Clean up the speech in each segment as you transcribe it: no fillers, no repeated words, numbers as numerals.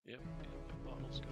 Yep, the bottle's gone.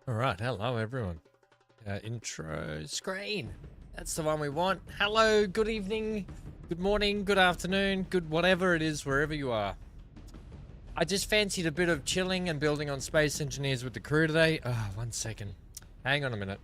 All right, hello everyone. Intro screen. That's the one we want. Hello, good evening, good morning, good afternoon, good whatever it is, wherever you are. I just fancied a bit of chilling and building on Space Engineers with the crew today. One second. Hang on a minute.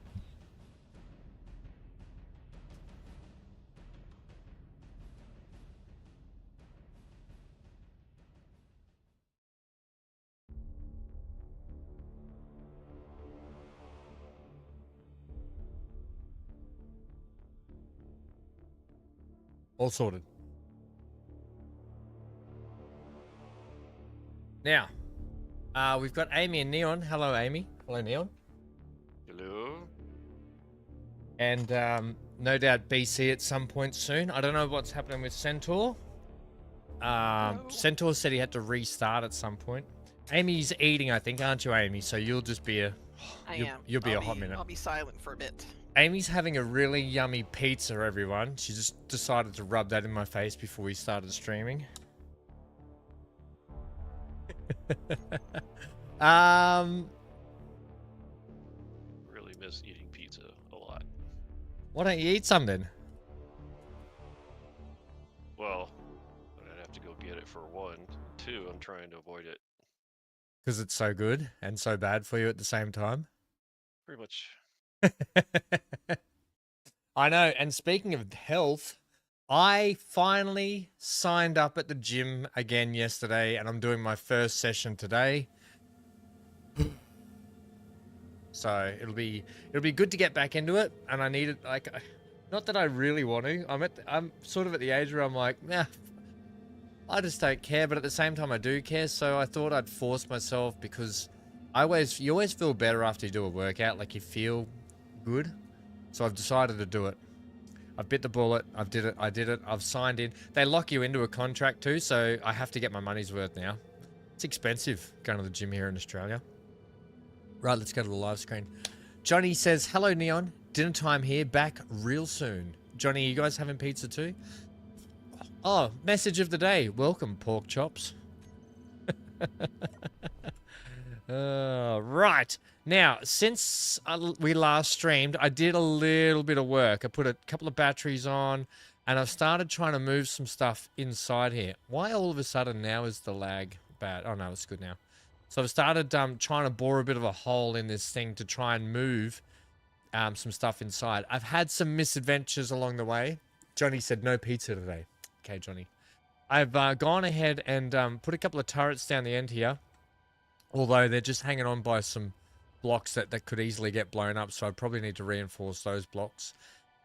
All sorted. Now, we've got Amy and Neon. Hello, Amy. Hello, Neon. Hello? And no doubt BC at some point soon. I don't know what's happening with Centaur. Centaur said he had to restart at some point. Amy's eating, I think, aren't you, Amy? So you'll just be a I am. You'll be a hot minute. I'll be silent for a bit. Amy's having a really yummy pizza, everyone. She just decided to rub that in my face before we started streaming. Really miss eating pizza a lot. Why don't you eat some then? Well, I'd have to go get it for one. Two, I'm trying to avoid it. Because it's so good and so bad for you at the same time. Pretty much. I know. And speaking of health, I finally signed up at the gym again yesterday, and I'm doing my first session today. So it'll be good to get back into it, and I need it. Like, not that I really want to. I'm sort of at the age where I'm like, nah, I just don't care. But at the same time, I do care. So I thought I'd force myself, because you always feel better after you do a workout. Like, you feel good. So I've decided to do it. I've bit the bullet. I did it. I've signed in. They lock you into a contract too, so I have to get my money's worth now. It's expensive going to the gym here in Australia. Right, let's go to the live screen. Johnny says, hello, Neon. Dinner time here. Back real soon. Johnny, you guys having pizza too? Oh, message of the day. Welcome, pork chops. Right. Now, since we last streamed, I did a little bit of work. I put a couple of batteries on, and I've started trying to move some stuff inside here. Why all of a sudden now is the lag bad? Oh, no, it's good now. So I've started trying to bore a bit of a hole in this thing to try and move some stuff inside. I've had some misadventures along the way. Johnny said no pizza today. Okay, Johnny. I've gone ahead and put a couple of turrets down the end here, although they're just hanging on by some blocks that could easily get blown up, so I probably need to reinforce those blocks.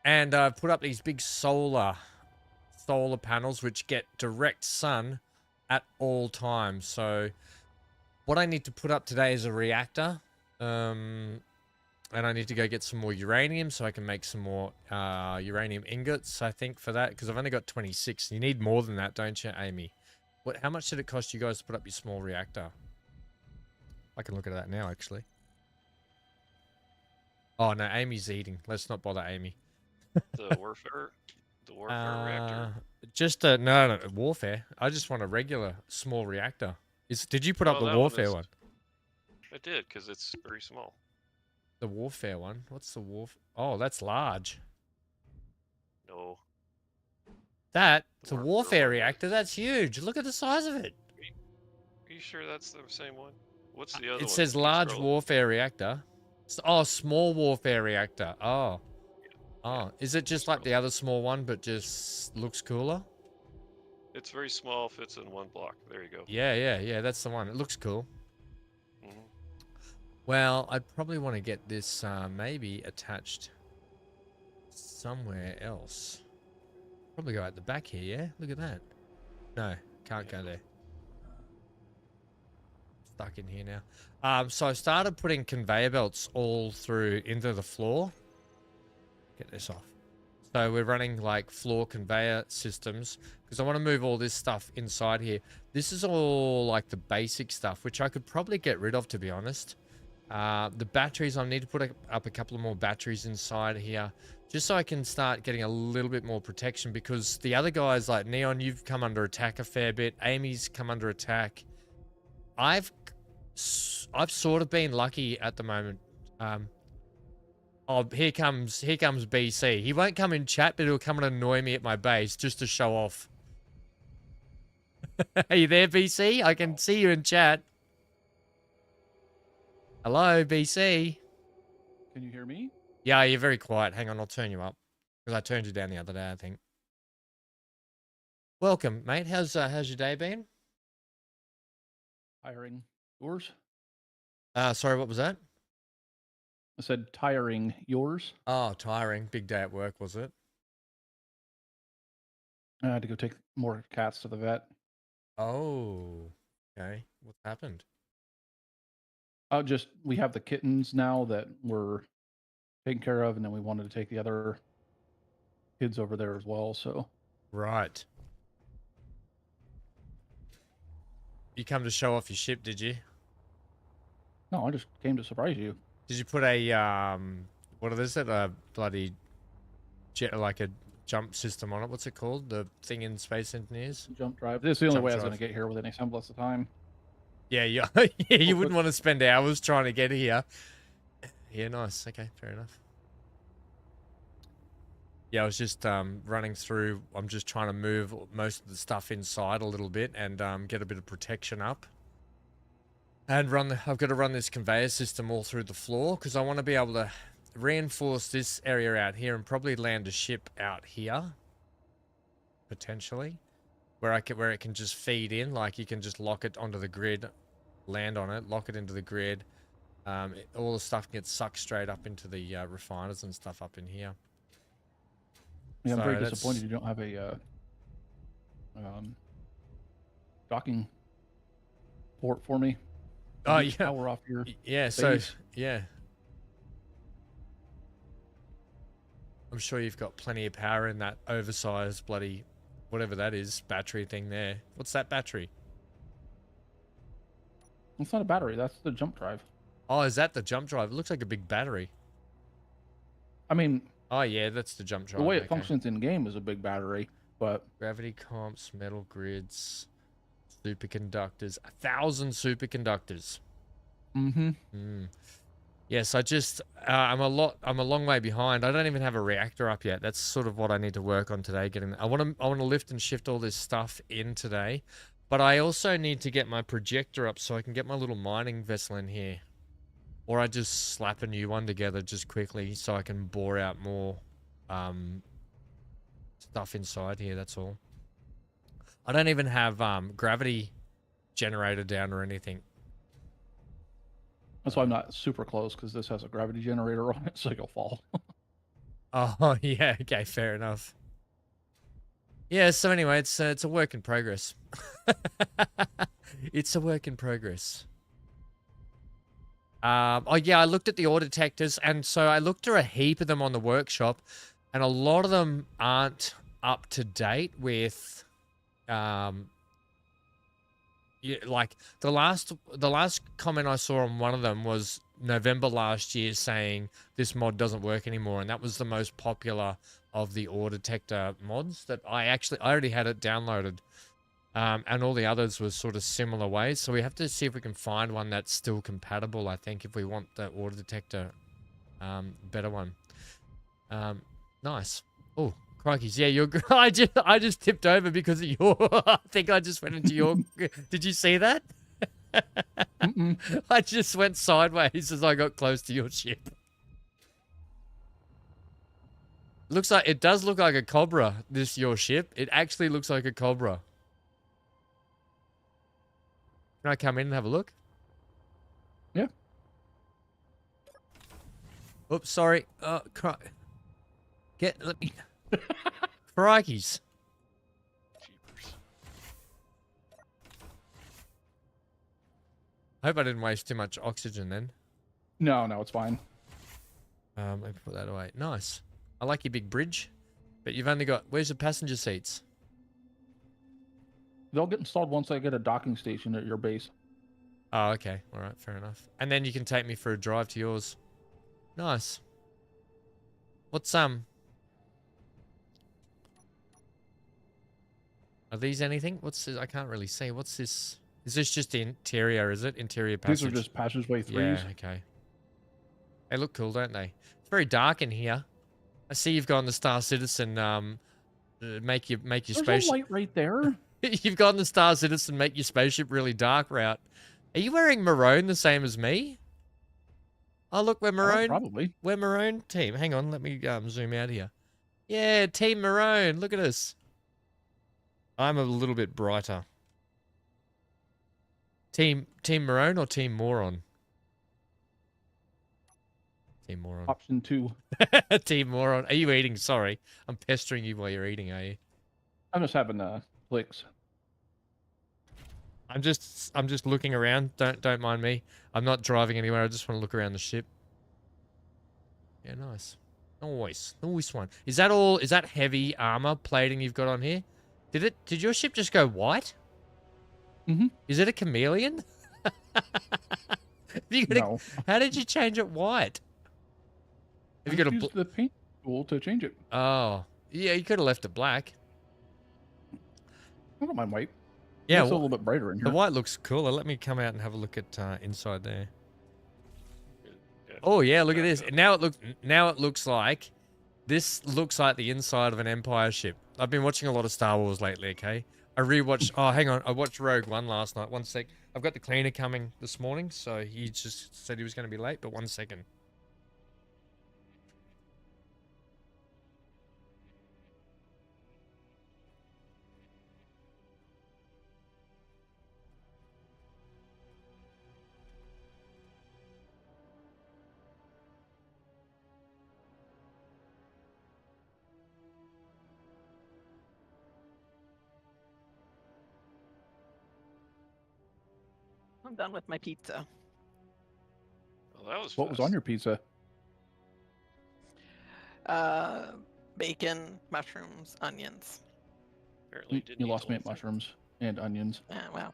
And I've put up these big solar panels which get direct sun at all times. So what I need to put up today is a reactor, and I need to go get some more uranium so I can make some more uranium ingots, I think, for that, because I've only got 26. You need more than that, don't you, Amy? How much did it cost you guys to put up your small reactor? I can look at that now, actually. Oh, no, Amy's eating. Let's not bother Amy. The warfare reactor. Just no, warfare. I just want a regular small reactor. Did you put up the warfare one? I did, because it's very small. The warfare one? What's the Oh, that's large. No. It's a warfare reactor. That's huge. Look at the size of it. Are you sure that's the same one? What's the other one? It says large warfare reactor. Oh, small warfare reactor. Oh. Oh, is it just like the other small one, but just looks cooler? It's very small, fits in one block. There you go. Yeah, that's the one. It looks cool. Mm-hmm. Well, I'd probably want to get this maybe attached somewhere else. Probably go at the back here, yeah? Look at that. No, can't go there. Stuck in here now. So I started putting conveyor belts all through into the floor. Get this off. So we're running like floor conveyor systems because I want to move all this stuff inside here. This is all like the basic stuff, which I could probably get rid of, to be honest. The batteries, I need to put up a couple of more batteries inside here just so I can start getting a little bit more protection, because the other guys like Neon, you've come under attack a fair bit. Amy's come under attack. I've sort of been lucky at the moment. Oh, here comes BC. He won't come in chat, but he'll come and annoy me at my base just to show off. Are you there, BC? I can see you in chat. Hello, BC. Can you hear me? Yeah, you're very quiet. Hang on, I'll turn you up. Because I turned you down the other day, I think. Welcome, mate. How's your day been? Tiring. Yours? Sorry, what was that? I said tiring. Yours? Oh, tiring. Big day at work, was it? I had to go take more cats to the vet. Oh, okay. What happened? Oh, we have the kittens now that we're taking care of, and then we wanted to take the other kids over there as well, so. Right. You come to show off your ship, did you? No, I just came to surprise you. Did you put a what is it? A bloody jet, like a jump system on it? What's it called? The thing in Space Engineers? Jump drive. This is the only Jump way I was going drive. to get here with any semblance of time. Yeah, yeah, yeah. You wouldn't want to spend hours trying to get here. Yeah, nice. Okay, fair enough. Yeah, I was just running through. I'm just trying to move most of the stuff inside a little bit and get a bit of protection up. And I've got to run this conveyor system all through the floor because I want to be able to reinforce this area out here and probably land a ship out here, potentially, where it can just feed in. Like you can just lock it onto the grid, land on it, lock it into the grid. All the stuff gets sucked straight up into the refiners and stuff up in here. Yeah, I'm So very disappointed you don't have a docking port for me. Oh yeah, power off your yeah. base. So yeah, I'm sure you've got plenty of power in that oversized bloody whatever that is battery thing there. What's that battery? It's not a battery. That's the jump drive. Oh, is that the jump drive? It looks like a big battery. I mean, oh yeah, that's the jump drive. the way it functions in game is a big battery, but gravity comps, metal grids, superconductors, 1,000 superconductors. mm-hmm. Yes, I just I'm a long way behind. I don't even have a reactor up yet. That's sort of what I need to work on today. I want to lift and shift all this stuff in today, but I also need to get my projector up so I can get my little mining vessel in here, or I just slap a new one together just quickly so I can bore out more stuff inside here. That's all. I don't even have gravity generator down or anything. That's why I'm not super close, because this has a gravity generator on it, so you'll fall. Oh, yeah, okay, fair enough. Yeah, so anyway, it's a work in progress. It's a work in progress. Oh, yeah, I looked at the ore detectors, and so I looked through a heap of them on the workshop, and a lot of them aren't up to date with... yeah, like the last comment I saw on one of them was November last year saying this mod doesn't work anymore, and that was the most popular of the ore detector mods that I already had it downloaded, and all the others was sort of similar ways. So we have to see if we can find one that's still compatible. I think if we want the ore detector better one. Nice. Oh. Crikeys, yeah, I just tipped over because of your... I think I just went into your... Did you see that? I just went sideways as I got close to your ship. Looks like... It does look like a Cobra, your ship. It actually looks like a Cobra. Can I come in and have a look? Yeah. Oops, sorry. Let me... Crikeys. Jeepers. I hope I didn't waste too much oxygen then. No, it's fine. Let me put that away. Nice. I like your big bridge, but you've only got... Where's the passenger seats? They'll get installed once I get a docking station at your base. Oh, okay. All right, fair enough. And then you can take me for a drive to yours. Nice. What's Are these anything? What's this? I can't really see. What's this? Is this just the interior, is it? Interior passage? These are just passageway 3s. Yeah, okay. They look cool, don't they? It's very dark in here. I see you've gone the Star Citizen, make your There's spaceship... a light right there. You've gone the Star Citizen, make your spaceship really dark route. Are you wearing maroon the same as me? Oh, look, we're maroon. Probably. We're maroon team. Hang on, let me zoom out here. Yeah, Team Maroon. Look at us. I'm a little bit brighter. Team Maroon or Team Moron? Team Moron. Option 2. Team Moron. Are you eating? Sorry. I'm pestering you while you're eating, are you? I'm just having clicks. I'm just looking around. Don't mind me. I'm not driving anywhere. I just want to look around the ship. Yeah, nice. Nice one. Is that heavy armor plating you've got on here? Did your ship just go white? Mm-hmm. Is it a chameleon? No. How did you change it white? Have you got a use the paint tool to change it. Oh, yeah, you could have left it black. I don't mind white. Yeah, It's a little bit brighter in the here. white looks cooler. Let me come out and have a look at inside there. Yeah. Oh yeah, look at Back this. up. Now it looks like this looks like the inside of an Empire ship. I've been watching a lot of Star Wars lately, okay? I rewatched oh hang on, I watched Rogue One last night. One sec. I've got the cleaner coming this morning, so he just said he was gonna be late, but 1 second. I'm done with my pizza. Well, that was What was fast. on your pizza? Bacon, mushrooms, onions. Apparently You, didn't you eat lost the me whole at thing. mushrooms and onions. Well,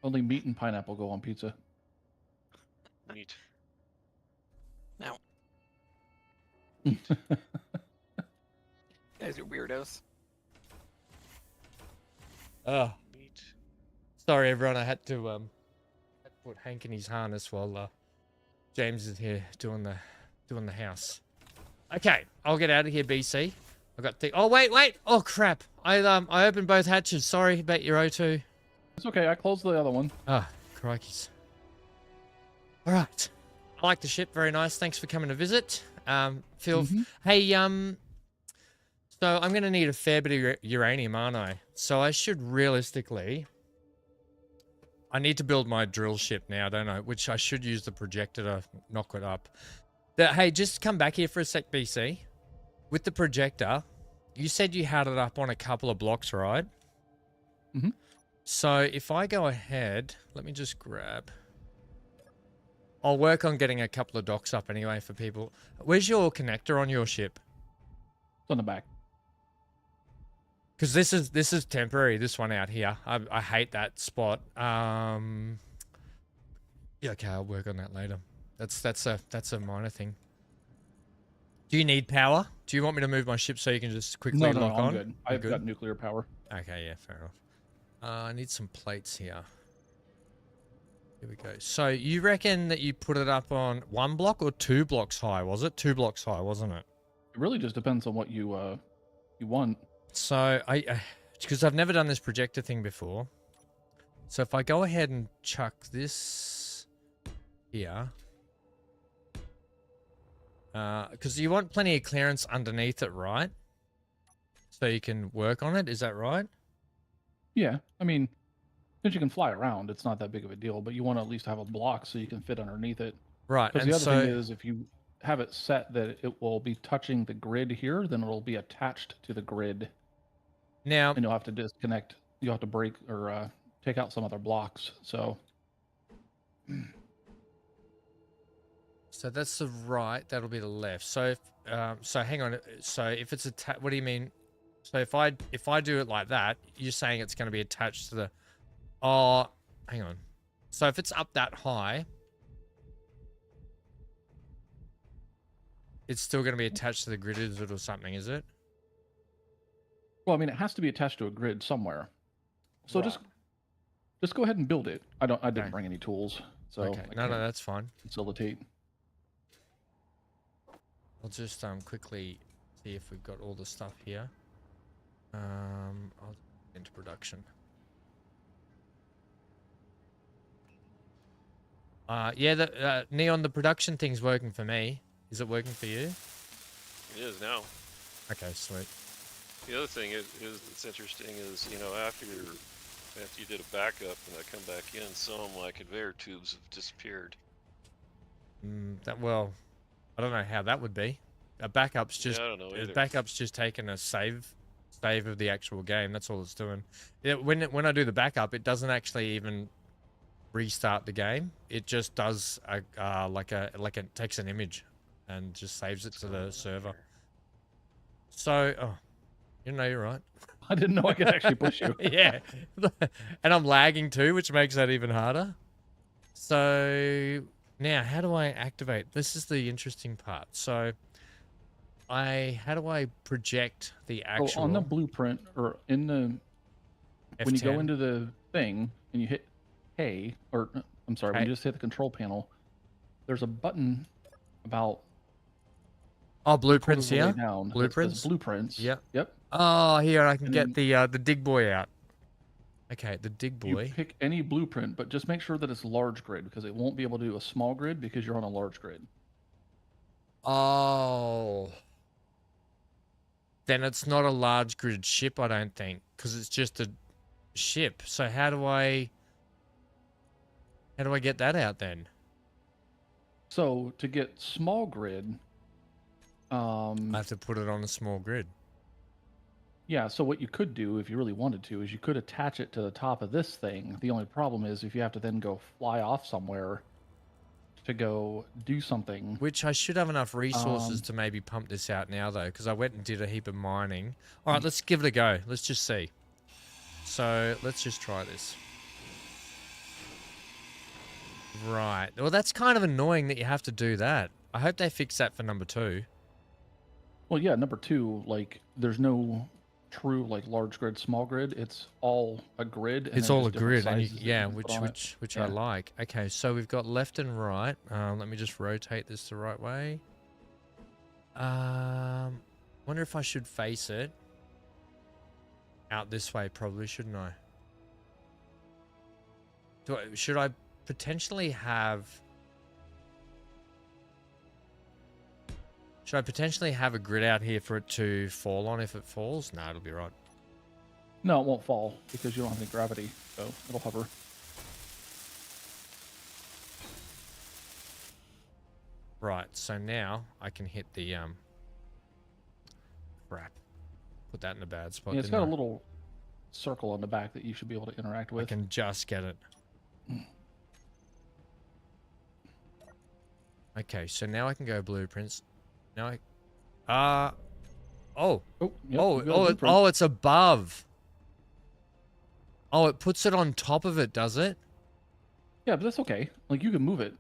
Only meat and pineapple go on pizza. Meat. no, guys are weirdos. Oh, Meat. sorry everyone, I had to put Hank in his harness while James is here doing the house. Okay, I'll get out of here, BC. I got the oh wait. Oh crap. I opened both hatches. Sorry about your O2. It's okay. I closed the other one. Ah, crikeys. All right. I like the ship. Very nice. Thanks for coming to visit. Phil. Hey, so I'm going to need a fair bit of uranium, aren't I? So I should realistically... I need to build my drill ship now, don't I? Which I should use the projector to knock it up. Hey, just come back here for a sec, BC. With the projector, you said you had it up on a couple of blocks, right? Mhm. So if I go ahead, let me just grab... I'll work on getting a couple of docks up anyway for people. Where's your connector on your ship? It's on the back. Because this is temporary. This one out here, I hate that spot. Yeah, okay, I'll work on that later. That's a minor thing. Do you need power? Do you want me to move my ship so you can just quickly No, lock on? I'm good. You're I've good? got nuclear power. Okay, yeah, fair enough. I need some plates here. Here we go. So you reckon that you put it up on 1 block or 2 blocks high? Was it 2 blocks high? Wasn't it? It really just depends on what you want. So because I've never done this projector thing before. So if I go ahead and chuck this here, because you want plenty of clearance underneath it, right? So you can work on it. Is that right? Yeah, I mean, since you can fly around, it's not that big of a deal. But you want to at least have a block so you can fit underneath it. Right. Because And the other so thing is, if you have it set that it will be touching the grid here, then it will be attached to the grid, now, and you'll have to disconnect. You'll have to break or take out some other blocks. So so that's the right. That'll be the left. So if, so hang on. So if it's what do you mean? So if I do it like that, you're saying it's going to be attached to the. Oh, hang on. So if it's up that high, it's still going to be attached to the grid, is it, or something? Is it? well, I mean, it has to be attached to a grid somewhere. So just go ahead and build it. I didn't Okay. bring any tools, so Okay. I No, can't that's fine. facilitate. I'll just quickly see if we've got all the stuff here. I'll into production. Yeah, the Neon, the production thing's working for me. Is it working for you? It is now. Okay, sweet. The other thing is that's interesting is, you know, after you did a backup and I come back in, some of my conveyor tubes have disappeared. Well, I don't know how that would be. A backup's just Yeah, I don't know either. backup's just taking a save of the actual game. That's all it's doing. Yeah, when I do the backup, it doesn't actually even restart the game. It just does like it takes an image and just saves it to the server. So, oh, you know, you're right. I didn't know I could actually push you. Yeah, and I'm lagging too, which makes that even harder. So now, how do I activate? This is the interesting part. So how do I project the Oh, on the actual blueprint or in the when you go F10? into the thing and you hit K, or I'm sorry, when Okay. you just hit the control panel, there's a button about Oh, 3/4 blueprints of the way here. down that says Blueprints. blueprints. Yep. Yep. Oh, here I can And get then the dig boy out. Okay, the dig you boy. pick any blueprint, but just make sure that it's large grid because it won't be able to do a small grid because you're on a large grid. Oh. Then it's not a large grid ship, I don't think, because it's just a ship. So how do I get that out then? So to get small grid, I have to put it on a small grid. yeah, so what you could do if you really wanted to is you could attach it to the top of this thing. The only problem is if you have to then go fly off somewhere to go do something. Which I should have enough resources to maybe pump this out now, though, because I went and did a heap of mining. All right, let's give it a go. Let's just see. So let's just try this. Right. Well, that's kind of annoying that you have to do that. I hope they fix that for number 2. Well, yeah, number 2, like there's no true like large grid, small grid. It's all a grid. And It's then all a just different grid, and sizes that you yeah, can put on it. which I Yeah. like. Okay, so we've got left and right. Let me just rotate this the right way. Wonder if I should face it out this way. Probably, shouldn't I? Should I potentially have? Should I potentially have a grid out here for it to fall on if it falls? No, it'll be right. No, it won't fall because you don't have any gravity, so it'll hover. Right, so now I can hit the crap. Put that in a bad spot. Yeah, it's didn't got I? a little circle on the back that you should be able to interact I with. can just get it. Okay, so now I can go blueprints. Now I oh. Oh, yep, you got a blueprint. Oh, it's above. Oh, it puts it on top of it, does it? Yeah, but that's okay. Like you can move it.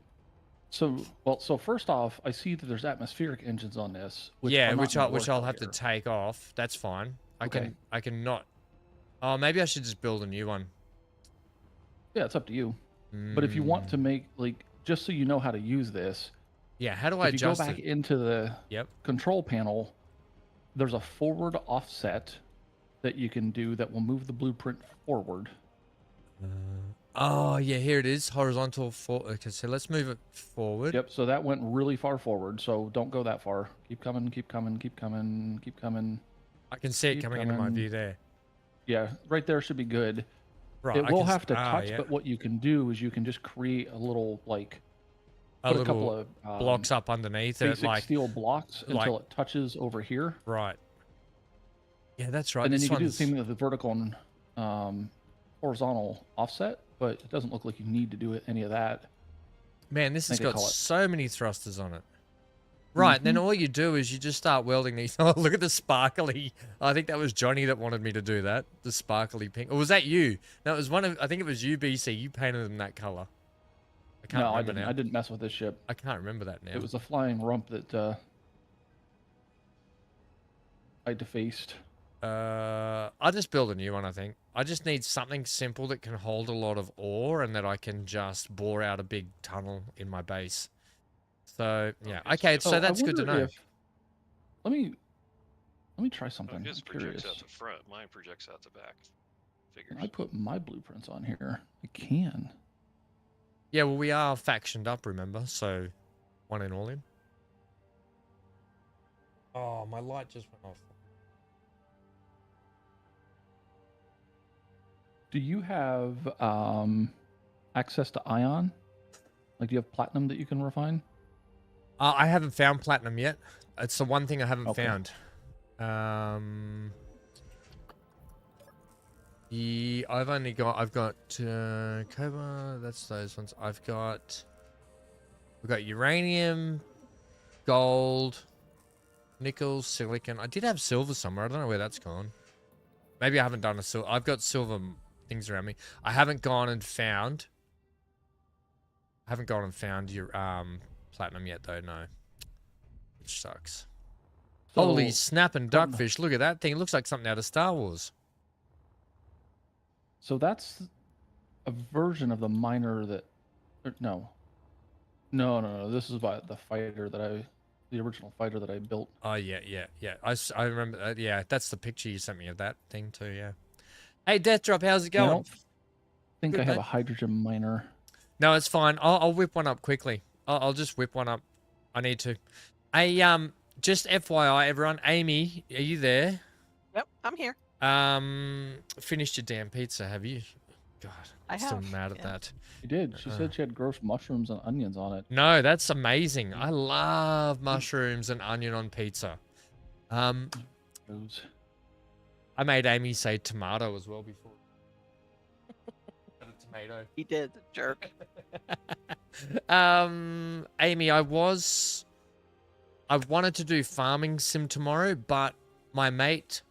So, well, so first off, I see that there's atmospheric engines on this. Which Yeah, are not gonna which work I'll out have to here. take off. That's fine. Okay. I can not. Oh, maybe I should just build a new one. Yeah, it's up to you. But if you want to make like, just so you know how to use this, Yeah, how do I if you go adjust back it? into the Yep. control panel, there's a forward offset that you can do that will move the blueprint forward. Oh, yeah, here it is. Horizontal for. Okay, so let's move it forward. Yep. So that went really far forward. So don't go that far. Keep coming. Keep coming. Keep coming. Keep coming. I can see it Keep coming into my coming. view there. Yeah, right there should be good. Right. It I will can have to ah, touch, yeah. but what you can do is you can just create a little like A put a little couple of blocks up underneath it, basic like steel blocks like- until it touches over here, right. Yeah, that's right. and then This you can do the one's same thing with the vertical and horizontal offset. But it doesn't look like you need to do any of that. man. This has think they got call it. so many thrusters on it. Right, then all you do is you just start welding these. Oh, look at the sparkly. I think that was Johnny that wanted me to do that. The sparkly pink. Or was that you? No, it was one of. I think it was you, BC. You painted them that color. I can't No, I remember didn't. now. I didn't mess with this ship. I can't remember that now. It was a flying rump that I defaced. I'll just build a new one, I think. I just need something simple that can hold a lot of ore and that I can just bore out a big tunnel in my base. So, yeah. Okay, so I that's good to wonder know. if- let me try something. His I'm projects curious. out the front. Mine projects out the back. Figures. Can I put my blueprints on here? I can. Yeah, well, we are factioned up, remember? So, one in, all in. Oh, my light just went off. Do you have access to ion? Like, do you have platinum that you can refine? I haven't found platinum yet. It's the one thing I haven't Okay. found. I've got cobalt, that's those ones. We've got uranium, gold, nickel, silicon. I did have silver somewhere. I don't know where that's gone. Maybe I haven't done a silver. I've got silver things around me. I haven't gone and found I haven't gone and found your platinum yet though, no. Which sucks. Holy So, snap and from- duckfish, look at that thing. It looks like something out of Star Wars. So that's a version of the miner that. No. No. This is the fighter that the original fighter that I built. Oh, yeah. I remember, yeah, that's the picture you sent me of that thing too, yeah. Hey, Death Drop, how's it And I going? don't think Good, I have mate. a hydrogen miner. No, it's fine. I'll whip one up quickly. I'll just whip one up. I need to. Just FYI, everyone. Amy, are you there? Yep, I'm here. Finished your damn pizza, have you? God, I'm I still have, mad at yeah. that. She did. She said she had gross mushrooms and onions on it. No, that's amazing. I love mushrooms and onion on pizza. Those. I made Amy say tomato as well before. A tomato. He did, jerk. Amy, I wanted to do farming sim tomorrow, but my mate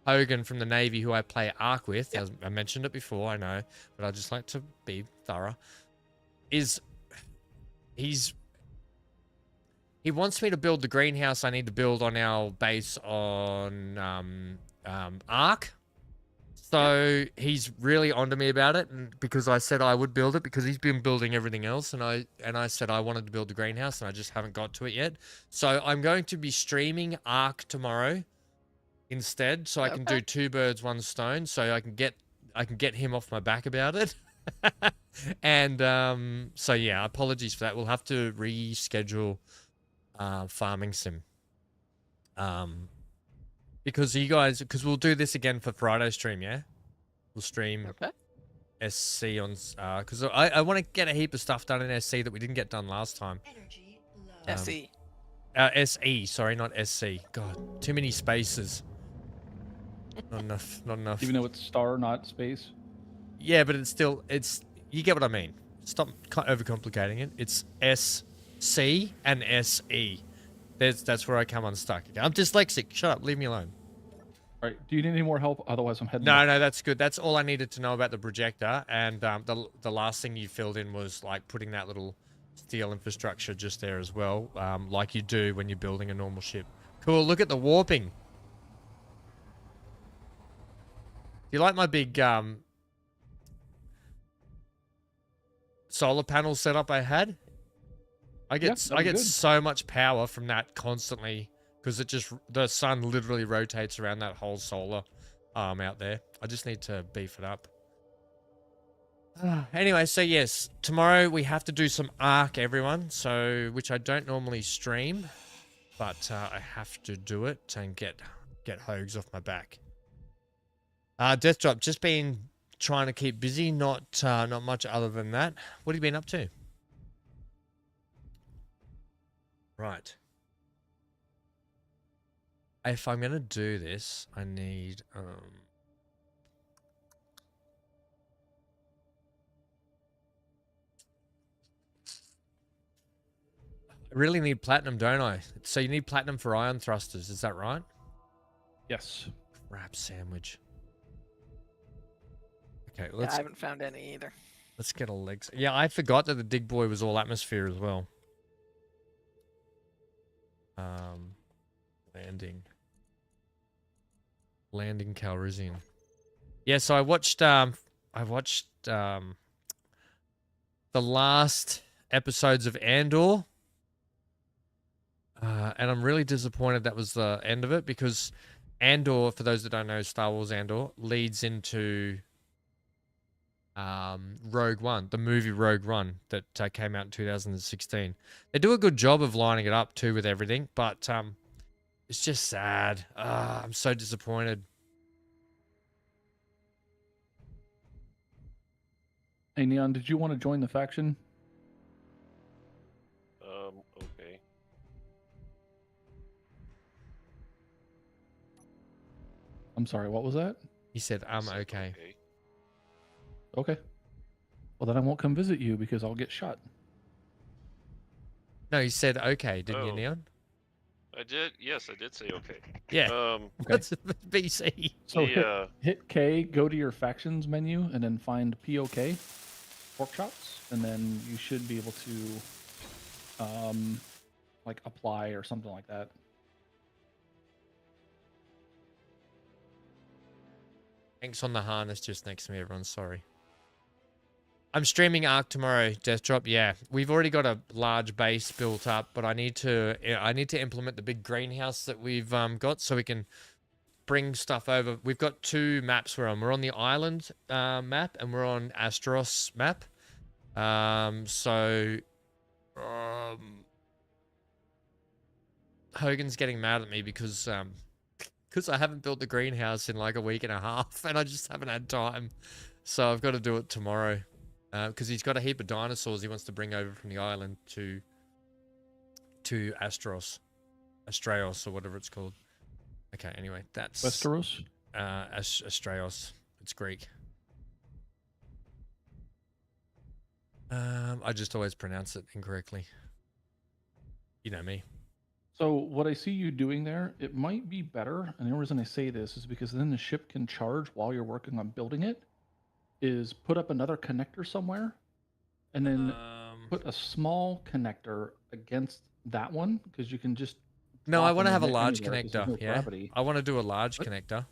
Hogan from the Navy, who I play Ark with, as I mentioned it before, I know, but I just like to be thorough, he wants me to build the greenhouse I need to build on our base on Ark. So he's really onto me about it, and because I said I would build it, because he's been building everything else, and I said I wanted to build the greenhouse, and I just haven't got to it yet. So I'm going to be streaming Ark tomorrow instead, so I can do 2 birds, 1 stone. So I can get him off my back about it. And so yeah, apologies for that. We'll have to reschedule farming sim. Because we'll do this again for Friday stream, yeah? We'll stream Okay. SC on, because I want to get a heap of stuff done in SC that we didn't get done last time. SE. SE, sorry, not SC. God, too many spaces. Not enough. Even though it's star, not space. Yeah, but you get what I mean. Stop overcomplicating it. It's SC and SE. That's where I come unstuck. I'm dyslexic. Shut up. Leave me alone. All right. Do you need any more help? Otherwise, I'm heading. No, that's good. That's all I needed to know about the projector. And the last thing you filled in was like putting that little steel infrastructure just there as well, like you do when you're building a normal ship. Cool. Look at the warping. Do you like my big solar panel setup I had? I get good. so much power from that constantly because the sun literally rotates around that whole solar arm out there. I just need to beef it up. Anyway, so yes, tomorrow we have to do some Ark, everyone. So which I don't normally stream, but I have to do it and get Hogs off my back. Death Drop, just been trying to keep busy, not much other than that. What have you been up to? Right. If I'm gonna do this, I need I really need platinum, don't I? So you need platinum for ion thrusters, is that right? Yes. Crap sandwich. Okay, Yeah, I haven't found any either. let's get a legs. Yeah, I forgot that the dig boy was all atmosphere as well. Landing Calrissian. Yeah, so I watched the last episodes of Andor. And I'm really disappointed that was the end of it because Andor, for those that don't know, Star Wars Andor leads into Rogue One, the movie Rogue One that came out in 2016. They do a good job of lining it up too with everything, but it's just sad. I'm so disappointed. Hey, Neon, did you want to join the faction? Okay. I'm sorry, what was that? He said, So, okay. Okay. Well, then I won't come visit you because I'll get shot. No, he said, okay, didn't you, Oh. Neon? I did. Yes, I did say okay. Yeah, Okay. that's BC. So the, hit K, go to your factions menu, and then find POK. pork chops, and then you should be able to like apply or something like that. Thanks on the harness just next to me, everyone. Sorry. I'm streaming Ark tomorrow, Death Drop. Yeah, we've already got a large base built up, but I need to implement the big greenhouse that we've got so we can bring stuff over. We've got 2 maps we're on. We're on the island map and we're on Astros map. Hogan's getting mad at me because I haven't built the greenhouse in like a week and a half, and I just haven't had time. So I've got to do it tomorrow. Because he's got a heap of dinosaurs he wants to bring over from the island to Astraeos, or whatever it's called. Okay, anyway, that's Westeros? Astraeos. It's Greek. I just always pronounce it incorrectly. You know me. So what I see you doing there, it might be better, and the only reason I say this is because then the ship can charge while you're working on building it, is put up another connector somewhere, and then put a small connector against that one, because you can just... No, I want to have a them large anywhere 'cause there's connector, no yeah? gravity. I want to do a large What? connector.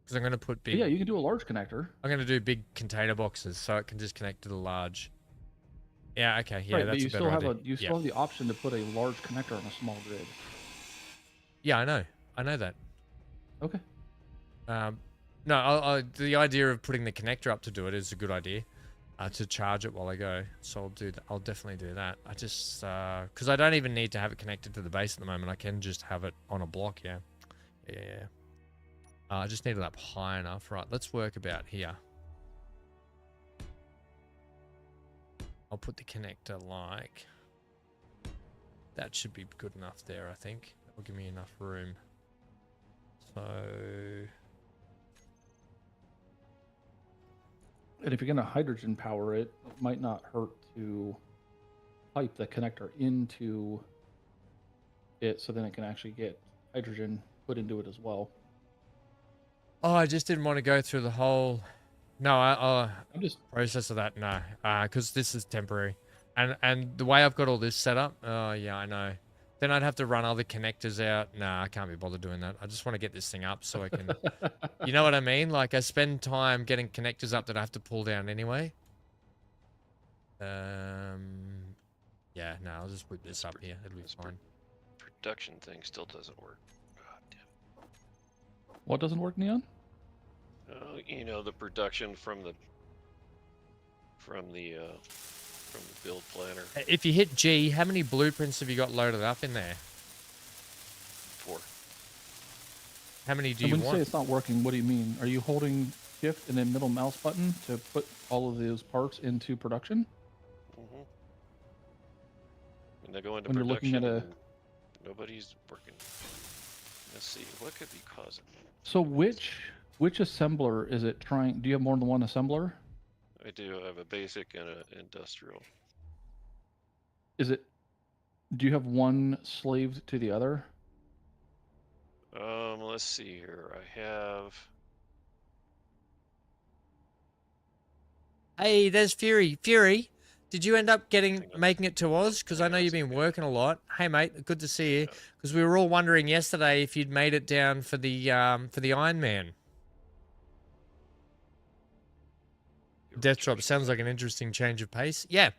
Because I'm going to put big... Yeah, you can do a large connector. I'm going to do big container boxes, so it can just connect to the large. Yeah, okay, yeah, Right, that's but you a better still have idea. you still have the option to put a large connector on a small grid. Yeah, I know that. Okay. No, the idea of putting the connector up to do it is a good idea. To charge it while I go, so I'll do that. I'll definitely do that. I just because I don't even need to have it connected to the base at the moment. I can just have it on a block. Yeah. I just need it up high enough. Right, let's work about here. I'll put the connector like that. Should be good enough there. I think that will give me enough room. So. And if you're going to hydrogen power it, it might not hurt to pipe the connector into it so then it can actually get hydrogen put into it as well. Oh, I just didn't want to go through the whole... No, I'm just... process of that. No, because this is temporary. And the way I've got all this set up... Oh, yeah, I know. Then I'd have to run other connectors out. Nah, I can't be bothered doing that. I just want to get this thing up so I can... You know what I mean? Like, I spend time getting connectors up that I have to pull down anyway. Yeah, no, I'll just whip this up here. It'll be fine. Production thing still doesn't work. God damn. What doesn't work, Neon? You know, the production from the build planner. If you hit G, how many blueprints have you got loaded up in there? 4. How many do And you when you say want? it's not working, what do you mean? Are you holding shift and then middle mouse button to put all of those parts into production? Mm-hmm. And they go into When you're production. looking at a... and nobody's working. Let's see, what could be causing that? So which assembler is it trying? Do you have more than one assembler? I do. I have a basic and an industrial. Is it... Do you have one slaved to the other? Let's see here. I have... Hey, there's Fury. Fury, did you end up making it to Oz? Because I know you've been working a lot. Hey, mate, good to see you. Because we were all wondering yesterday if you'd made it down for the Iron Man. Death Drop sounds like an interesting change of pace. Yeah,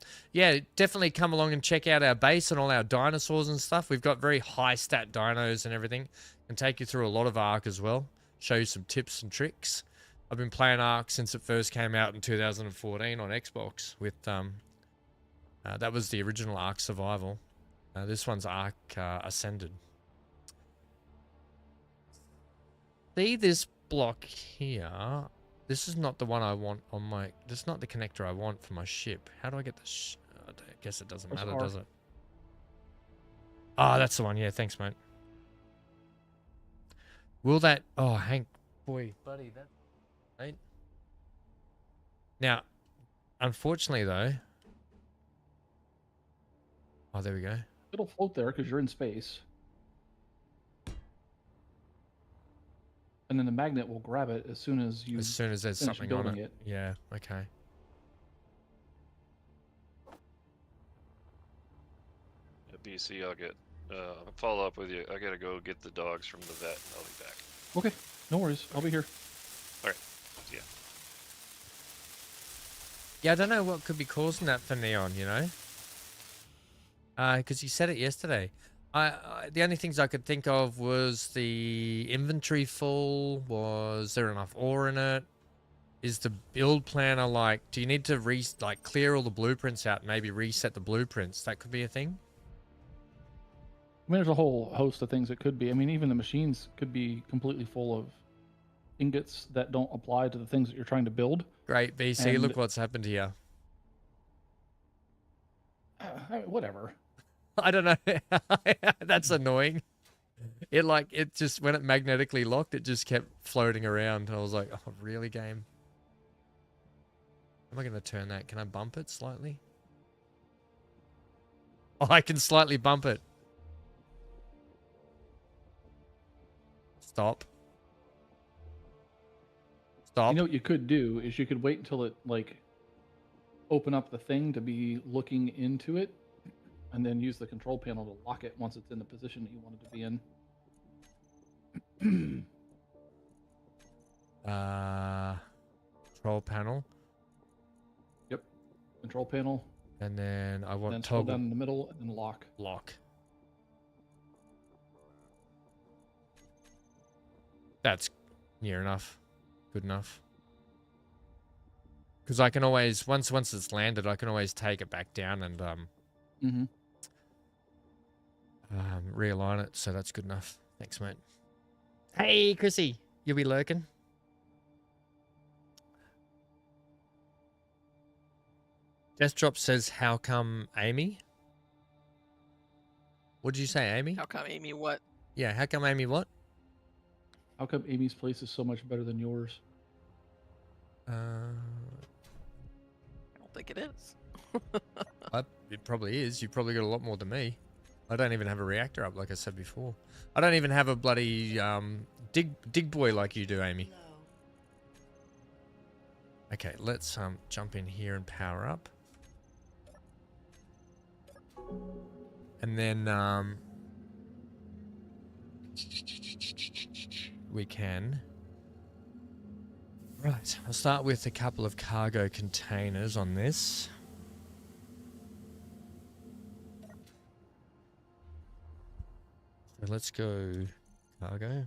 definitely come along and check out our base and all our dinosaurs and stuff. We've got very high stat dinos and everything. Can take you through a lot of Ark as well. Show you some tips and tricks. I've been playing Ark since it first came out in 2014 on Xbox with that was the original Ark Survival. This one's Ark Ascended. See this block here? This is not the one I want on my... This is not the connector I want for my ship. How do I get this? I guess it doesn't matter, does it? Ah, that's the one. Yeah, thanks, mate. Will that... Oh, Hank, boy, buddy, that... Right? Now, unfortunately, though... Oh, there we go. It'll float there because you're in space. And then the magnet will grab it as soon as you... As soon as there's finish something on building it. Yeah, okay. PC, I'll get follow up with you. I gotta go get the dogs from the vet. I'll be back. Okay, no worries. I'll be here. All right. See ya. Yeah, I don't know what could be causing that for Neon, you know? Because you said it yesterday. The only things I could think of was the inventory full. Was there enough ore in it? Is the build planner like, do you need to clear all the blueprints out and maybe reset the blueprints? That could be a thing. I mean, there's a whole host of things it could be. I mean, even the machines could be completely full of ingots that don't apply to the things that you're trying to build. Great, BC, And- look what's happened here. Whatever. I don't know. That's annoying. It just, when it magnetically locked, it just kept floating around. I was like, oh, really, game? Am I going to turn that? Can I bump it slightly? Oh, I can slightly bump it. Stop. Stop. You know what you could do is you could wait until it open up the thing to be looking into it, and then use the control panel to lock it once it's in the position that you want it to be in. Control panel. Yep. Control panel. And then I want Then scroll toggle down in the middle and then lock. lock. That's near enough. Good enough. Because I can always, once it's landed, I can always take it back down and realign it. So that's good enough. Thanks, mate. Hey, Chrissy, you'll be lurking. Desktop says, how come Amy? What did you say, Amy? How come Amy what? Yeah, how come Amy what? How come Amy's place is so much better than yours? I don't think it is. It probably is. You've probably got a lot more than me. I don't even have a reactor up, like I said before. I don't even have a bloody dig boy like you do, Amy. Okay, let's jump in here and power up. And then we can. Right, I'll start with a couple of cargo containers on this. So let's go cargo.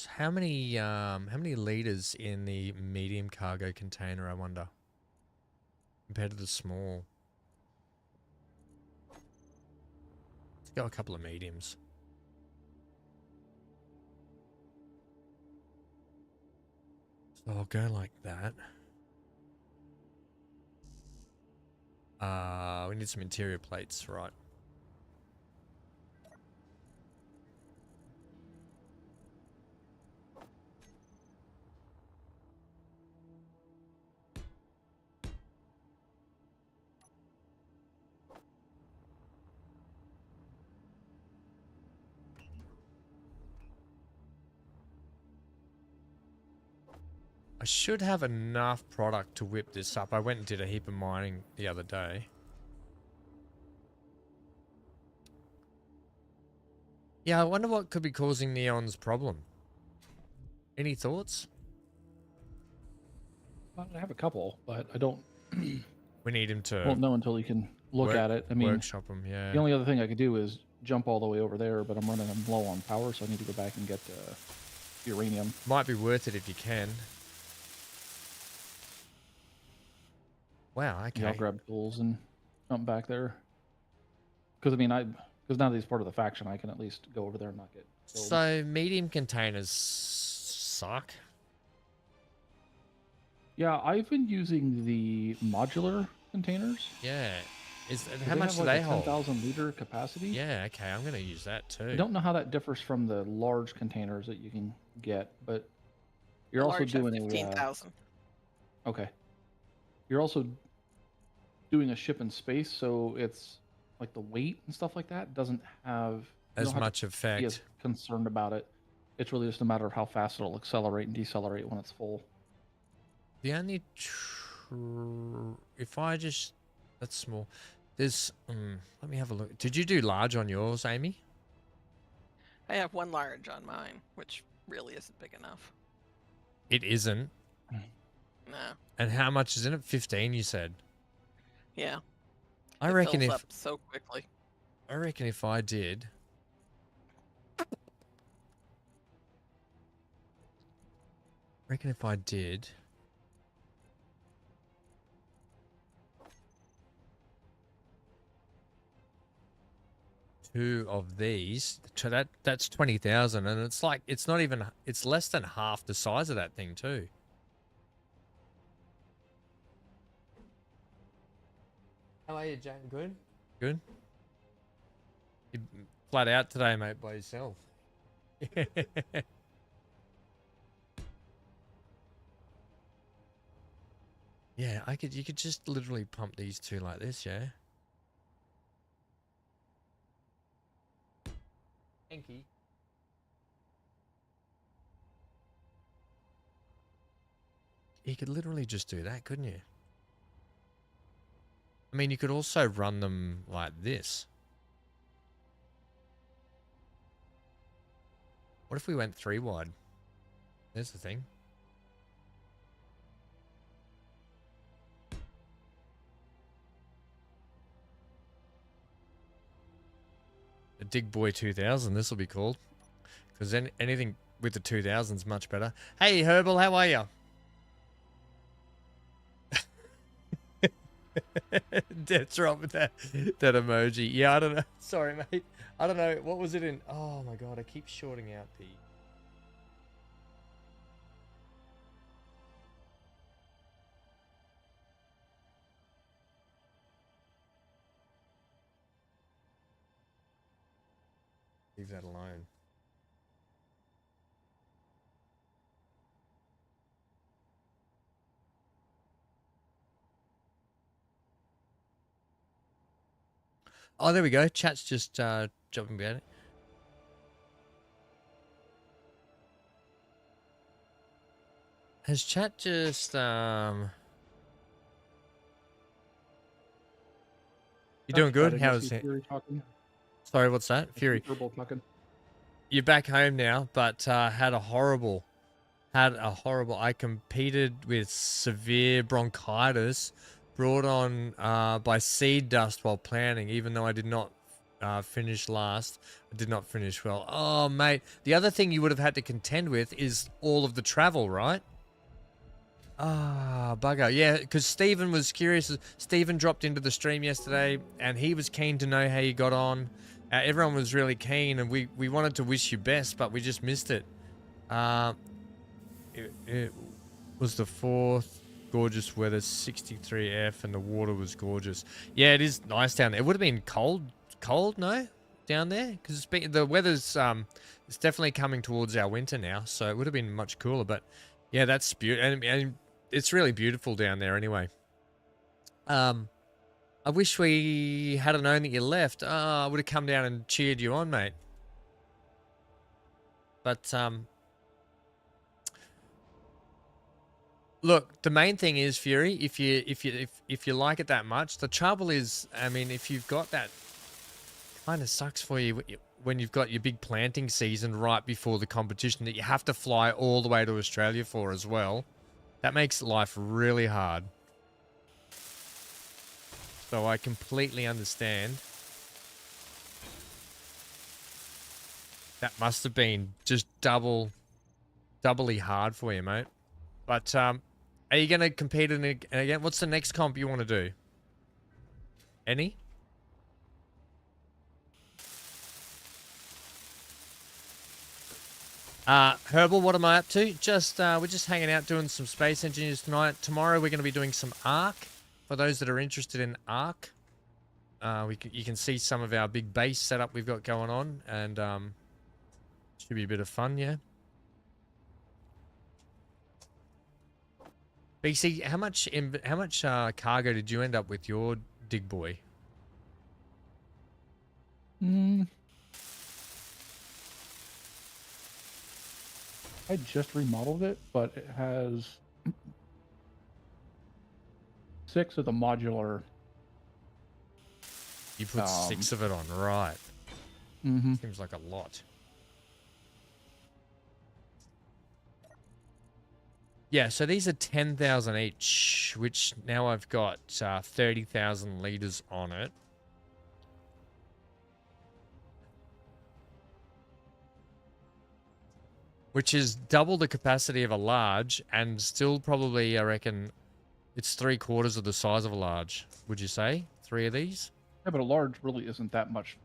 How many liters in the medium cargo container, I wonder, compared to the small? Let's go a couple of mediums. So I'll go like that. We need some interior plates, right? I should have enough product to whip this up. I went and did a heap of mining the other day. Yeah, I wonder what could be causing Neon's problem. Any thoughts? I have a couple, but I don't. We need him to Won't know until he can look at it. I mean, workshop him, yeah. the only other thing I could do is jump all the way over there, but I'm running low on power, so I need to go back and get uranium. Might be worth it if you can. Wow, okay. Yeah, I'll grab tools and jump back there. Because I mean, because now that he's part of the faction, I can at least go over there and not get killed. So medium containers suck. Yeah, I've been using the modular containers. Yeah. How They much have do like they a hold? 10,000 liter capacity. Yeah, okay, I'm going to use that too. I don't know how that differs from the large containers that you can get, but you're also Large have doing a 15,000. okay. You're also doing a ship in space, so it's like the weight and stuff like that doesn't have you As don't have much to be effect. as concerned about it. It's really just a matter of how fast it'll accelerate and decelerate when it's full. The only if I just that's small. There's let me have a look. Did you do large on yours, Amy? I have one large on mine, which really isn't big enough. It isn't. No. And how much is in it? 15, you said. Yeah. I It reckon fills if up so quickly. I reckon if I did two of these, that's 20,000, and it's like it's not even it's less than half the size of that thing too. How are you, Jane? Good? Good? You flat out today, mate, by yourself. Yeah, you could just literally pump these two like this, yeah? Thank you. You could literally just do that, couldn't you? I mean, you could also run them like this. What if we went 3 wide? There's the thing. A Dig Boy 2000, this will be called. Because anything with the 2000 is much better. Hey, Herbal, how are you? Death's right with that emoji. Yeah, I don't know. Sorry, mate. I don't know. What was it in? Oh, my God. I keep shorting out the... Leave that alone. Oh, there we go. Chat's just jumping about it. Has chat just You doing good? How's it? Fury talking. Sorry, what's that? Fury. Talking. You're back home now, but had a horrible. I competed with severe bronchitis brought on by seed dust while planting, even though I did not finish last. I did not finish well. Oh, mate. The other thing you would have had to contend with is all of the travel, right? Ah, bugger. Yeah, because Stephen was curious. Stephen dropped into the stream yesterday, and he was keen to know how you got on. Everyone was really keen, and we wanted to wish you best, but we just missed it. It was the 4th. Gorgeous weather, 63F, and the water was gorgeous. Yeah, it is nice down there. It would have been cold, no? Down there? Because the weather's it's definitely coming towards our winter now, so it would have been much cooler. But yeah, that's beautiful, and it's really beautiful down there anyway. I wish we had known that you left. I would have come down and cheered you on, mate. But look, the main thing is, Fury, if you like it that much, the trouble is, I mean, if you've got that, kind of sucks for you when you've got your big planting season right before the competition that you have to fly all the way to Australia for as well. That makes life really hard. So I completely understand. That must have been just doubly hard for you, mate. But are you going to compete in it again? What's the next comp you want to do? Any? Herbal, what am I up to? Just we're just hanging out doing some Space Engineers tonight. Tomorrow we're going to be doing some Ark. For those that are interested in Ark, you can see some of our big base setup we've got going on, and should be a bit of fun, yeah. BC, how much cargo did you end up with your Dig Boy? I just remodeled it, but it has 6 of the modular. You put 6 of it on, right? Mm-hmm. Seems like a lot. Yeah, so these are 10,000 each, which now I've got 30,000 liters on it. Which is double the capacity of a large, and still probably, I reckon, it's 3/4 of the size of a large. Would you say 3 of these? Yeah, but a large really isn't that much.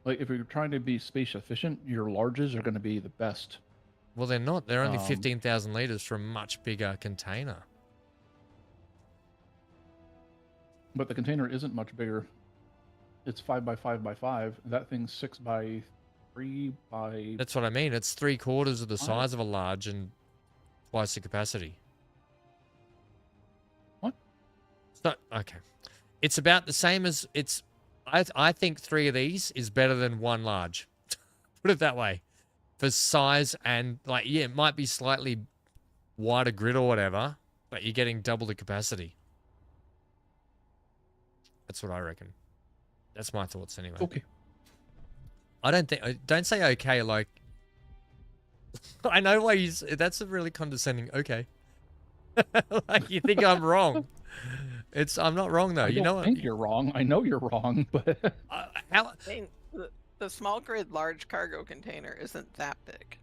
Like, if you're trying to be space efficient, your larges are going to be the best. Well, they're not. They're only 15,000 liters for a much bigger container. But the container isn't much bigger. It's 5 by 5 by 5. That thing's 6 by 3 by. That's what I mean. It's 3/4 of the 5. size of a large and twice the capacity. What? So, okay. It's about the same as it's. I think 3 of these is better than 1 large. Put it that way. For size and, like, yeah, it might be slightly wider grid or whatever, but you're getting double the capacity. That's what I reckon. That's my thoughts anyway. Okay. I don't think. Don't say okay. Like, I know why you. That's a really condescending. Okay. Like you think I'm wrong. I'm not wrong though. You know what? I think you're wrong. I know you're wrong, but How? I mean, the small grid large cargo container isn't that big.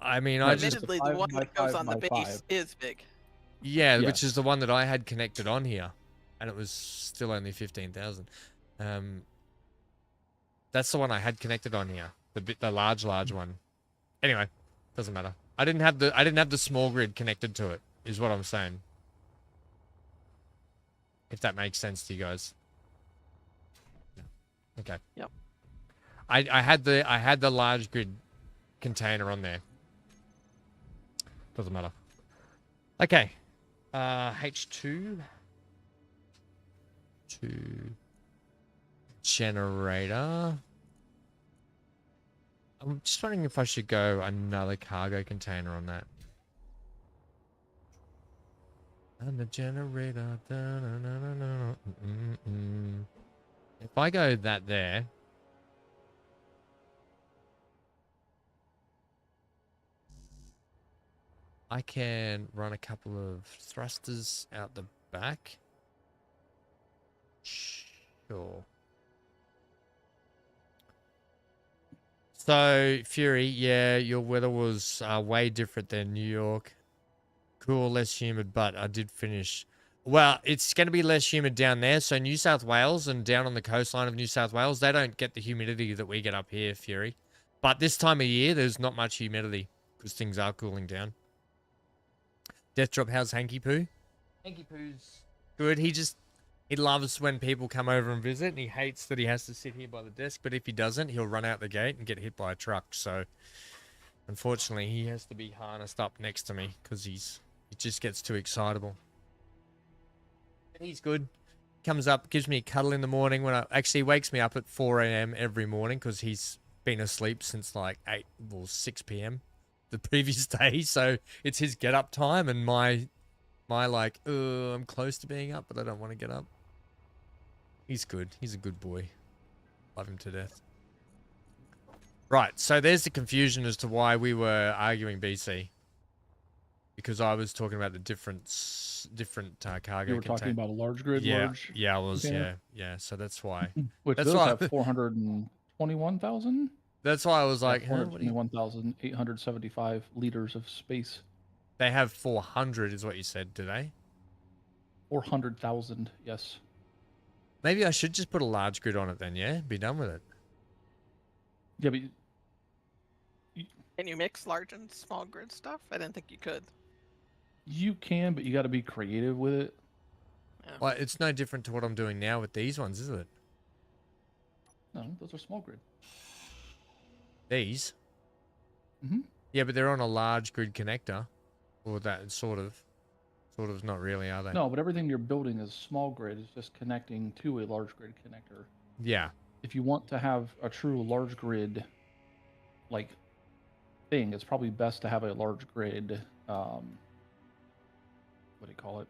I mean, No, I it's just. just a Admittedly, the 5 one by that goes 5 on the by base 5. is big. Yeah, Yes. which is the one that I had connected on here, and it was still only 15,000. That's the one I had connected on here, the large one. Anyway, doesn't matter. I didn't have the small grid connected to it. Is what I'm saying. If that makes sense to you guys. Yeah. Okay. Yep. I had the large grid container on there. Doesn't matter. Okay. H2 to generator. I'm just wondering if I should go another cargo container on that. And the generator. If I go that there. I can run a couple of thrusters out the back. Sure. So, Fury, yeah, your weather was way different than New York. Cool, less humid, but I did finish. Well, it's going to be less humid down there. So, New South Wales and down on the coastline of New South Wales, they don't get the humidity that we get up here, Fury. But this time of year, there's not much humidity because things are cooling down. Death Drop, how's Hanky Poo? Hanky Poo's good. He loves when people come over and visit, and he hates that he has to sit here by the desk. But if he doesn't, he'll run out the gate and get hit by a truck. So, unfortunately, he has to be harnessed up next to me because he just gets too excitable. But he's good. Comes up, gives me a cuddle in the morning when he wakes me up at 4 a.m. every morning because he's been asleep since like 6 p.m. the previous day. So it's his get up time and my like, I'm close to being up, but I don't want to get up. He's good. He's a good boy. Love him to death. Right. So there's the confusion as to why we were arguing BC. Because I was talking about the different cargo. You were talking about a large grid. Yeah, large yeah, I was. container? Yeah. So that's why. Which That's those why- have 421,000. That's why I was like, huh, what do you- 421,875 liters of space. they have 400, is what you said, do they? 400,000. Yes. Maybe I should just put a large grid on it then. Yeah, be done with it. Yeah, but Can you mix large and small grid stuff? I didn't think you could. you can, but you got to be creative with it. Yeah. Well, it's no different to what I'm doing now with these ones, is it? No, those are small grid. These. Mhm. Yeah, but they're on a large grid connector, or that sort of not really, are they? No, but everything you're building is small grid. It's just connecting to a large grid connector. Yeah. If you want to have a true large grid, like thing, it's probably best to have a large grid. What do you call it?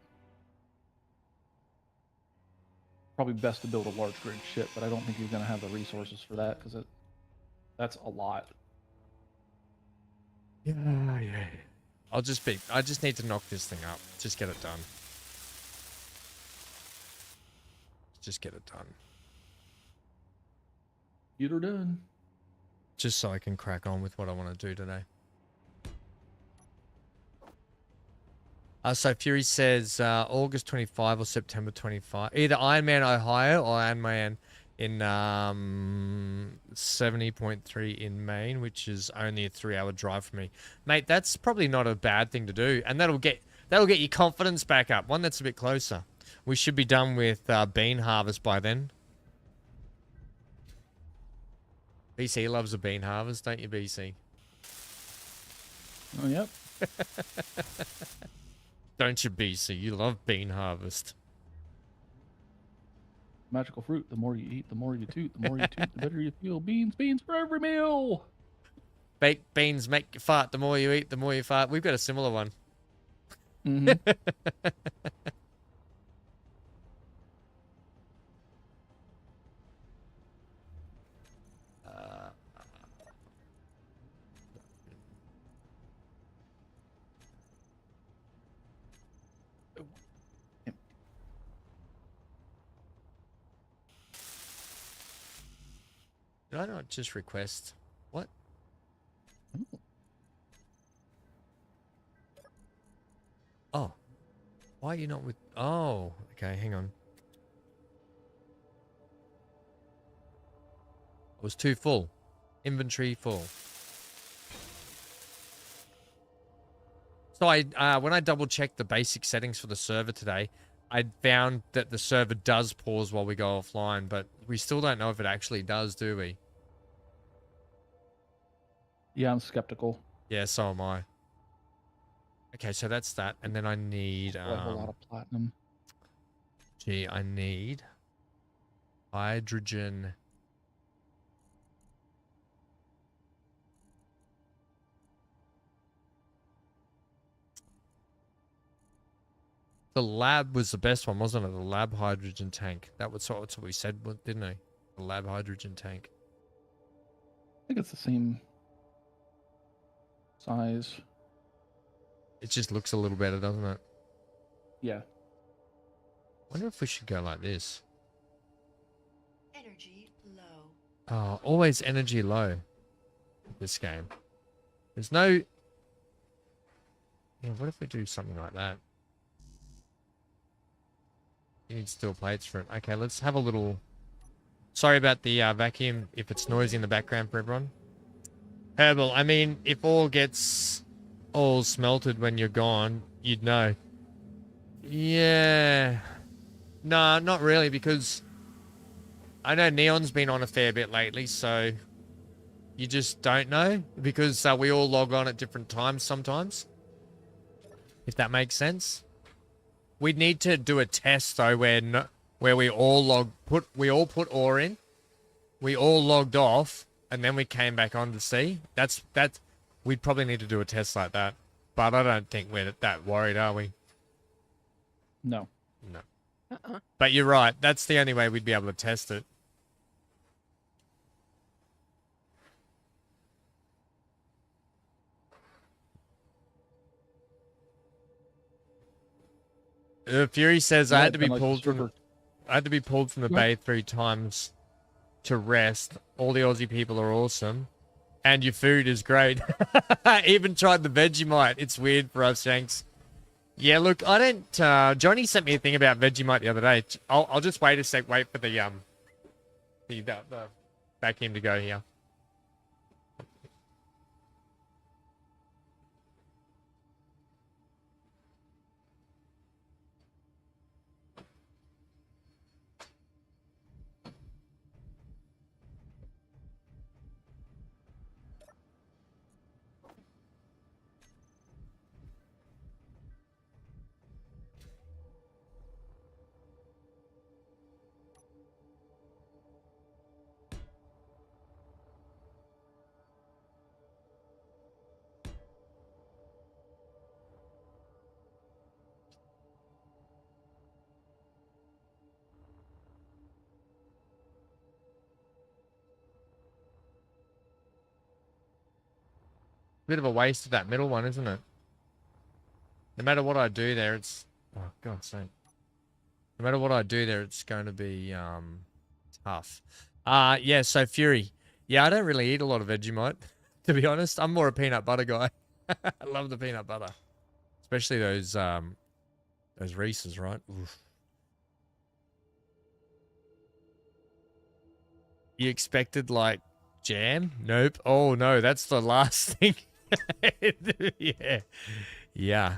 probably best to build a large grid ship, but I don't think you're going to have the resources for that because that's a lot. Yeah. I just need to knock this thing up. Just get it done. Just get it done. Get her done. Just so I can crack on with what I want to do today. So Fury says August 25 or September 25. Either Iron Man Ohio or Iron Man in 70.3 in Maine, which is only a 3-hour drive for me. Mate, that's probably not a bad thing to do, and that'll get your confidence back up. One that's a bit closer. We should be done with bean harvest by then. BC loves a bean harvest, don't you, BC? Oh, yep. Don't you, BC? You love bean harvest. Magical fruit. The more you eat, the more you toot. The more you toot, the better you feel. Beans for every meal. Baked beans make you fart. The more you eat, the more you fart. We've got a similar one. Mm-hmm. Did I not just request? What? Oh. Why are you not with... Oh. Okay, hang on. It was too full. Inventory full. So when I double checked the basic settings for the server today, I found that the server does pause while we go offline, but we still don't know if it actually does, do we? Yeah, I'm skeptical. Yeah, so am I. Okay, so that's that, and then I need I have a lot of platinum. Gee, I need hydrogen. The lab was the best one, wasn't it? The lab hydrogen tank. That's what we said, didn't we? The lab hydrogen tank. I think it's the same size. It just looks a little better, doesn't it? Yeah. Wonder if we should go like this. Energy low. Oh, always energy low. This game. There's no... Yeah, what if we do something like that? You need steel plates for it. Okay, let's have a little... Sorry about the vacuum if it's noisy in the background for everyone. Herbal, I mean, if all gets all smelted when you're gone, you'd know. Yeah. Nah, not really, because I know Neon's been on a fair bit lately, so you just don't know, because we all log on at different times sometimes. If that makes sense. We'd need to do a test though, where we all put ore in, we all logged off, and then we came back on to see. We'd probably need to do a test like that, but I don't think we're that worried, are we? No. No. But you're right. That's the only way we'd be able to test it. Fury says I had to be pulled from the bay 3 times to rest. All the Aussie people are awesome, and your food is great. Even tried the Vegemite. It's weird for us, Shanks. Yeah, look, I don't. Johnny sent me a thing about Vegemite the other day. I'll just wait a sec. Wait for the vacuum to go here. Bit of a waste of that middle one, isn't it? No matter what I do there, it's... Oh, God's sake. No matter what I do there, it's going to be tough. Yeah, so Fury. Yeah, I don't really eat a lot of Vegemite, to be honest. I'm more a peanut butter guy. I love the peanut butter. Especially those Reese's, right? Oof. You expected, like, jam? Nope. Oh, no, that's the last thing. Yeah. Yeah.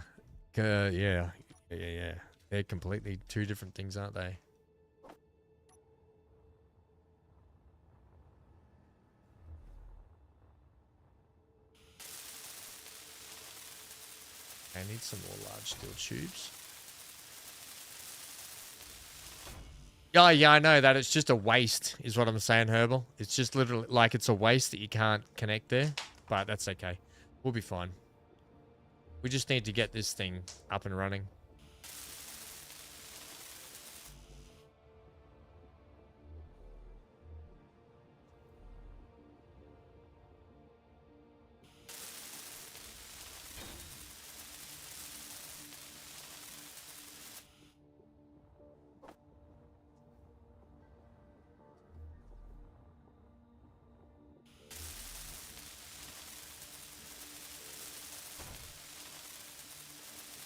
Yeah. Yeah. They're completely two different things, aren't they? I need some more large steel tubes. Yeah, I know that. It's just a waste, is what I'm saying, Herbal. It's just literally, like, it's a waste that you can't connect there. But that's okay. We'll be fine. We just need to get this thing up and running.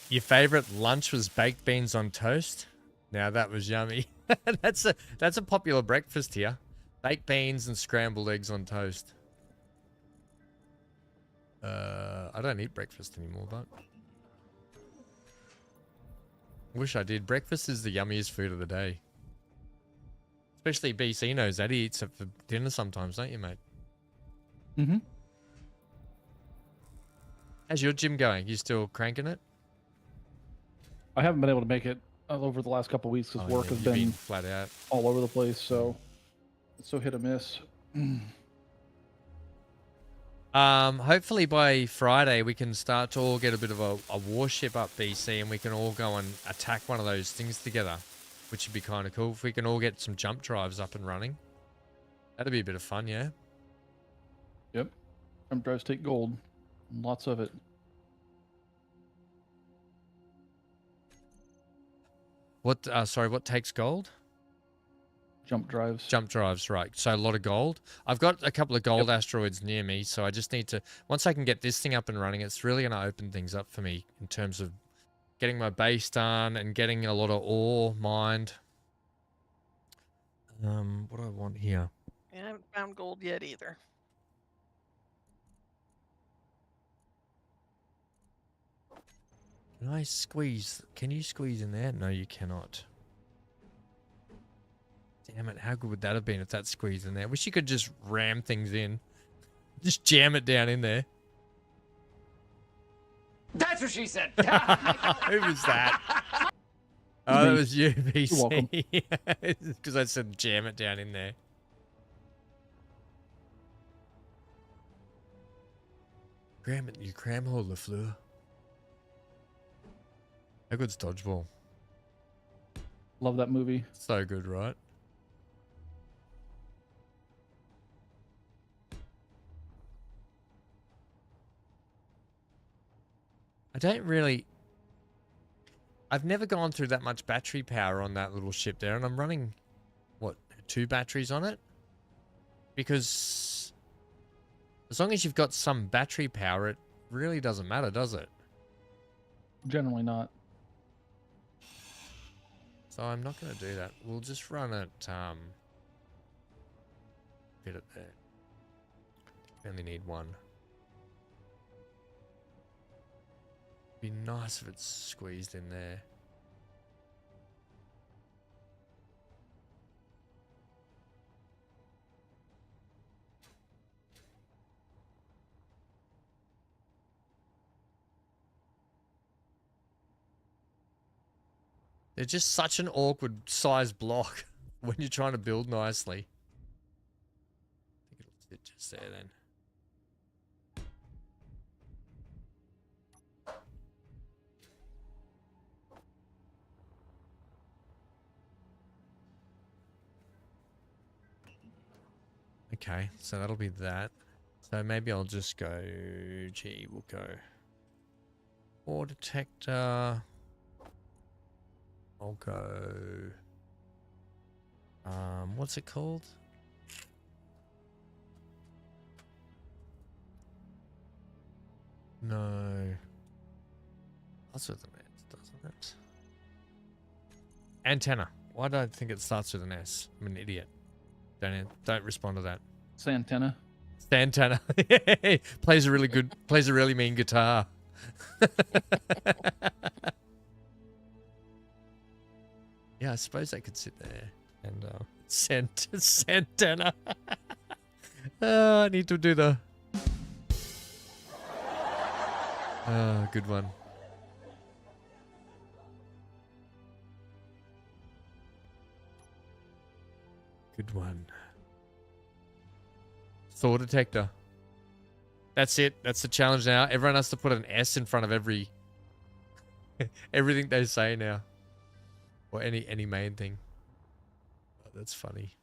Your favorite lunch was baked beans on toast? Now that was yummy. That's a popular breakfast here. Baked beans and scrambled eggs on toast. I don't eat breakfast anymore, but wish I did. Breakfast is the yummiest food of the day. Especially BC knows that. He eats it for dinner sometimes, don't you, mate? Mm-hmm. How's your gym going? You still cranking it? I haven't been able to make it over the last couple of weeks because work has been flat out all over the place. So it's so hit or miss. Hopefully by Friday we can start to all get a bit of a warship up BC and we can all go and attack one of those things together, which would be kind of cool if we can all get some jump drives up and running. That'd be a bit of fun, yeah? Yep. Jump drives take gold. Lots of it. What, sorry, what takes gold? Jump drives. Jump drives, right. So a lot of gold. I've got a couple of gold asteroids near me, so I just need to... Once I can get this thing up and running, it's really going to open things up for me in terms of getting my base done and getting a lot of ore mined. What do I want here? Yeah, I haven't found gold yet either. Can I squeeze? Can you squeeze in there? No, you cannot. Damn it, how good would that have been if that squeezed in there? Wish you could just ram things in. Just jam it down in there. That's what she said. Who was that? Oh, that was you, BC. You're welcome. Because I said jam it down in there. Cram it, you cram hole, LaFleur. How good's Dodgeball? Love that movie. So good, right? I don't really... I've never gone through that much battery power on that little ship there, and I'm running, what, 2 batteries on it? Because as long as you've got some battery power, it really doesn't matter, does it? Generally not. So I'm not going to do that. We'll just run it, bit it there. We only need 1. Be nice if it's squeezed in there. They're just such an awkward size block when you're trying to build nicely. I think it'll sit just there then. Okay, so that'll be that. So maybe I'll just go, gee, we'll go ore detector. I'll go, what's it called? No. Starts with an S, doesn't it? Antenna. Why do I think it starts with an S? I'm an idiot. Don't respond to that. Santana. Santana. Plays a really mean guitar. Yeah, I suppose I could sit there and Santana. I need to do the good one. Good one. Thor detector. That's it. That's the challenge now. Everyone has to put an S in front of everything they say now. Or any main thing. Oh, that's funny.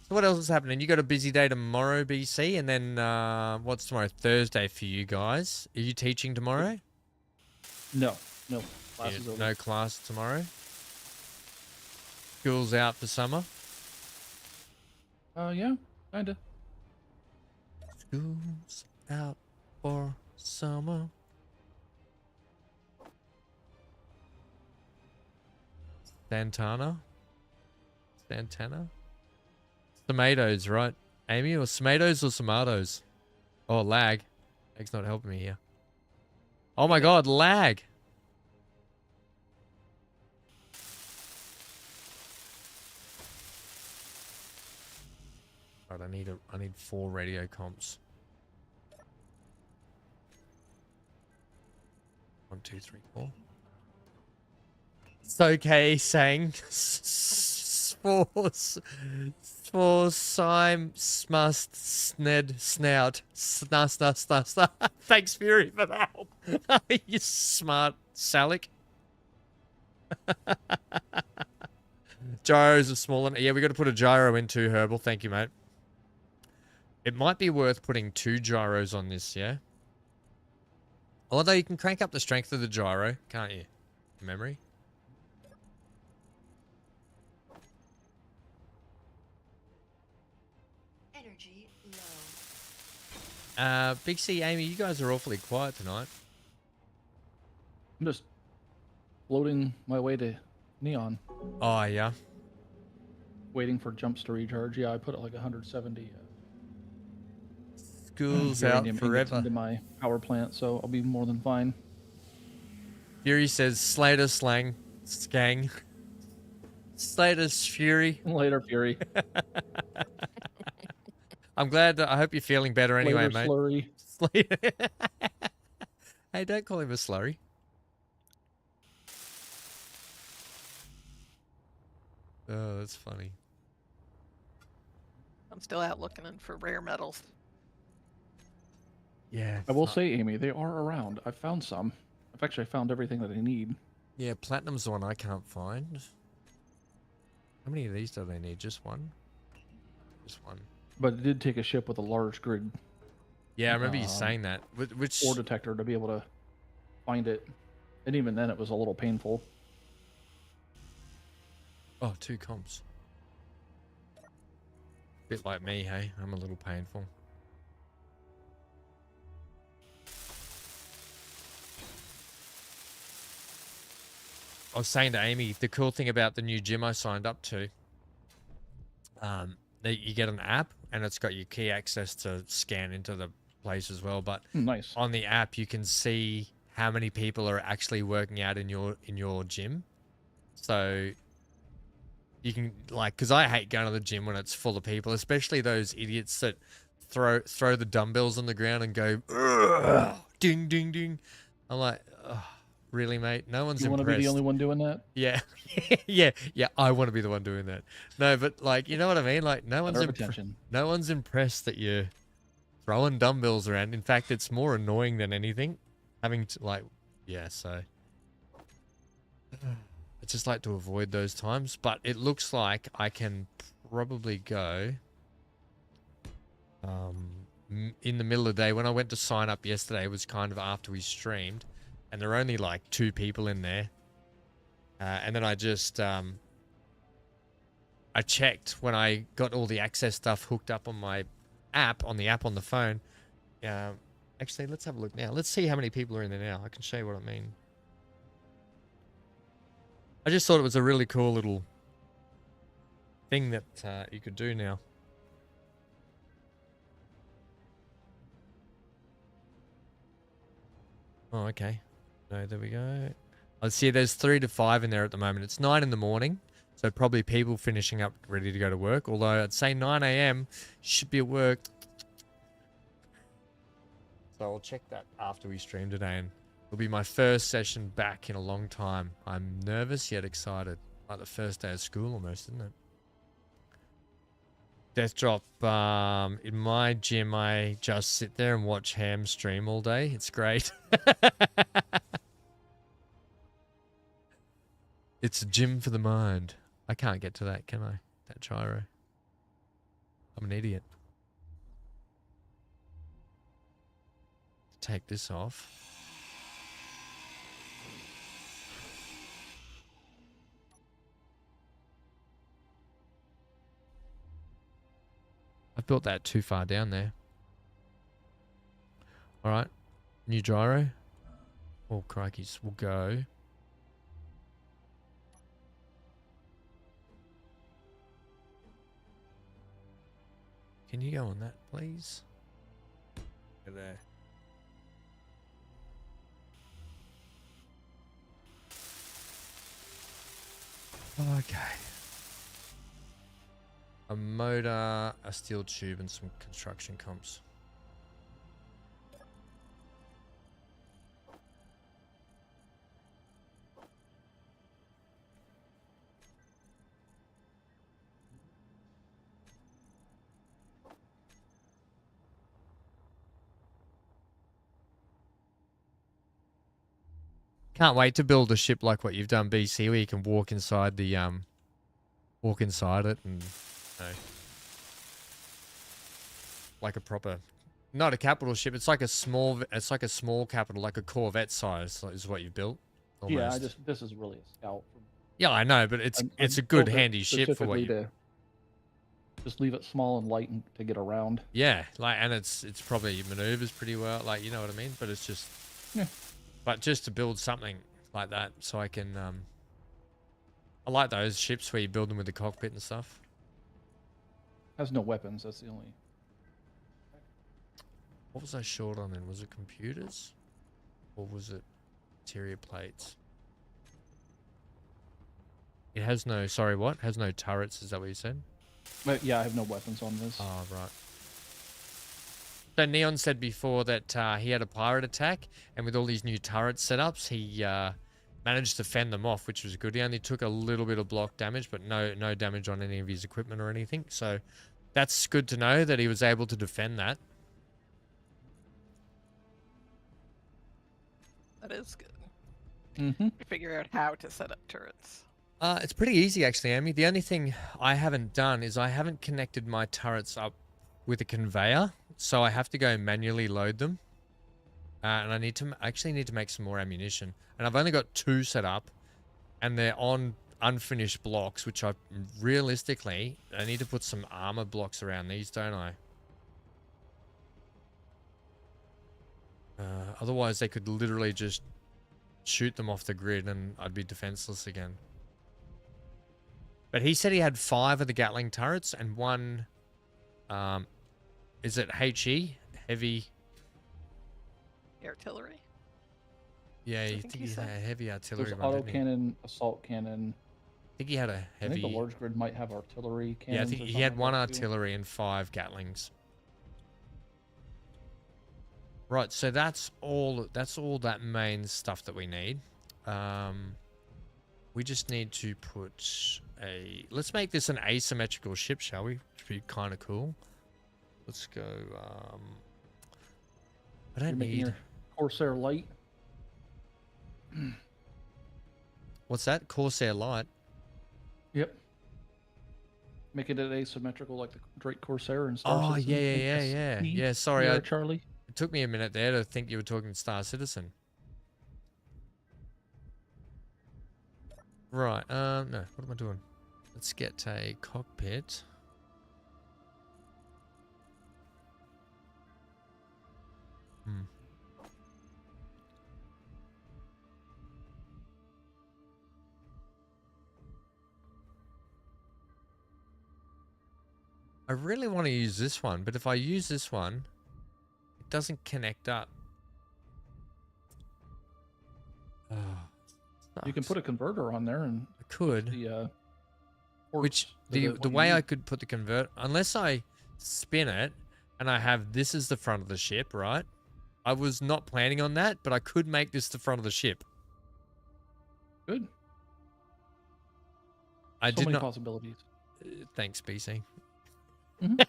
So what else is happening? You got a busy day tomorrow, BC, and then what's tomorrow? Thursday for you guys. Are you teaching tomorrow? No. Class is over. No class tomorrow. School's out for summer. Yeah, kinda. School's out for summer. Santana. Tomatoes, right? Amy, or tomatoes or tomatoes? Oh, lag. Lag's not helping me here. Oh my god, lag. Right, I need 4 radio comps. 1, 2, 3, 4. It's okay, sang. For Sime Smust Sned Snout. Sna. Thanks, Fury, for the help. You smart Salic. Gyros are small. Yeah, we got to put a gyro into Herbal. Thank you, mate. It might be worth putting 2 gyros on this, yeah? Although you can crank up the strength of the gyro, can't you? Memory. Energy low. Big C, Amy, you guys are awfully quiet tonight. I'm just floating my way to Neon, Oh, yeah. waiting for jumps to recharge. Yeah, I put it like 170 School's out uranium ingots forever. into my power plant, so I'll be more than fine. Fury says Slater slang. Skang. Slater's Fury. Later, Fury. I'm glad. I hope you're feeling better anyway, Later, mate. Slurry. Slater. Hey, don't call him a slurry. Oh, that's funny. I'm still out looking for rare metals. Yeah. I will say, Amy, they are around. I found some. I've actually found everything that I need. Yeah, platinum's the one I can't find. How many of these do they need? Just one? Just one. But it did take a ship with a large grid Yeah, I remember you saying that. Which ore detector to be able to find it. And even then, it was a little painful. Oh, 2 comps. Bit like me, hey? I'm a little painful. I was saying to Amy, the cool thing about the new gym I signed up to, that you get an app and it's got your key access to scan into the place as well. But Nice. on the app, you can see how many people are actually working out in your gym. So you can, like, because I hate going to the gym when it's full of people, especially those idiots that throw the dumbbells on the ground and go "Ugh, ding ding ding." I'm like, ugh, really, mate? No one's You want to impressed. be the only one doing that? Yeah, yeah. I want to be the one doing that. No, but like, you know what I mean? Like, no one's attention. no one's impressed that you're throwing dumbbells around. In fact, it's more annoying than anything. Having to, like, yeah. So I just like to avoid those times, but it looks like I can probably go in the middle of the day. When I went to sign up yesterday, it was kind of after we streamed, and there were only like 2 people in there. And then I just I checked when I got all the access stuff hooked up on my app, on the phone. Actually, let's have a look now. Let's see how many people are in there now. I can show you what I mean. I just thought it was a really cool little thing that you could do now. Oh, okay. No, there we go. I see there's 3 to 5 in there at the moment. It's 9 in the morning, so probably people finishing up ready to go to work. Although I'd say 9 a.m. should be at work. So I'll check that after we stream today, and it'll be my first session back in a long time. I'm nervous yet excited. Like the first day of school almost, isn't it? Death Drop, in my gym, I just sit there and watch Ham stream all day. It's great. It's a gym for the mind. I can't get to that, can I? That gyro. I'm an idiot. Take this off. I've built that too far down there. Alright. New gyro. Oh, crikeys. We'll go. Can you go on that, please? Go there. Okay. A motor, a steel tube, and some construction comps. Can't wait to build a ship like what you've done, BC, where you can walk inside the walk inside it and, you know, like a proper, not a capital ship. It's like a small capital, like a Corvette size is what you've built. Almost. Yeah, this is really a scout. Yeah, I know, but it's a good handy ship for what you. To just leave it small and light and to get around. Yeah, like, and it's probably maneuvers pretty well, like, you know what I mean. But it's just, yeah. But just to build something like that, so I can. I like those ships where you build them with the cockpit and stuff. Has no weapons. That's the only. What was I short on then? Was it computers, or was it interior plates? It has no. Sorry, what? Has no turrets? Is that what you said? Yeah, I have no weapons on this. Oh, right. So Neon said before that he had a pirate attack, and with all these new turret setups, he managed to fend them off, which was good. He only took a little bit of block damage, but no damage on any of his equipment or anything. So that's good to know that he was able to defend that. That is good. Mm-hmm. Figure out how to set up turrets. It's pretty easy, actually, Amy. The only thing I haven't done is I haven't connected my turrets up with a conveyor, so I have to go manually load them. And I actually need to make some more ammunition. And I've only got 2 set up, and they're on unfinished blocks, which I need to put some armor blocks around these, don't I? Otherwise, they could literally just shoot them off the grid, and I'd be defenseless again. But he said he had 5 of the Gatling turrets and 1, is it HE? Heavy... Artillery? Yeah, I think he had a heavy artillery There's one, didn't he? autocannon, assault cannon. I think he had a heavy... I think the large grid might have artillery cannons. Yeah, I think he had 1 artillery and 5 Gatlings. Right, so that's all that main stuff that we need. We just need to put a... Let's make this an asymmetrical ship, shall we? Which would be kind of cool. Let's go... I don't need... Corsair light. What's that? Corsair Light. Yep. Making it asymmetrical like the Drake Corsair and Star Oh, Citizen. yeah. Sorry, Yeah, Charlie. it took me a minute there to think you were talking Star Citizen. Right. No. What am I doing? Let's get a cockpit. I really want to use this one, but if I use this one, it doesn't connect up. Oh, You can put a converter on there and I could. the Which the way I could put the convert, unless I spin it and I have this as the front of the ship, right? I was not planning on that, but I could make this the front of the ship. Good. I So did many not. possibilities. Thanks, BC. Mhm.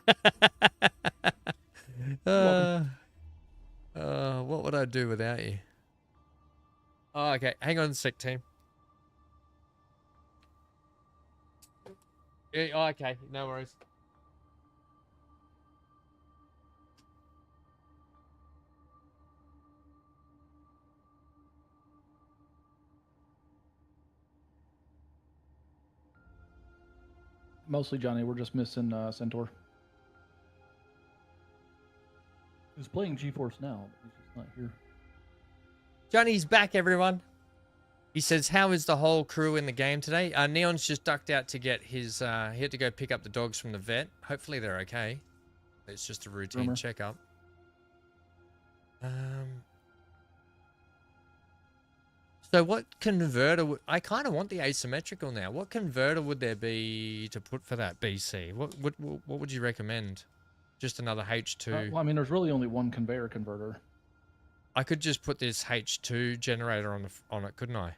What would I do without you? Oh, okay. Hang on a sec, team. Yeah, oh, okay. No worries. Mostly, Johnny, we're just missing Centaur. He's playing GeForce now, but he's just not here. Johnny's back, everyone. He says, how is the whole crew in the game today? Neon's just ducked out to get his, he had to go pick up the dogs from the vet. Hopefully they're okay. It's just a routine checkup. So what converter, I kind of want the asymmetrical now. What converter would there be to put for that, BC? What would you recommend? Just another H2? Well, I mean, there's really only one conveyor converter. I could just put this H2 generator on it, couldn't I?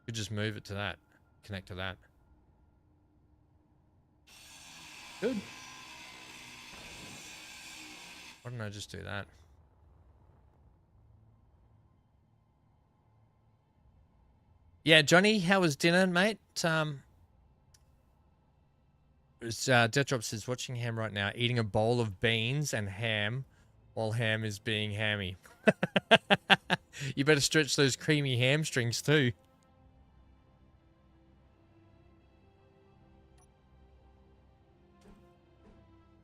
Could just move it to that, connect to that. Good. Why don't I just do that? Yeah, Johnny, how was dinner, mate? Deathdrops is watching Ham right now, eating a bowl of beans and ham, while Ham is being hammy. You better stretch those creamy hamstrings too.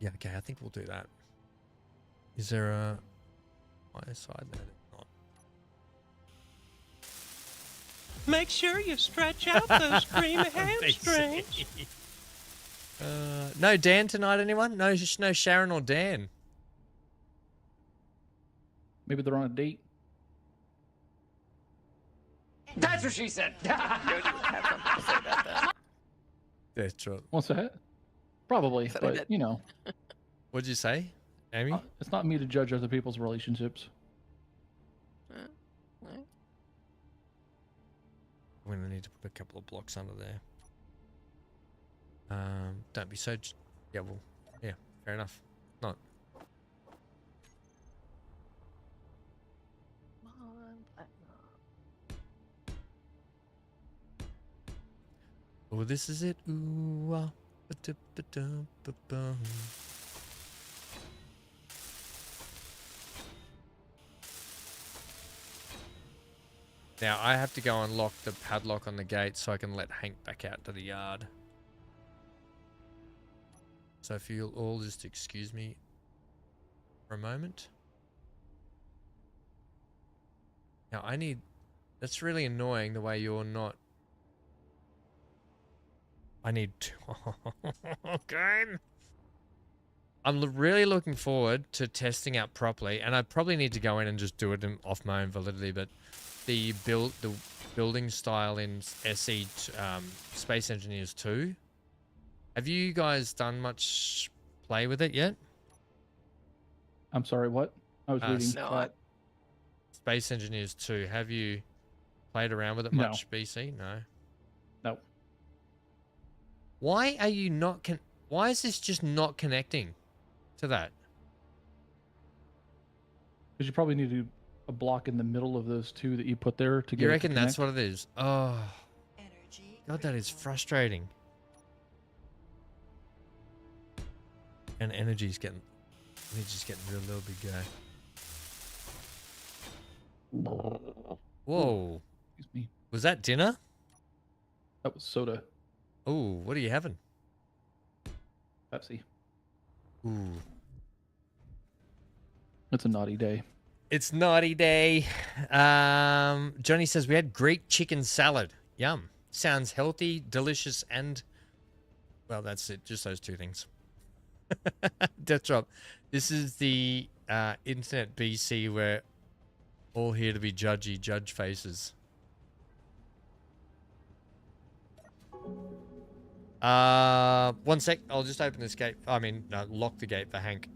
Yeah, okay, I think we'll do that. Is there a fire side there? Not. Make sure you stretch out those creamy hamstrings. No Dan tonight, anyone? No Sharon or Dan. Maybe they're on a date. That's what she said. Jody would have something to say about that. That's right. What's that? Probably, Said I but did. you know, What'd you say, Amy? it's not me to judge other people's relationships. Right. We're gonna need to put a couple of blocks under there. Don't be so. Yeah, well, yeah, fair enough. Not. Oh, this is it. Ooh, ah, ba-da-ba-da-ba-bum. Now I have to go and lock the padlock on the gate so I can let Hank back out to the yard. So if you'll all just excuse me for a moment. Now I need... That's really annoying the way you're not... I need to... Okay. I'm really looking forward to testing out properly, and I probably need to go in and just do it off my own validity, but the building style in SE Space Engineers 2. Have you guys done much play with it yet? I'm sorry, what? I was reading. No, Space Engineers 2. Have you played around with it No. much, BC? No. No. Why are you not... Why is this just not connecting to that? Because you probably need to a block in the middle of those two that you put there to get. You it to reckon that's connect. what it is? Oh. God, that is frustrating. And energy's getting real low, big guy. Whoa. Excuse me. Was that dinner? That was soda. Oh, what are you having? Pepsi. Ooh. It's a naughty day. It's naughty day. Johnny says we had Greek chicken salad. Yum. Sounds healthy, delicious, and... Well, that's it. Just those two things. Death Drop. This is the internet BC where all here to be judge faces. One sec. I'll just open this gate. I mean, no, lock the gate for Hank.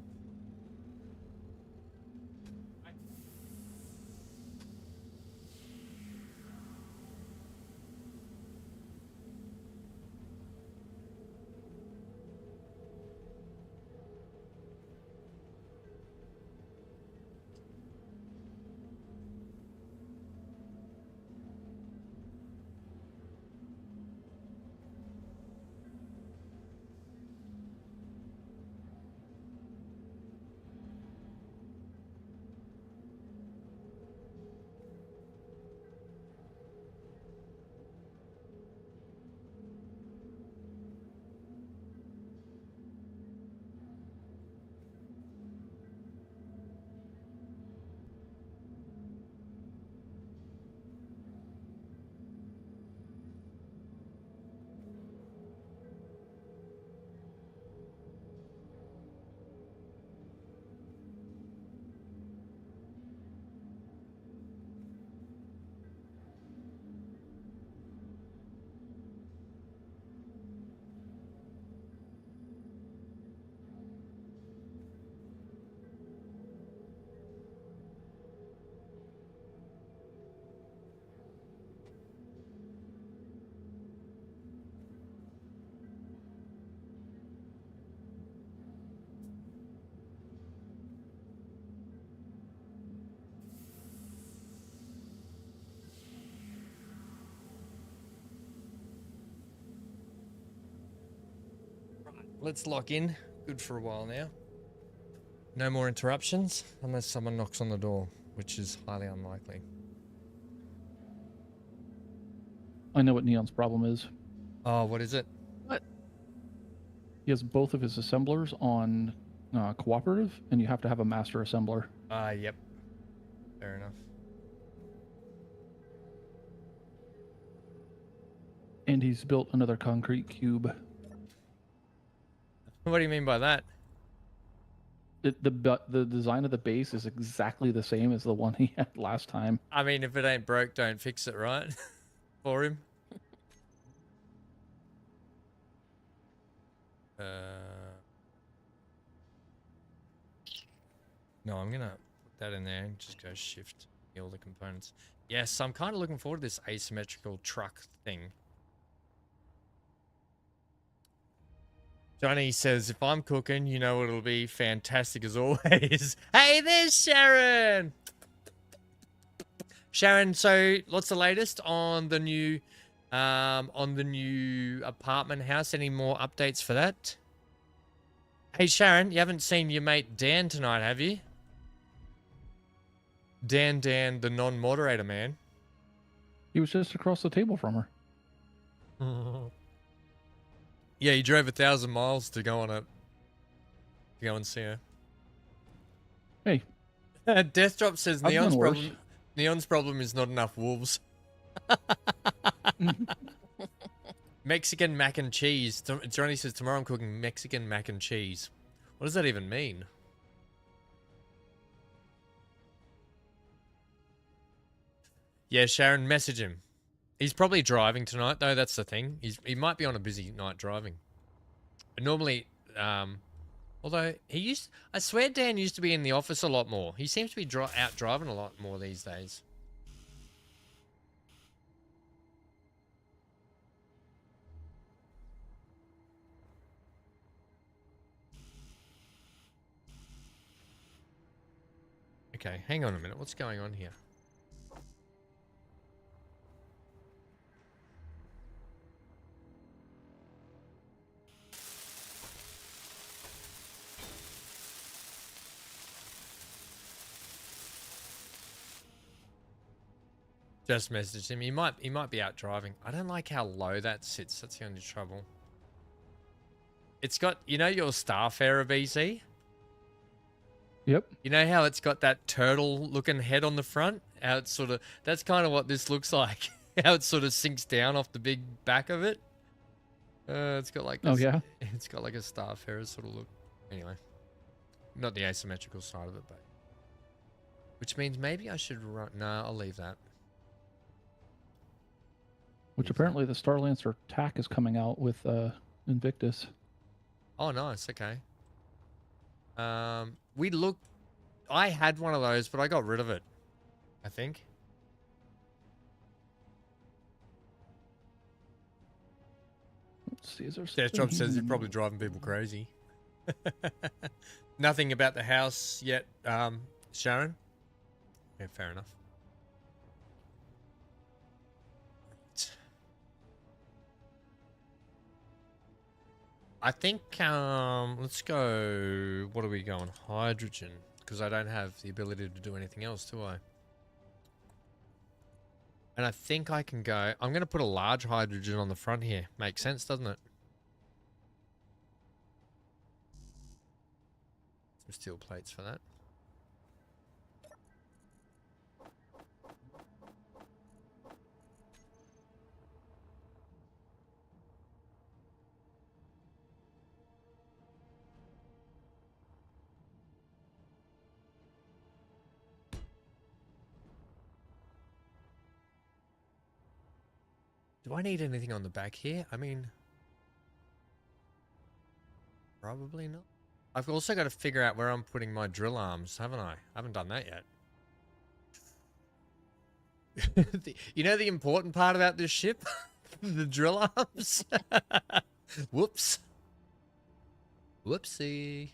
Let's lock in. Good for a while now. No more interruptions, unless someone knocks on the door, which is highly unlikely. I know what Neon's problem is. Oh, what is it? What? He has both of his assemblers on cooperative, and you have to have a master assembler. Yep. Fair enough. And he's built another concrete cube. What do you mean by that? The design of the base is exactly the same as the one he had last time. I mean, if it ain't broke, don't fix it, right? For him. No, I'm gonna put that in there and just go shift all the components. Yes, I'm kind of looking forward to this asymmetrical truck thing. Johnny says, if I'm cooking, you know it'll be fantastic as always. Hey, there's Sharon! Sharon, so what's the latest on the new apartment house? Any more updates for that? Hey, Sharon, you haven't seen your mate Dan tonight, have you? Dan, the non-moderator man. He was just across the table from her. Yeah, he drove 1,000 miles to go and see her. Hey. Death Drop says Neon's problem is not enough wolves. Mexican mac and cheese. Johnny says tomorrow I'm cooking Mexican mac and cheese. What does that even mean? Yeah, Sharon, message him. He's probably driving tonight, though. That's the thing. He might be on a busy night driving. But normally, although I swear Dan used to be in the office a lot more. He seems to be out driving a lot more these days. Okay, hang on a minute. What's going on here? Just messaged him. He might be out driving. I don't like how low that sits. That's the only trouble. It's got, you know, your Starfarer BC? Yep. You know how it's got that turtle-looking head on the front? How it's sort of... That's kind of what this looks like. How it sort of sinks down off the big back of it. It's got like... Oh, yeah? It's got like a Starfarer sort of look. Anyway. Not the asymmetrical side of it, but... Which means maybe I should run... No, I'll leave that. Which apparently the Starlancer TAC is coming out with Invictus. Oh, nice. Okay. We looked... I had one of those, but I got rid of it. I think. Let's see, is there Desktop something says here? you're probably driving people crazy. Nothing about the house yet, Sharon? Yeah, fair enough. I think, let's go, what are we going? Hydrogen, because I don't have the ability to do anything else, do I? And I think I can go, I'm going to put a large hydrogen on the front here. Makes sense, doesn't it? Some steel plates for that. Do I need anything on the back here? I mean, probably not. I've also got to figure out where I'm putting my drill arms, haven't I? I haven't done that yet. You know the important part about this ship? The drill arms? Whoops. Whoopsie.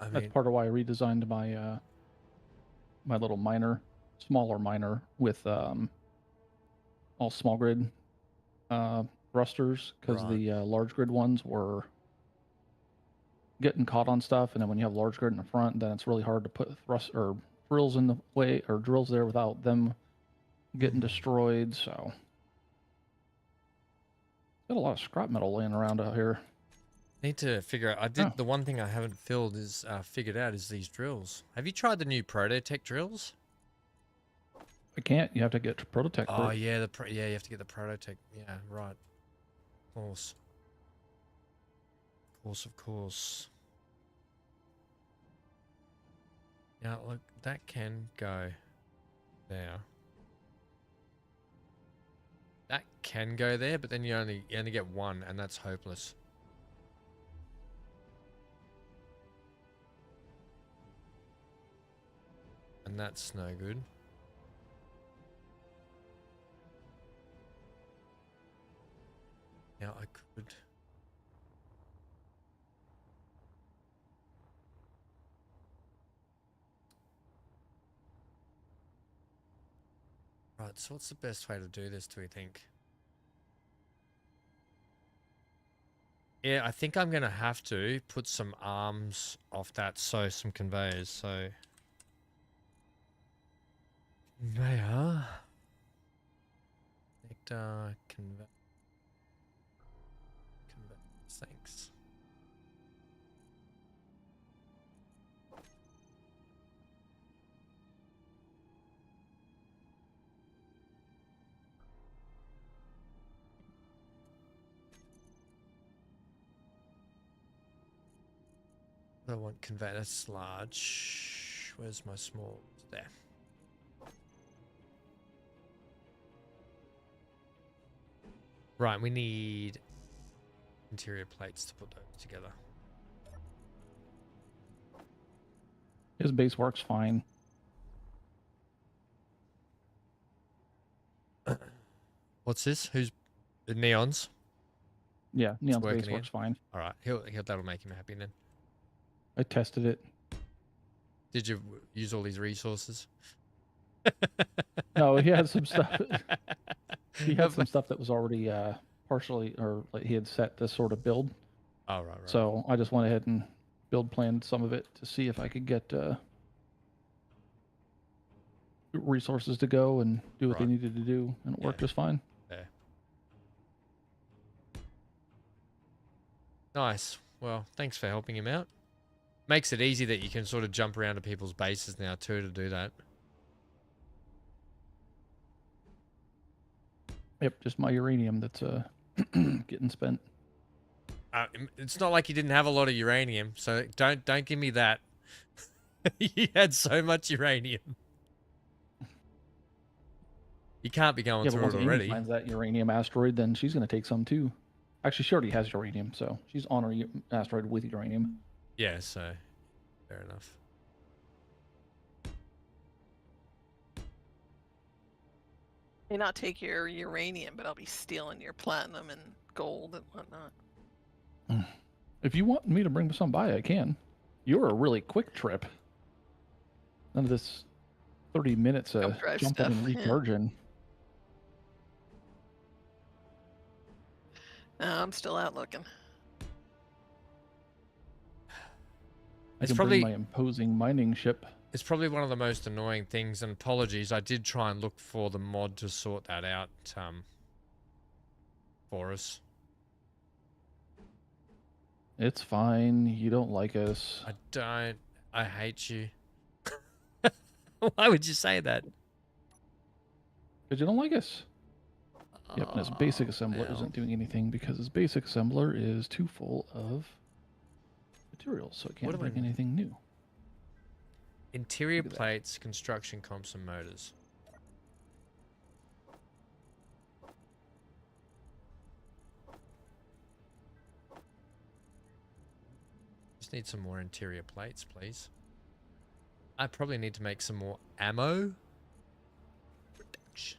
That's part of why I redesigned my my little miner, smaller miner with all small grid thrusters, because Right. the large grid ones were getting caught on stuff, and then when you have large grid in the front, then it's really hard to put thrust or drills in the way or drills there without them getting destroyed. So got a lot of scrap metal laying around out here. Need to figure out. I did the one thing I haven't figured out is these drills. Have you tried the new Prototech drills? I can't. You have to get to Prototech. Oh first. yeah, you have to get the Prototech. Yeah, right. Of course. Of course. Now look, that can go there. That can go there, but then you only get one, and that's hopeless. And that's no good. Now I could... Right, so what's the best way to do this, do we think? Yeah, I think I'm going to have to put some arms off that, so some conveyors, so... Conveyor. Conveyor. Thanks. I want conveyor. That's large. Where's my small? There. Right, we need interior plates to put those together. His base works fine. What's this? Who's the Neons? Yeah, Neon's working base works fine. All right, that'll make him happy then. I tested it. Did you use all these resources? No, he had some stuff. He had some stuff that was already partially, or like he had set this sort of build. Oh, right. So I just went ahead and build planned some of it to see if I could get resources to go and do what they Right. needed to do, and it worked Yeah. just fine. There. Nice. Well, thanks for helping him out. Makes it easy that you can sort of jump around to people's bases now too to do that. Yep, just my uranium that's getting spent. It's not like you didn't have a lot of uranium, so don't give me that. You had so much uranium. You can't be going Yeah, but through once it Amy already. finds that uranium asteroid, then she's going to take some too. Actually, she already has uranium, so she's on her asteroid with uranium. Yeah, so fair enough. May not take your uranium, but I'll be stealing your platinum and gold and whatnot. If you want me to bring some by, I can. You're a really quick trip. None of this 30 minutes Go of drive jumping and stuff, yeah. recharging. No, I'm still out looking. I It's can probably- bring my imposing mining ship. It's probably one of the most annoying things, and apologies, I did try and look for the mod to sort that out for us. It's fine. You don't like us. I don't. I hate you. Why would you say that? Because you don't like us. Yep, and his basic Oh, assembler well. isn't doing anything because his basic assembler is too full of materials, so it can't What do I bring need? anything new. Interior Look at that. plates, construction comps, and motors. Just need some more interior plates, please. I probably need to make some more ammo. Production.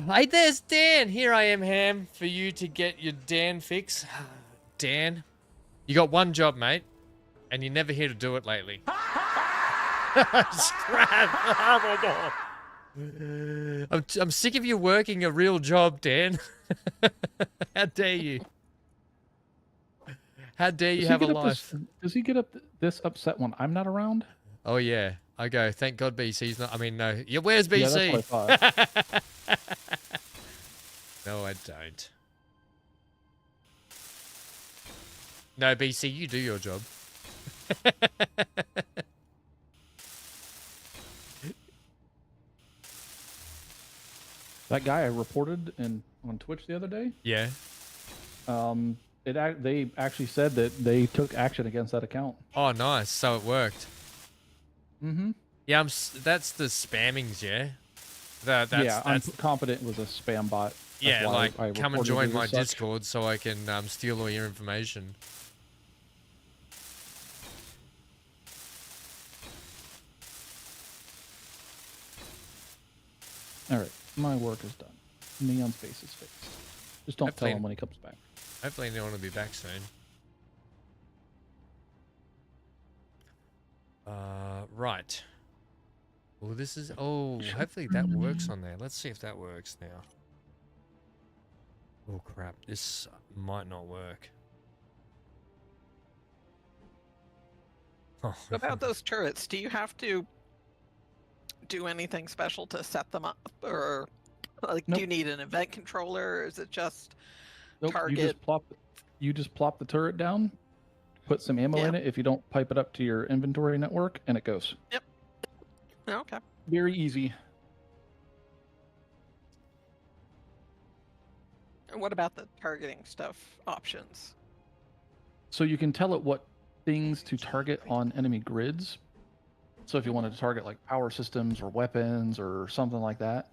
Hey, there's Dan. Here I am, Ham, for you to get your Dan fix. Dan, you got one job, mate, and you're never here to do it lately. Scrap. Oh my god. I'm sick of you working a real job, Dan. How dare you? How dare you have a life? Does he get up this upset when I'm not around? Oh yeah, I go. Thank God BC's not. I mean, no. Yeah, where's BC? Yeah, that's what I thought. No, I don't. No, BC, you do your job. That guy I reported on Twitch the other day, Yeah. they actually said that they took action against that account. Oh, nice. So it worked. Mm-hmm. Yeah, that's the spammings, yeah? That's, I'm confident it was a spam bot. That's yeah, why like, I come and reported join it my as such. Discord so I can steal all your information. All right, my work is done. Neon's base is fixed. Just don't Hopefully- tell him when he comes back. Hopefully no one will be back soon. Right. Well, this is... Oh, hopefully that works on there. Let's see if that works now. Oh, crap. This might not work. Oh. What about those turrets? Do you have to do anything special to set them up, or like do you Nope. need an event controller, or is it just Nope, target? you just plop the turret down, put some ammo Yeah. in it. If you don't pipe it up to your inventory network, and it goes. Oh, okay. Very easy. And what about the targeting stuff options? So you can tell it what things to target on enemy grids. So if you wanted to target like power systems or weapons or something like that.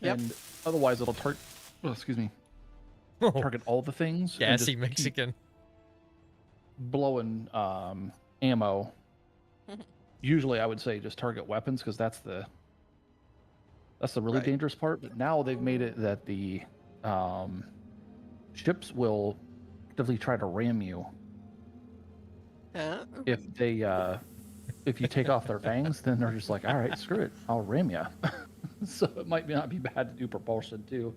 Yep. And otherwise it'll target all the things. and just Gassy keep Mexican. blowing ammo. Usually I would say just target weapons because that's the really Right. dangerous part. But now they've made it that the ships will actively try to ram you Yeah. if they if you take off their fangs, then they're just like, all right, screw it, I'll ram ya. So it might not be bad to do propulsion too.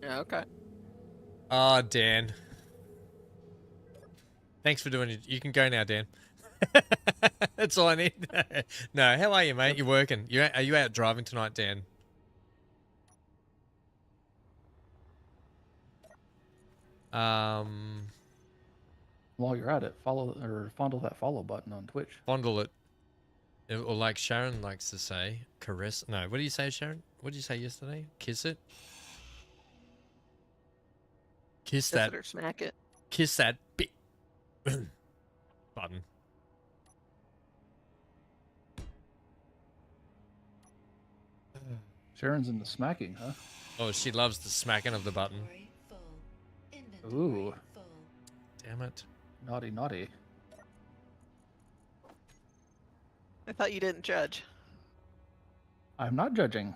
Yeah, okay. Oh, Dan. Thanks for doing it. You can go now, Dan. That's all I need. No, how are you, mate? You're working. Are you out driving tonight, Dan? While you're at it, follow or fondle that follow button on Twitch. Fondle it. Or like Sharon likes to say, caress. No, what do you say, Sharon? What did you say yesterday? Kiss it? Kiss Kiss that. it or smack it. Kiss that bit. Button. Sharon's into smacking, huh? Oh, she loves the smacking of the button. Ooh, Damn it. naughty, naughty. I thought you didn't judge. I'm not judging.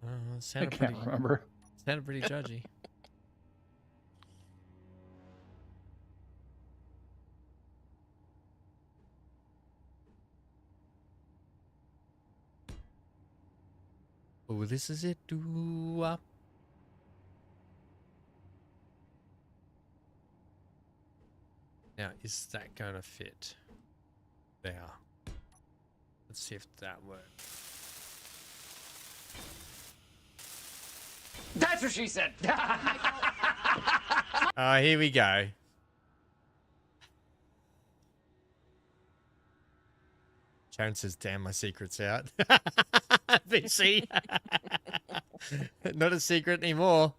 I Sounded can't pretty, remember. sounded pretty judgy. Oh, this is it. Do up. Now, is that going to fit? There. Let's see if that works. That's what she said. Here we go. Sharon says, damn, my secret's out. VC. Not a secret anymore.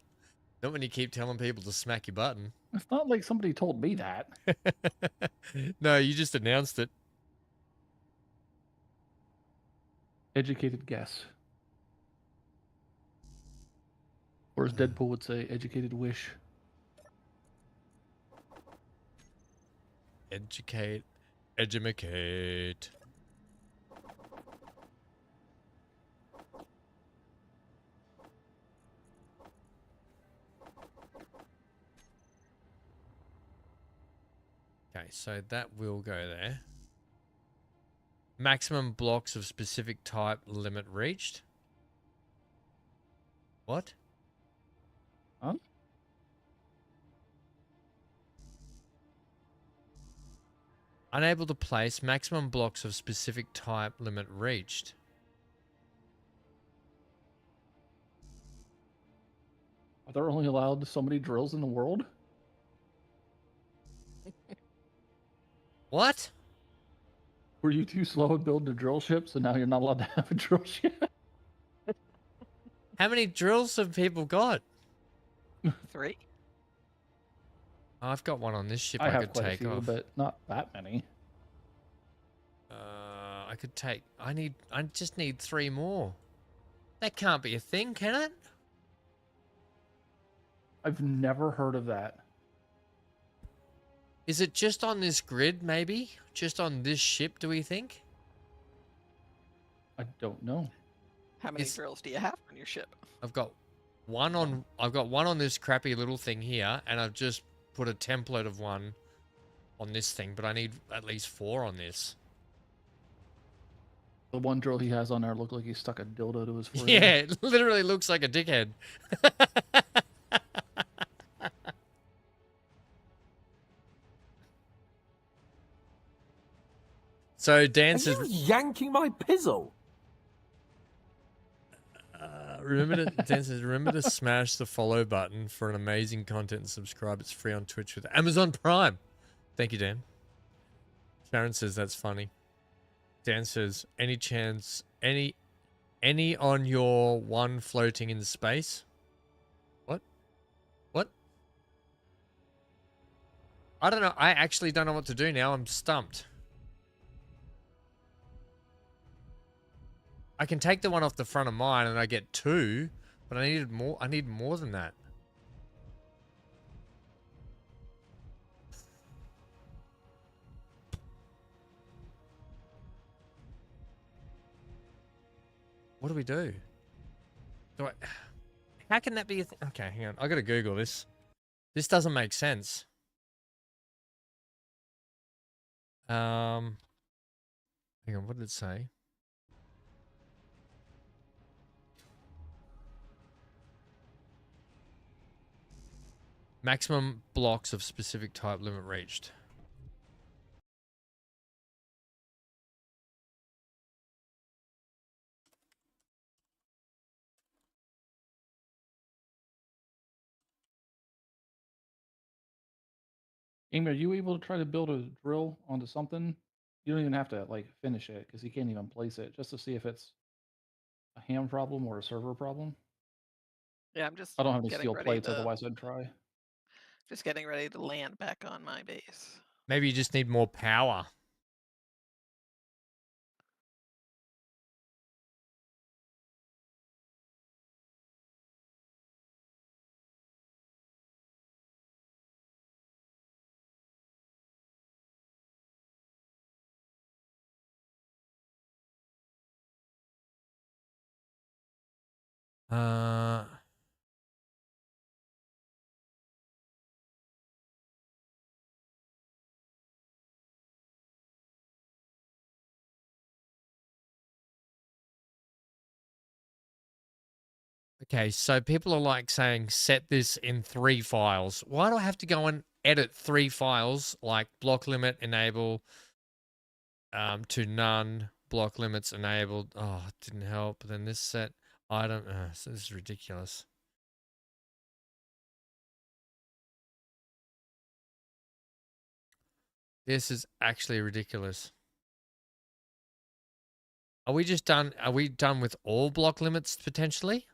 Not when you keep telling people to smack your button. It's not like somebody told me that. No, you just announced it. Educated guess. Or as Deadpool would say, educated wish. Educate. Edumacate. Okay, so that will go there. Maximum blocks of specific type limit reached. What? Huh? Unable to place maximum blocks of specific type limit reached. Are there only allowed so many drills in the world? What? Were you too slow at building a drill ship, so now you're not allowed to have a drill ship? How many drills have people got? 3. Oh, I've got one on this ship I I have could quite a take few, off. but not that many. I could take. I just need 3 more. That can't be a thing, can it? I've never heard of that. Is it just on this grid, maybe? Just on this ship, do we think? I don't know. How many It's- drills do you have on your ship? I've got one on this crappy little thing here, and I've just put a template of one on this thing, but I need at least 4 on this. The one drill he has on there looked like he stuck a dildo to his forehead. Yeah, it literally looks like a dickhead. So Dan says, yanking my pizzle. Dan says, remember to smash the follow button for an amazing content and subscribe. It's free on Twitch with Amazon Prime. Thank you, Dan. Sharon says that's funny. Dan says, any chance, any on your one floating in space? What? What? I don't know. I actually don't know what to do now. I'm stumped. I can take the one off the front of mine and I get 2, but I needed more. I need more than that. What do we do? How can that be a thing? Okay, hang on. I gotta Google this. This doesn't make sense. Hang on, what did it say? Maximum blocks of specific type limit reached. Amy, are you able to try to build a drill onto something? You don't even have to like finish it because you can't even place it, just to see if it's a ham problem or a server problem. Yeah, I'm just I don't have any getting steel ready plates, to otherwise I'd try. land back on my base. Maybe you just need more power. Uh, okay, so people are like saying set this in 3 files. Why do I have to go and edit 3 files like block limit enable to none, block limits enabled? Oh, it didn't help. Then this set item, so this is ridiculous. This is actually ridiculous. Are we just done? Are we done with all block limits potentially?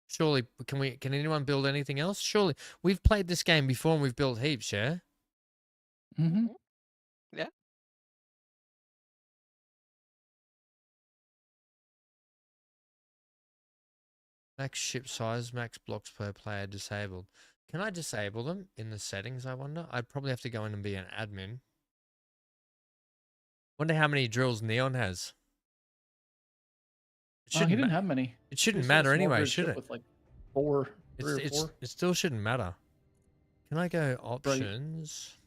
Surely, can anyone build anything else? Surely, we've played this game before and we've built heaps, yeah? Mm-hmm. Yeah. Max ship size, max blocks per player disabled. Can I disable them in the settings, I wonder? I'd probably have to go in and be an admin. Wonder how many drills Neon has. It He shouldn't, didn't have many. it shouldn't Just a matter small anyway, grid should ship it? with like three or four. It still shouldn't matter. Can I go Right. options?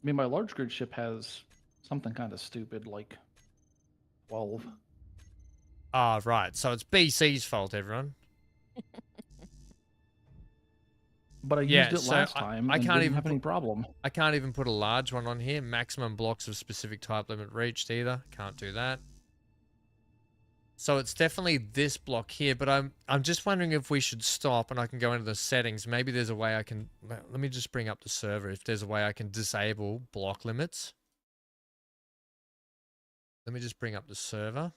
I mean, my large grid ship has something kind of stupid like 12. Ah, right. So it's BC's fault, everyone. But I Yeah, used it so last time I and can't didn't even have any problem. I can't even put a large one on here. Maximum blocks of specific type limit reached either. Can't do that. So it's definitely this block here, but I'm just wondering if we should stop and I can go into the settings. Maybe there's a way I can, let me just bring up the server. If there's a way I can disable block limits. Let me just bring up the server.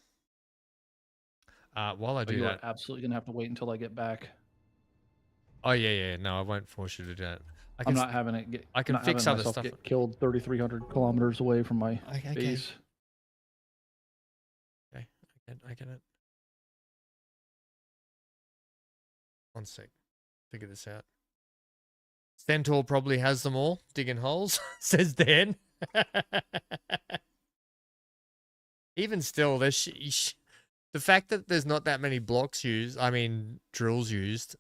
While I do You are that. absolutely going to have to wait until I get back. Oh, yeah. No, I won't force you to do that. I'm not having it get. I can not fix having other myself stuff. Get killed 3,300 kilometers away from my Okay. base. Okay, I get it. One sec. Figure this out. Stentor probably has them all. Digging holes, says Dan. Even still, there's the fact that there's not that many blocks used, I mean, drills used.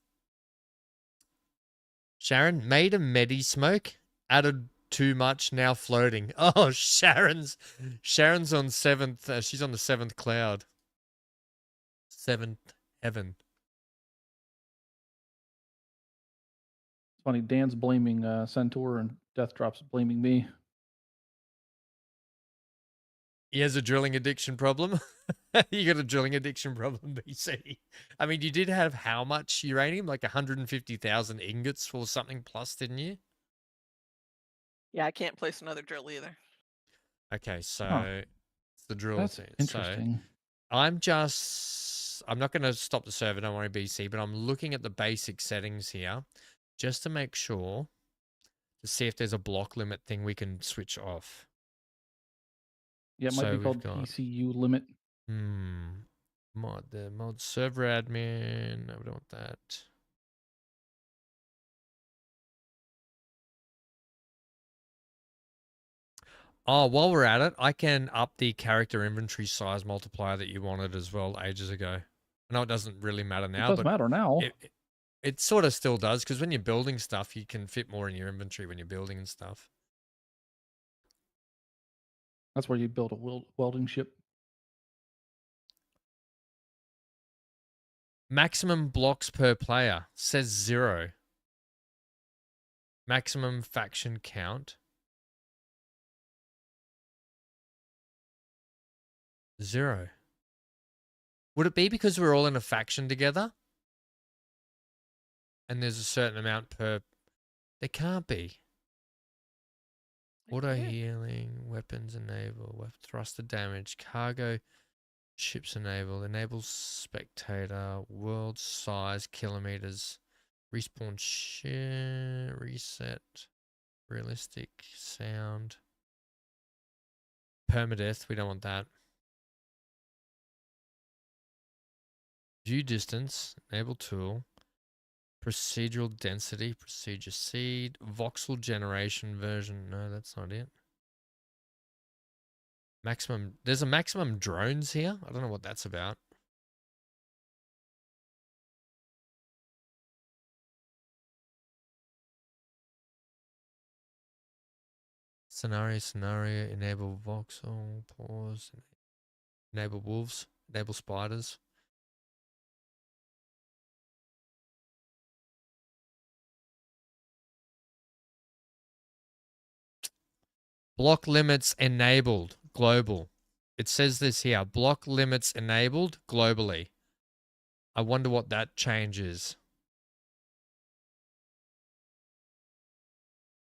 Sharon made a medi smoke, added too much, now floating. Oh, Sharon's on 7th. She's on the 7th cloud. 7th heaven. It's funny. Dan's blaming Centaur and Death Drop's blaming me. He has a drilling addiction problem. You got a drilling addiction problem, BC. I mean, you did have how much uranium? Like 150,000 ingots or something plus, didn't you? Yeah, I can't place another drill either. Okay, so it's the drill That's thing. interesting. So I'm not going to stop the server, don't worry, BC, but I'm looking at the basic settings here just to make sure to see if there's a block limit thing we can switch off. Yeah, it might be called PCU limit. Mod server admin. No, we don't want that. Oh, while we're at it, I can up the character inventory size multiplier that you wanted as well ages ago. I know it doesn't really matter now, It does matter now. It sort of still does, because when you're building stuff, you can fit more in your inventory when you're building and stuff. That's where you build a welding ship. Maximum blocks per player says 0. Maximum faction count 0. Would it be because we're all in a faction together? And there's a certain amount per... There can't be. Auto healing, weapons enable, thruster damage, cargo, ships enable, enables spectator, world size, kilometers, respawn share, reset, realistic sound, permadeath. We don't want that. View distance, enable tool, procedural density, procedure seed, voxel generation version. No, that's not it. Maximum. There's a maximum drones here. I don't know what that's about. Scenario, enable voxel, pause, enable wolves, enable spiders. Block limits enabled, global. It says this here, block limits enabled globally. I wonder what that change is.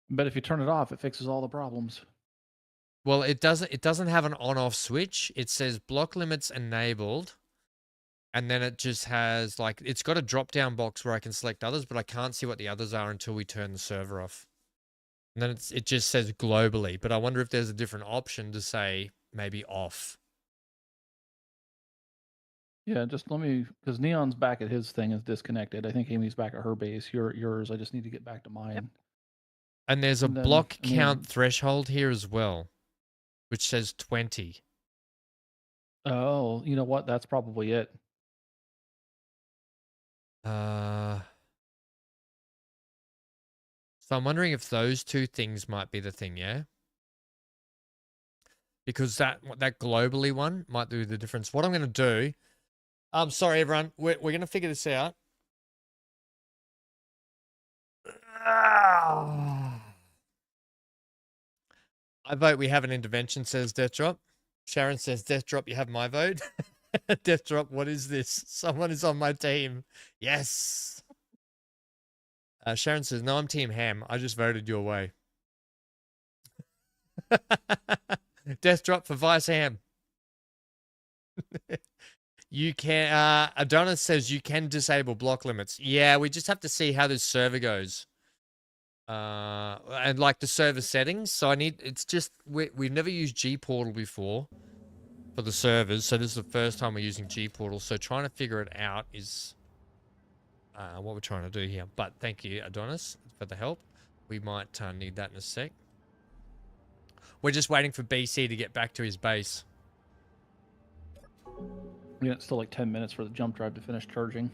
But if you turn it off, it fixes all the problems. Well, it doesn't have an on-off switch. It says block limits enabled. And then it just has, like, it's got a drop-down box where I can select others, but I can't see what the others are until we turn the server off. And then it just says globally, but I wonder if there's a different option to say maybe off. Yeah, just let me, because Neon's back at his thing is disconnected. I think Amy's back at her base. Yours, I just need to get back to mine. Yep. And there's a And then, block I mean- count threshold here as well, which says 20. Oh, you know what? That's probably it. So I'm wondering if those two things might be the thing, yeah? Because that globally one might do the difference. What I'm going to do, sorry everyone, we're going to figure this out. I vote we have an intervention, says Death Drop. Sharon says, Death Drop, you have my vote. Death Drop, what is this? Someone is on my team. Yes. Sharon says, no, I'm Team Ham. I just voted your way. Death Drop for Vice Ham. You can, Adonis says you can disable block limits. Yeah, we just have to see how this server goes. And like the server settings. So it's just, we've never used G Portal before for the servers. So this is the first time we're using G Portal. So trying to figure it out is what we're trying to do here. But thank you, Adonis, for the help. We might need that in a sec. We're just waiting for BC to get back to his base. Yeah, it's still like 10 minutes for the jump drive to finish charging.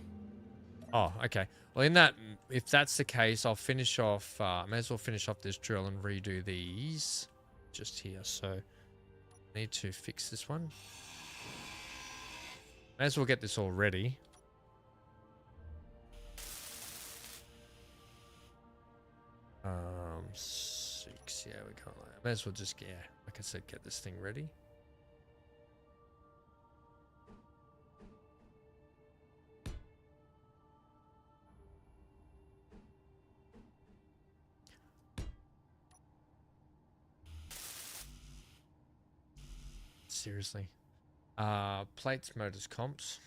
Oh, okay. Well, if that's the case, I'll finish off, may as well finish off this drill and redo these just here. So I need to fix this one. May as well get this all ready. Six, yeah, we got that. May as well just, yeah, like I said, get this thing ready. Seriously. Plates, motors, comps.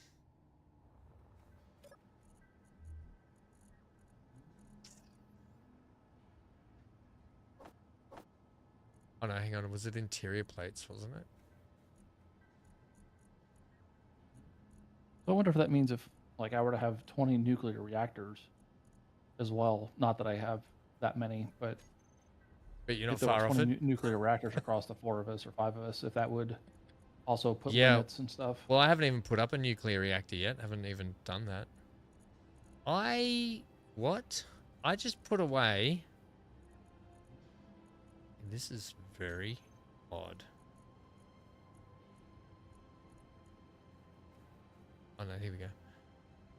Oh no, hang on. Was it interior plates, wasn't it? So I wonder if that means if, like, I were to have 20 nuclear reactors as well. Not that I have that many, but But you're not if there were far off 20 it. nuclear reactors across the 4 of us or 5 of us, if that would also put Yeah. limits and stuff. Well, I haven't even put up a nuclear reactor yet. Haven't even done that. What? I just put away. This is very odd. Oh no, here we go.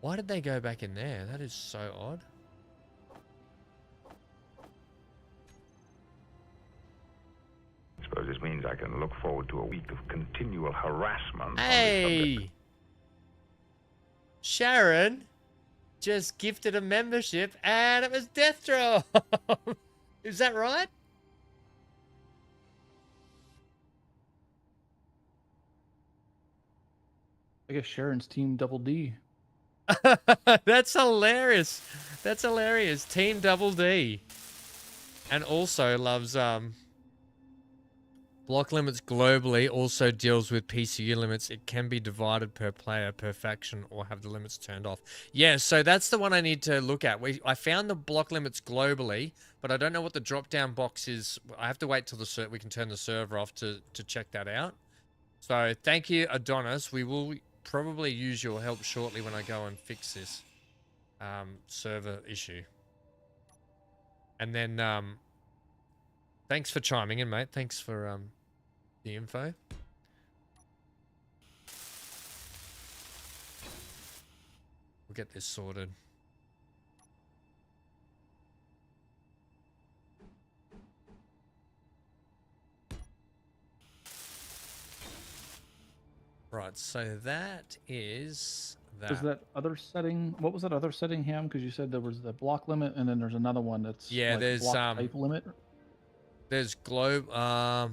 Why did they go back in there? That is so odd. I suppose this means I can look forward to a week of continual harassment on this subject. Hey! Sharon just gifted a membership and it was Death Drop. Is that right? I guess Sharon's team Double D. That's hilarious. That's hilarious. Team Double D. And also loves block limits globally, also deals with PCU limits. It can be divided per player, per faction, or have the limits turned off. Yeah, so that's the one I need to look at. I found the block limits globally, but I don't know what the drop-down box is. I have to wait till we can turn the server off to check that out. So thank you, Adonis. We will probably use your help shortly when I go and fix this server issue. And then thanks for chiming in, mate. Thanks for the info. We'll get this sorted. Right, so that is that. Was that other setting? What was that other setting, Ham? Because you said there was the block limit, and then there's another one that's like there's block type limit. There's globe. I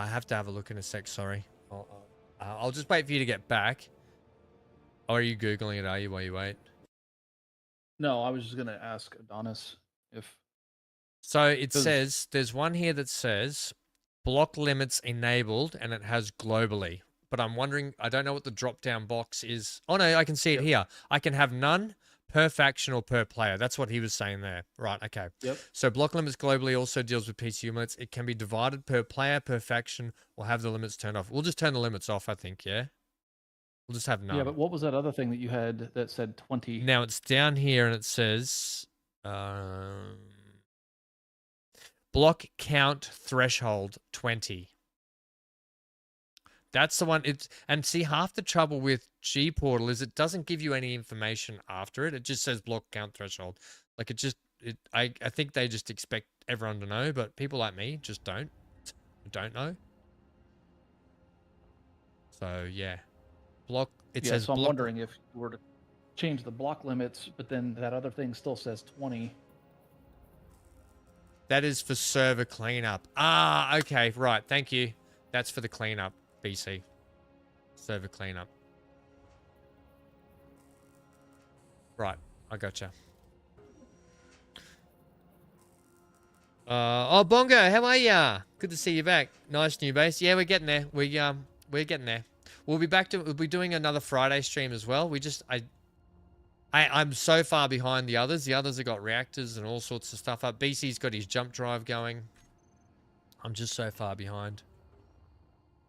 have to have a look in a sec. Sorry, I'll just wait for you to get back. Or are you googling it? Are you while you wait? No, I was just gonna ask Adonis if. So it says there's one here that says block limits enabled, and it has globally. But I'm wondering, I don't know what the drop-down box is. Oh, no, I can see it here. I can have none per faction or per player. That's what he was saying there. Right, okay. Yep. So block limits globally also deals with PCU limits. It can be divided per player, per faction, or have the limits turned off. We'll just turn the limits off, I think, yeah? We'll just have none. Yeah, but what was that other thing that you had that said 20? Now, it's down here, and it says... block count threshold 20. That's the one. And see, half the trouble with G Portal is it doesn't give you any information after it. It just says block count threshold. Like I think they just expect everyone to know, but people like me just don't know. So yeah, block. It says. So I'm block, wondering if you were to change the block limits, but then that other thing still says 20. That is for server cleanup. Ah, okay, right. Thank you. That's for the cleanup. BC. Server cleanup. Right, I gotcha. Oh, Bongo, how are ya? Good to see you back. Nice new base. Yeah, we're getting there. We're getting there. We'll be doing another Friday stream as well. I'm so far behind the others. The others have got reactors and all sorts of stuff up. BC's got his jump drive going. I'm just so far behind.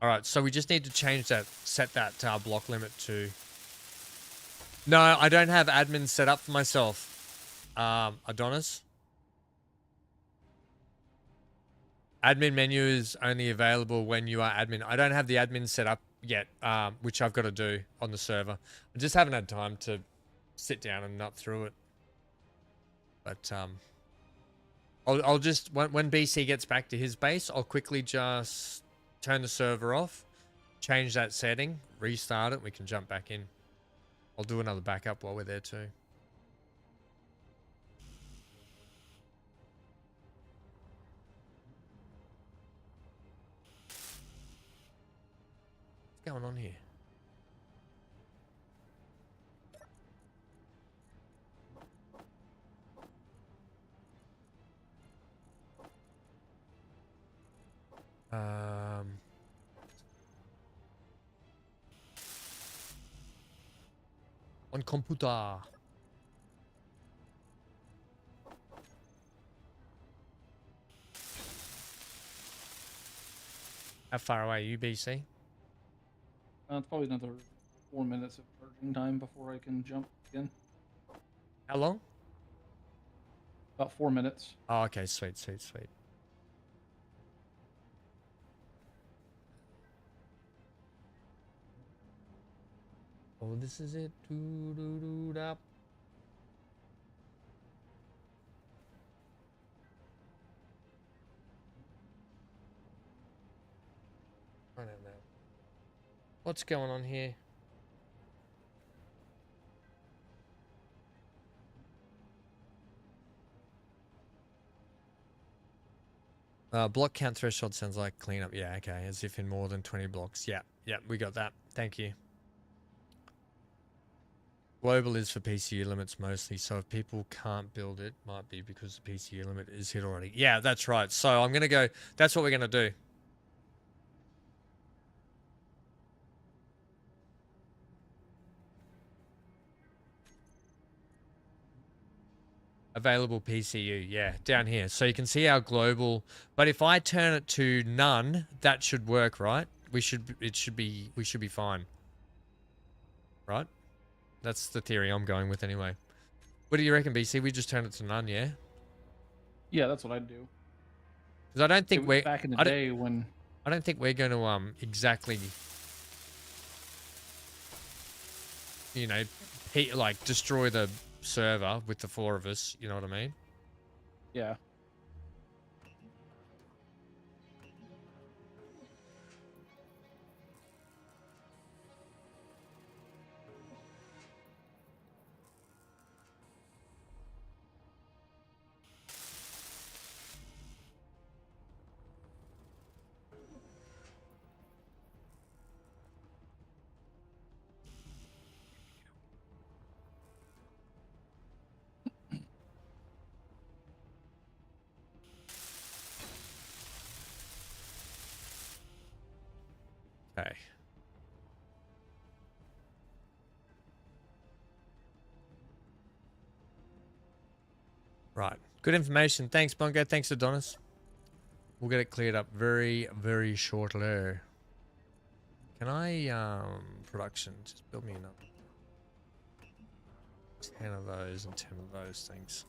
All right, so we just need to change that, set that block limit to... No, I don't have admin set up for myself. Adonis? Admin menu is only available when you are admin. I don't have the admin set up yet, which I've got to do on the server. I just haven't had time to sit down and nut through it. But I'll just, when BC gets back to his base, I'll quickly just... turn the server off, change that setting, restart it, we can jump back in. I'll do another backup while we're there too. What's going on here? On computer. How far away are you, BC? It's probably another 4 minutes of charging time before I can jump again. How long? About 4 minutes. Oh, okay, sweet, sweet, sweet. Oh, this is it. Doo-doo-doo-dap. I don't know. What's going on here? Block count threshold sounds like cleanup. Yeah, okay. As if in more than 20 blocks. Yeah, yeah, we got that. Thank you. Global is for PCU limits mostly, so if people can't build it, might be because the PCU limit is hit already. Yeah, that's right. So I'm going to go, that's what we're going to do. Available PCU, yeah, down here. So you can see our global, but if I turn it to none, that should work, right? We should be fine. Right? That's the theory I'm going with anyway. What do you reckon, BC? We just turn it to none, yeah? Yeah, that's what I'd do. Because I don't think we're back in the day when I don't think we're going to exactly, you know, like destroy the server with the 4 of us. You know what I mean? yeah. Okay. Right. Good information. Thanks, Bongo. Thanks, Adonis. We'll get it cleared up very, very shortly. Can I, production, just build me another 10 of those and 10 of those things.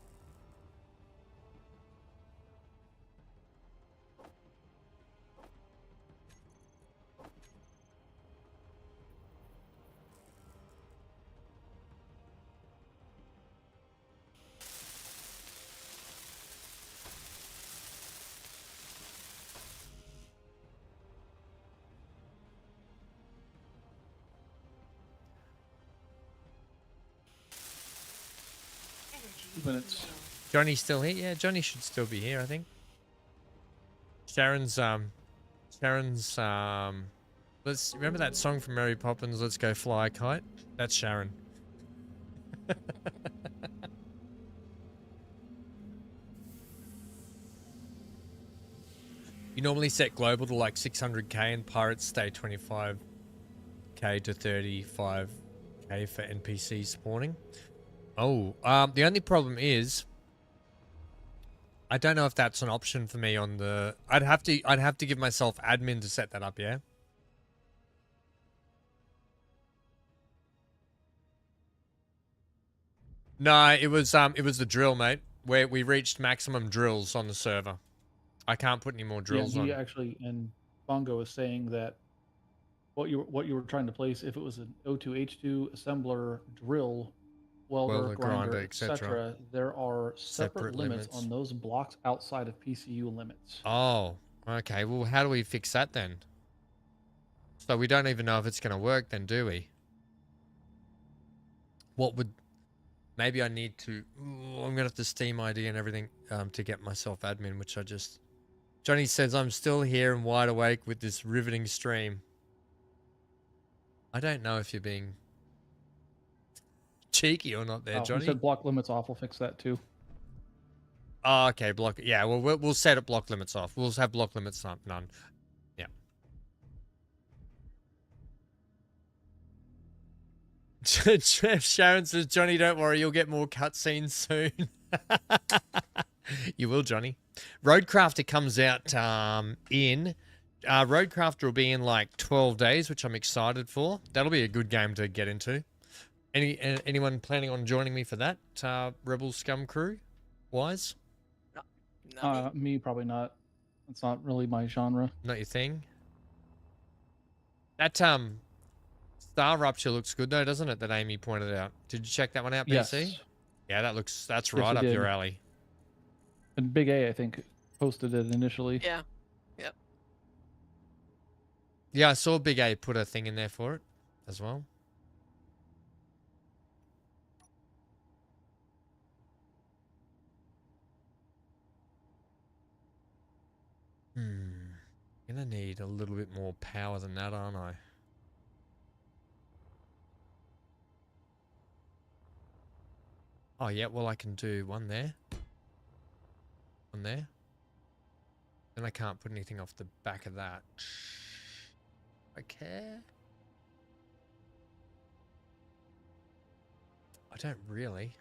Minutes. Johnny's still here? Yeah, Johnny should still be here, I think. Sharon's, let's remember that song from Mary Poppins, Let's Go Fly a Kite? That's Sharon. You normally set global to like 600k and pirates stay 25k to 35k for NPC spawning. Oh, the only problem is I don't know if that's an option for me on the I'd have to give myself admin to set that up, yeah? No, it was the drill, mate, where we reached maximum drills on the server. I can't put any more drills yeah, on. he actually, and Bongo is saying that what you were trying to place, if it was an O2H2 assembler, drill, welder, grinder, etc., there are separate limits on those blocks outside of PCU limits. Oh, okay. Well, how do we fix that then? So we don't even know if it's going to work then, do we? What would... Maybe I need to... I'm going to have to Steam ID and everything to get myself admin, which I just... Johnny says, I'm still here and wide awake with this riveting stream. I don't know if you're being cheeky or not there, Johnny. He said block limits off. We'll fix that too. Oh, okay. Block. Yeah, well, we'll set up block limits off. We'll have block limits none. Yeah. Sharon says, Johnny, don't worry. You'll get more cutscenes soon. You will, Johnny. Roadcrafter comes out Roadcrafter will be in like 12 days, which I'm excited for. That'll be a good game to get into. Anyone planning on joining me for that? Rebel Scum crew wise? No, Me, probably not. It's not really my genre. Not your thing? That Star Rupture looks good though, doesn't it? That Amy pointed out. Did you check that one out, Yes. BC? Yeah, that's Yes, right I up your did. alley. And Big A, I think, posted it initially. Yeah. Yep. Yeah, I saw Big A put a thing in there for it as well. Gonna need a little bit more power than that, aren't I? Oh yeah, well I can do one there. One there. Then I can't put anything off the back of that. Okay. I don't really.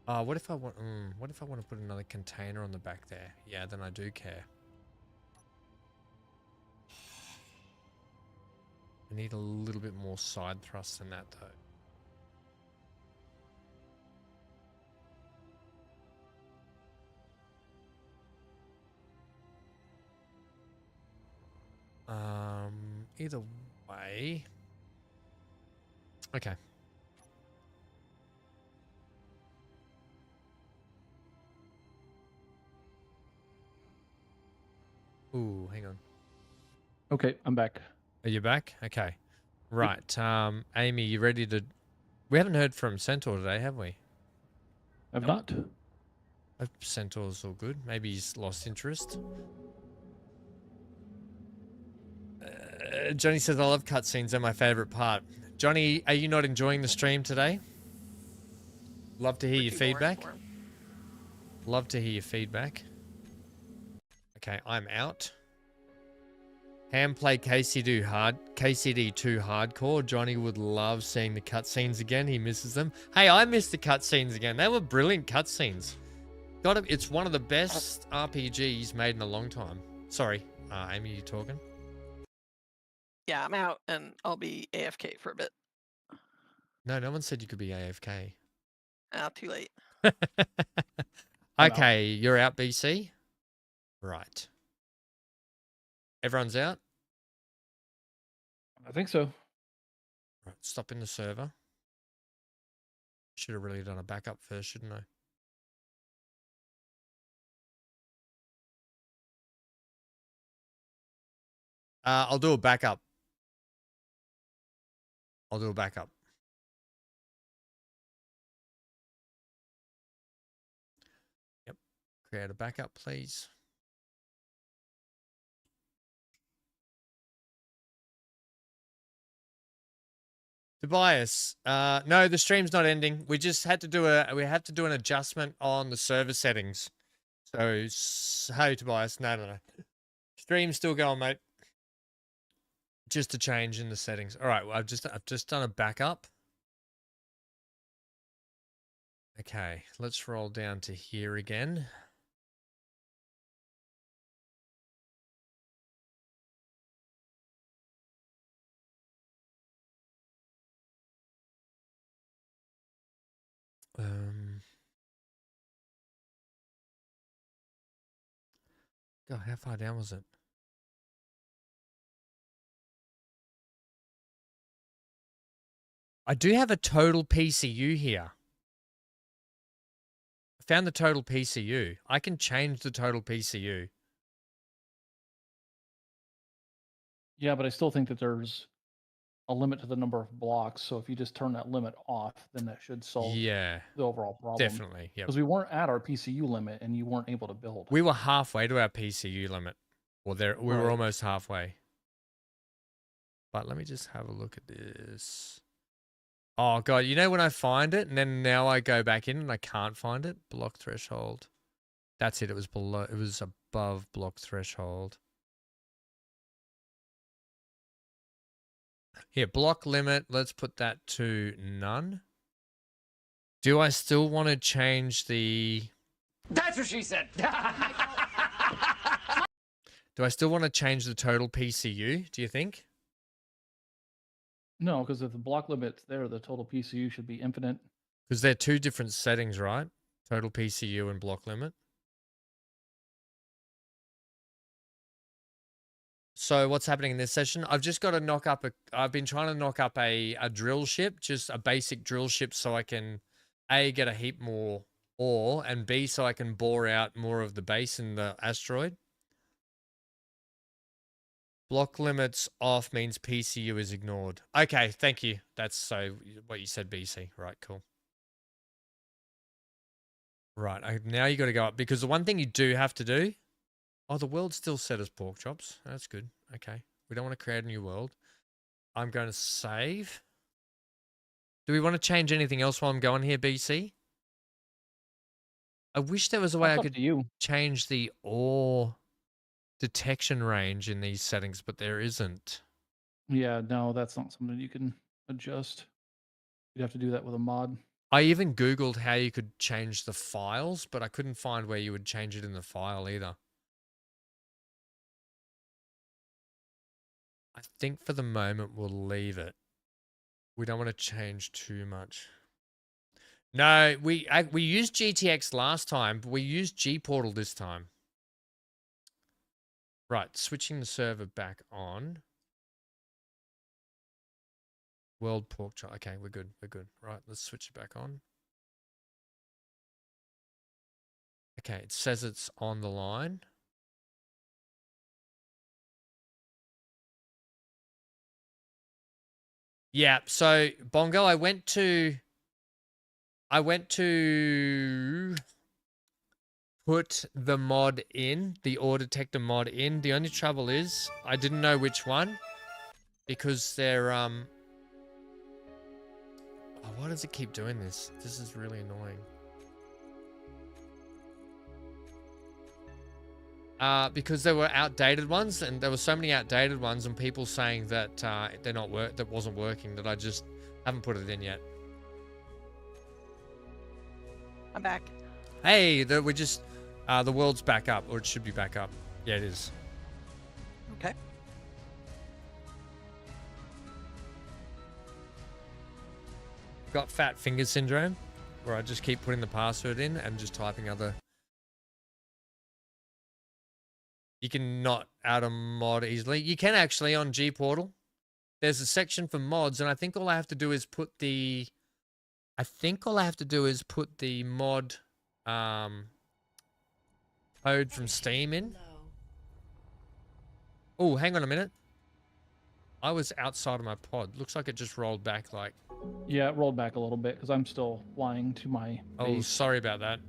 What if I want? What if I want to put another container on the back there? Yeah, then I do care. I need a little bit more side thrust than that, though. Either way. Okay. Ooh, hang on. Okay, I'm back. Are you back? Okay. Right. Amy, you ready to... We haven't heard from Centaur today, have we? I've not. Hope Centaur's all good. Maybe he's lost interest. Johnny says, I love cutscenes. They're my favorite part. Johnny, are you not enjoying the stream today? Love to hear your feedback. Love to hear your feedback. Okay, I'm out. Ham play KCD too hardcore. Johnny would love seeing the cutscenes again. He misses them. Hey, I missed the cutscenes again. They were brilliant cutscenes. It's one of the best RPGs made in a long time. Sorry, Amy, you talking? Yeah, I'm out and I'll be AFK for a bit. No, no one said you could be AFK. Too late. Okay, you're out, BC. Right. Everyone's out? I think so. Right, stop in the server. Should have really done a backup first, shouldn't I? I'll do a backup. I'll do a backup. Yep. Create a backup, please. Tobias, no, the stream's not ending. We just had to do an adjustment on the server settings. So, hey, Tobias, no. Stream's still going, mate. Just a change in the settings. All right, well, I've just done a backup. Okay, let's roll down to here again. God, how far down was it? I do have a total PCU here. I found the total PCU. I can change the total PCU. Yeah, but I still think that there's a limit to the number of blocks. So if you just turn that limit off, then that should solve Yeah, the overall problem. definitely. Yeah, Because we weren't at our PCU limit and you weren't able to build. we were halfway to our PCU limit. Well, we were Right. almost halfway. But let me just have a look at this. Oh God, you know when I find it and then now I go back in and I can't find it? Block threshold. That's it. It was below. It was above block threshold. Here, block limit. Let's put that to none. Do I still want to change the... That's what she said. Do I still want to change the total PCU, do you think? No, because if the block limit's there, the total PCU should be infinite. Because they're two different settings, right? Total PCU and block limit. So what's happening in this session? I've just got to knock up I've been trying to knock up a drill ship, just a basic drill ship, so I can A, get a heap more ore, and B, so I can bore out more of the base in the asteroid. Block limits off means PCU is ignored. Okay, thank you. That's so what you said, BC. Right, cool. Right, now you got to go up, because the one thing you do have to do... Oh, the world's still set as pork chops. That's good. Okay. We don't want to create a new world. I'm going to save. Do we want to change anything else while I'm going here, BC? I wish there was a way I could change the ore detection range in these settings, but there isn't. Yeah, no, that's not something you can adjust. You'd have to do that with a mod. I even Googled how you could change the files, but I couldn't find where you would change it in the file either. I think for the moment we'll leave it. We don't want to change too much. No, we used GTX last time, but we used G-Portal this time. Right, switching the server back on. World pork chop. Okay, we're good. We're good. Right, let's switch it back on. Okay, it says it's on the line. Yeah, so Bongo, I went to put the mod in, the ore detector mod in. The only trouble is I didn't know which one, because they're oh, why does it keep doing this? This is really annoying. Because there were outdated ones, and there were so many outdated ones, and people saying that that wasn't working, that I just haven't put it in yet. I'm back. Hey, we're just the world's back up, or it should be back up. Yeah, it is. Okay. Got fat finger syndrome, where I just keep putting the password in and just typing other. You can not add a mod easily. You can actually on G-Portal. There's a section for mods, and I think all I have to do is put the... mod code from Steam in. Oh, hang on a minute. I was outside of my pod. Looks like it just rolled back like... Yeah, it rolled back a little bit because I'm still flying to my Oh, base. sorry about that.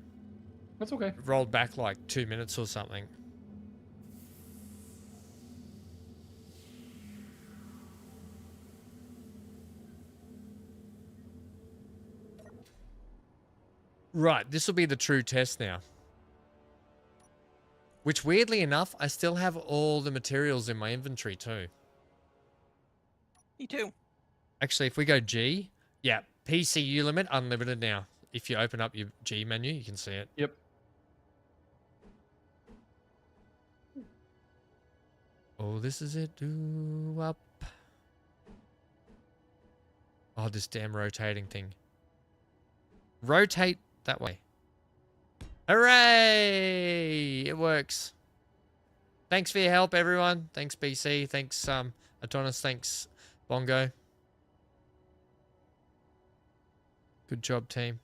That's okay. It rolled back like 2 minutes or something. Right, this will be the true test now. Which, weirdly enough, I still have all the materials in my inventory too. Me too. Actually, if we go G, yeah, PCU limit, unlimited now. If you open up your G menu, you can see it. Yep. Oh, this is it. Ooh, up. Oh, this damn rotating thing. Rotate that way. Hooray! It works. Thanks for your help, everyone. Thanks, BC. Thanks, Adonis. Thanks, Bongo. Good job, team.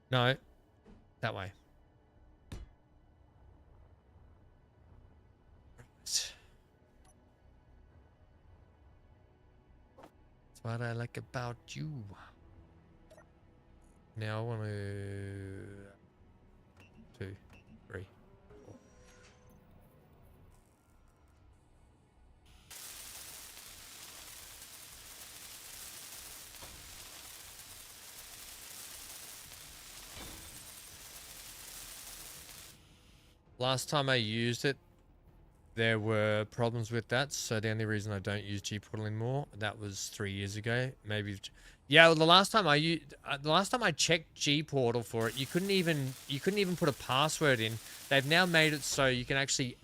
No. That way. That's what I like about you. Now I want to... 2, 3, 4. Last time I used it, there were problems with that, so the only reason I don't use G-Portal anymore, that was 3 years ago. Maybe, yeah. Well, the last time I checked G-Portal for it, you couldn't even put a password in. They've now made it so you can actually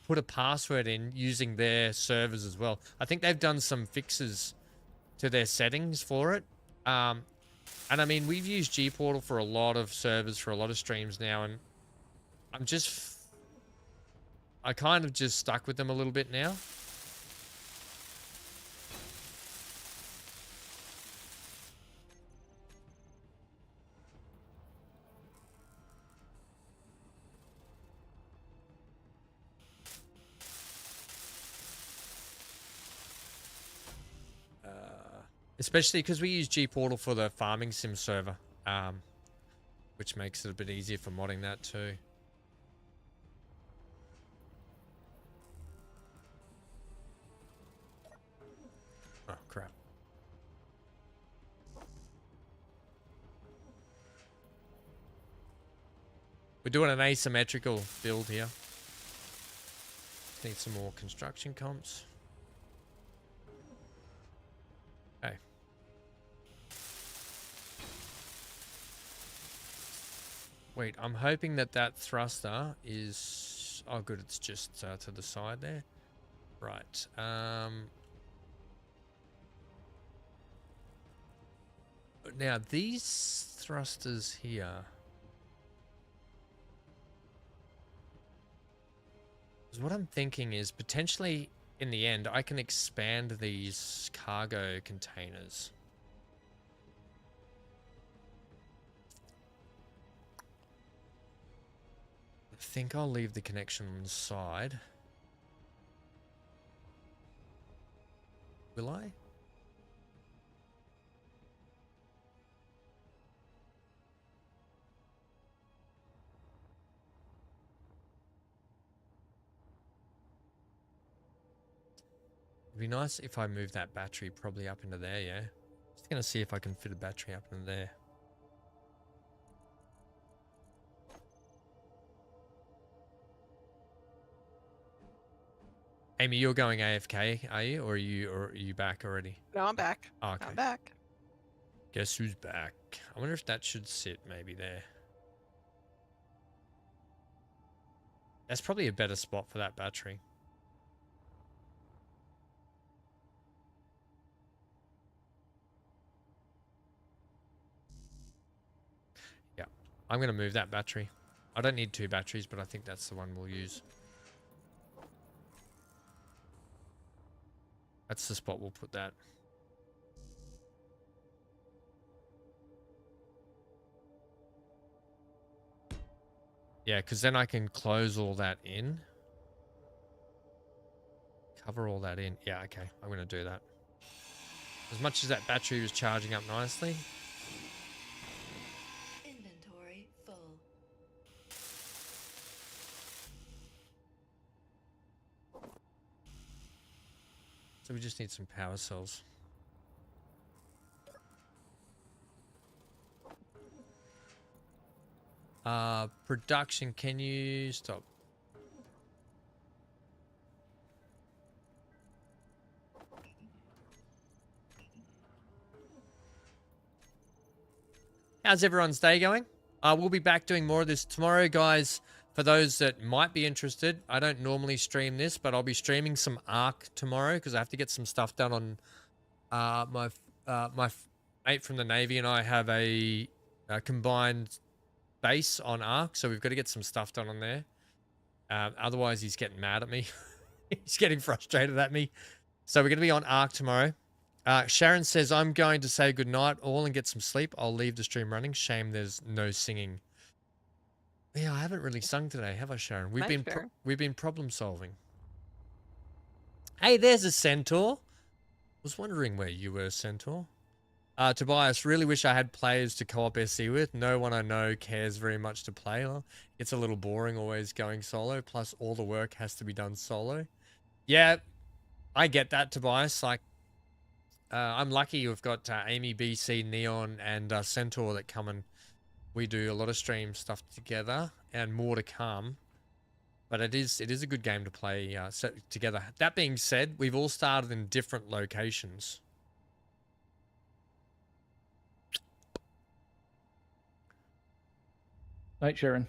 put a password in using their servers as well. I think they've done some fixes to their settings for it. And I mean, we've used G-Portal for a lot of servers, for a lot of streams now, and I'm just I kind of just stuck with them a little bit now. Especially because we use G-Portal for the farming sim server, which makes it a bit easier for modding that too. Oh, crap. We're doing an asymmetrical build here. Need some more construction comps. Okay. Wait, I'm hoping that that thruster is... Oh, good, it's just to the side there. Right. Now, these thrusters here... 'Cause what I'm thinking is potentially, in the end, I can expand these cargo containers. I think I'll leave the connection on the side. Will I? It'd be nice if I move that battery probably up into there, yeah? Just gonna see if I can fit a battery up into there. Amy, you're going AFK, are you? Or are you back already? No, I'm back. Oh, okay. I'm back. Guess who's back? I wonder if that should sit maybe there. That's probably a better spot for that battery. Yeah, I'm going to move that battery. I don't need 2 batteries, but I think that's the one we'll use. That's the spot we'll put that. Yeah, because then I can close all that in. Cover all that in. Yeah, okay. I'm going to do that. As much as that battery was charging up nicely. Inventory full. So we just need some power cells. Production, can you stop? How's everyone's day going? We'll be back doing more of this tomorrow, guys. For those that might be interested, I don't normally stream this, but I'll be streaming some Ark tomorrow because I have to get some stuff done on my mate from the Navy and I have a combined base on Ark, so we've got to get some stuff done on there. Otherwise, he's getting mad at me. He's getting frustrated at me. So we're going to be on Ark tomorrow. Sharon says, I'm going to say goodnight all and get some sleep. I'll leave the stream running. Shame there's no singing. Yeah, I haven't really sung today, have I, Sharon? We've been problem solving. Hey, there's a centaur. Was wondering where you were, centaur. Tobias, really wish I had players to co-op SE with. No one I know cares very much to play. It's a little boring always going solo. Plus, all the work has to be done solo. Yeah, I get that, Tobias. Like, I'm lucky you've got Amy, BC, Neon, and Centaur that come and we do a lot of stream stuff together, and more to come. But it is a good game to play together. That being said, we've all started in different locations. Night, Sharon.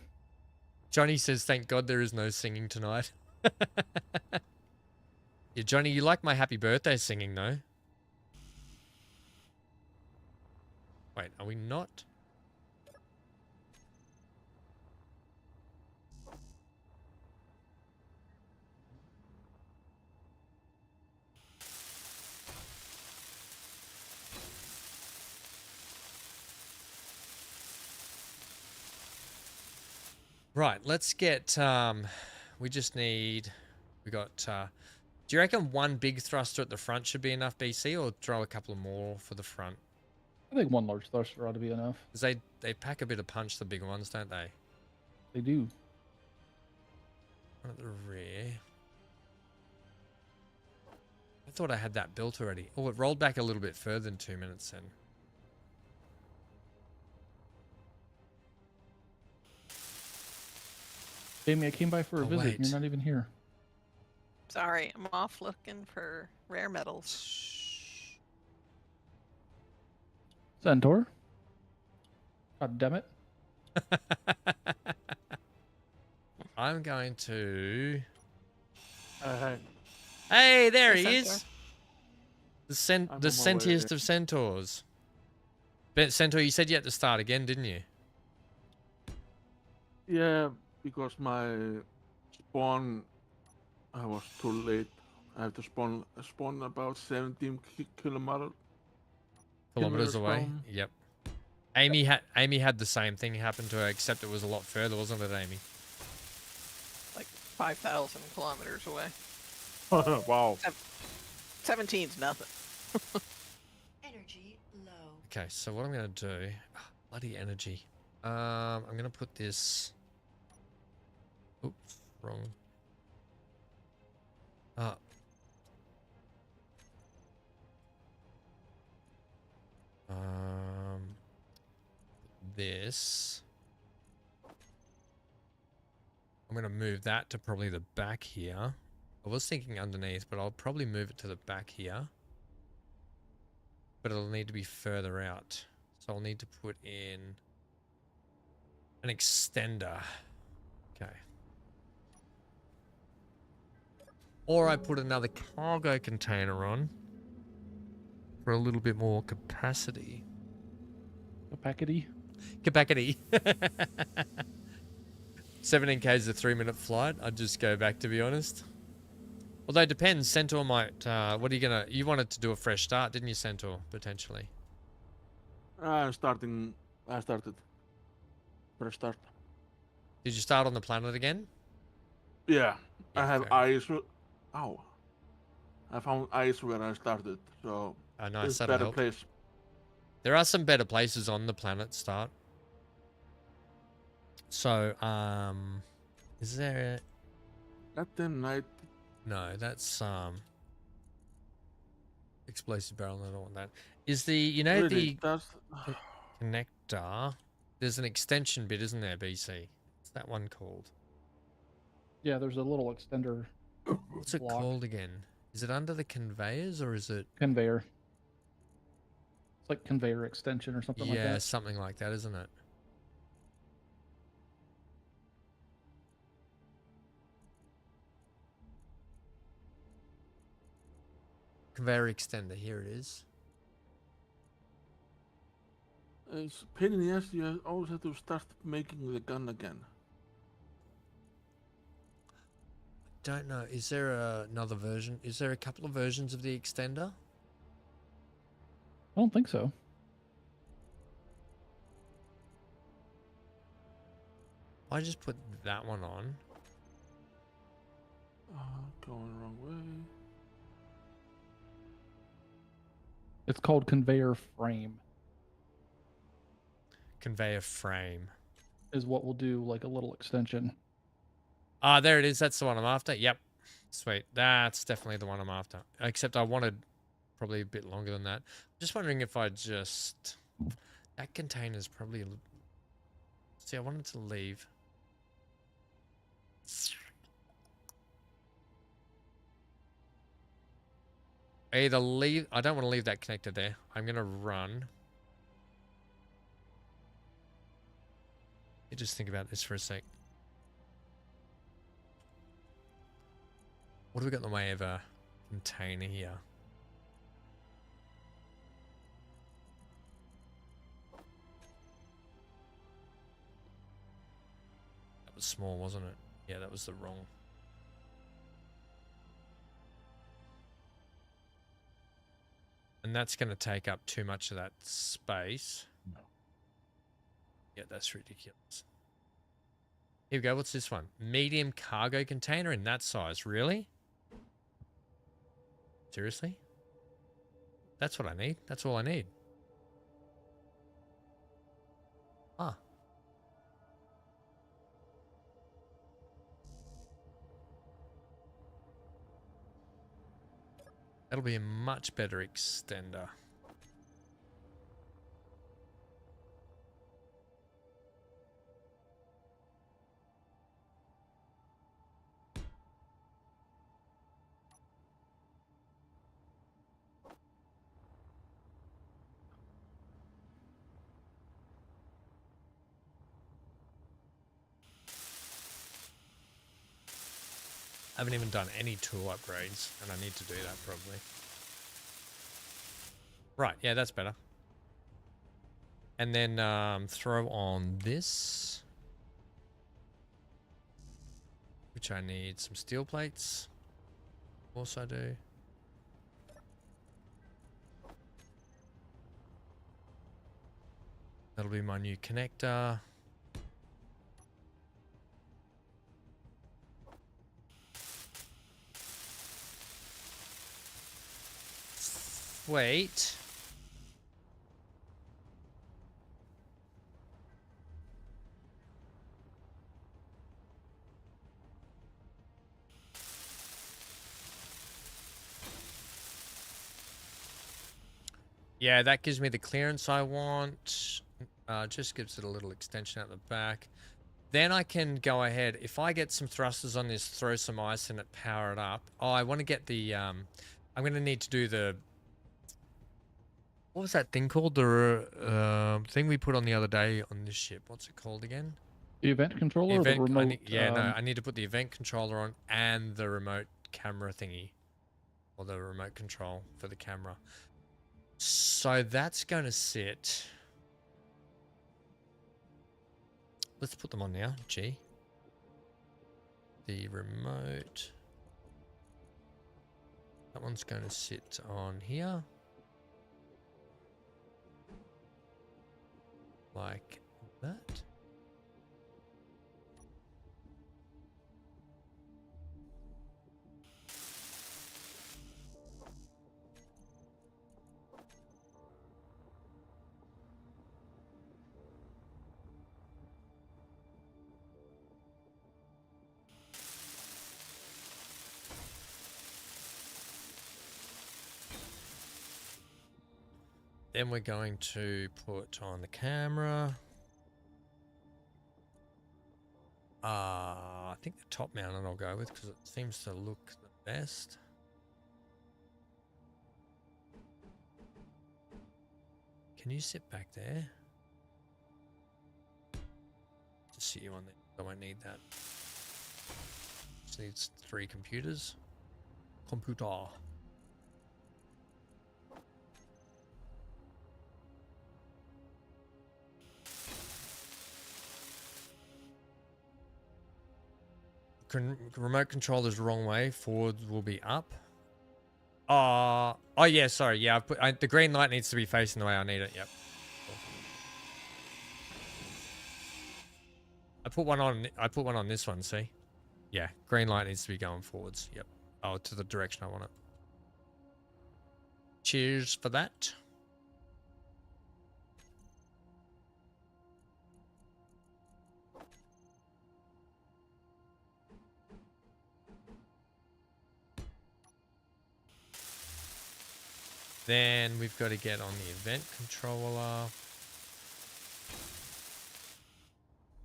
Johnny says, thank God there is no singing tonight. Yeah, Johnny, you like my happy birthday singing, though? Wait, are we not? Right, let's get, we just need, we got, do you reckon one big thruster at the front should be enough, BC, or throw a couple more for the front? I think one large thruster ought to be enough. Because they pack a bit of punch, the big ones, don't they? They do. One at the rear. I thought I had that built already. Oh, it rolled back a little bit further than 2 minutes then. Jamie, I came by for a Oh, visit. wait. You're not even here. Sorry, I'm off looking for rare metals. Centaur? God damn it. I'm going to... Hey, Hey, there Hey, he Centaur. is! The I'm on my way. sentiest of centaurs. But Centaur, you said you had to start again, didn't you? yeah, because my spawn, I was too late. I have to spawn about 17 kilometers. Kilometers away. from- Yep. Amy had the same thing happen to her, except it was a lot further, wasn't it, Amy? Like 5,000 kilometers away. Wow. 17's nothing. Energy low. Okay, so what I'm gonna do, bloody energy. I'm gonna put this. Oops, wrong. This. I'm gonna move that to probably the back here. I was thinking underneath, but I'll probably move it to the back here. But it'll need to be further out. So I'll need to put in an extender. Okay. Or I put another cargo container on for a little bit more capacity. Capacity. Capacity. 17k is a 3-minute flight. I'd just go back, to be honest. Although it depends, Centaur might, what are you gonna, you wanted to do a fresh start, didn't you, Centaur, potentially? I started. First start. Did you start on the planet again? Yeah, Yeah, I have fair. ice. Ow. I found ice where I started, so Oh, nice, it's that'll better help. place. There are some better places on the planet start. So, is there, That then night. no, that's, explosive barrel, I don't want that. Is the, you know, Really, the that's connector, there's an extension bit, isn't there, BC? What's that one called? Yeah, there's a little extender What's it block. called again? Is it under the conveyors or is it? Conveyor. It's like conveyor extension or something like Yeah, that. something like that, isn't it? Conveyor extender, here it is. it's a pain in the ass. You always have to start making the gun again. Don't know. Is there another version? Is there a couple of versions of the extender? I don't think so. I just put that one on. Going the wrong way. It's called conveyor frame. Conveyor frame. Is what we'll do, like a little extension. Ah, there it is. That's the one I'm after. Yep. Sweet. That's definitely the one I'm after. Except I wanted probably a bit longer than that. Just wondering if I just... That container's probably... See, I wanted to leave... Either leave... I don't want to leave that connector there. I'm going to run. Let me just think about this for a sec. What have we got in the way of a container here? That was small, wasn't it? Yeah, that was the wrong. And that's going to take up too much of that space. Yeah, that's ridiculous. Here we go. What's this one? Medium cargo container in that size. Really? Seriously? That's what I need. That's all I need. Ah. That'll be a much better extender. I haven't even done any tool upgrades, and I need to do that probably. Right, yeah, that's better. And then throw on this, which I need some steel plates. Of course I do. That'll be my new connector. Wait. Yeah, that gives me the clearance I want. Just gives it a little extension at the back. Then I can go ahead. If I get some thrusters on this, throw some ice in it, power it up. Oh, I want to get the... I'm going to need to do the... What was that thing called? The thing we put on the other day on this ship. What's it called again? The event controller or the remote? I need to put the event controller on and the remote camera thingy. Or the remote control for the camera. So that's going to sit... Let's put them on now. G. The remote. That one's going to sit on here. Like that. Then we're going to put on the camera. I think the top mounted I'll go with because it seems to look the best. Can you sit back there? Just sit you on there. I won't need that. Just needs 3 computers. Computer. Remote controller's wrong way. Forward will be up. Oh yeah, sorry. Yeah, the green light needs to be facing the way I need it. Yep. I put one on this one. See? Yeah, green light needs to be going forwards. Yep. Oh, to the direction I want it. Cheers for that. Then we've got to get on the event controller.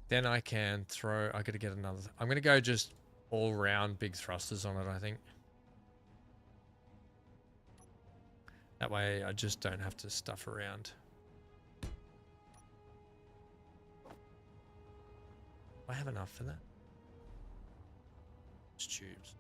Then I can throw... I got to get another... I'm going to go just all round big thrusters on it, I think. That way I just don't have to stuff around. Do I have enough for that? It's tubes.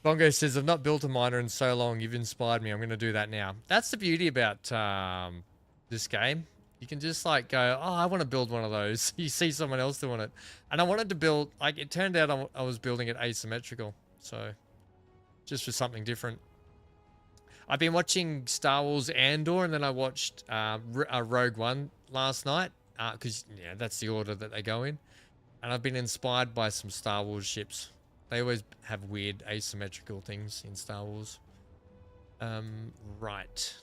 Bongo says, I've not built a miner in so long. You've inspired me. I'm going to do that now. That's the beauty about this game. You can just like go, oh, I want to build one of those. You see someone else doing it. And I wanted to build, like it turned out I was building it asymmetrical. So just for something different. I've been watching Star Wars Andor, and then I watched Rogue One last night. Because, yeah, that's the order that they go in. And I've been inspired by some Star Wars ships. They always have weird asymmetrical things in Star Wars. Right.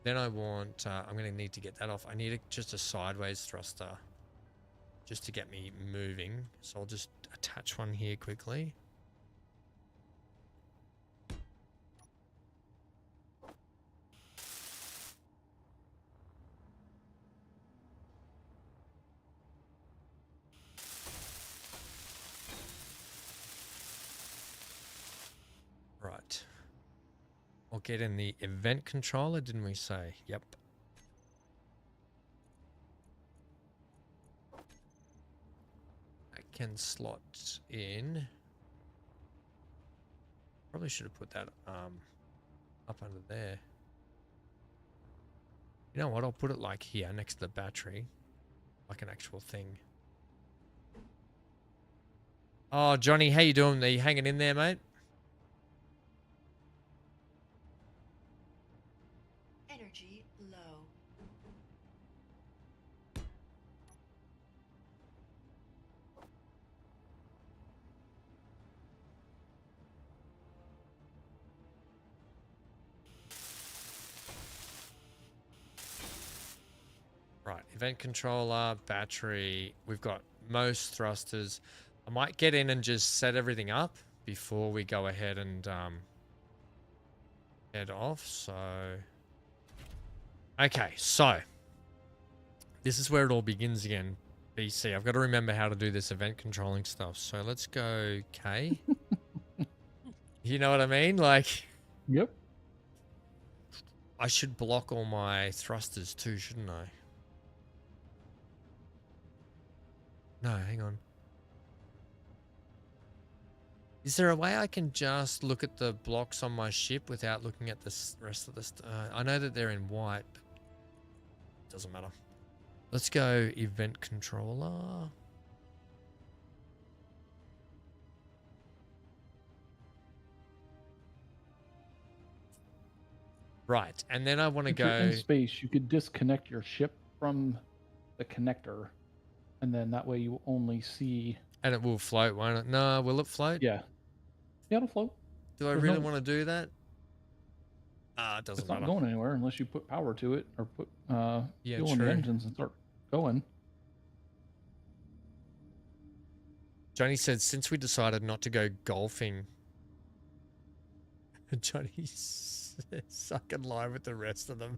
Then I want, I'm going to need to get that off. I need just a sideways thruster just to get me moving. So I'll just attach one here quickly. Right. I'll get in the event controller, didn't we say? Yep. I can slot in. Probably should have put that up under there. You know what? I'll put it like here next to the battery, like an actual thing. Oh, Johnny, how you doing? Are you hanging in there, mate? Energy low. Right, event controller, battery. We've got most thrusters. I might get in and just set everything up before we go ahead and head off. So, okay, so this is where it all begins again. BC. I've got to remember how to do this event controlling stuff. So let's go K. You know what I mean? Like, Yep. I should block all my thrusters too, shouldn't I? No, hang on. Is there a way I can just look at the blocks on my ship without looking at the rest of the I know that they're in white, but it doesn't matter. Let's go event controller. Right, and then I want to If you're in go... space, you could disconnect your ship from the connector, and then that way you only see... And it will float, won't it? No, will it float? Yeah. Yeah, it'll float. Do I There's really no- want to do that? It doesn't It's not matter. going anywhere unless you put power to it or put Yeah, fuel in true. the engines and start going. Johnny said, since we decided not to go golfing... Johnny's sucking live with the rest of them.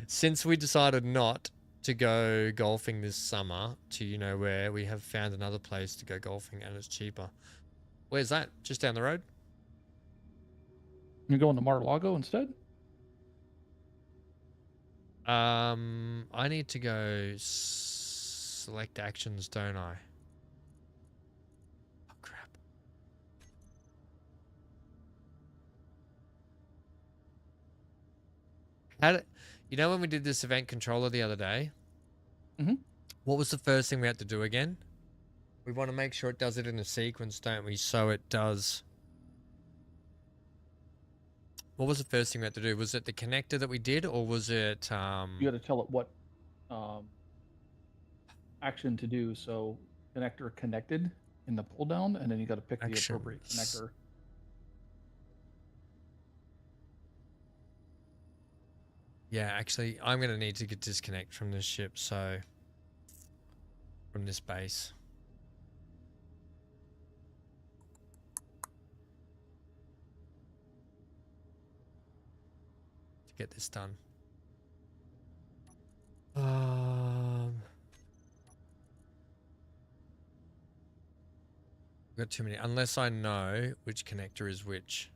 Since we decided not to go golfing this summer to, you know, where we have found another place to go golfing and it's cheaper. Where's that? Just down the road? You're going to Mar-a-Lago instead? I need to go select actions, don't I? Oh, crap. You know when we did this event controller the other day? Mm-hmm. What was the first thing we had to do again? We want to make sure it does it in a sequence, don't we? So it does... What was the first thing we had to do? Was it the connector that we did, or was it... You got to tell it what action to do. So connector connected in the pull down, and then you got to pick the appropriate Actions. connector. Yeah, actually, I'm going to need to get disconnect from this ship, so... From this base. To get this done. I've got too many. Unless I know which connector is which.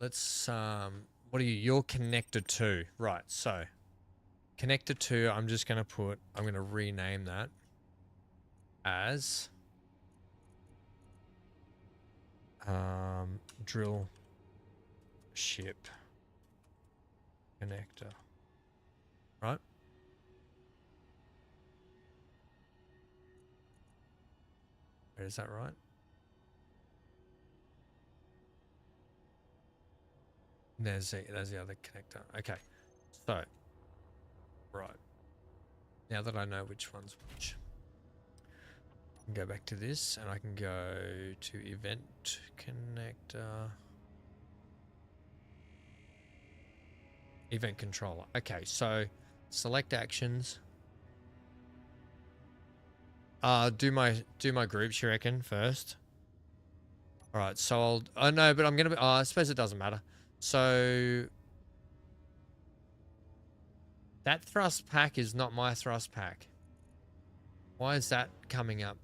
Let's, what are you? You're connector 2. Right, so. Connector 2, I'm just going to put, I'm going to rename that as Drill ship connector. Right? Is that right? There's the other connector. Okay. So, right. Now that I know which one's which, I can go back to this and I can go to event connector. Event controller. Okay, so select actions. Do my groups, you reckon, first? Alright, so I'll... Oh, no, but I'm going to be... Oh, I suppose it doesn't matter. So... That thrust pack is not my thrust pack. Why is that coming up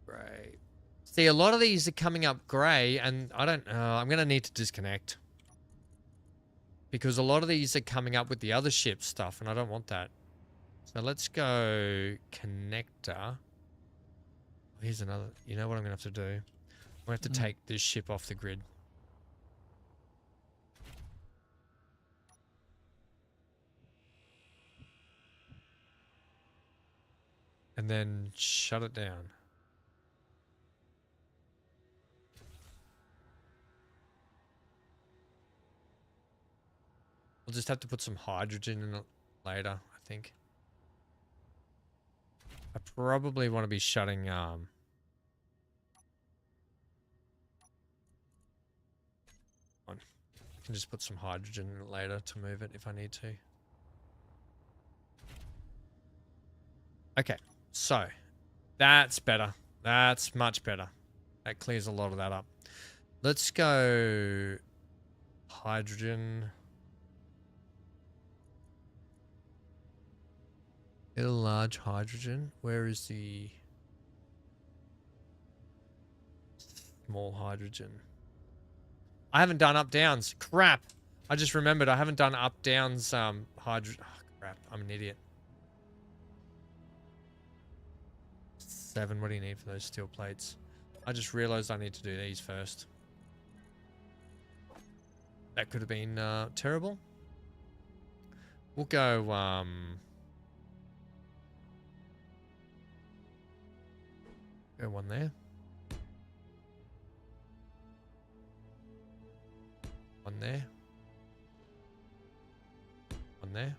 grey? See, a lot of these are coming up grey, and I don't... I'm going to need to disconnect. Because a lot of these are coming up with the other ship stuff, and I don't want that. So let's go connector. Here's another... You know what I'm going to have to do? I'm going to have to take this ship off the grid. And then shut it down. We'll just have to put some hydrogen in it later, I think. I probably want to be shutting I can just put some hydrogen in it later to move it if I need to. Okay, so that's better. That's much better. That clears a lot of that up. Let's go hydrogen. Get a large hydrogen. Where is the small hydrogen? I haven't done up downs. Crap. I just remembered I haven't done up downs hydrogen. Oh, crap. I'm an idiot. 7. What do you need for those steel plates? I just realized I need to do these first. That could have been terrible. We'll go go one there. One there. One there.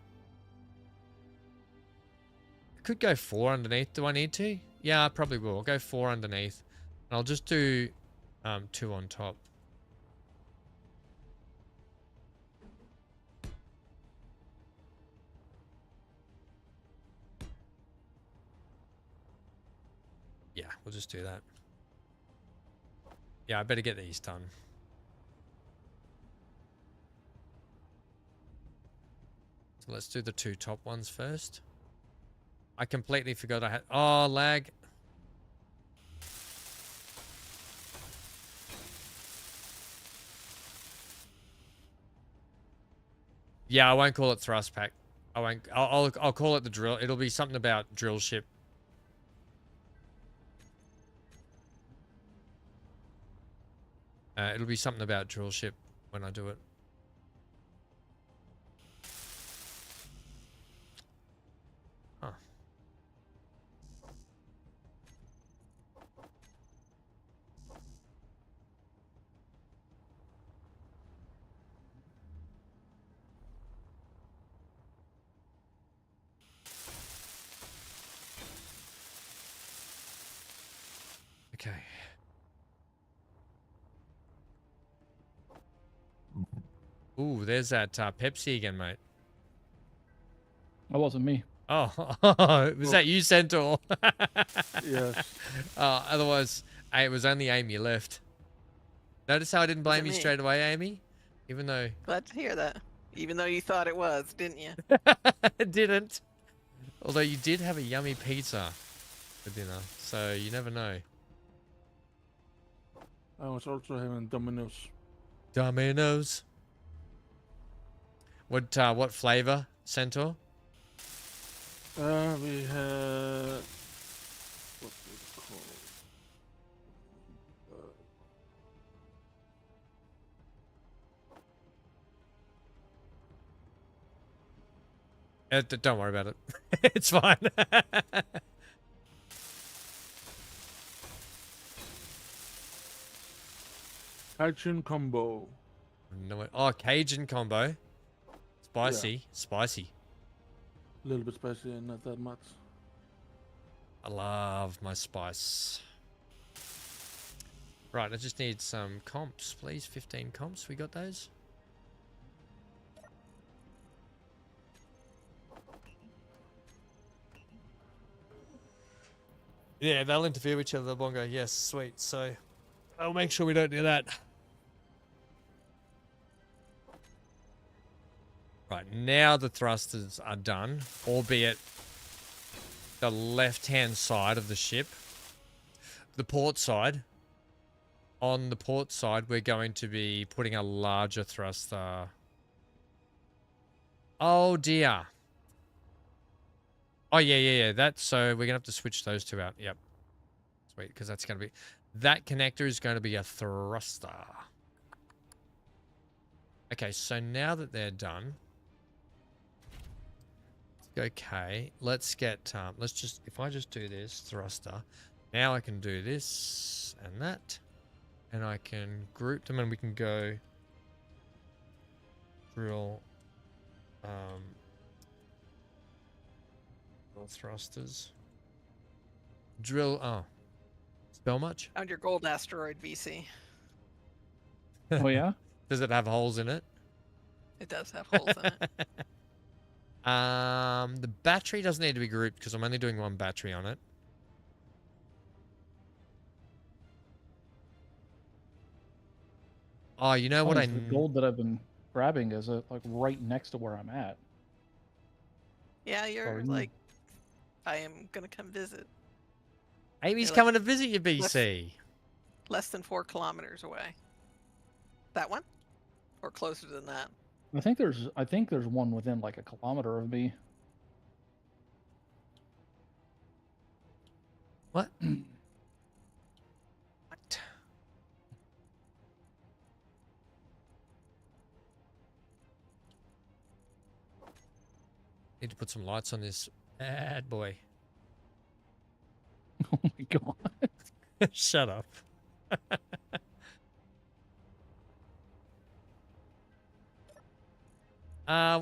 I could go 4 underneath. Do I need to? Yeah, I probably will. I'll go 4 underneath. And I'll just do 2 on top. Yeah, we'll just do that. Yeah, I better get these done. So let's do the 2 top ones first. I completely forgot I had... Oh, lag. Yeah, I won't call it thrust pack. I won't... I'll call it the drill. It'll be something about drill ship. It'll be something about drill ship when I do it. Huh. Okay. Ooh, there's that Pepsi again, mate. That wasn't me. Oh, was that you, Centaur? Yes. Otherwise, it was only Amy left. Notice how I didn't blame you me? straight away, Amy? Even though... Glad to hear that. Even though you thought it was, didn't you? I didn't. Although you did have a yummy pizza for dinner, so you never know. I was also having Domino's. Domino's. What flavor, Centaur? We had... What's it called? Don't worry about it. It's fine. Cajun combo. No, oh, Cajun combo. Spicy. Spicy. A little bit spicy and not that much. I love my spice. Right, I just need some comps, please. 15 comps. We got those? Yeah, they'll interfere with each other, Bongo. Yes, sweet. So I'll make sure we don't do that. Right, now the thrusters are done, albeit the left-hand side of the ship. The port side. On the port side, we're going to be putting a larger thruster. Oh, dear. Oh, yeah. That's so we're going to have to switch those two out. Yep. Sweet, because that's going to be... That connector is going to be a thruster. Okay, so now that they're done... Okay, let's get... let's just... If I just do this, thruster, now I can do this and that. And I can group them and we can go... Drill... thrusters. Drill... Oh. Spell much? Found your gold asteroid, VC. Oh, yeah? Does it have holes in it? It does have holes in it. The battery doesn't need to be grouped because I'm only doing one battery on it. Oh, you know what I... The gold that I've been grabbing is like right next to where I'm at. Yeah, you're Sorry. like... I am going to come visit. Amy's You're coming to visit you, BC. Less than 4 kilometers away. That one? Or closer than that? I think there's one within like a kilometer of me. What? Need to put some lights on this bad boy. Oh my god. Shut up.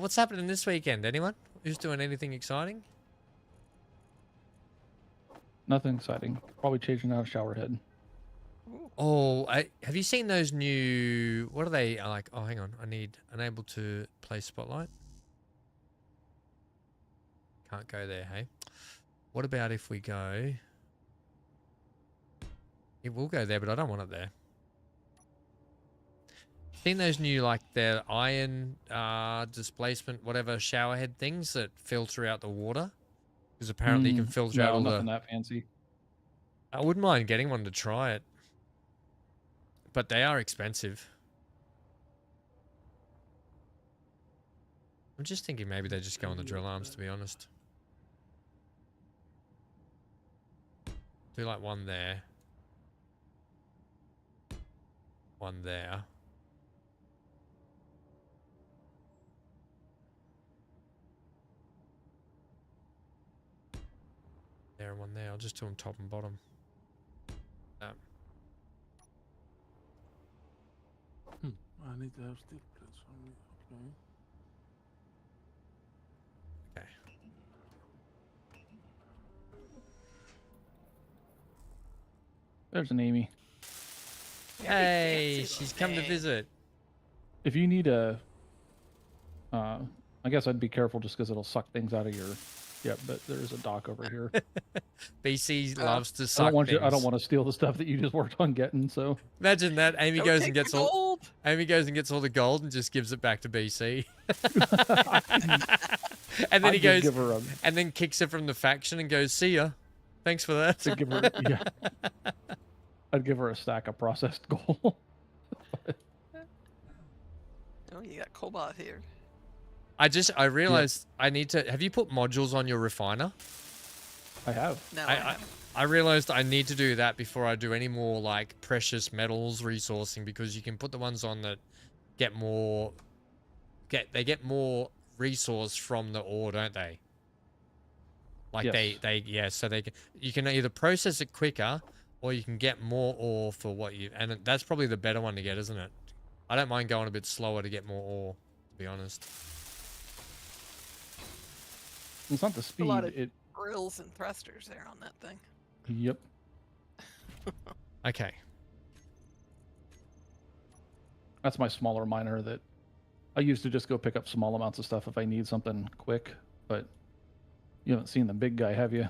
What's happening this weekend? Anyone? Who's doing anything exciting? Nothing exciting. Probably changing out a shower head. Oh, have you seen those new... What are they like? Oh, hang on. I need unable to play spotlight. Can't go there, hey? What about if we go... It will go there, but I don't want it there. Seen those new, like, their iron displacement, whatever, shower head things that filter out the water? Because apparently you can filter out all nothing that fancy. I wouldn't mind getting one to try it. But they are expensive. I'm just thinking maybe they just go on the drill arms, to be honest. Do like one there. One there. There and one there. I'll just do them top and bottom. I need to have steel plates on me. Okay. Okay. There's an Amy. Hey, she's come to visit. If you need a... I guess I'd be careful just because it'll suck things out of your... Yeah, but there's a dock over here. BC loves to suck things. I don't want to steal the stuff that you just worked on getting, so... Imagine that. Amy Don't goes take and gets the all... gold. Amy goes and gets all the gold and just gives it back to BC. And then he goes... Give her a, And then kicks it from the faction and goes, see ya. Thanks for that. to give her, yeah. I'd give her a stack of processed gold. Oh, you got cobalt here. I realized I need to... Have you put modules on your refiner? I have. No, I realized I need to do that before I do any more like precious metals resourcing, because you can put the ones on that get more... They get more resource from the ore, don't they? Like Yes. yeah, so you can either process it quicker or you can get more ore for what you, and that's probably the better one to get, isn't it? I don't mind going a bit slower to get more ore, to be honest. It's not the A lot speed. of grills and thrusters there on that thing. Yep. Okay. That's my smaller miner that I used to just go pick up small amounts of stuff if I need something quick, but you haven't seen the big guy, have you?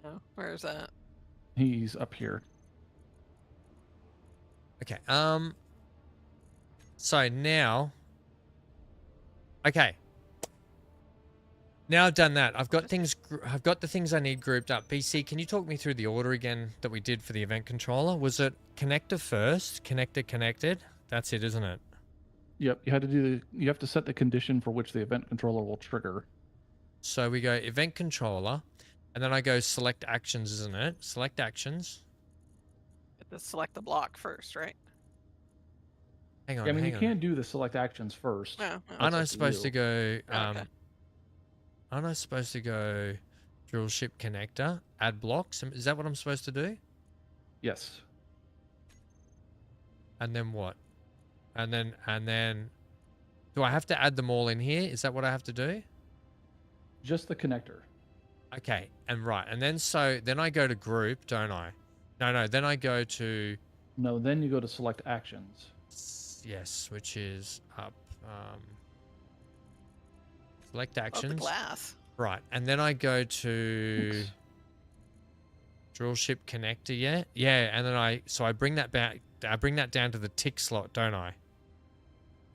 No, where's that? He's up here. Okay. So now. Okay. Now I've done that. I've got things. I've got the things I need grouped up. BC, can you talk me through the order again that we did for the event controller? Was it connector first? Connector connected. That's it, isn't it? Yep. You had to do. You have to set the condition for which the event controller will trigger. So we go event controller, and then I go select actions, isn't it? Select actions. You have to select the block first, right? Hang on. Yeah, I mean, hang you on. can't do the select actions first. No. Aren't I supposed to go? Okay. Aren't I supposed to go drill ship connector, add blocks? Is that what I'm supposed to do? Yes. And then what? And then do I have to add them all in here? Is that what I have to do? Just the connector. Okay, and right. And then I go to group, don't I? No, then I go to No, then you go to select actions. yes, which is up select Oh, actions. the glass. Right. And then I go to Thanks. drill ship connector, yeah? Yeah, and then I bring that back. I bring that down to the tick slot, don't I?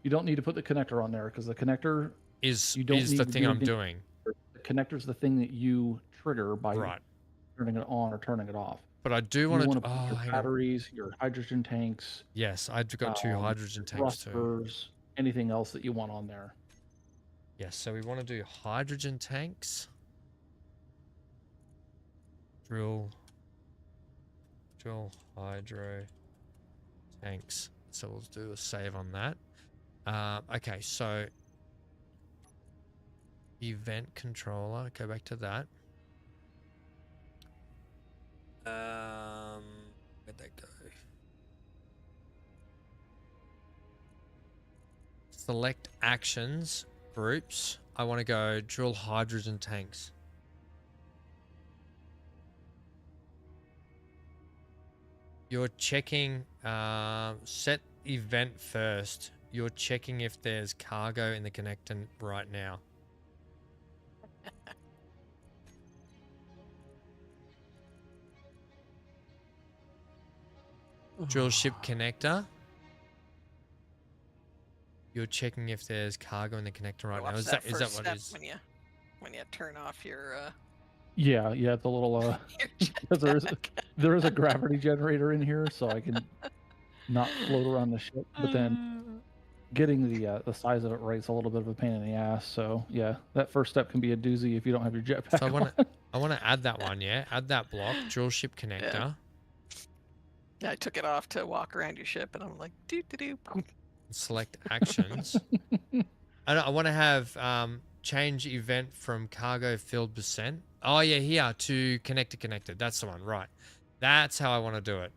You don't need to put the connector on there because the connector Is you don't is need the to thing do I'm anything. doing. The connector's the thing that you trigger by Right. turning it on or turning it off. But I do You want want to to put oh, your hang on. batteries, your hydrogen tanks, Yes, I've got two hydrogen tanks too. thrusters, anything else that you want on there. Yes, so we want to do hydrogen tanks. Drill hydro tanks. So we'll do a save on that. Okay, so event controller. Go back to that. Where'd that go? Select actions, groups. I want to go drill hydrogen tanks. You're checking, set event first. You're checking if there's cargo in the connector right now. Drill ship connector. You're checking if there's cargo in the connector right now. Watch Is that first what step it is? when you turn off your Yeah, the little your because jetpack. there is a gravity generator in here, so I can not float around the ship. But then getting the size of it right is a little bit of a pain in the ass. So yeah, that first step can be a doozy if you don't have your jetpack. So on. I want to add that one, yeah. Add that block, drill ship connector. Yeah, I took it off to walk around your ship, and I'm like, doo doo doo. Select actions. I want to have change event from cargo filled percent. Oh yeah, here to connector connected. That's the one, right? That's how I want to do it.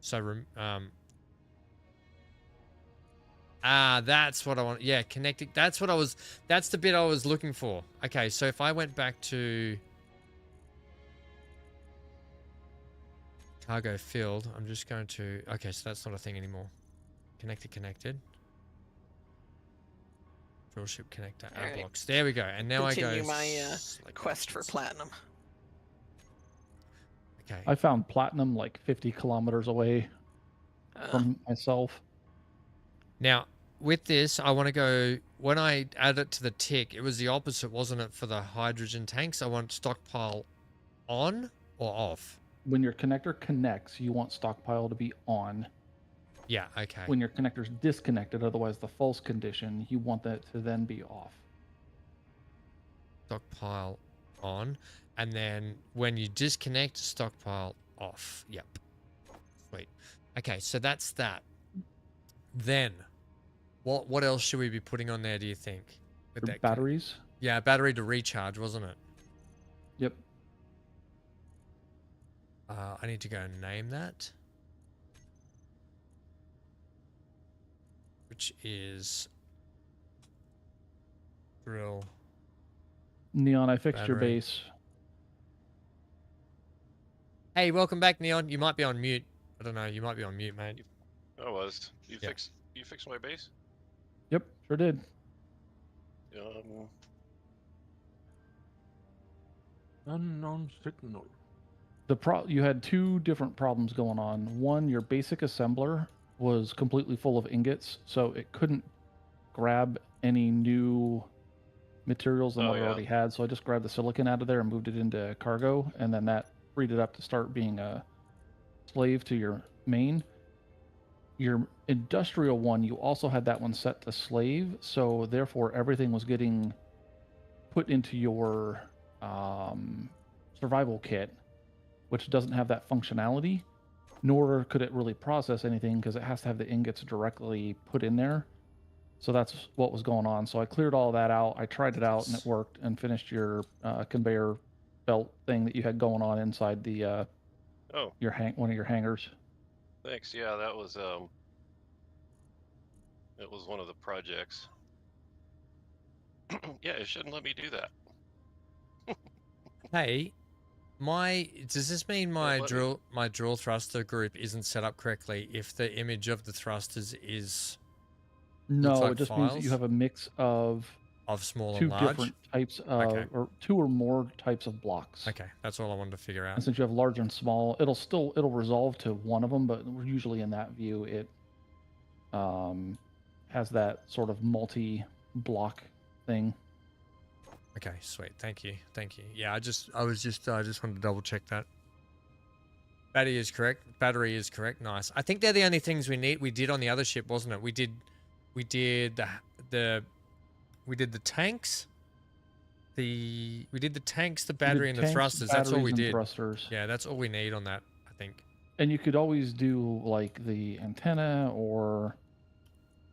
So that's what I want. Yeah, connecting. That's what I was. That's the bit I was looking for. Okay, so if I went back to cargo filled, I'm just going to. Okay, so that's not a thing anymore. Connector connected. Drill ship connector. Add Alright. blocks. There we go. And now I Continue go. my select quest for actions. platinum. Okay. I found platinum like 50 kilometers away from myself. Now, with this, I want to go, when I add it to the tick, it was the opposite, wasn't it, for the hydrogen tanks? I want stockpile on or off? When your connector connects, you want stockpile to be on. Yeah, okay. When your connector's disconnected, otherwise the false condition, you want that to then be off. Stockpile on. And then when you disconnect, stockpile off. Yep. Sweet. Okay, so that's that. Then, what else should we be putting on there, do you think? Where'd that go? batteries. Yeah, battery to recharge, wasn't it? Yep. I need to go and name that. Which is drill. Neon, I fixed your Battery. base. Hey, welcome back, Neon. You might be on mute. I don't know. You might be on mute, mate. I was. You Yeah. fixed my base? Yep, sure did. Unknown signal. You had two different problems going on. One, your basic assembler was completely full of ingots, so it couldn't grab any new materials than Oh, what it yeah. already had. So I just grabbed the silicon out of there and moved it into cargo, and then that freed it up to start being a slave to your main. Your industrial one, you also had that one set to slave, so therefore everything was getting put into your survival kit, which doesn't have that functionality, nor could it really process anything because it has to have the ingots directly put in there. So that's what was going on. So I cleared all that out. I tried it out and it worked, and finished your conveyor belt thing that you had going on inside the one of your hangars. Thanks. Yeah, that was it was one of the projects. Yeah, it shouldn't let me do that. Hey, does this mean my Won't let me. drill thruster group isn't set up correctly if the image of the thrusters is No, like it just means that you files? have a mix of Small two and large? different types of, Okay. or two or more types of blocks. Okay, that's all I wanted to figure out. And since you have large and small, it'll resolve to one of them, but usually in that view it has that sort of multi-block thing. Okay, sweet. Thank you. Yeah, I just wanted to double check that. Battery is correct. Nice. I think they're the only things we did on the other ship, wasn't it? We did the tanks. The battery, and the thrusters. That's all we did. Thrusters. Yeah, that's all we need on that, I think. And you could always do like the antenna or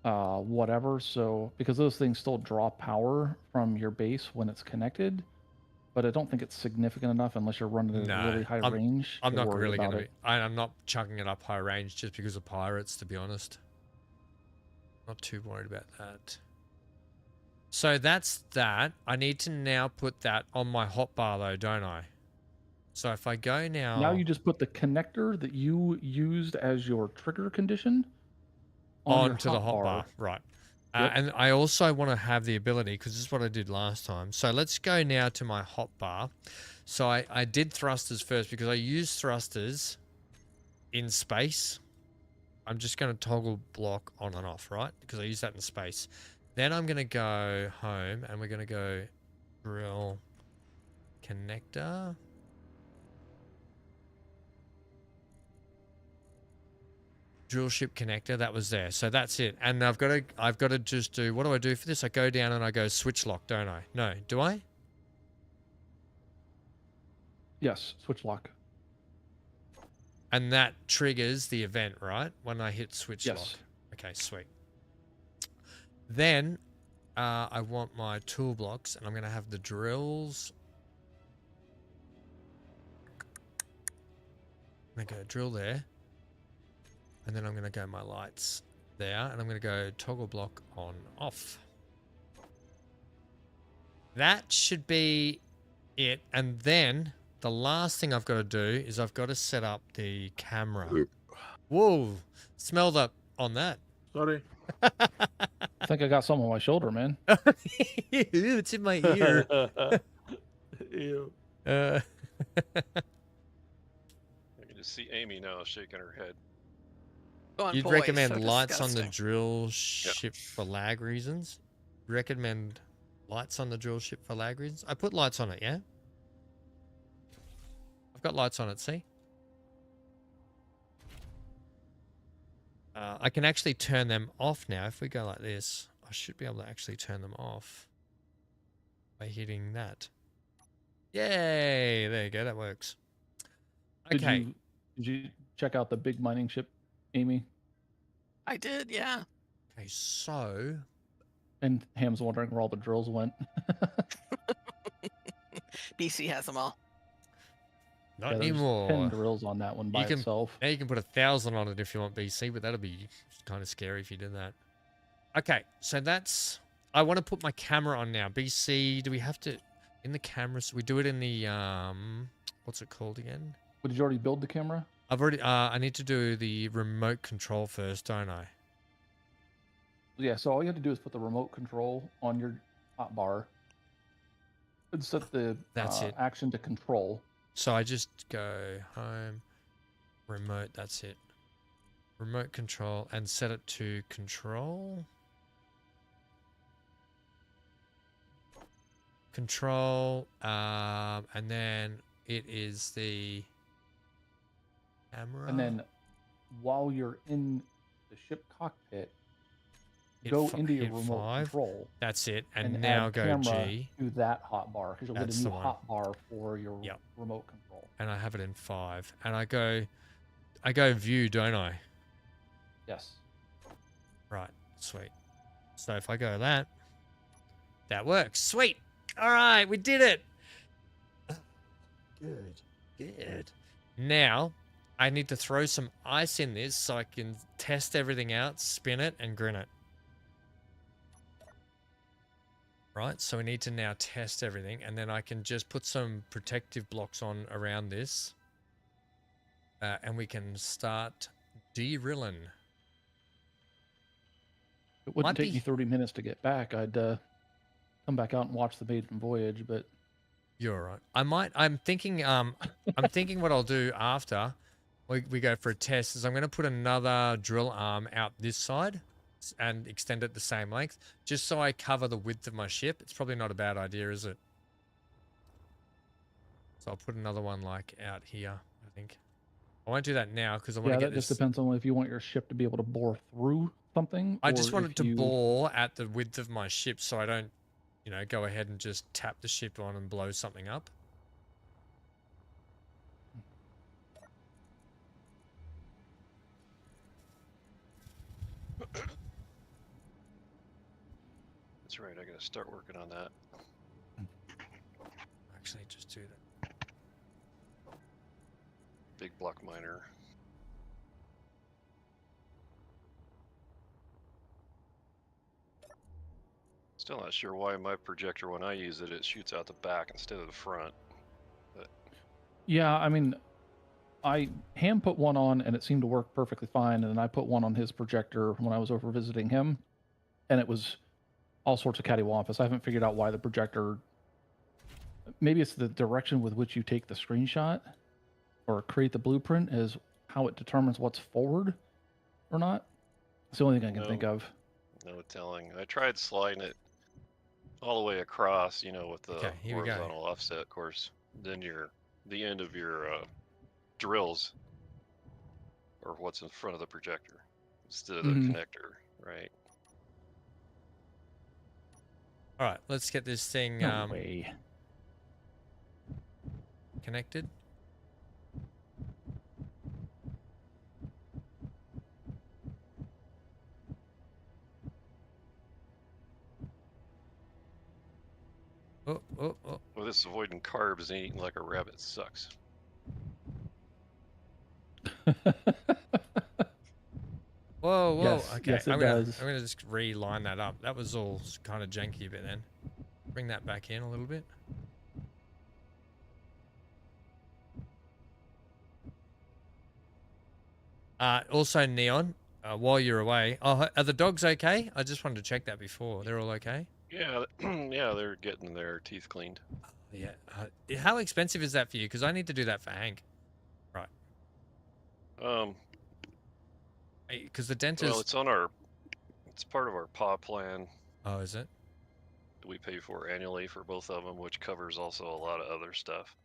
whatever. So because those things still draw power from your base when it's connected, but I don't think it's significant enough unless you're running it at really high range. I'm not really going to be. I'm not chucking it up high range just because of pirates, to be honest. Not too worried about that. So that's that. I need to now put that on my hotbar though, don't I? So if I go now... Now you just put the connector that you used as your trigger condition onto the hotbar. Right. Yep. And I also want to have the ability, because this is what I did last time. So let's go now to my hotbar. So I did thrusters first because I used thrusters in space. I'm just going to toggle block on and off, right? Because I use that in space. Then I'm going to go home and we're going to go drill connector. Drill ship connector, that was there. So that's it. And I've got to just do, what do I do for this? I go down and I go switch lock, don't I? No, do I? Yes, switch lock. And that triggers the event, right? When I hit switch lock. Yes. Okay, sweet. Then I want my tool blocks, and I'm going to have the drills. I'm going to go drill there. And then I'm going to go my lights there, and I'm going to go toggle block on off. That should be it. And then the last thing I've got to do is I've got to set up the camera. Whoa, smell that on that. Sorry. I think I got some on my shoulder, man. It's in my ear. Ew. I can just see Amy now shaking her head. You'd boy, recommend so lights on the disgusting. drill ship for lag reasons? Recommend lights on the drill ship for lag reasons? I put lights on it, yeah? I've got lights on it, see? I can actually turn them off now. If we go like this, I should be able to actually turn them off by hitting that. Yay! There you go, that works. Okay. Did you check out the big mining ship, Amy? I did, yeah. Okay, so... And Ham's wondering where all the drills went. BC has them all. Not Yeah, there's 10 anymore. drills on that one by You can itself. now you can put 1,000 on it if you want BC, but that'll be kind of scary if you did that. Okay, so that's. I want to put my camera on now. BC, do we have to in the cameras? We do it in the what's it called again? But did you already build the camera? I've already. I need to do the remote control first, don't I? Yeah, so all you have to do is put the remote control on your hotbar and set the That's it. action to control. So I just go home, remote. That's it. Remote control and set it to control. Control, and then it is the camera. And then while you're in the ship cockpit, go into your remote 5. control. That's it. And now add go camera G. to that hotbar because you'll That's get a the new one. hotbar for your Yep. remote control. And I have it in 5. And I go view, don't I? Yes. Right. Sweet. So if I go that works. Sweet. All right, we did it. Good. Good. Now, I need to throw some ice in this so I can test everything out, spin it, and grin it. Right, so we need to now test everything, and then I can just put some protective blocks on around this. And we can start de-rilling. It wouldn't Might take be- me 30 minutes to get back. I'd come back out and watch the maiden voyage, but You're right. I'm thinking what I'll do after we go for a test is I'm going to put another drill arm out this side and extend it the same length just so I cover the width of my ship. It's probably not a bad idea, is it? So I'll put another one like out here, I think. I won't do that now because I want yeah, to get that this. just depends on if you want your ship to be able to bore through something. I just or want it if to you- bore at the width of my ship so I don't, go ahead and just tap the ship on and blow something up. That's right. I gotta start working on that. Actually, just do that. Big block miner. Still not sure why my projector, when I use it, it shoots out the back instead of the front. Yeah, I mean, Ham put one on and it seemed to work perfectly fine, and then I put one on his projector when I was over visiting him, and it was all sorts of cattywampus. I haven't figured out why the projector. Maybe it's the direction with which you take the screenshot or create the blueprint is how it determines what's forward or not. It's the only thing I can think of. No telling. I tried sliding it all the way across, with the Okay, here we go. horizontal offset, of course. Then the end of your drills, or what's in front of the projector, instead of the Mhm. connector, right? All right, let's get this thing No way. connected. Oh. Well, this avoiding carbs and eating like a rabbit sucks. Whoa. Yes, Okay, yes, it I'm gonna does. just reline that up. That was all kind of janky a bit then. Bring that back in a little bit. Also, Neon, while you're away, are the dogs okay? I just wanted to check that before. They're all okay? Yeah, yeah, they're getting their teeth cleaned. Yeah. How expensive is that for you? Because I need to do that for Hank. Right. Because the dentist. Well, it's part of our PAW plan Oh, is it? that we pay for annually for both of them, which covers also a lot of other stuff.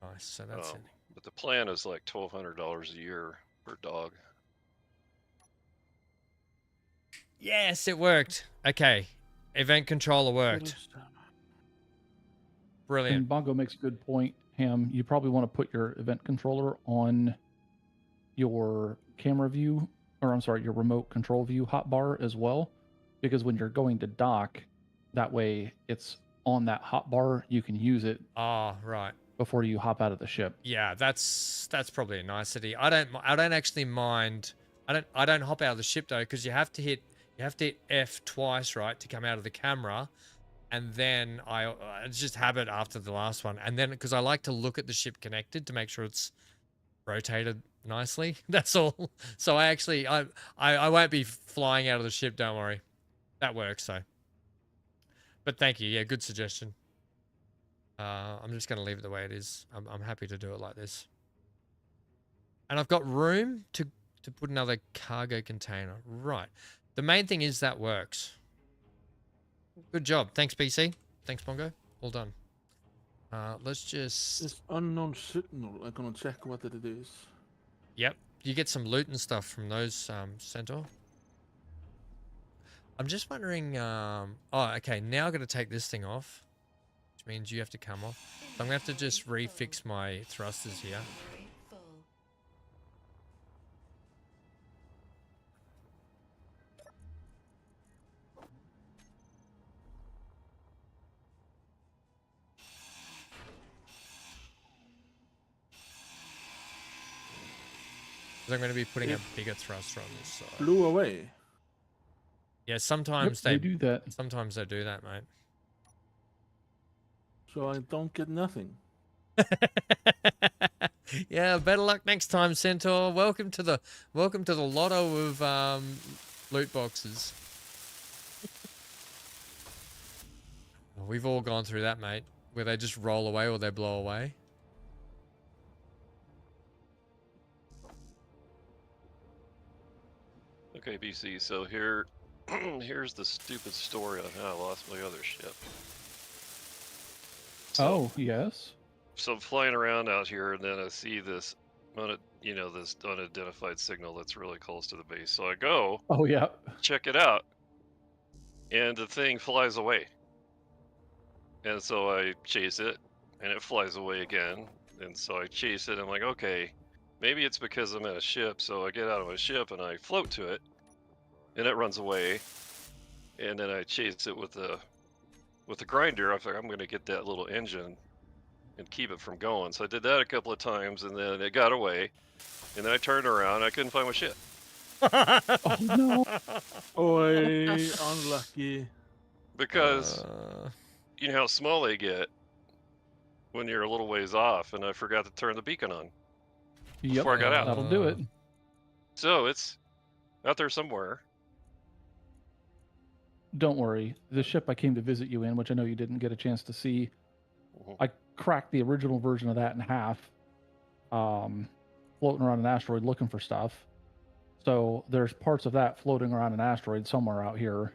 Nice. So that's it. But the plan is like $1,200 a year per dog. Yes, it worked. Okay. Event controller worked. And Brilliant. Bongo makes a good point, Ham. You probably want to put your event controller on your camera view, or I'm sorry, your remote control view hotbar as well, because when you're going to dock, that way it's on that hot bar. You can use it Oh, right. before you hop out of the ship. Yeah, that's probably a nicety. I don't actually mind. I don't hop out of the ship though, because you have to hit F twice, right, to come out of the camera, and then it's just habit after the last one, and then because I like to look at the ship connected to make sure it's rotated nicely. That's all. So I won't be flying out of the ship. Don't worry, that works. So, but thank you. Yeah, good suggestion. I'm just going to leave it the way it is. I'm happy to do it like this. And I've got room to put another cargo container. Right. The main thing is that works. Good job. Thanks, PC. Thanks, Bongo. All done. Let's just... This unknown signal, I'm gonna check what it is. Yep. You get some loot and stuff from those, Centaur. I'm just wondering... Oh, okay. Now I've got to take this thing off. Which means you have to come off. So I'm going to have to just refix my thrusters here. I'm going to be putting a bigger thruster on this side. Blew away. Yeah, sometimes Yep, they do that. Sometimes they do that, mate. So I don't get nothing. Yeah, better luck next time, Centaur. Welcome to the lotto of loot boxes. We've all gone through that, mate, where they just roll away or they blow away. Okay, BC. So here's the stupid story on how I lost my other ship. Oh, yes. So I'm flying around out here, and then I see this, this unidentified signal that's really close to the base. So I go, Oh, yeah. check it out, and the thing flies away. And so I chase it, and it flies away again. And so I chase it. I'm like, okay, maybe it's because I'm in a ship. So I get out of my ship and I float to it, and it runs away. And then I chase it with the grinder. I was like, I'm going to get that little engine and keep it from going. So I did that a couple of times, and then it got away. And then I turned around, and I couldn't find my ship. Oh, no. Oi, unlucky. Because you know how small they get when you're a little ways off, and I forgot to turn the beacon on before I got out. That'll do it. So it's out there somewhere. Don't worry. The ship I came to visit you in, which I know you didn't get a chance to see, I cracked the original version of that in half, floating around an asteroid looking for stuff. So there's parts of that floating around an asteroid somewhere out here,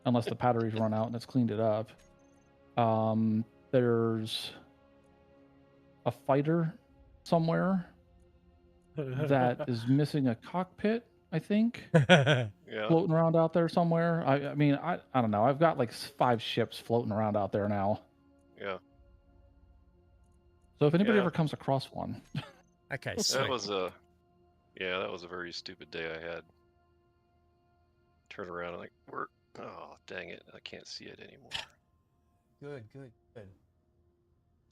unless the batteries run out and it's cleaned it up. There's a fighter somewhere that is missing a cockpit, I think. Yeah. Floating around out there somewhere. I mean, I don't know. I've got like 5 ships floating around out there now. Yeah. So if anybody ever comes across one. Okay, that was a very stupid day I had. Turn around and like, oh, dang it, I can't see it anymore. Good.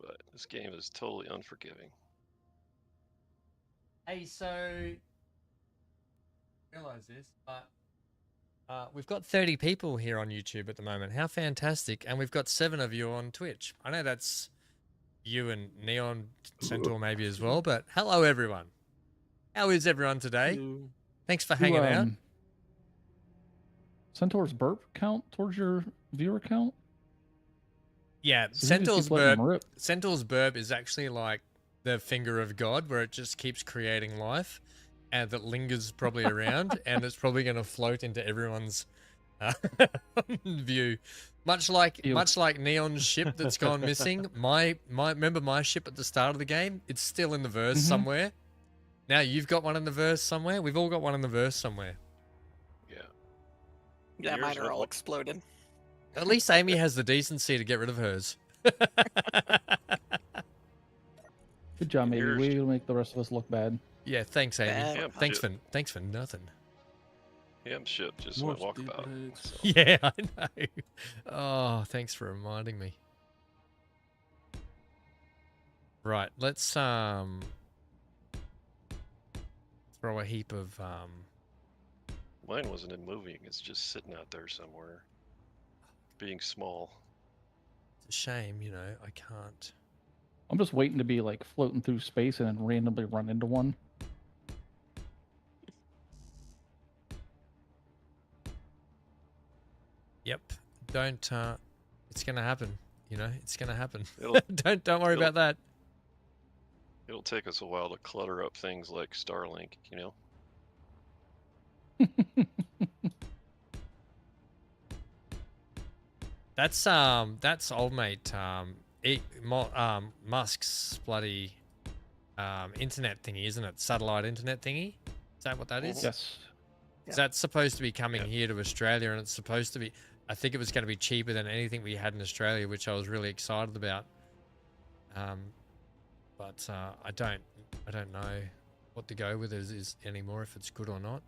But this game is totally unforgiving. Hey, so realize this, but we've got 30 people here on YouTube at the moment. How fantastic! And we've got 7 of you on Twitch. I know that's you and Neon Centaur maybe as well, but hello everyone. How is everyone today? Thanks for hanging out. Centaur's burp count towards your viewer count? Yeah, So Centaur's burp is actually like the finger of God, where it just keeps creating life, and that lingers probably around, and it's probably going to float into everyone's view, much like Neon's ship that's gone missing. Remember my ship at the start of the game? It's still in the verse somewhere. Now you've got one in the verse somewhere. We've all got one in the verse somewhere. Yeah, mine are all exploded. At least Amy has the decency to get rid of hers. Good job, maybe. We'll make the rest of us look bad. Yeah, thanks, Amy. Yeah, thanks for nothing. Ham ship just More went steel walkabout. plates. So. Yeah, I know. Oh, thanks for reminding me. Right, let's throw a heap of Mine wasn't in moving, it's just sitting out there somewhere. Being small. it's a shame, you know, I can't. I'm just waiting to be like floating through space and then randomly run into one. Yep. Don't it's gonna happen, you know, it's gonna happen. It'll- don't worry it'll- about that. It'll take us a while to clutter up things like Starlink, you know? That's old mate Musk's bloody internet thingy, isn't it? Satellite internet thingy? Is that what that is? Yes. Is that supposed to be coming here to Australia, and it's supposed to be, I think it was going to be cheaper than anything we had in Australia, which I was really excited about. But I don't know what to go with is anymore, if it's good or not.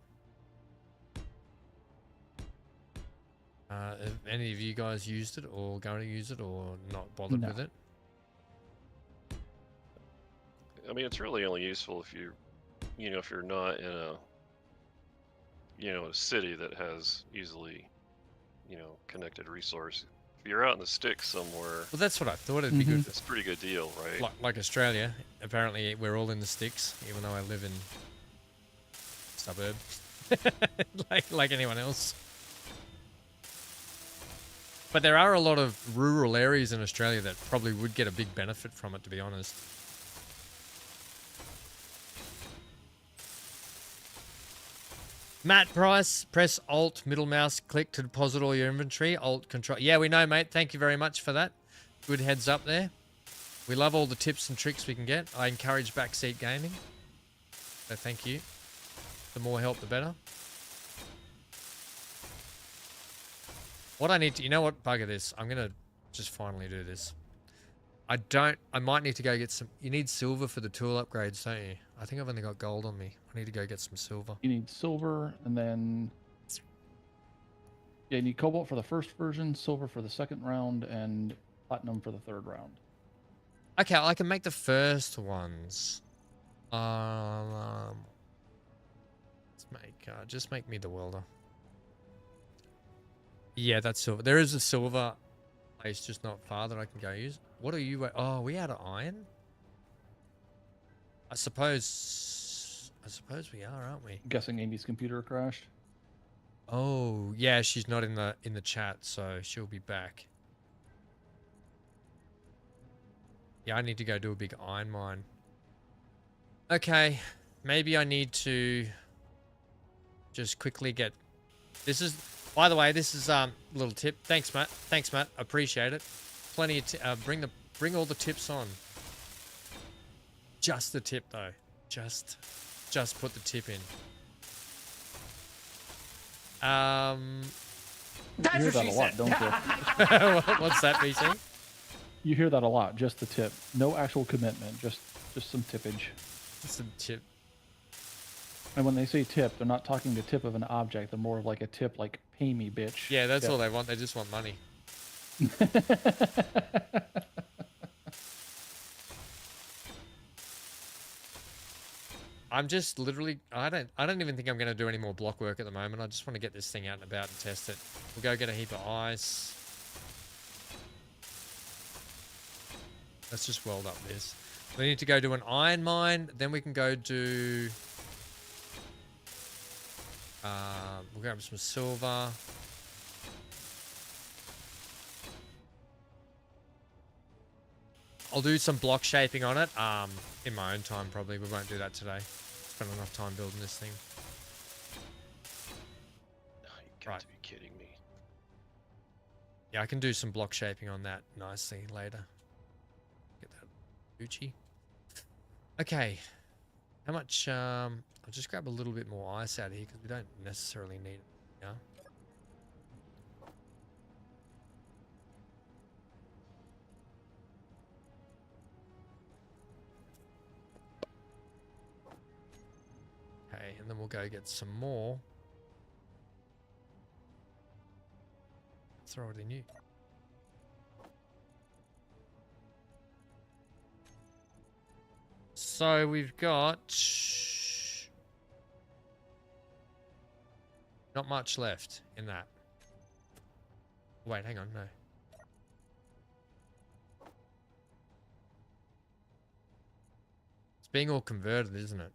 Have any of you guys used it or going to use it or not bothered No. with it? I mean, it's really only useful if you're, you know, if you're not in a, you know, a city that has easily, you know, connected resource. If you're out in the sticks somewhere, Well, that's what I thought. It'd be good. it's a pretty good deal, right? Like Australia. Apparently, we're all in the sticks, even though I live in suburb, like anyone else. But there are a lot of rural areas in Australia that probably would get a big benefit from it, to be honest. Matt Price, press Alt, middle mouse, click to deposit all your inventory. Alt, control. Yeah, we know, mate. Thank you very much for that. Good heads up there. We love all the tips and tricks we can get. I encourage backseat gaming. So thank you. The more help, the better. What I need to, you know what, bugger this. I'm going to just finally do this. I might need to go get some, you need silver for the tool upgrades, don't you? I think I've only got gold on me. I need to go get some silver. You need silver, and then yeah, you need cobalt for the first version, silver for the second round, and platinum for the third round. Okay, I can make the first ones. Let's make, just make me the welder. Yeah, that's silver. There is a silver place just not far that I can go use. What are you? Oh, are we out of iron? I suppose we are, aren't we? I'm guessing Amy's computer crashed. Oh, yeah, she's not in the chat, so she'll be back. Yeah, I need to go do a big iron mine. Okay, maybe I need to just quickly get. This is, by the way, this is a little tip. Thanks, Matt. Thanks, Matt. Appreciate it. Plenty of bring all the tips on. Just the tip though. Just put the tip in. That's You hear what that she a lot, said. don't you? What's that, BC? You hear that a lot. Just the tip. No actual commitment. Just some tippage. Some tip. And when they say tip, they're not talking the tip of an object. They're more of like a tip, like pay me, bitch. Yeah, that's Tip. all they want. They just want money. I'm just literally, I don't even think I'm going to do any more block work at the moment. I just want to get this thing out and about and test it. We'll go get a heap of ice. Let's just weld up this. We need to go do an iron mine. Then we can go do, we'll grab some silver. I'll do some block shaping on it in my own time probably. We won't do that today. Spent enough time building this thing. Oh, you got to be kidding me. Yeah, I can do some block shaping on that nicely later. Get that Gucci. Okay. How much, I'll just grab a little bit more ice out here because we don't necessarily need it. Yeah. Okay, and then we'll go get some more. throw it in you. So we've got not much left in that. Wait, hang on, no. It's being all converted, isn't it?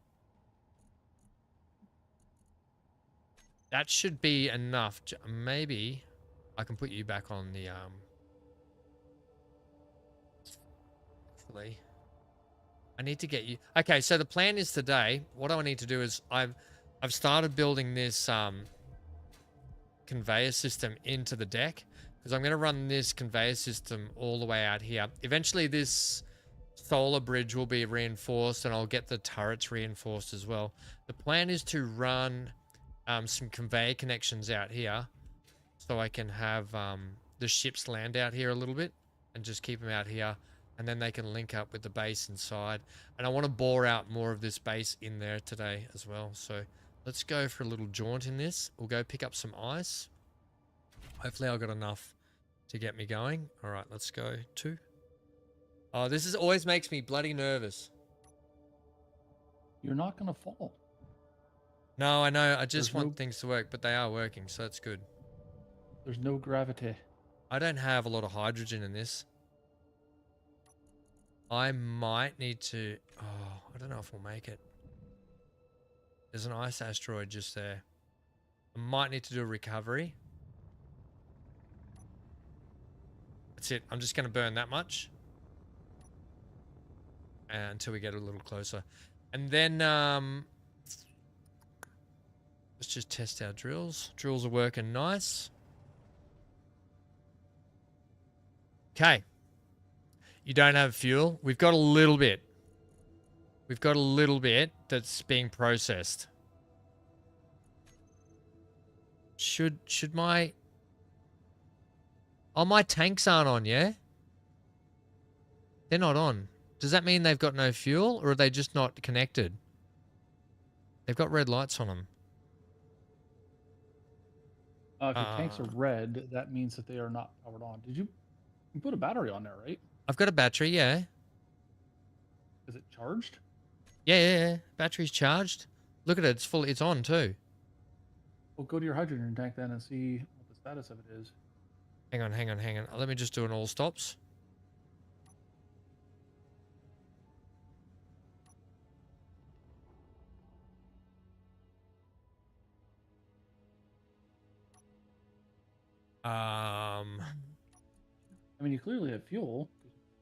That should be enough. Maybe I can put you back on the hopefully. I need to get you. Okay, so the plan is today. What I need to do is I've started building this conveyor system into the deck because I'm going to run this conveyor system all the way out here. Eventually, this solar bridge will be reinforced, and I'll get the turrets reinforced as well. The plan is to run some conveyor connections out here so I can have the ships land out here a little bit and just keep them out here. And then they can link up with the base inside. And I want to bore out more of this base in there today as well. So let's go for a little jaunt in this. We'll go pick up some ice. Hopefully I've got enough to get me going. All right, let's go 2. Oh, this is always makes me bloody nervous. You're not going to fall. No, I know. I just want things to work, but they are working, so that's good. There's no gravity. I don't have a lot of hydrogen in this. I might need to... Oh, I don't know if we'll make it. There's an ice asteroid just there. I might need to do a recovery. That's it. I'm just going to burn that much. Until we get a little closer. And then... let's just test our drills. Drills are working nice. Okay. You don't have fuel. We've got a little bit. We've got a little bit that's being processed. Should my... Oh, my tanks aren't on, yeah? They're not on. Does that mean they've got no fuel, or are they just not connected? They've got red lights on them. If your tanks are red, that means that they are not powered on. You put a battery on there, right? I've got a battery, yeah. Is it charged? Yeah. Battery's charged. Look at it. It's full. It's on too. Well, go to your hydrogen tank then and see what the status of it is. Hang on. Let me just do an all stops. I mean, you clearly have fuel.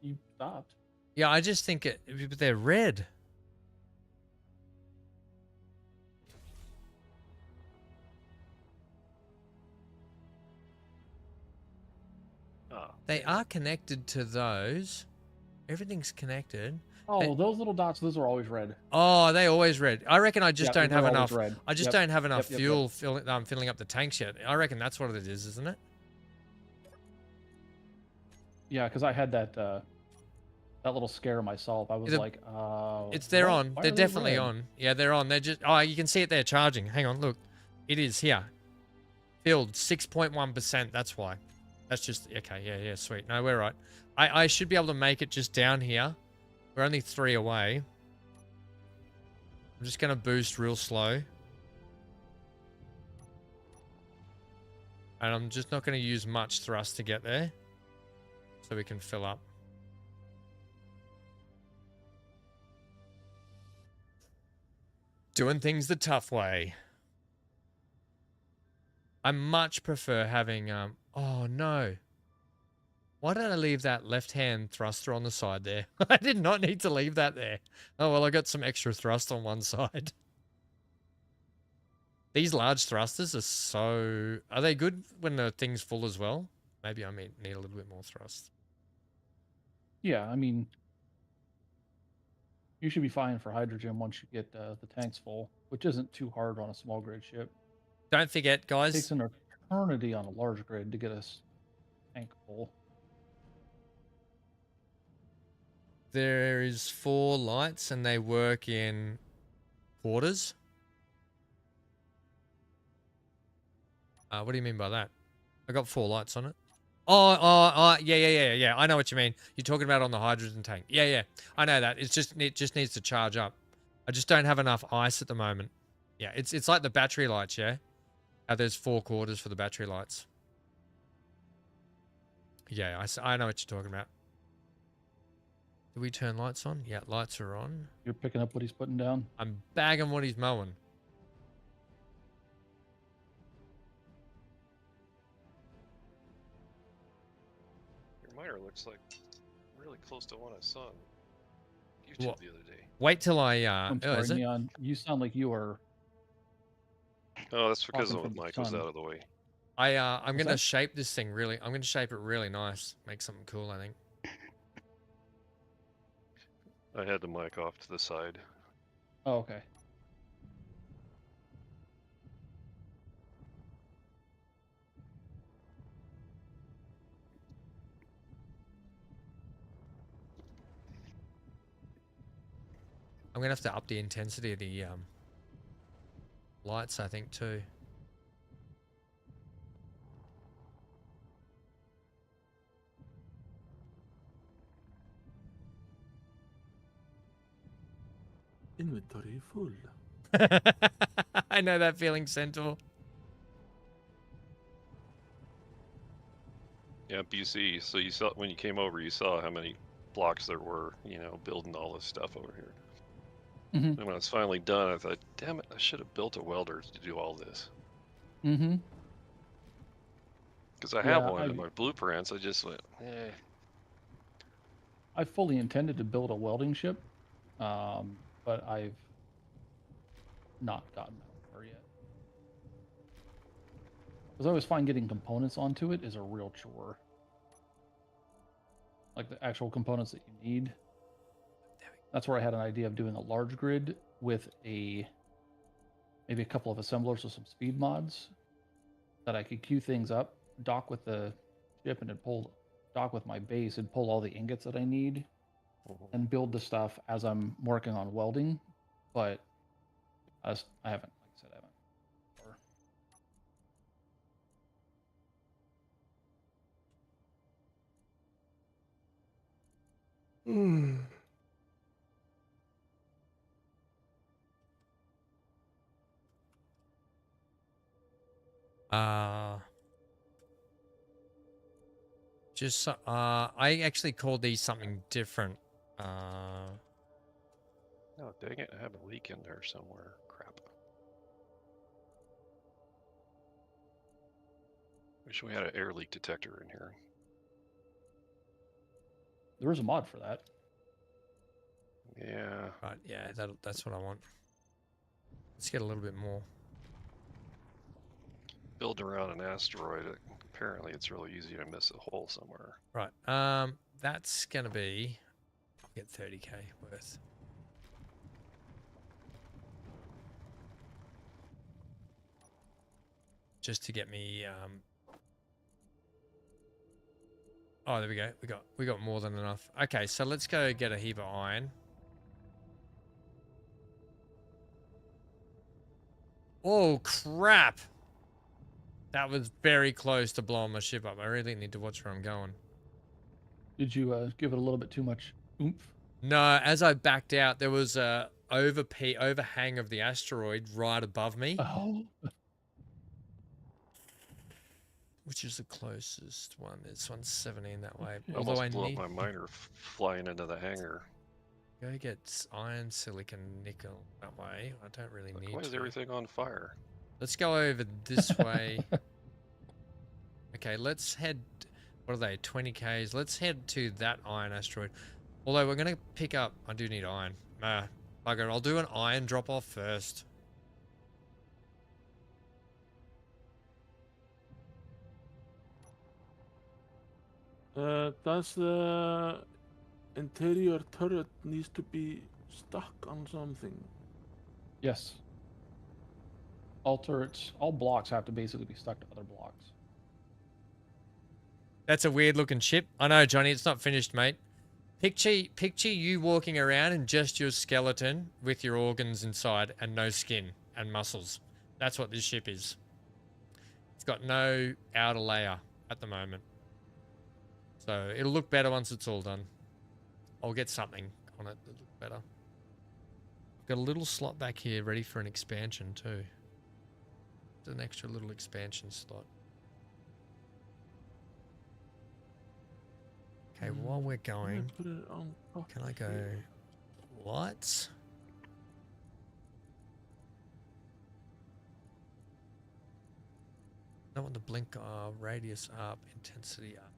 You stopped. Yeah, I just think they're red. Oh. They are connected to those. Everything's connected. Oh, those little dots, those are always red. Oh, they always red. I reckon I just don't have enough. Red. I just don't have enough fuel filling up the tanks yet. I reckon that's what it is, isn't it? Yeah, because I had that little scare myself. I was like, they're on. They're definitely on. Yeah, they're on. They're just... Oh, you can see it there charging. Hang on, look. It is here. Filled 6.1%. That's why. That's just... Okay, yeah, sweet. No, we're right. I should be able to make it just down here. We're only 3 away. I'm just going to boost real slow. And I'm just not going to use much thrust to get there. So we can fill up. Doing things the tough way. I much prefer having... Oh, no. Why did I leave that left-hand thruster on the side there? I did not need to leave that there. Oh, well, I got some extra thrust on one side. These large thrusters are so... Are they good when the thing's full as well? Maybe I need a little bit more thrust. Yeah, I mean... You should be fine for hydrogen once you get the tanks full, which isn't too hard on a small grid ship. Don't forget, guys... It takes an eternity on a large grid to get a tank full. There is 4 lights and they work in quarters. What do you mean by that? I got 4 lights on it. Yeah. I know what you mean. You're talking about on the hydrogen tank. Yeah. I know that. It just needs to charge up. I just don't have enough ice at the moment. Yeah, it's like the battery lights, yeah? There's 4 quarters for the battery lights. Yeah, I know what you're talking about. Do we turn lights on? Yeah, lights are on. You're picking up what he's putting down? I'm bagging what he's mowing. Your miner looks like really close to one I saw on YouTube What? the other day. Wait till I, I'm oh, sorry, is it? Neon. You sound like you are... Oh, that's because Talking of from Mike the was sun. out of the way. I'm What's gonna that? shape this thing really. I'm gonna shape it really nice. Make something cool, I think. I had the mic off to the side. Oh, okay. I'm gonna have to up the intensity of the lights, I think, too. Inventory full. I know that feeling, Centaur. Yeah, BC. So you saw when you came over, you saw how many blocks there were, you know, building all this stuff over here. Mm-hmm. And when it's finally done, I thought, damn it, I should have built a welder to do all this. Mm-hmm. Because I Yeah, have one in my blueprints. I just went, eh. I fully intended to build a welding ship, but I've not gotten that far yet. Because I always find getting components onto it is a real chore. Like the actual components that you need. That's where I had an idea of doing a large grid with maybe a couple of assemblers with some speed mods that I could queue things up, dock with the ship, and dock with my base and pull all the ingots that I need and build the stuff as I'm working on welding. But I haven't, like I said, I haven't. I actually called these something different. Oh, dang it. I have a leak in there somewhere. Crap. Wish we had an air leak detector in here. There is a mod for that. Yeah. Right, yeah, that's what I want. Let's get a little bit more. Building around an asteroid, apparently it's really easy to miss a hole somewhere. Right, that's gonna be, I'll get 30k worth. Just to get me, oh, there we go. We got more than enough. Okay, so let's go get a heap of iron. Oh, crap. That was very close to blowing my ship up. I really need to watch where I'm going. Did you give it a little bit too much oomph? No, as I backed out, there was a overhang of the asteroid right above me. Oh. Which is the closest one? This one's 17 that way. I Although almost I blew need... up my miner flying into the hangar. Go get iron, silicon, nickel that way. I don't really need Why is to. everything on fire? Let's go over this way. Okay, let's head... What are they? 20Ks. Let's head to that iron asteroid. Although we're going to pick up... I do need iron. Bugger, I'll do an iron drop-off first. Does the interior turret needs to be stuck on something? Yes. All turrets, all blocks have to basically be stuck to other blocks. That's a weird looking ship. I know, Johnny, it's not finished, mate. Picture you walking around in just your skeleton with your organs inside and no skin and muscles. That's what this ship is. It's got no outer layer at the moment. So it'll look better once it's all done. I'll get something on it that look better. I've got a little slot back here ready for an expansion too. It's an extra little expansion slot. Okay, while we're going, Put it on top can I go? here. What? I want the blink radius up, intensity up.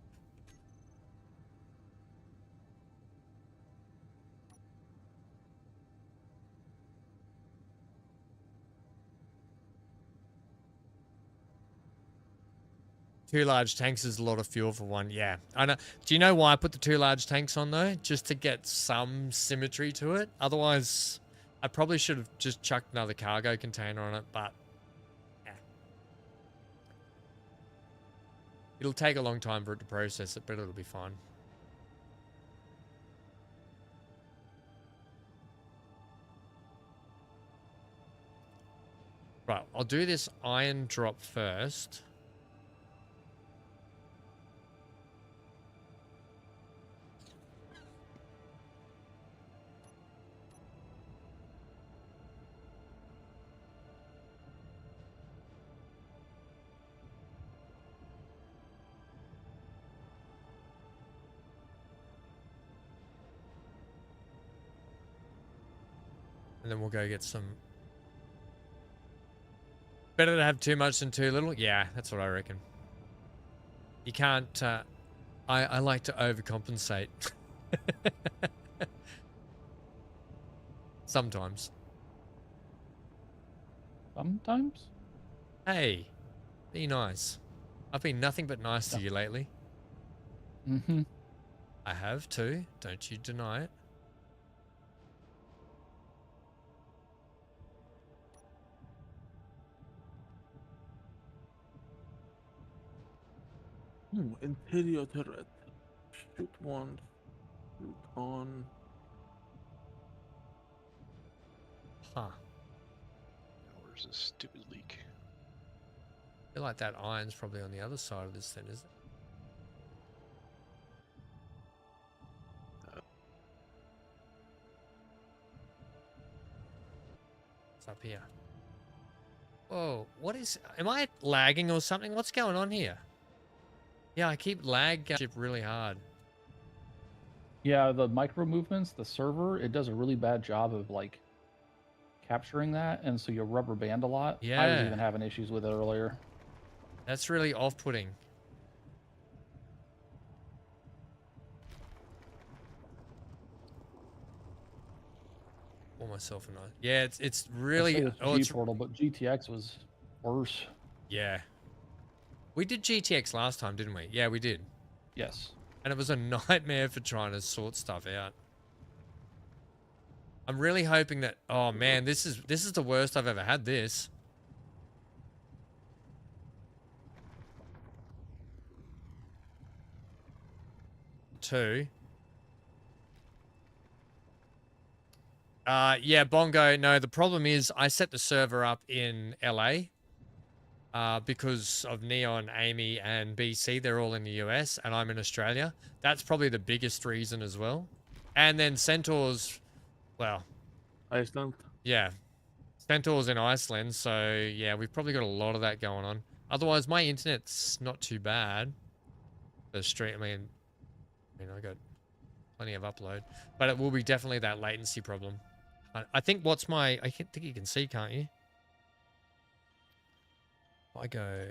Two large tanks is a lot of fuel for one. Yeah, I know. Do you know why I put the two large tanks on though? Just to get some symmetry to it. Otherwise, I probably should have just chucked another cargo container on it, but yeah. It'll take a long time for it to process it, but it'll be fine. Right, I'll do this iron drop first. And then we'll go get some. Better to have too much than too little? Yeah, that's what I reckon. You can't. I like to overcompensate. Sometimes. Sometimes? Hey, be nice. I've been nothing but nice to you lately. Mm-hmm. I have too. Don't you deny it. Interior turret. Shoot one. Shoot on. Huh. Where's this stupid leak? I feel like that iron's probably on the other side of this thing, isn't it? It's up here. Whoa, what is... Am I lagging or something? What's going on here? Yeah, I keep lag ship really hard. Yeah, the micro movements, the server, it does a really bad job of like capturing that, and so you rubber band a lot. I was Yeah. even having issues with it earlier. That's really off-putting. Pour myself a nice. Yeah, it's really. It's Oh, it's G-Portal, but GTX was worse. yeah. We did GTX last time, didn't we? Yeah, we did. Yes. And it was a nightmare for trying to sort stuff out. I'm really hoping that. Oh man, this is the worst I've ever had. This. Two. Yeah, Bongo. No, the problem is I set the server up in LA. Because of Neon, Amy, and BC, they're all in the US, and I'm in Australia. That's probably the biggest reason as well. And then Centaur's, well, Iceland. yeah, Centaur's in Iceland, so yeah, we've probably got a lot of that going on. Otherwise, my internet's not too bad. The stream, I mean, I got plenty of upload, but it will be definitely that latency problem. I think what's my, I think you can see, can't you? I go.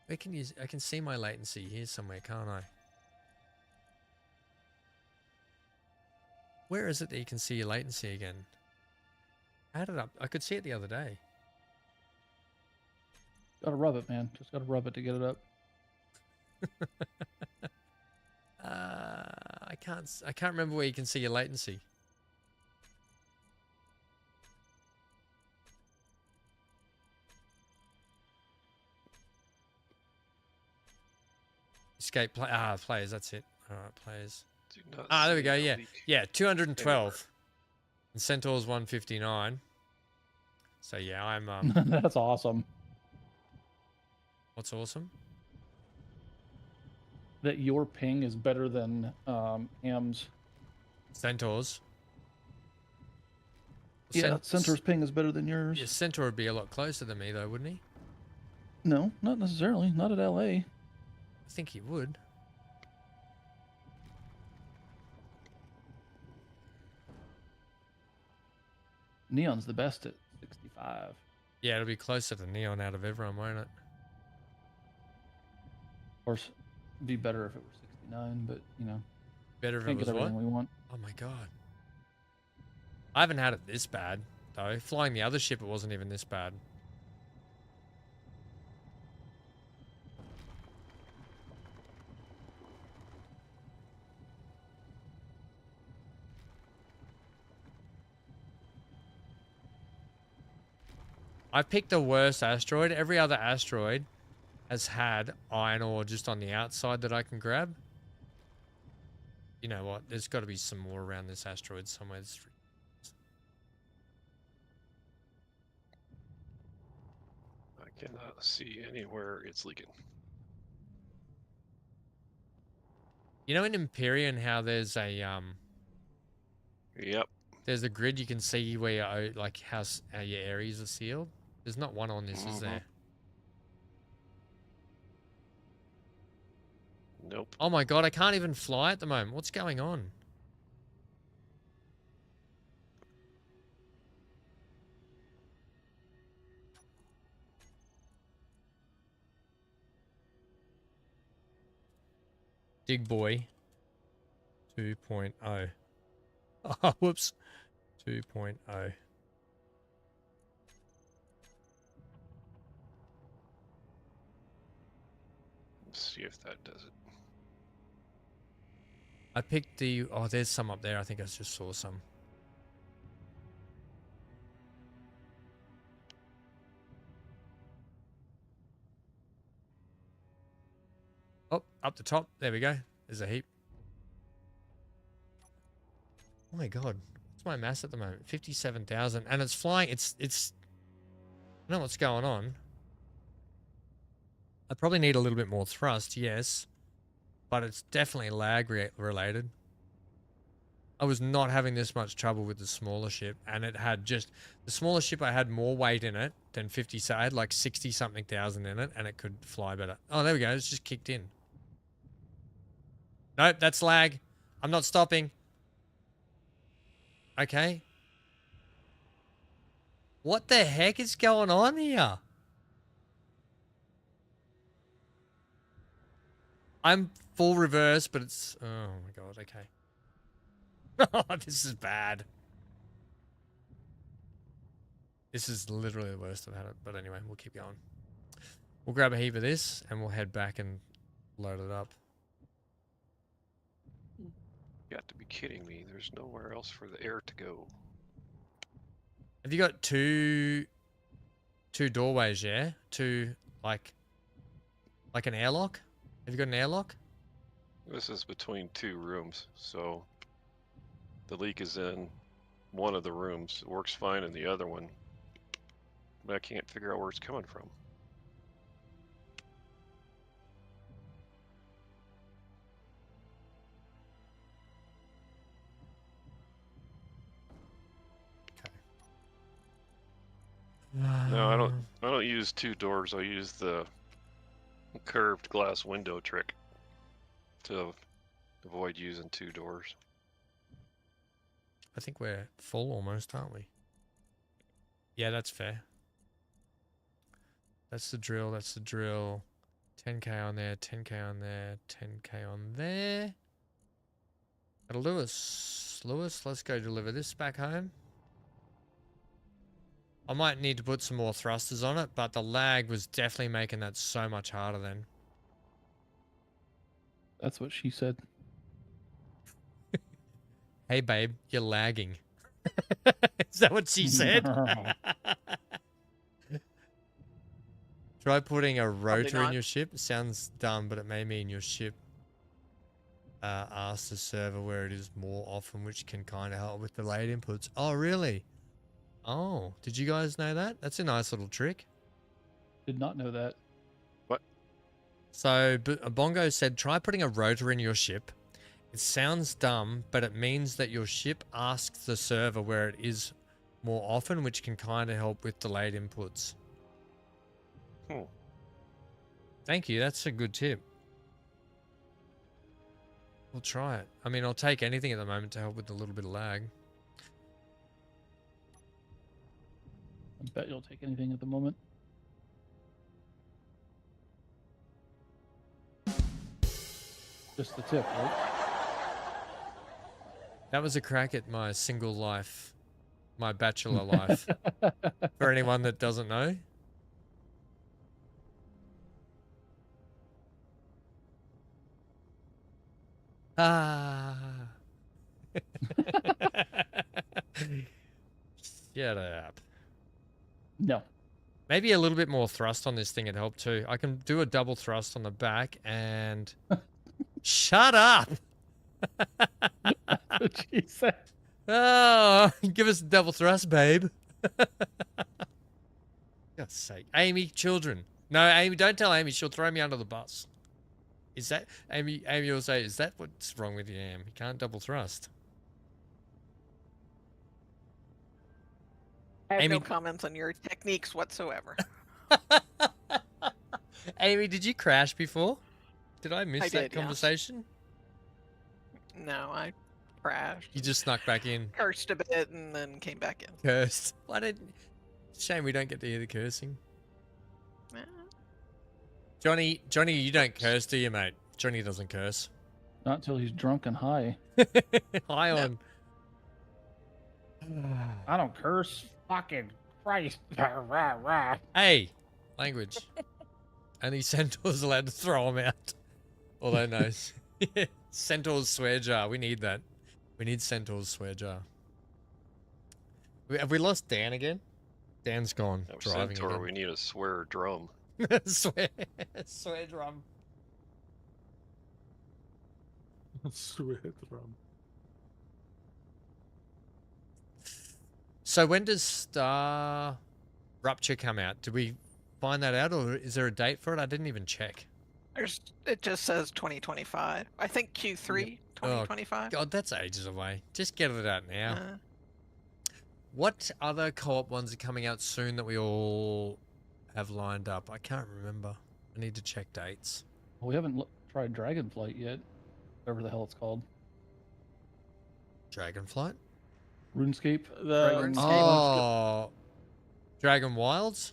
Where can you? I can see my latency here somewhere, can't I? Where is it that you can see your latency again? Add it up. I could see it the other day. Gotta rub it, man. Just gotta rub it to get it up. I can't remember where you can see your latency. Escape players, that's it. Alright, players. There we go, yeah. Yeah, 212. And Centaur's 159. So yeah, I'm That's awesome. what's awesome? that your ping is better than Ham's. Centaurs. Yeah, Centaur's ping is better than yours. Yeah, Centaur would be a lot closer than me, though, wouldn't he? No, not necessarily. Not at LA. I think he would. Neon's the best at 65. Yeah, it'll be closer to Neon out of everyone, won't it? Of course, it'd be better if it were 69, but you know, Better if can't it get was what? everything we want. Oh my god. I haven't had it this bad, though. Flying the other ship, it wasn't even this bad. I picked the worst asteroid. Every other asteroid has had iron ore just on the outside that I can grab. You know what? There's got to be some more around this asteroid somewhere. I cannot see anywhere it's leaking. You know in Empyrean how there's a Yep. there's a grid you can see where your, like how your areas are sealed? There's not one on this, is there? Nope. Oh my god, I can't even fly at the moment. What's going on? Dig Boy 2.0. Oh, whoops. 2.0. Let's see if that does it. I picked the... Oh, there's some up there. I think I just saw some. Oh, up the top. There we go. There's a heap. Oh my god. What's my mass at the moment? 57,000. And it's flying. It's... I don't know what's going on. I probably need a little bit more thrust, yes. But it's definitely lag related. I was not having this much trouble with the smaller ship, and it had just... The smaller ship, I had more weight in it than 50, so I had like 60-something thousand in it, and it could fly better. Oh, there we go. It's just kicked in. Nope, that's lag. I'm not stopping. Okay. What the heck is going on here? I'm full reverse, but it's... Oh my god, okay. Oh, this is bad. This is literally the worst I've had it. But anyway, we'll keep going. We'll grab a heap of this, and we'll head back and load it up. You got to be kidding me. There's nowhere else for the air to go. Have you got two doorways, yeah? Like an airlock? Have you got an airlock? This is between two rooms, so the leak is in one of the rooms. It works fine in the other one, but I can't figure out where it's coming from. No, I don't use two doors. I use the curved glass window trick to avoid using two doors. I think we're full almost, aren't we? Yeah, that's fair. That's the drill, that's the drill. 10k on there, 10k on there, 10k on there. Lewis, let's go deliver this back home. I might need to put some more thrusters on it, but the lag was definitely making that so much harder then. That's what she said. Hey babe, you're lagging. Is that what she said? Try putting a rotor in your ship. It sounds dumb, but it may mean your ship asks the server where it is more often, which can kind of help with delayed inputs. Oh, really? Oh, did you guys know that? That's a nice little trick. Did not know that. What? So Bongo said, try putting a rotor in your ship. It sounds dumb, but it means that your ship asks the server where it is more often, which can kind of help with delayed inputs. Thank you. That's a good tip. We'll try it. I mean, I'll take anything at the moment to help with a little bit of lag. I bet you'll take anything at the moment. Just the tip, right? That was a crack at my single life, my bachelor life. For anyone that doesn't know. Ah. Shut up. No. Maybe a little bit more thrust on this thing would help too. I can do a double thrust on the back and... Shut up! What she said. Oh, give us a double thrust, babe. God's sake. Amy, children. No, Amy, don't tell Amy. She'll throw me under the bus. Is that... Amy will say, is that what's wrong with you, Am? You can't double thrust. I have Amy- no comments on your techniques whatsoever. Amy, did you crash before? Did I miss I that did, yes. conversation? No, I crashed. You just snuck back in. Cursed a bit and then came back in. Cursed. Why did... Shame we don't get to hear the cursing. Eh, Johnny, you don't curse, do you, mate? Johnny doesn't curse. Not until he's drunk and high. High on. I don't curse. Fucking Christ. Hey, language. Only Centaur's allowed to throw them out. Although, no. Centaur's swear jar. We need that. We need Centaur's swear jar. Have we lost Dan again? Dan's gone No, driving Centaur, again. we need a swear drum. swear drum. Swear drum. So when does Star Rupture come out? Did we find that out, or is there a date for it? I didn't even check. it just says 2025. I think Q3 2025. God, that's ages away. Just get it out now. Uh, What other co-op ones are coming out soon that we all have lined up? I can't remember. I need to check dates. Well, we haven't tried Dragonflight yet. Whatever the hell it's called. Dragonflight? RuneScape. The Oh, Dragon Wilds?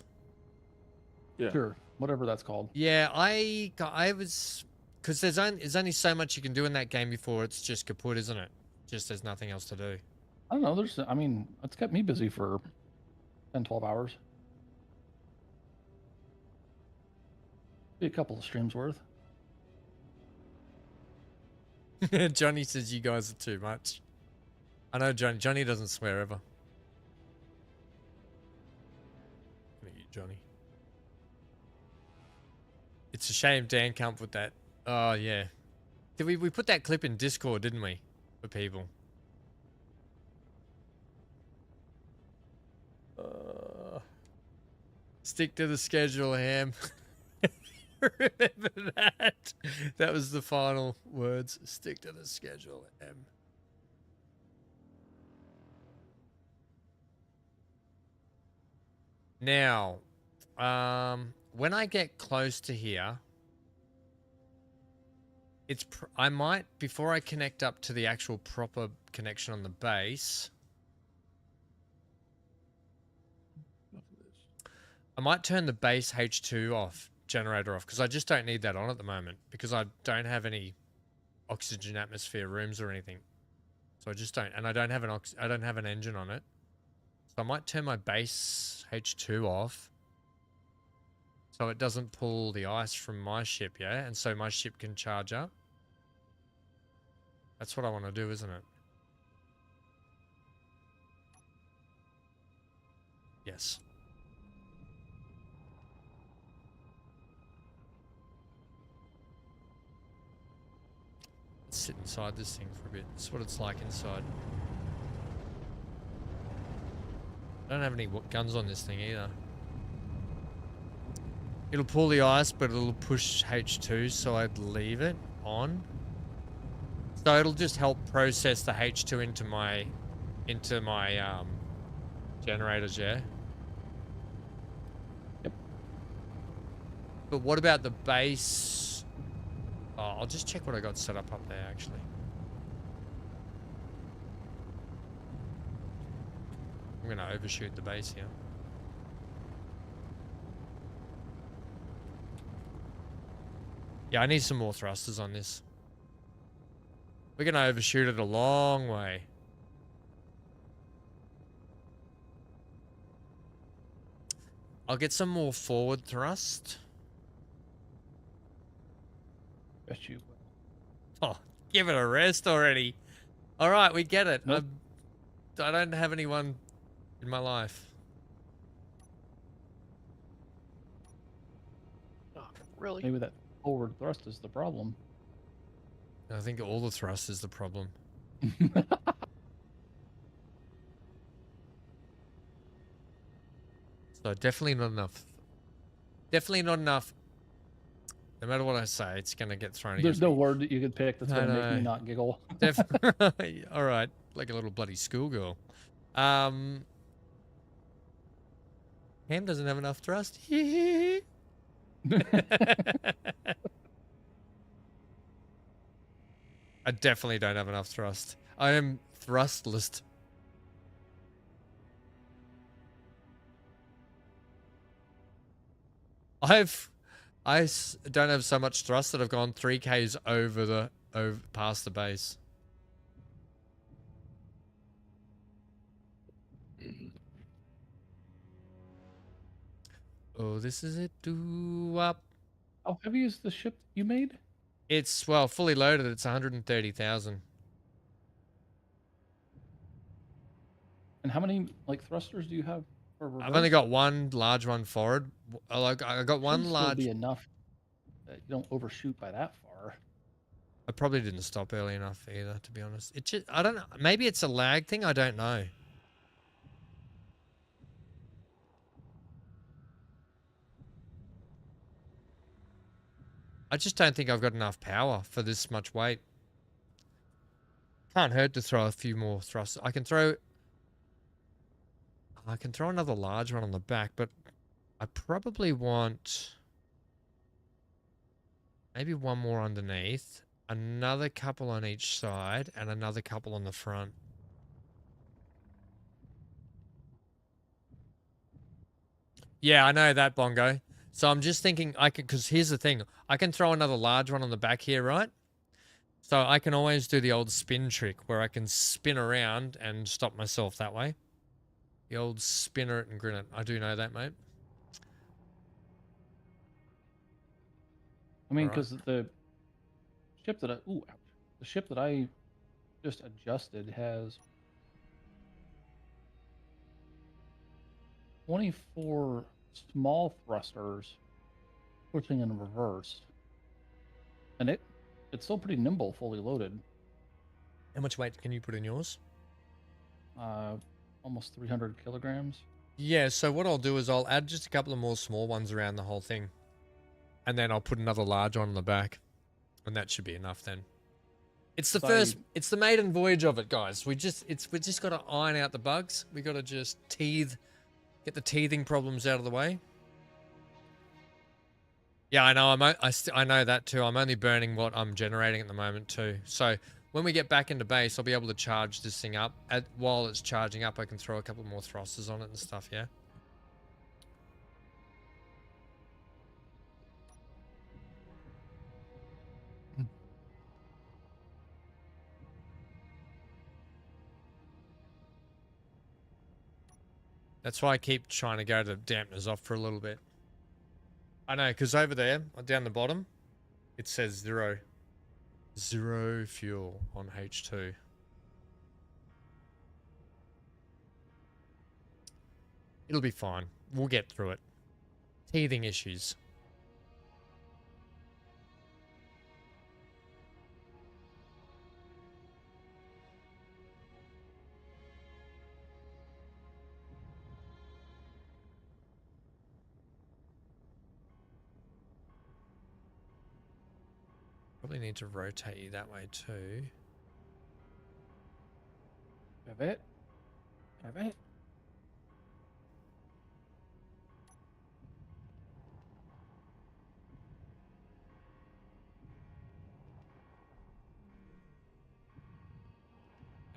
Yeah. Sure. Whatever that's called. Yeah, I was... Because there's only so much you can do in that game before it's just kaput, isn't it? Just there's nothing else to do. I don't know. I mean, it's kept me busy for 10, 12 hours. Be a couple of streams worth. Johnny says you guys are too much. I know Johnny doesn't swear ever. Look at you, Johnny. It's a shame Dan can't put that. Oh yeah. Did we put that clip in Discord, didn't we? For people. Stick to the schedule, Ham. Remember that? That was the final words. Stick to the schedule, Ham. Now, when I get close to here, I might, before I connect up to the actual proper connection on the base, I might turn the base H2 off, generator off, because I just don't need that on at the moment, because I don't have any oxygen atmosphere rooms or anything. So I just don't, and I don't have an engine on it. So I might turn my base H2 off, so it doesn't pull the ice from my ship, yeah? And so my ship can charge up. That's what I want to do, isn't it? Yes. Let's sit inside this thing for a bit. That's what it's like inside. I don't have any guns on this thing either. It'll pull the ice, but it'll push H2, so I'd leave it on. So it'll just help process the H2 into my generators, yeah. Yep. But what about the base? Oh, I'll just check what I got set up there, actually. I'm gonna overshoot the base here. Yeah, I need some more thrusters on this. We're gonna overshoot it a long way. I'll get some more forward thrust. Bet you will. Oh, give it a rest already. All right, we get it. Nope. I don't have anyone in my life. Oh, really? Maybe that forward thrust is the problem. I think all the thrust is the problem. So definitely not enough. Definitely not enough. No matter what I say, it's going to get thrown There's against no me. word that you could pick that's I going to make know. me not giggle. All right. Like a little bloody schoolgirl. Ham doesn't have enough thrust. I definitely don't have enough thrust. I am thrustless. I don't have so much thrust that I've gone 3Ks over past the base. Oh, this is it. Doo-wop. How heavy is the ship you made? It's, well, fully loaded. It's 130,000. And how many like thrusters do you have for reverse? I've only got one large one forward. I got one Should large. still be enough that you don't overshoot by that far. I probably didn't stop early enough either, to be honest. It just, I don't know. Maybe it's a lag thing. I don't know. I just don't think I've got enough power for this much weight. Can't hurt to throw a few more thrusts. I can throw another large one on the back, but I probably want maybe one more underneath, another couple on each side, and another couple on the front. Yeah, I know that, Bongo. So I'm just thinking because here's the thing. I can throw another large one on the back here, right? So I can always do the old spin trick where I can spin around and stop myself that way. The old spinner it and grin it. I do know that, mate. I mean, Alright. because the ship that I just adjusted has 24 small thrusters pushing in reverse, and it's still pretty nimble, fully loaded. How much weight can you put in yours? Almost 300 kilograms. Yeah, so what I'll do is I'll add just a couple of more small ones around the whole thing. And then I'll put another large one on the back. And that should be enough then. It's the it's the maiden voyage of it, guys. We just got to iron out the bugs. We got to just get the teething problems out of the way. Yeah, I know. I know that too. I'm only burning what I'm generating at the moment too. So when we get back into base, I'll be able to charge this thing up. While it's charging up, I can throw a couple more thrusters on it and stuff, yeah? That's why I keep trying to go to dampeners off for a little bit. I know, because over there, down the bottom, it says zero fuel on H2. It'll be fine. We'll get through it. Teething issues. Probably need to rotate you that way too. Have it. Have it.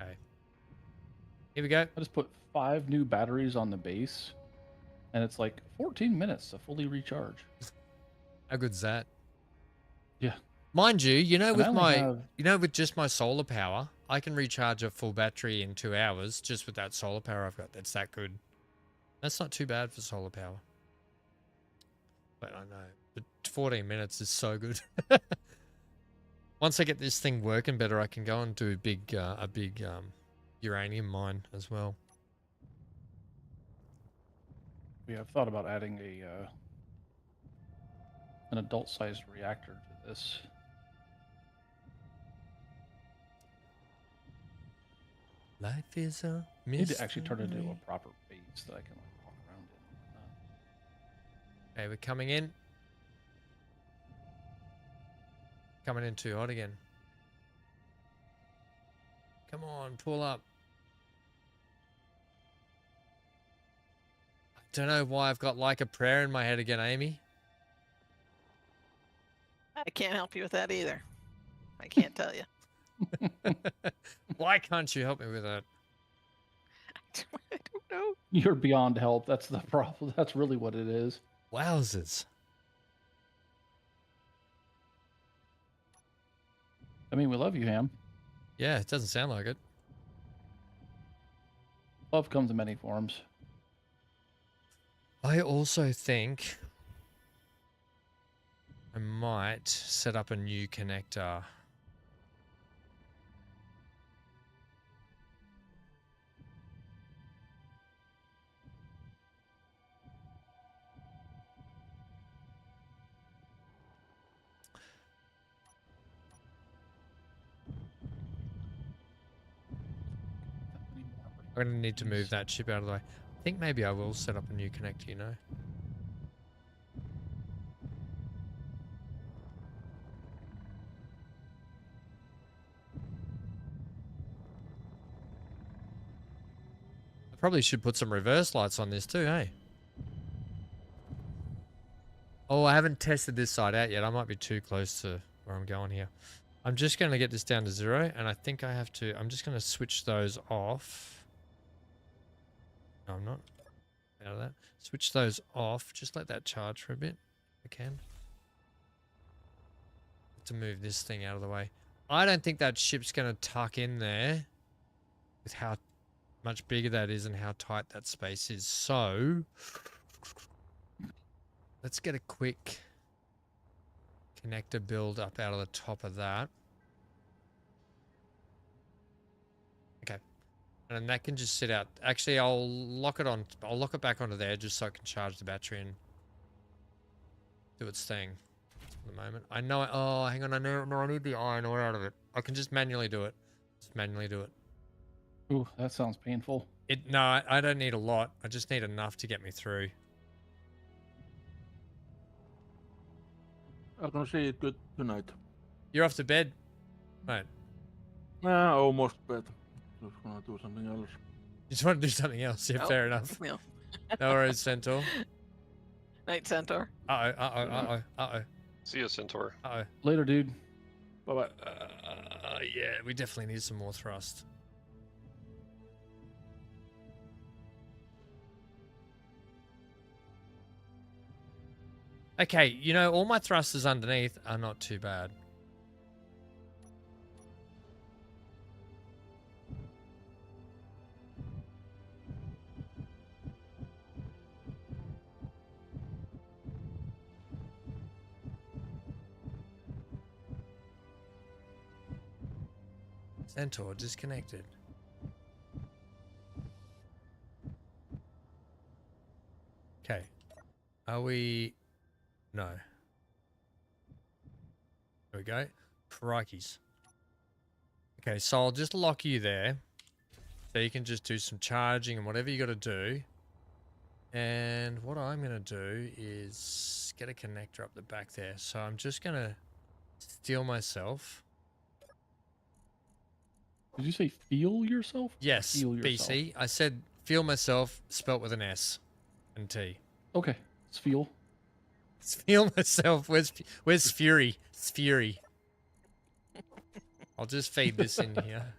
Okay. Here we go. I just put 5 new batteries on the base, and it's like 14 minutes to fully recharge. How good's that? Yeah. Mind you, you know, And with I only my, have- you know, with just my solar power, I can recharge a full battery in 2 hours just with that solar power I've got. That's that good. That's not too bad for solar power. But I know, but 14 minutes is so good. Once I get this thing working better, I can go and do a big uranium mine as well. We have thought about adding an adult-sized reactor to this. Life is a I need to actually turn it into mystery. a proper base that I can like walk around in. Okay, we're coming in. Coming in too hot again. Come on, pull up. I don't know why I've got like a prayer in my head again, Amy. I can't help you with that either. I can't tell you. Why can't you help me with that? I don't know. You're beyond help. That's the problem. That's really what it is. Wowzers. I mean, we love you, Ham. Yeah, it doesn't sound like it. Love comes in many forms. I also think I might set up a new connector. I'm going to need to move that ship out of the way. I think maybe I will set up a new connector, you know. I probably should put some reverse lights on this too, hey? Oh, I haven't tested this side out yet. I might be too close to where I'm going here. I'm just going to get this down to 0, and I think I have to... I'm just going to switch those off. No, I'm not. Out of that. Switch those off. Just let that charge for a bit. If I can. To move this thing out of the way. I don't think that ship's going to tuck in there with how much bigger that is and how tight that space is. So, let's get a quick connector build up out of the top of that. Okay. And then that can just sit out. Actually, I'll lock it on. I'll lock it back onto there just so I can charge the battery and do its thing for the moment. I know. Oh, hang on. I know. No, I need the iron ore out of it. I can just manually do it. Just manually do it. Ooh, that sounds painful. No, I don't need a lot. I just need enough to get me through. I'm gonna say it good tonight. You're off to bed, mate. Nah, almost bed. Just gonna do something else. You just want to do something else? Yeah, Oh, fair enough. No. No worries, Centaur. Night, Centaur. Uh-oh. See you, Centaur. Uh-oh. Later, dude. Bye-bye. Yeah, we definitely need some more thrust. Okay, you know, all my thrusters underneath are not too bad. Centaur disconnected. Okay. Are we... No. There we go. Crikeys. Okay, so I'll just lock you there. So you can just do some charging and whatever you got to do. And what I'm going to do is get a connector up the back there. So I'm just going to Steal myself. Did you say feel yourself? Or Yes, feel yourself? BC. I said feel myself, spelt with an S and T. Okay, it's feel. Feel myself. Where's Fury? It's Fury. I'll just feed this in here.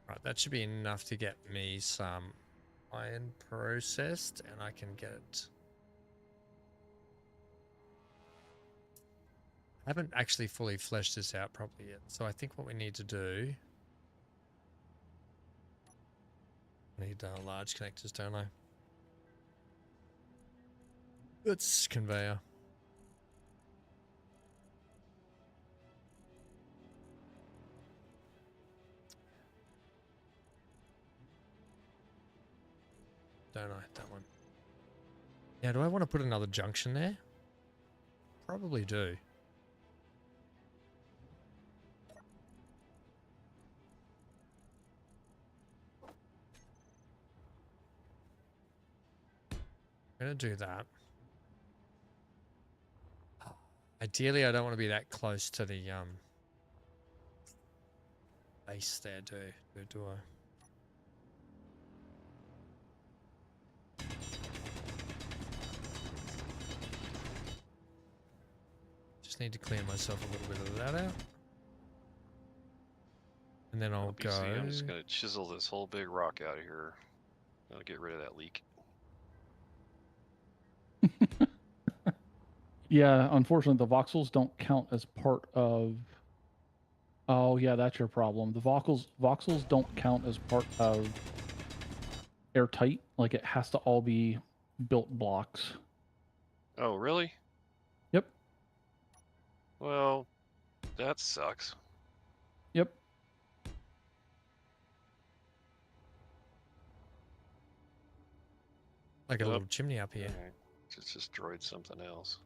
Right, that should be enough to get me some iron processed, and I can get it. I haven't actually fully fleshed this out properly yet, so I think what we need to do... I need large connectors, don't I? It's conveyor. Don't I? That one. Yeah, do I want to put another junction there? Probably do. I'm going to do that. Ideally, I don't want to be that close to the base there, do I? Just need to clear myself a little bit of that out. And then I'll go... I'm just going to chisel this whole big rock out of here. I'll get rid of that leak. Yeah, unfortunately, the voxels don't count as part of... Oh, yeah, that's your problem. The voxels don't count as part of airtight. Like, it has to all be built blocks. Oh, really? Yep. Well, that sucks. Yep. Like a little chimney up here. Okay. Just destroyed something else.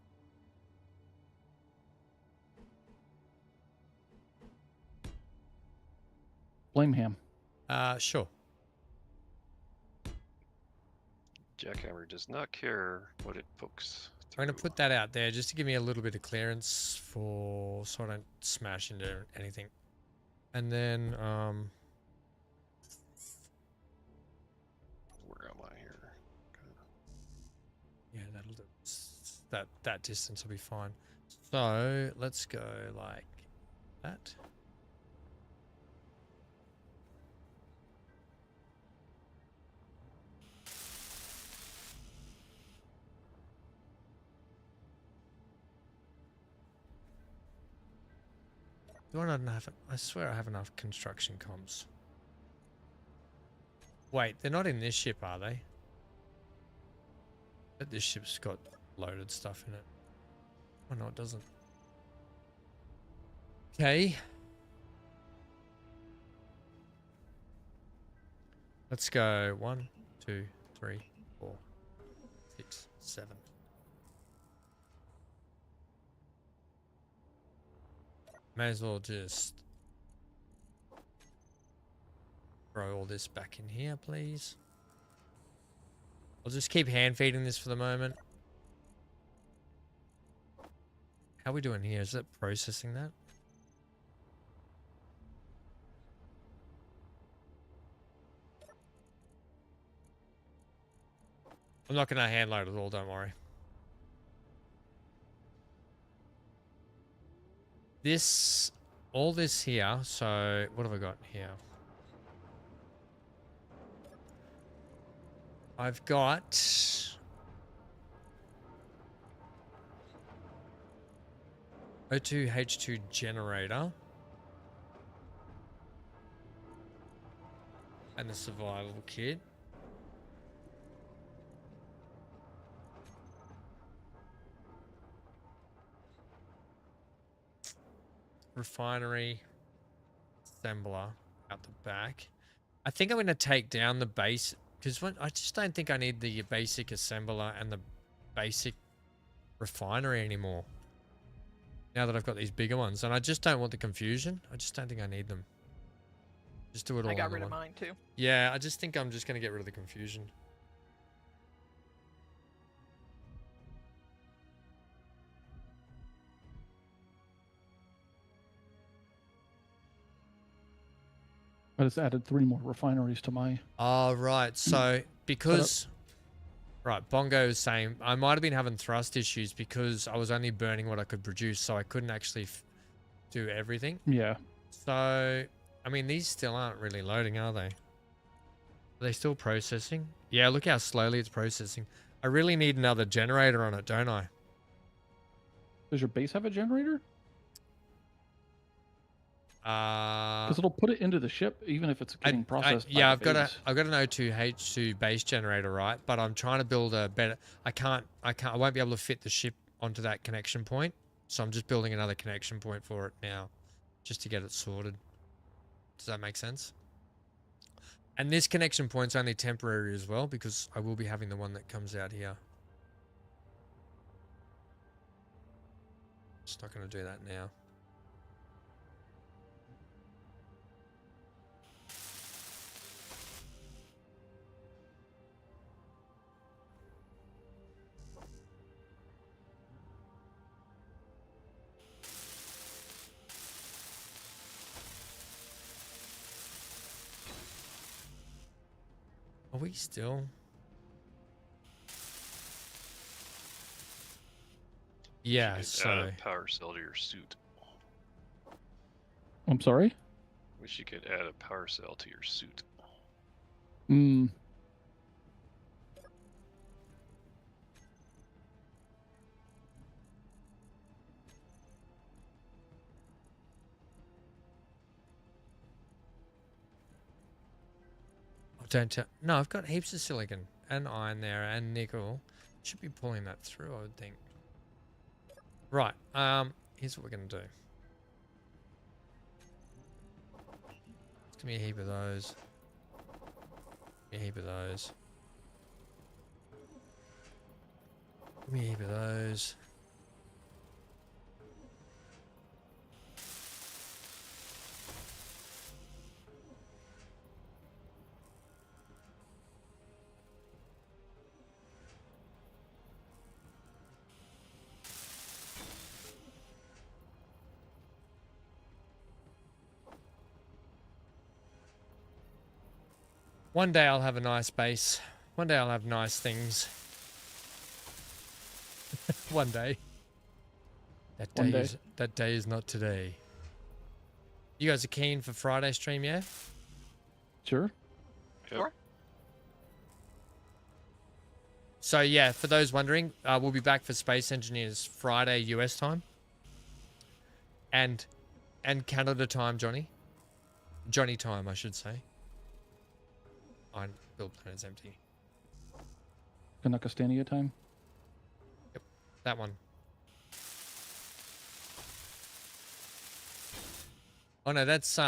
Blame Ham. Sure. Jackhammer does not care what it pokes through. I'm going to put that out there just to give me a little bit of clearance for so I don't smash into anything. And then, where am I here? yeah, that'll do. That distance will be fine. So let's go like that. Do I not have it? I swear I have enough construction comms. Wait, they're not in this ship, are they? But this ship's got loaded stuff in it. Oh no, it doesn't. Okay. Let's go 1, 2, 3, 4, 6, 7. May as well just throw all this back in here, please. I'll just keep hand feeding this for the moment. How are we doing here? Is it processing that? I'm not going to hand load it all, don't worry. This, all this here, so what have I got here? I've got O2H2 generator and a survival kit. Refinery assembler out the back. I think I'm going to take down the base because I just don't think I need the basic assembler and the basic refinery anymore. Now that I've got these bigger ones, and I just don't want the confusion. I just don't think I need them. Just do it all. I got in rid of one. mine too. Yeah, I just think I'm just gonna get rid of the confusion. I just added 3 more refineries to my. Oh, right. So, because... Right, Bongo was saying, I might have been having thrust issues because I was only burning what I could produce, so I couldn't actually do everything. Yeah. So, I mean, these still aren't really loading, are they? Are they still processing? Yeah, look how slowly it's processing. I really need another generator on it, don't I? Does your base have a generator? Because it'll put it into the ship even if it's getting processed. Yeah, I've got an O2H2 base generator, right? But I'm trying to build a better. I won't be able to fit the ship onto that connection point, so I'm just building another connection point for it now, just to get it sorted. Does that make sense? And this connection point's only temporary as well because I will be having the one that comes out here. Just not going to do that now. Are we still? Yeah, so... add a power cell to your suit. I'm sorry? Wish you could add a power cell to your suit. Hmm. Don't tell. No, I've got heaps of silicon and iron there and nickel. Should be pulling that through, I would think. Right. Here's what we're gonna do. Give me a heap of those. Give me a heap of those. Give me a heap of those. One day I'll have a nice base. One day I'll have nice things. One day. That day is not today. You guys are keen for Friday stream, yeah? Sure. Sure. So yeah, for those wondering, we'll be back for Space Engineers Friday US time. And Canada time, Johnny. Johnny time, I should say. Iron build planet's empty. Kanakastania time? Yep, that one. Oh no, that's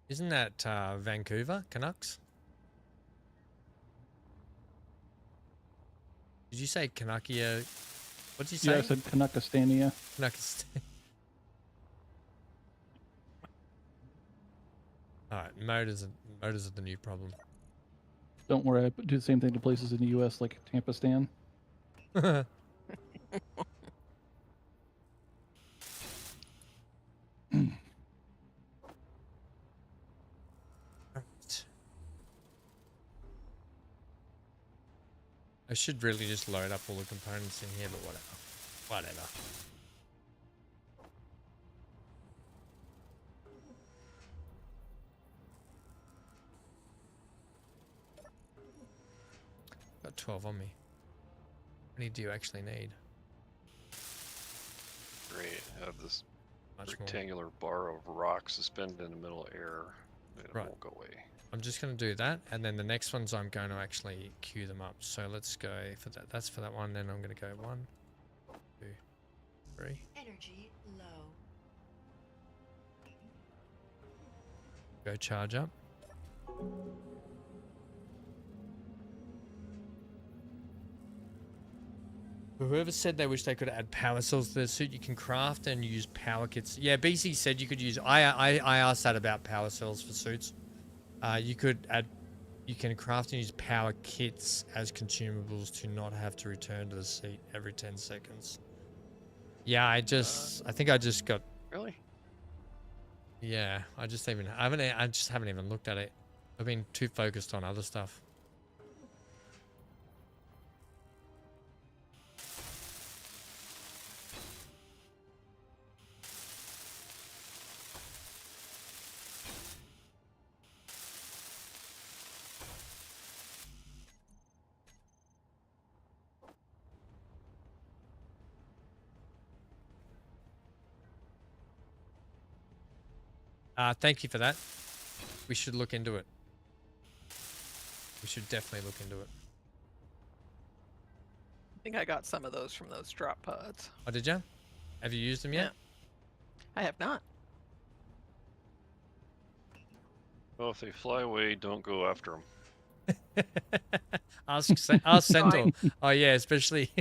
isn't that Vancouver Canucks? Did you say Canuckia? What did you say? Yeah, I said Kanakastania. Kanakistan. Alright, motors are the new problem. Don't worry, I do the same thing to places in the U.S. like Tampa Stan. Right. I should really just load up all the components in here, but whatever. Whatever. Got 12 on me. How many do you actually need? Great. Have this Much rectangular bar of rock suspended in the middle of air. It Right. won't go away. I'm just going to do that, and then the next ones I'm going to actually queue them up. So let's go for that. That's for that one. Then I'm going to go 1, 2, 3. Energy low. Go charge up. Whoever said they wish they could add power cells to their suit, you can craft and use power kits. Yeah, BC said you could use. I asked that about power cells for suits. You could add, you can craft and use power kits as consumables to not have to return to the seat every 10 seconds. Yeah, I think I just got. Really? Yeah, I just haven't even looked at it. I've been too focused on other stuff. Thank you for that. We should look into it. We should definitely look into it. I think I got some of those from those drop pods. Oh, did you? Have you used them yet? I have not. Well, if they fly away, don't go after them. Ask Centaur. Oh yeah, especially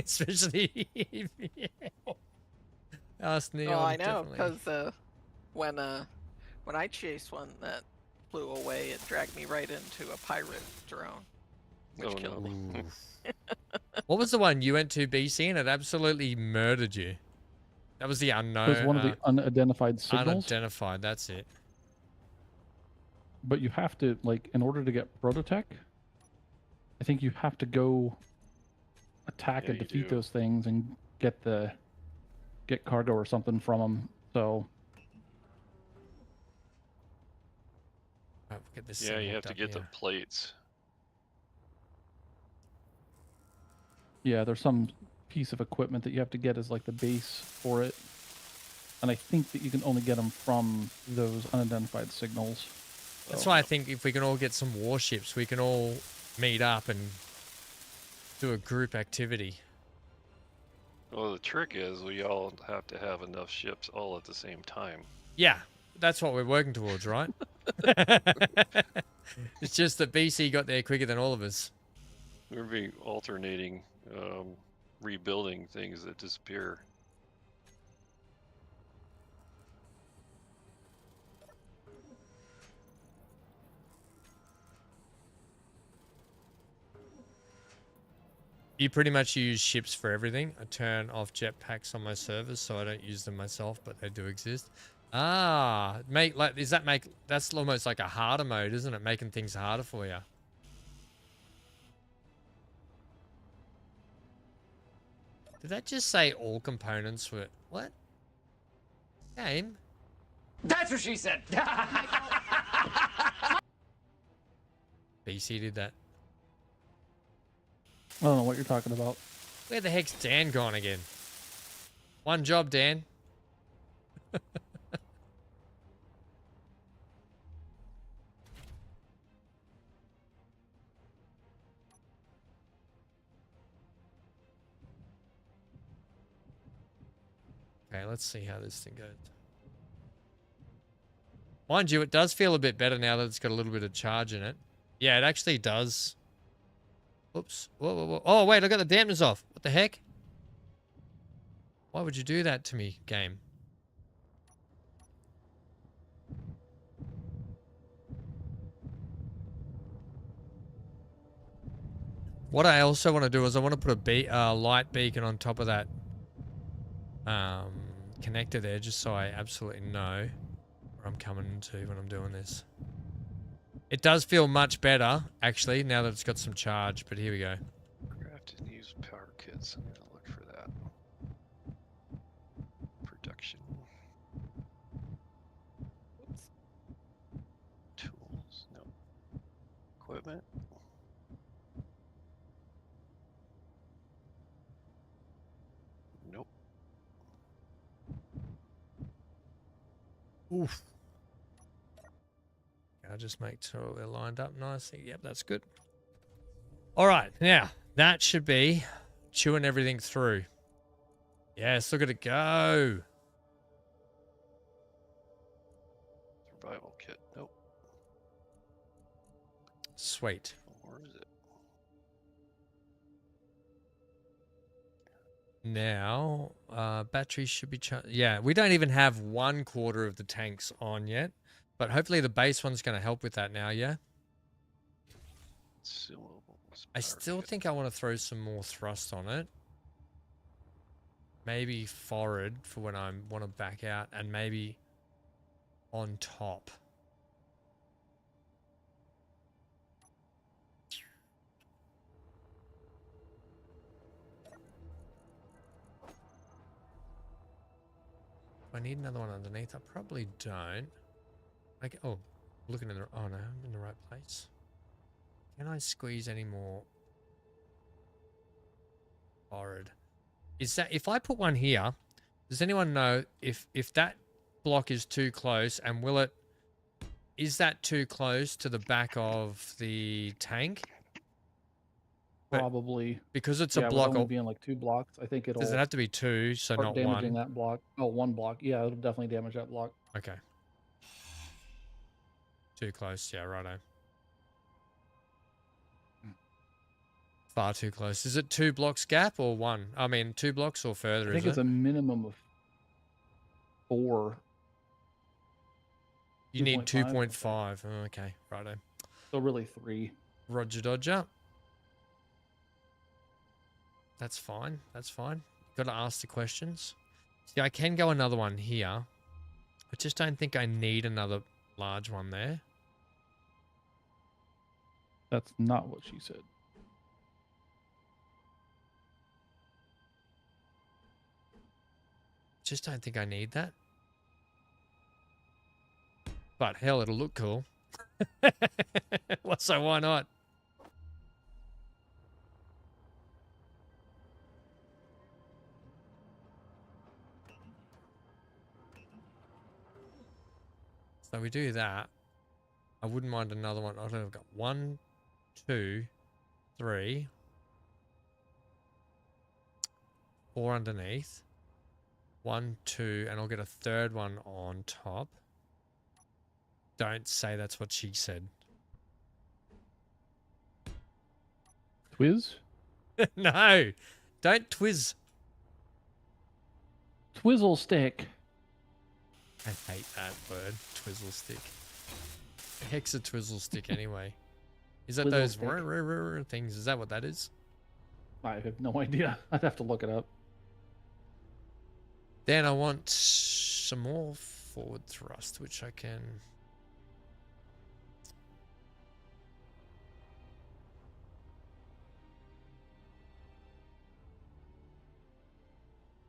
ask Neon. Oh, I know, definitely. because when I chased one that flew away, it dragged me right into a pirate drone, which killed me. What was the one you went to, BC, and it absolutely murdered you? That was the unknown. It was one of the unidentified signals. Unidentified, that's it. But you have to, like, in order to get Prototech, I think you have to go attack and defeat those things and get cargo or something from them. So. Right, we'll get this Yeah, you have to get the plates. Yeah, there's some piece of equipment that you have to get as like the base for it. And I think that you can only get them from those unidentified signals. So. That's why I think if we can all get some warships, we can all meet up and do a group activity. Well, the trick is we all have to have enough ships all at the same time. Yeah, that's what we're working towards, right? It's just that BC got there quicker than all of us. We're being alternating, rebuilding things that disappear. You pretty much use ships for everything. I turn off jetpacks on my servers, so I don't use them myself, but they do exist. Ah, that's almost like a harder mode, isn't it? Making things harder for you. Did that just say all components were what? Game? That's what she said. BC did that. I don't know what you're talking about. Where the heck's Dan gone again? One job, Dan. Okay, let's see how this thing goes. Mind you, it does feel a bit better now that it's got a little bit of charge in it. Yeah, it actually does. Oops. Whoa, whoa, whoa. Oh, wait, I got the dampers off. What the heck? Why would you do that to me, game? What I also want to do is I want to put a light beacon on top of that connector there, just so I absolutely know where I'm coming into when I'm doing this. It does feel much better, actually, now that it's got some charge, but here we go. Craft and use power kits. I'm gonna look for that. Production. Tools. No. Equipment. Nope. Oof. I'll just make sure they're lined up nicely. Yep, that's good. All right, now that should be chewing everything through. Yes, look at it go. Survival kit. Nope. Sweet. Where is it? Now, batteries should be charged. Yeah, we don't even have 1/4 of the tanks on yet. But hopefully the base one's going to help with that now, yeah? Consumables. I still think I want to throw some more thrust on it. Maybe forward for when I want to back out, and maybe on top. I need another one underneath. I probably don't. Oh, looking in the... Oh, no, I'm in the right place. Can I squeeze any more forward? Is that... If I put one here, does anyone know if that block is too close, and will it... Is that too close to the back of the tank? But Probably. because it's Yeah, a with block... only being like 2 blocks, I think it'll Does it have to be 2, so start not damaging 1? that block. Oh, 1 block. Yeah, it'll definitely damage that block. Okay. Too close. Yeah, righto. Far too close. Is it 2 blocks gap or 1? I mean, 2 blocks or further, I think is it's it? a minimum of 4. You need 2.5? 2.5. Oh, okay, righto. So really 3. Roger Dodger. That's fine. That's fine. Got to ask the questions. See, I can go another one here. I just don't think I need another large one there. That's not what she said. Just don't think I need that. But hell, it'll look cool. So why not? So we do that. I wouldn't mind another one. I don't know, I've got 1, 2, 3, 4 underneath. 1, 2, and I'll get a third one on top. Don't say that's what she said. Twiz? No, don't twizz. Twizzle stick. I hate that word, twizzle stick. The heck's a twizzle stick anyway? Is that Twizzle those stick. things? Is that what that is? I have no idea. I'd have to look it up. Then I want some more forward thrust, which I can...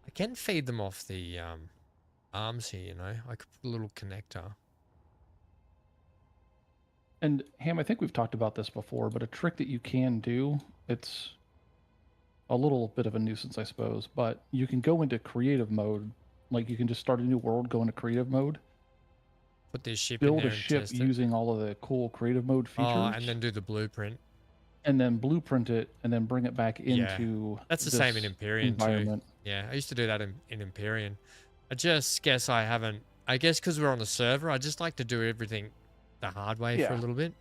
I can feed them off the arms here, you know. I could put a little connector. And Ham, I think we've talked about this before, but a trick that you can do, it's a little bit of a nuisance, I suppose, but you can go into creative mode. Like you can just start a new world, go into creative mode, Put this ship in build there a and ship test it. using all of the cool creative mode features, Oh, and then do the blueprint. and then blueprint it, and then bring it back Yeah. into That's the same in this Empyrean environment. too. Yeah, I used to do that in Empyrean. I just guess I haven't... I guess because we're on the server, I just like to do everything the hard way for a Yeah. little bit.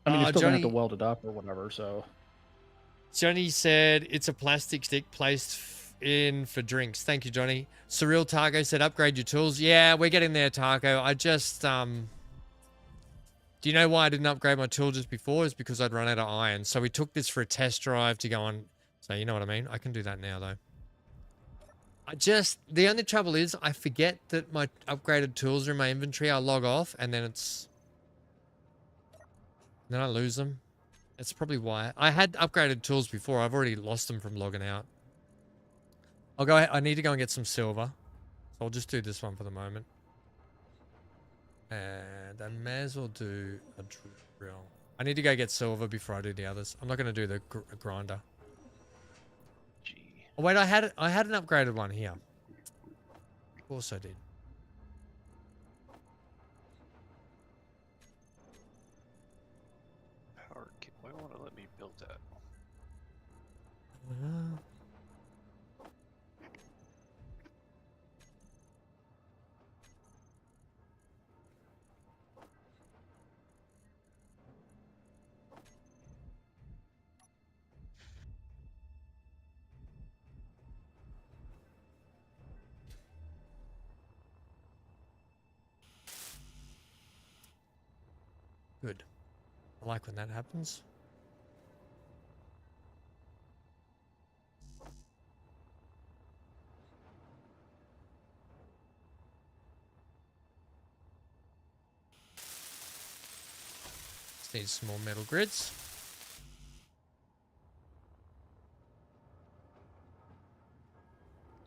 I mean, you're still gonna have to Johnny, weld it up or whatever, so... Johnny said it's a plastic stick placed in for drinks. Thank you, Johnny. Surreal Taco said upgrade your tools. Yeah, we're getting there, Taco. I just... Do you know why I didn't upgrade my tool just before? Is because I'd run out of iron. So we took this for a test drive to go on. So you know what I mean? I can do that now, though. The only trouble is I forget that my upgraded tools are in my inventory. I log off and then then I lose them. That's probably why. I had upgraded tools before. I've already lost them from logging out. I'll go ahead. I need to go and get some silver. So I'll just do this one for the moment. And I may as well do a drill. I need to go get silver before I do the others. I'm not going to do the grinder. Gee. Oh, wait, I had an upgraded one here. Of course I did. Power kit. Why won't it let me build that? Good. like when that happens. Just need some more metal grids.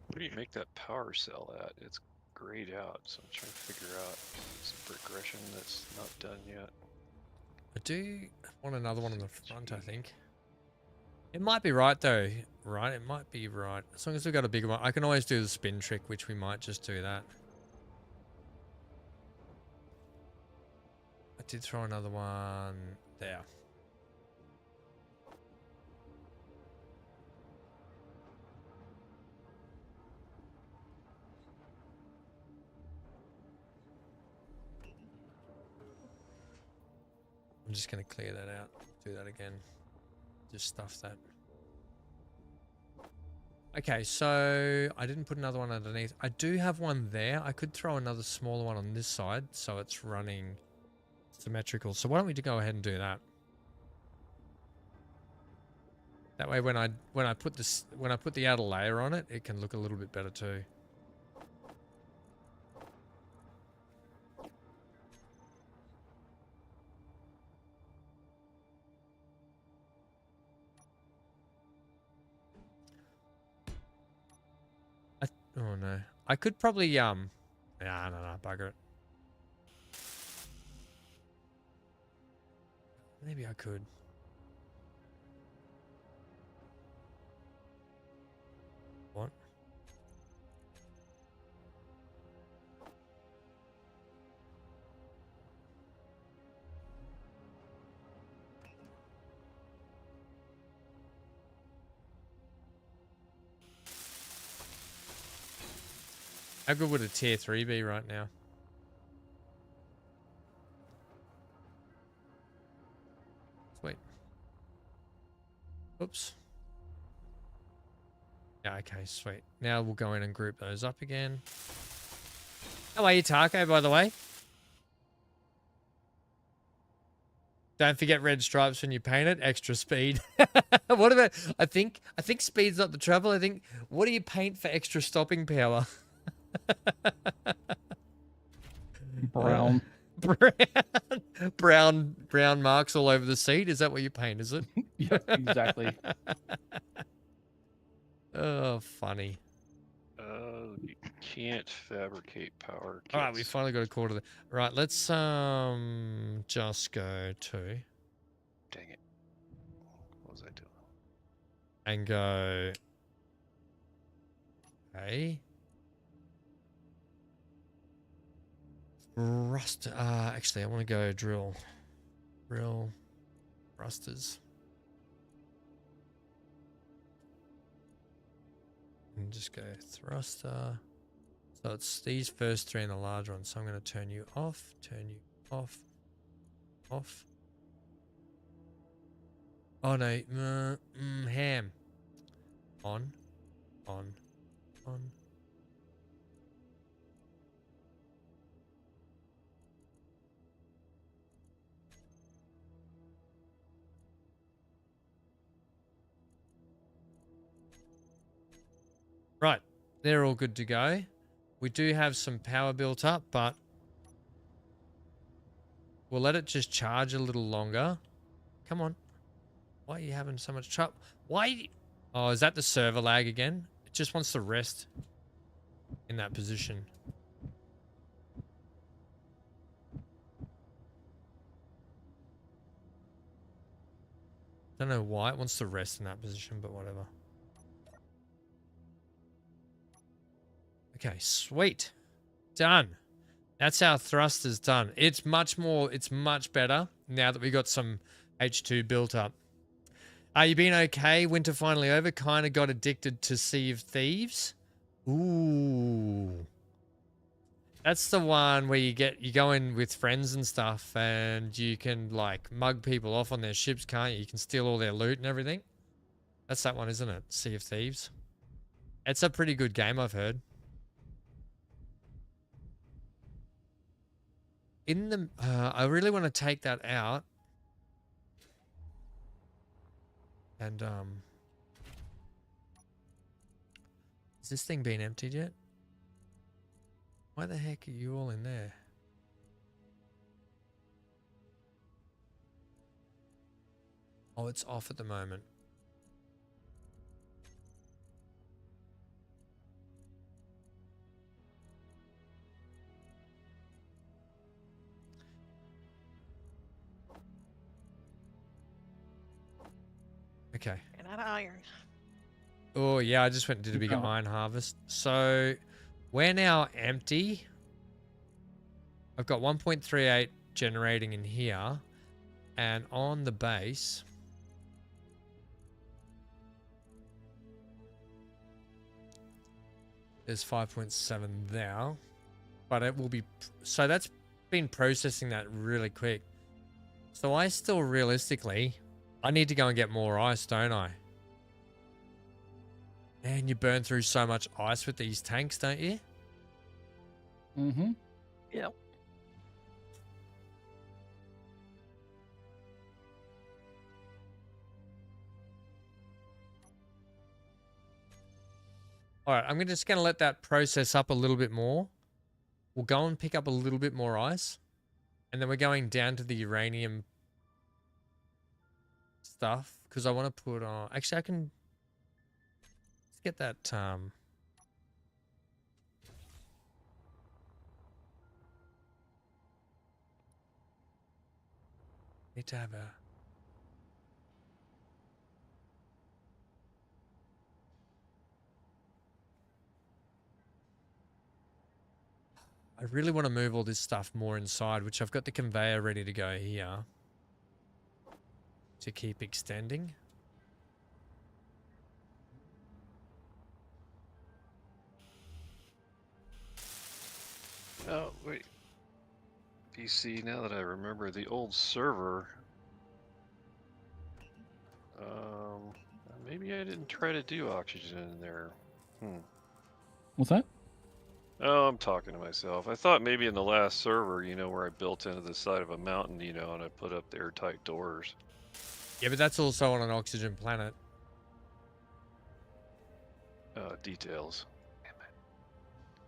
Where do you make that power cell at? It's grayed out, so I'm trying to figure out some progression that's not done yet. I do want another one on the front, I think. It might be right though, right? It might be right. As long as we've got a bigger one. I can always do the spin trick, which we might just do that. I did throw another one there. I'm just going to clear that out. Do that again. Just stuff that. Okay, so I didn't put another one underneath. I do have one there. I could throw another smaller one on this side so it's running symmetrical. So why don't we go ahead and do that? That way when I put the outer layer on it, it can look a little bit better too. Oh no. I could probably no, bugger it. Maybe I could. What? How good would a tier 3 be right now? Sweet. Oops. Yeah, okay, sweet. Now we'll go in and group those up again. How are you, Taco, by the way? Don't forget red stripes when you paint it. Extra speed. What about... I think speed's not the trouble. I think... What do you paint for extra stopping power? Brown. Brown marks all over the seat. Is that what you paint, is it? Yeah, exactly. Oh, funny. You can't fabricate power kits. All right, we finally got a quarter. Right, let's just go to. Dang it! What was I doing? And go. Okay. Rust. Actually, I want to go drill. Drill. Rusters. And just go thruster. So it's these first three and the large one. So I'm going to turn you off, off. Oh no, ham. On. Right, they're all good to go. We do have some power built up, but we'll let it just charge a little longer. Come on. Why are you having so much trouble? Why? Oh, is that the server lag again? It just wants to rest in that position. Don't know why it wants to rest in that position, but whatever. Okay, sweet. Done. That's our thrusters done. It's much better now that we got some H2 built up. You been okay? Winter finally over. Kind of got addicted to Sea of Thieves. Ooh. That's the one where you go in with friends and stuff and you can like mug people off on their ships, can't you? You can steal all their loot and everything. That's that one, isn't it? Sea of Thieves. It's a pretty good game, I've heard. I really want to take that out And has this thing been emptied yet? Why the heck are you all in there? Oh, it's off at the moment. Okay. And that iron. Oh, yeah, I just went and did a big iron harvest. So we're now empty. I've got 1.38 generating in here. And on the base, there's 5.7 there. But it will be... So that's been processing that really quick. So I still realistically... I need to go and get more ice, don't I? Man, you burn through so much ice with these tanks, don't you? Mm-hmm. Yep. All right, I'm just going to let that process up a little bit more. We'll go and pick up a little bit more ice. And then we're going down to the uranium stuff. Because I want to put on... Actually, I can... Let's get that... Need to have a... I really want to move all this stuff more inside, which I've got the conveyor ready to go here to keep extending. Oh, wait. PC, now that I remember the old server, maybe I didn't try to do oxygen in there. What's that? Oh, I'm talking to myself. I thought maybe in the last server, you know, where I built into the side of a mountain, you know, and I put up the airtight doors. Yeah, but that's also on an oxygen planet. Details.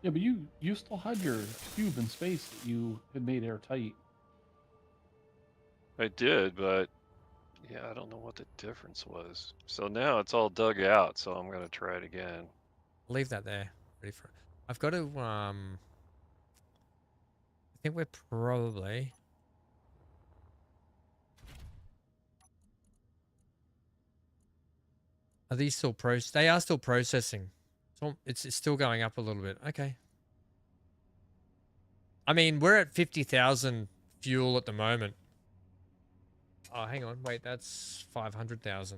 Yeah, but you still had your cube in space that you had made airtight. I did, but yeah, I don't know what the difference was. So now it's all dug out, so I'm gonna try it again. Leave that there. Ready for... I've got to, I think we're probably... Are these still They are still processing. So it's still going up a little bit. Okay. I mean, we're at 50,000 fuel at the moment. Oh, hang on. Wait, that's 500,000.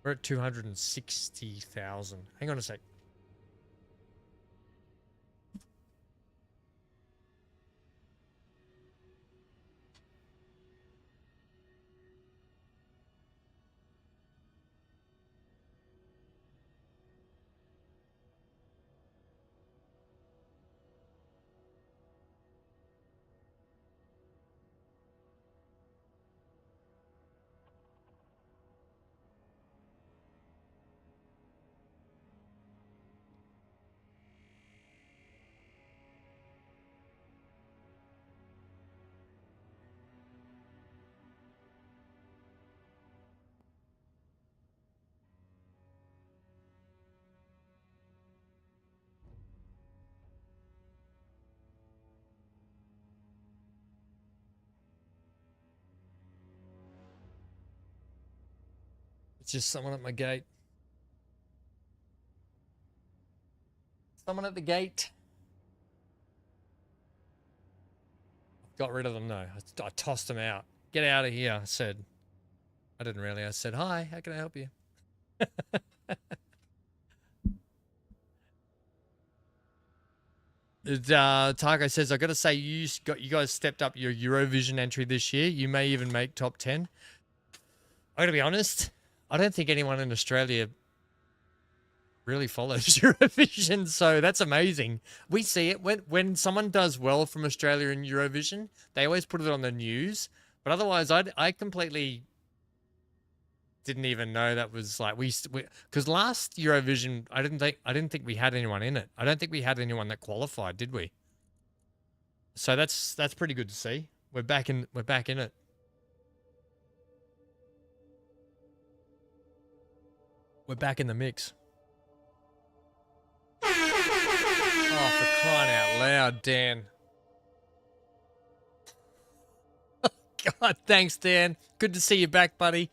We're at 260,000. Hang on a sec. It's just someone at my gate. Someone at the gate. Got rid of them, no. I tossed them out. Get out of here, I said. I didn't really. I said, hi, how can I help you? Targo says, I got to say, you guys stepped up your Eurovision entry this year. You may even make top 10. I got to be honest, I don't think anyone in Australia really follows Eurovision, so that's amazing. We see it when someone does well from Australia in Eurovision, they always put it on the news. But otherwise, I completely didn't even know that was like because last Eurovision I didn't think we had anyone in it. I don't think we had anyone that qualified, did we? So that's pretty good to see. We're back in it. We're back in the mix. Oh, for crying out loud, Dan. God, thanks, Dan. Good to see you back, buddy.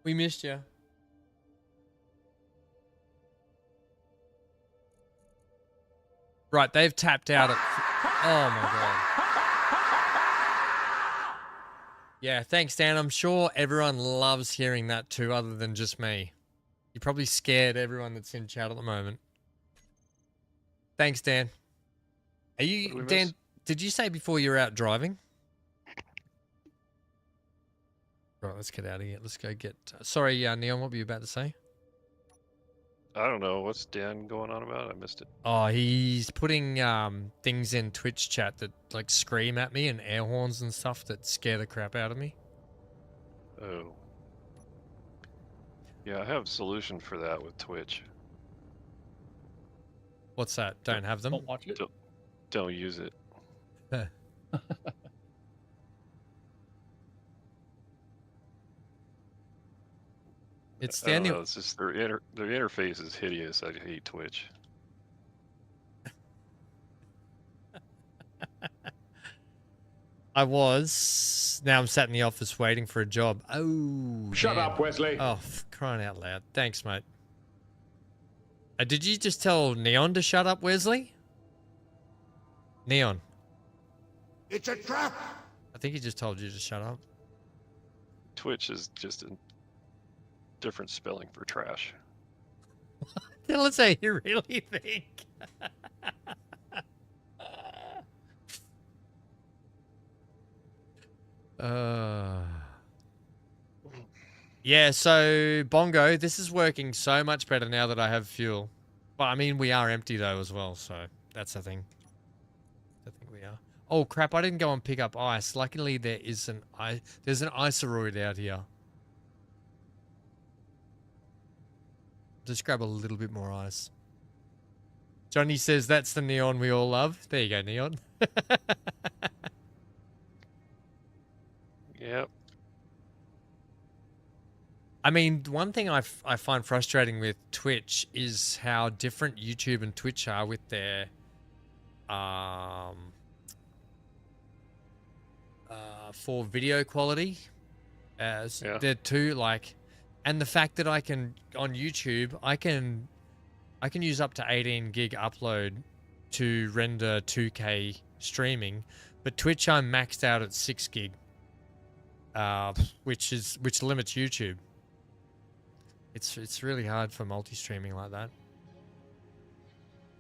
We missed you. Right, they've tapped out at... Oh, my God. Yeah, thanks, Dan. I'm sure everyone loves hearing that too, other than just me. You probably scared everyone that's in chat at the moment. Thanks, Dan. Are you... Dan, did you say before you were out driving? Right, let's get out of here. Let's go get... Sorry, Neon, what were you about to say? I don't know. What's Dan going on about? I missed it. Oh, he's putting things in Twitch chat that like scream at me and air horns and stuff that scare the crap out of me. Oh. Yeah, I have a solution for that with Twitch. What's that? Don't have them? Don't watch it. Don't use it. It's I don't Daniel. know, it's just their interface is hideous. I hate Twitch. I was. Now I'm sat in the office waiting for a job. Oh. Shut man. up, Wesley. Oh, crying out loud. Thanks, mate. Did you just tell Neon to shut up, Wesley? Neon. It's a trap. I think he just told you to shut up. Twitch is just a different spelling for trash. Let's say you really think. Yeah, so Bongo, this is working so much better now that I have fuel. But I mean, we are empty though as well, so that's the thing. I think we are. Oh crap! I didn't go and pick up ice. Luckily, there's an iceroid out here. Just grab a little bit more ice. Johnny says that's the Neon we all love. There you go, Neon. Yep. I mean, one thing I find frustrating with Twitch is how different YouTube and Twitch are with their for video quality. As they're too like, and the fact that I can on YouTube I can use up to 18 gig upload to render 2K streaming, but Twitch I'm maxed out at 6 gig, which limits YouTube. It's really hard for multi-streaming like that.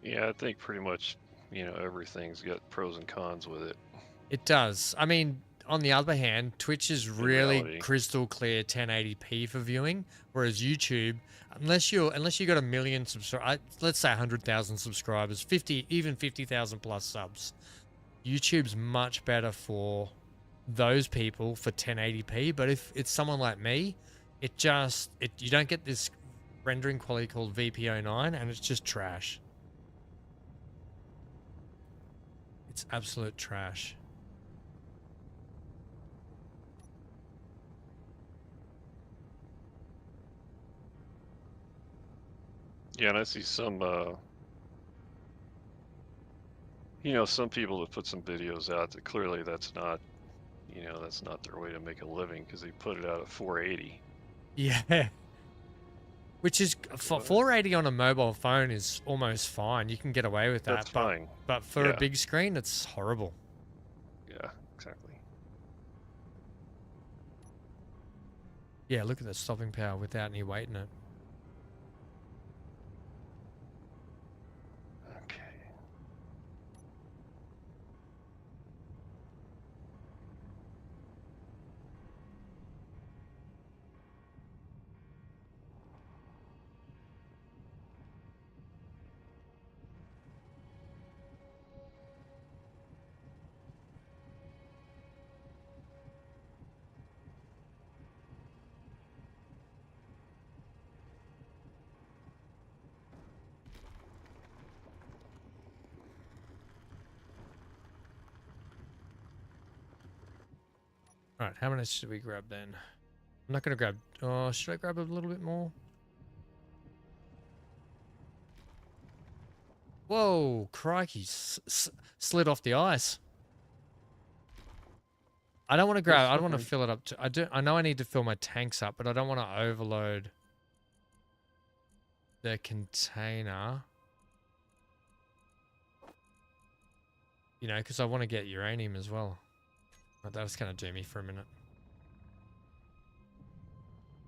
Yeah, I think pretty much, everything's got pros and cons with it. It does. I mean, on the other hand, Twitch is really crystal clear 1080p for viewing, whereas YouTube, unless you got a million subscribers, let's say 100,000 subscribers, 50,000 plus subs, YouTube's much better for those people for 1080p. But if it's someone like me, you don't get this rendering quality called VP09, and it's just trash. It's absolute trash. Yeah, and I see some, some people that put some videos out that clearly that's not their way to make a living because they put it out at 480. Yeah. Which is, for 480 on a mobile phone is almost fine. You can get away with that. That's fine. But for a big screen, it's horrible. Yeah, exactly. Yeah, look at the stopping power without any weight in it. Okay. All right, how many should we grab then? I'm not going to grab... Oh, should I grab a little bit more? Whoa, crikey. Slid off the ice. I don't want to grab... I don't want to fill it up. I know I need to fill my tanks up, but I don't want to overload the container. You know, because I want to get uranium as well. But that's going to do me for a minute.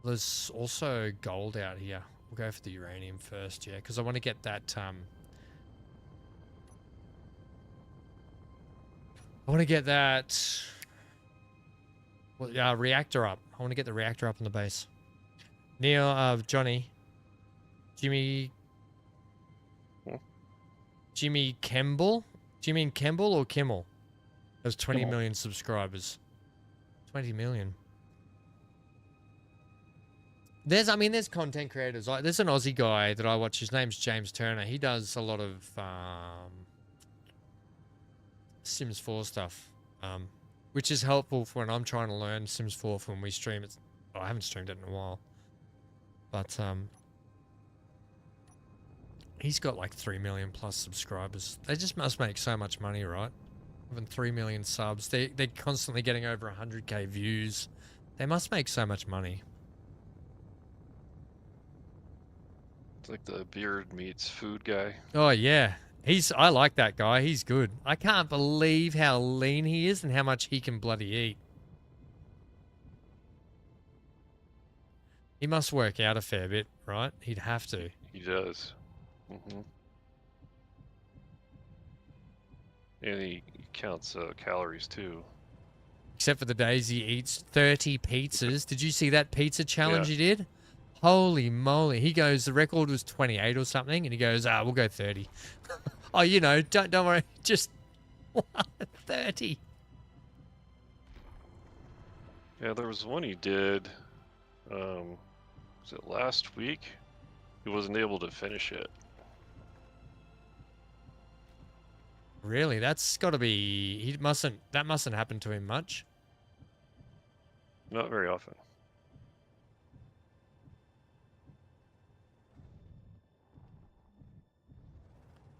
There's also gold out here. We'll go for the uranium first, yeah, because I want to get that, I want to get that, well, reactor up. I want to get the reactor up on the base. Neil, Johnny, Jimmy Kemble? Do you mean Kemble or Kimmel? There's 20 million subscribers. 20 million. There's content creators. Like, there's an Aussie guy that I watch. His name's James Turner. He does a lot of Sims 4 stuff, which is helpful for when I'm trying to learn Sims 4 for when we stream it. Oh, I haven't streamed it in a while, but he's got like 3 million plus subscribers. They just must make so much money, right? Having 3 million subs, they're constantly getting over 100k views. They must make so much money. It's like the beard meets food guy. Oh yeah, I like that guy. He's good. I can't believe how lean he is and how much he can bloody eat. He must work out a fair bit, right? He'd have to. He does. Mm-hmm. And he counts calories too. Except for the days he eats 30 pizzas. Did you see that pizza challenge he did? Holy moly. He goes, the record was 28 or something, and he goes, we'll go 30. Oh, you know, don't worry, just 30. Yeah, there was one he did, was it last week? He wasn't able to finish it. Really? That's got to be... That mustn't happen to him much. Not very often.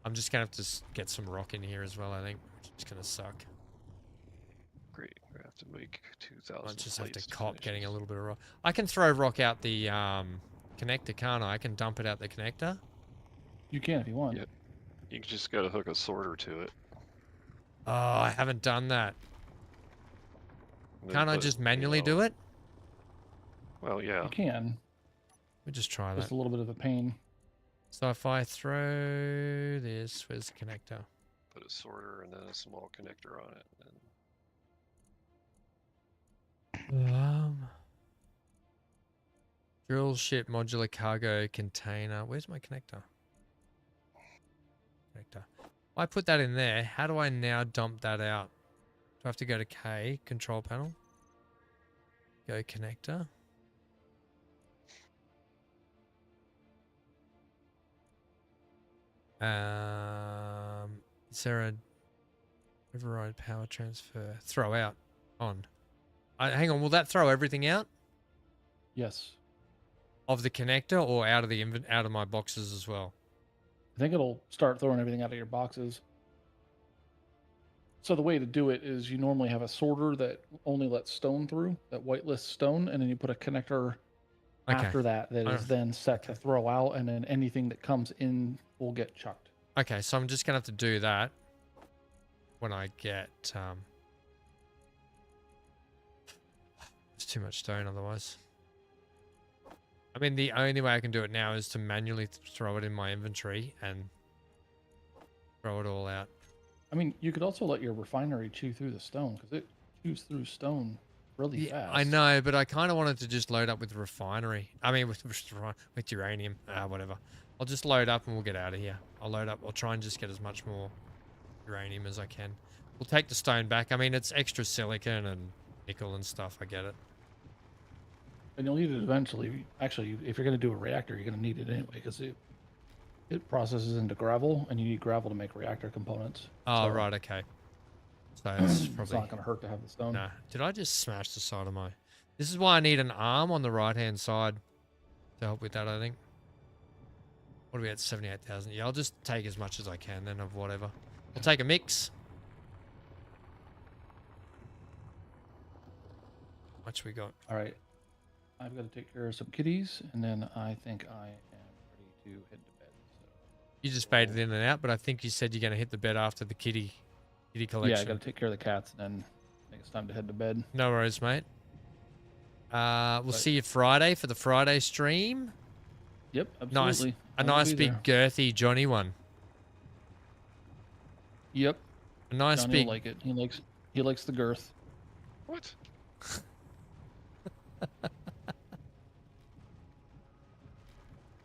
I'm just going to have to get some rock in here as well, I think. Which is going to suck. Great. We're going to have to make 2,000 I just have to cop getting a little bit of rock. I can throw rock out the connector, can't I? I can dump it out the connector. You can if you want. Yep. You just got to hook a sorter to it. Oh, I haven't done that. Can't I just manually do it? Well, yeah. You can. We'll just try that. Just a little bit of a pain. So if I throw this, where's the connector? Put a sorter and then a small connector on it. Drill ship modular cargo container. Where's my connector? Connector. I put that in there. How do I now dump that out? Do I have to go to K, control panel? Go connector. Is there a override power transfer? Throw out. On. Hang on, will that throw everything out? Yes. Of the connector or out of the out of my boxes as well? I think it'll start throwing everything out of your boxes. So the way to do it is you normally have a sorter that only lets stone through, that whitelists stone, and then you put a connector after that is then set to throw out, and then anything that comes in will get chucked. Okay, so I'm just going to have to do that when I get... It's too much stone otherwise. I mean, the only way I can do it now is to manually throw it in my inventory and throw it all out. I mean, you could also let your refinery chew through the stone, because it chews through stone really fast. I know, but I kind of wanted to just load up with refinery. I mean, with uranium. Whatever. I'll just load up and we'll get out of here. I'll load up. I'll try and just get as much more uranium as I can. We'll take the stone back. I mean, it's extra silicon and nickel and stuff. I get it. And you'll need it eventually. Actually, if you're going to do a reactor, you're going to need it anyway, because it processes into gravel, and you need gravel to make reactor components. Oh, So right, okay. So it's It's probably... not going to hurt to have the stone. No. Did I just smash the side of my... This is why I need an arm on the right-hand side to help with that, I think. What are we at? 78,000. Yeah, I'll just take as much as I can then of whatever. I'll take a mix. How much we got? All right. I've got to take care of some kitties, and then I think I am ready to head to bed. So. You just faded in and out, but I think you said you're going to hit the bed after the kitty collection. Yeah, I got to take care of the cats, and then I think it's time to head to bed. No worries, mate. We'll But- see you Friday for the Friday stream. Yep, Nice. absolutely. A I will nice be big there. girthy Johnny one. Yep. A nice Johnny big... will like it. He likes the girth. What?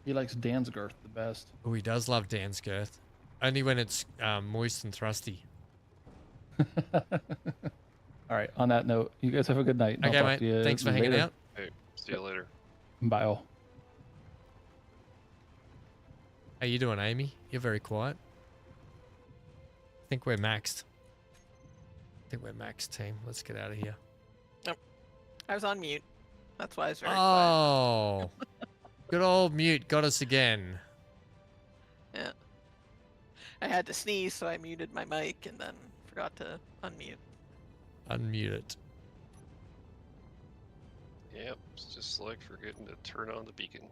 He likes Dan's girth the best. Oh, he does love Dan's girth. Only when it's moist and thrusty. All right. On that note, you guys have a good night. and I'll Okay, talk mate. to you Thanks for hanging later. out. Hey, see you later. Bye all. How you doing, Amy? You're very quiet. I think we're maxed. Team. Let's get out of here. I was on mute. That's why I was very quiet. Oh, good old mute got us again. Yeah. I had to sneeze, so I muted my mic and then forgot to unmute. Unmute it. Yep, it's just like forgetting to turn on the beacon.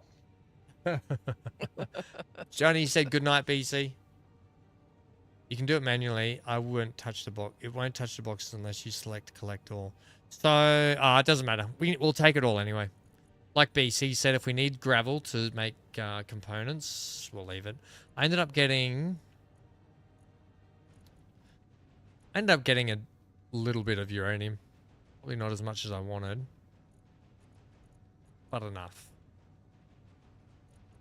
Johnny said good night, BC. You can do it manually. I won't touch the box. It won't touch the boxes unless you select collect all. So it doesn't matter. We'll take it all anyway. Like BC said, if we need gravel to make components, we'll leave it. I ended up getting a little bit of uranium. Probably not as much as I wanted, but enough.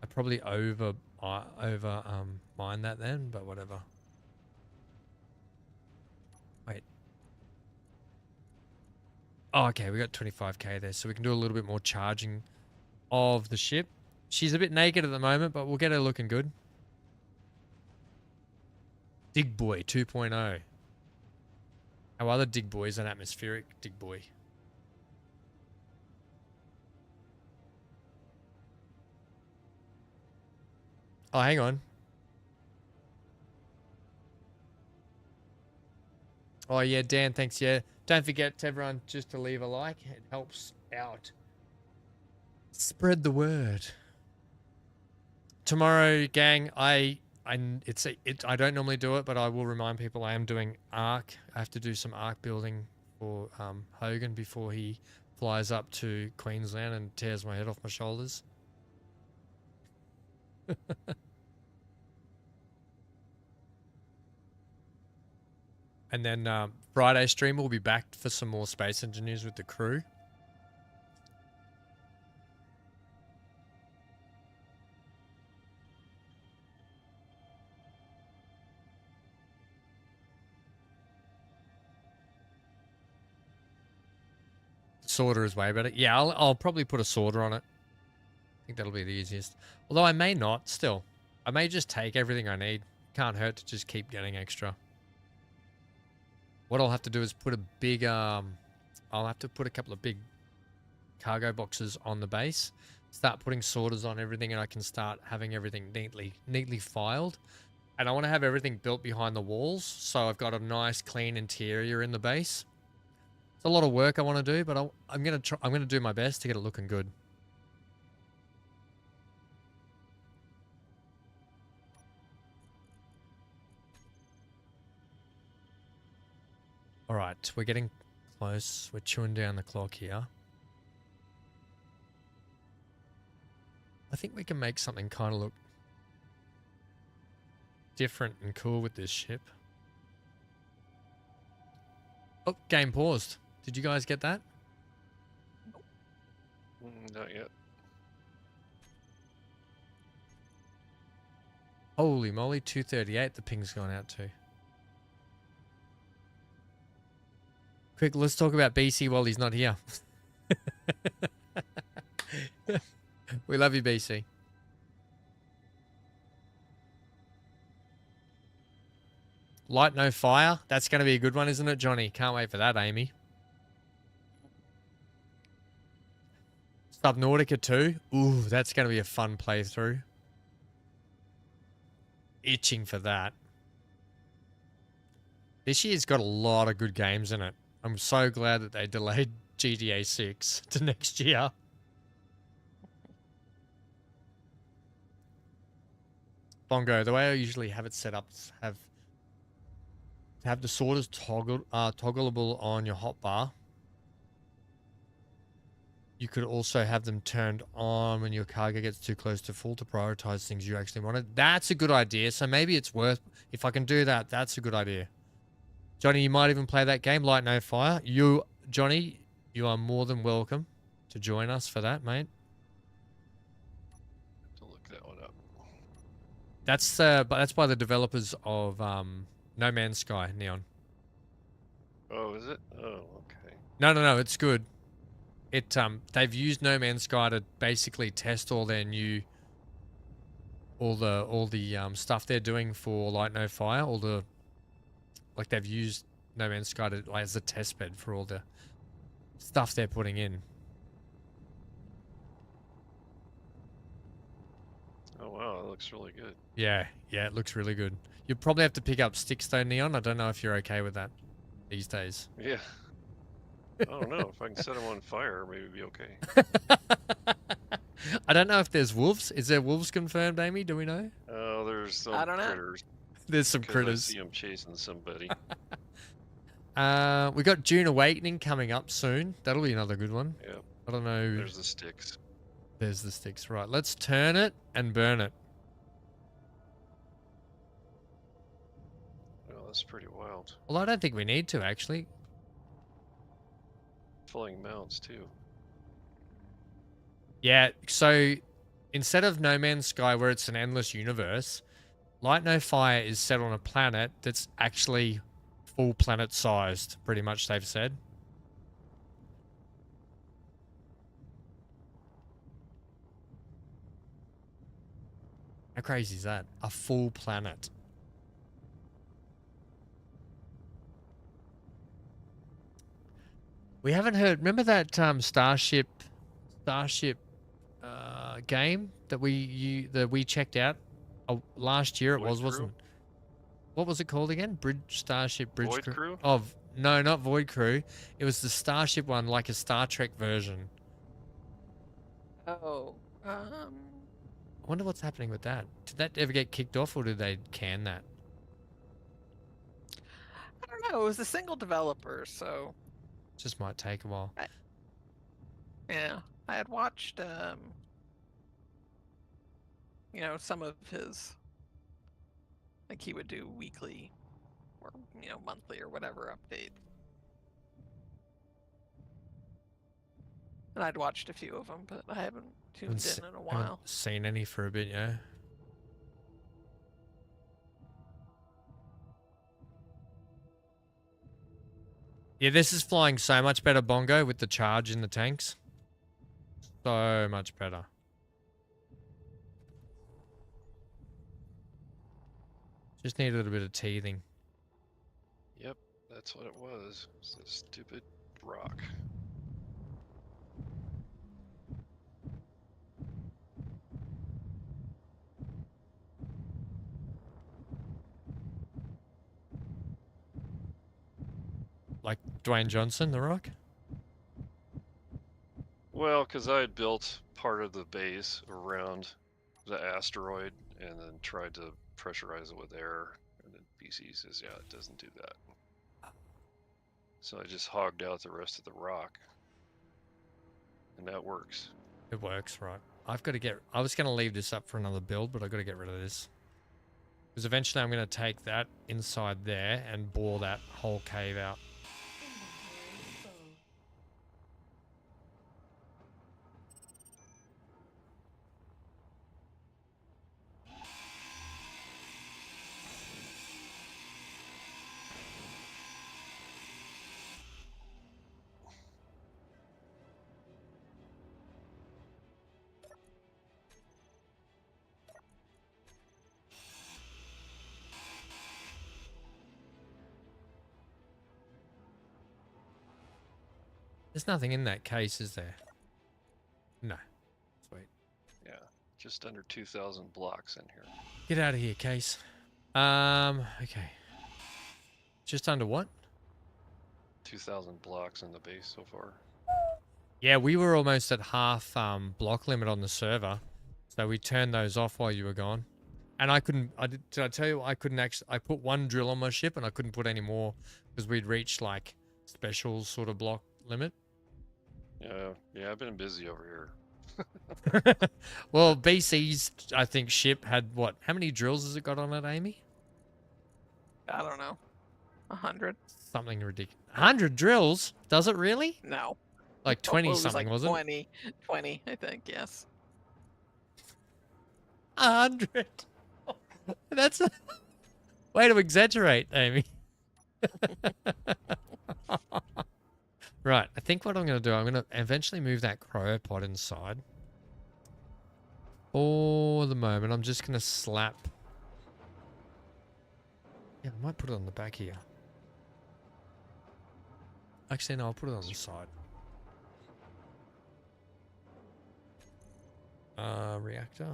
I probably over mined that then, but whatever. Wait. Oh, okay, we got 25k there, so we can do a little bit more charging of the ship. She's a bit naked at the moment, but we'll get her looking good. Dig Boy 2.0. Our other Dig Boy is an atmospheric Dig Boy. Oh, hang on. Oh, yeah, Dan, thanks, yeah. Don't forget to everyone just to leave a like. It helps out. Spread the word. Tomorrow, gang, I don't normally do it, but I will remind people I am doing Ark. I have to do some Ark building for Hogan before he flies up to Queensland and tears my head off my shoulders. And then Friday stream will be back for some more Space Engineers with the crew. Sorter is way better. Yeah, I'll probably put a sorter on it. I think that'll be the easiest. Although I may not, still. I may just take everything I need. Can't hurt to just keep getting extra. What I'll have to do is put a big, I'll have to put a couple of big cargo boxes on the base. Start putting sorters on everything, and I can start having everything neatly filed. And I want to have everything built behind the walls, so I've got a nice clean interior in the base. It's a lot of work I want to do, but I'm gonna do my best to get it looking good. All right, we're getting close. We're chewing down the clock here. I think we can make something kind of look different and cool with this ship. Oh, game paused. Did you guys get that? Not yet. Holy moly, 238 the ping's gone out to. Quick, let's talk about BC while he's not here. We love you, BC. Light No Fire. That's going to be a good one, isn't it, Johnny? Can't wait for that, Amy. Subnautica 2. Ooh, that's going to be a fun playthrough. Itching for that. This year's got a lot of good games in it. I'm so glad that they delayed GTA 6 to next year. Bongo, the way I usually have it set up is have the sorters toggleable on your hotbar. You could also have them turned on when your cargo gets too close to full to prioritize things you actually wanted. That's a good idea. So maybe it's worth, if I can do that, that's a good idea. Johnny, you might even play that game, Light No Fire. Johnny, you are more than welcome to join us for that, mate. To look that one up. That's by the developers of No Man's Sky, Neon. Oh, is it? Oh, okay. No, it's good. They've used No Man's Sky to basically test all their new, all the stuff they're doing for Light No Fire. Like they've used No Man's Sky to, like, as a test bed for all the stuff they're putting in. Oh wow, that looks really good. Yeah, it looks really good. You probably have to pick up sticks though, Neon. I don't know if you're okay with that these days. Yeah. I don't know. If I can set them on fire, maybe it'd be okay. I don't know if there's wolves. Is there wolves confirmed, Amy? Do we know? Oh, there's some I don't know. critters. There's some 'Cause critters. I see them chasing somebody. We got June Awakening coming up soon. That'll be another good one. Yeah. I don't know. There's the sticks. There's the sticks. Right, let's turn it and burn it. Oh, that's pretty wild. Well, I don't think we need to, actually. Flying mounts too. Yeah, so instead of No Man's Sky where it's an endless universe, Light No Fire is set on a planet that's actually full planet sized, pretty much they've said. How crazy is that? A full planet. We haven't heard. Remember that Starship game that we checked out last year? It Void Crew? wasn't. What was it called again? Starship Bridge Void Crew? No, not Void Crew. It was the Starship one, like a Star Trek version. Oh, I wonder what's happening with that. Did that ever get kicked off, or did they can that? I don't know. It was a single developer, so Just might take a while. yeah. I had watched, some of his, like he would do weekly or monthly or whatever update. And I'd watched a few of them, but I haven't tuned in a while. Haven't seen any for a bit, yeah. Yeah, this is flying so much better, Bongo, with the charge in the tanks. So much better. Just need a little bit of teething. Yep, that's what it was. It's a stupid rock. Like Dwayne Johnson, The Rock? Well, because I had built part of the base around the asteroid and then tried to pressurize it with air, and then PC says, yeah, it doesn't do that. So I just hogged out the rest of the rock, and that works. It works, right? I was going to leave this up for another build, but I've got to get rid of this. Because eventually I'm going to take that inside there and bore that whole cave out. There's nothing in that case, is there? No. Sweet. Yeah, just under 2,000 blocks in here. Get out of here, case. Okay. Just under what? 2,000 blocks in the base so far. Yeah, we were almost at half block limit on the server, so we turned those off while you were gone. And I couldn't. Did I tell you I couldn't actually? I put one drill on my ship and I couldn't put any more because we'd reached like special sort of block limit. Yeah, I've been busy over here. Well, BC's I think ship had what? How many drills has it got on it, Amy? I don't know. 100? Something ridiculous. 100 drills? Does it really? No. Like 20 It was something, like was it? 20, I think, yes. 100. That's a way to exaggerate, Amy. Right, I think what I'm going to do, I'm going to eventually move that cryopod inside. For the moment, I'm just going to slap... Yeah, I might put it on the back here. Actually, no, I'll put it on the side. Reactor.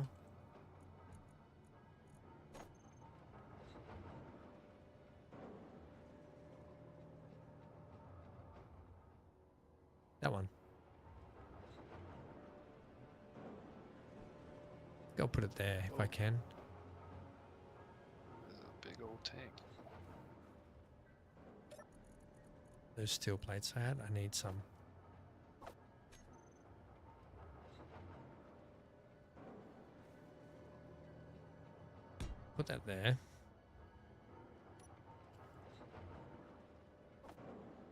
That one. Go put it there if I can. There's a big old tank. Those steel plates I had, I need some. Put that there.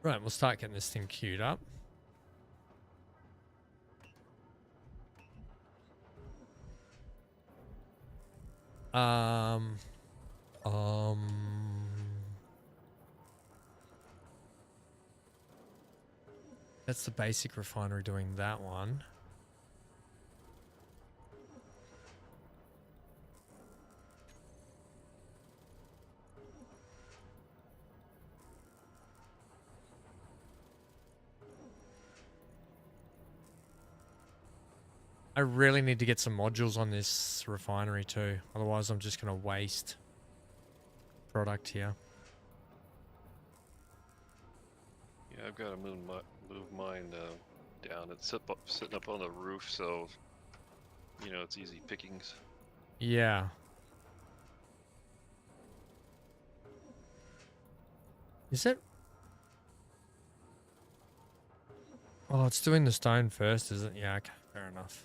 Right, we'll start getting this thing queued up. That's the basic refinery doing that one. I really need to get some modules on this refinery too. Otherwise, I'm just going to waste product here. Yeah, I've got to move mine down. It's sitting up on the roof, so you know it's easy pickings. Yeah. Is it? Oh, it's doing the stone first, is it? Yeah, okay, fair enough.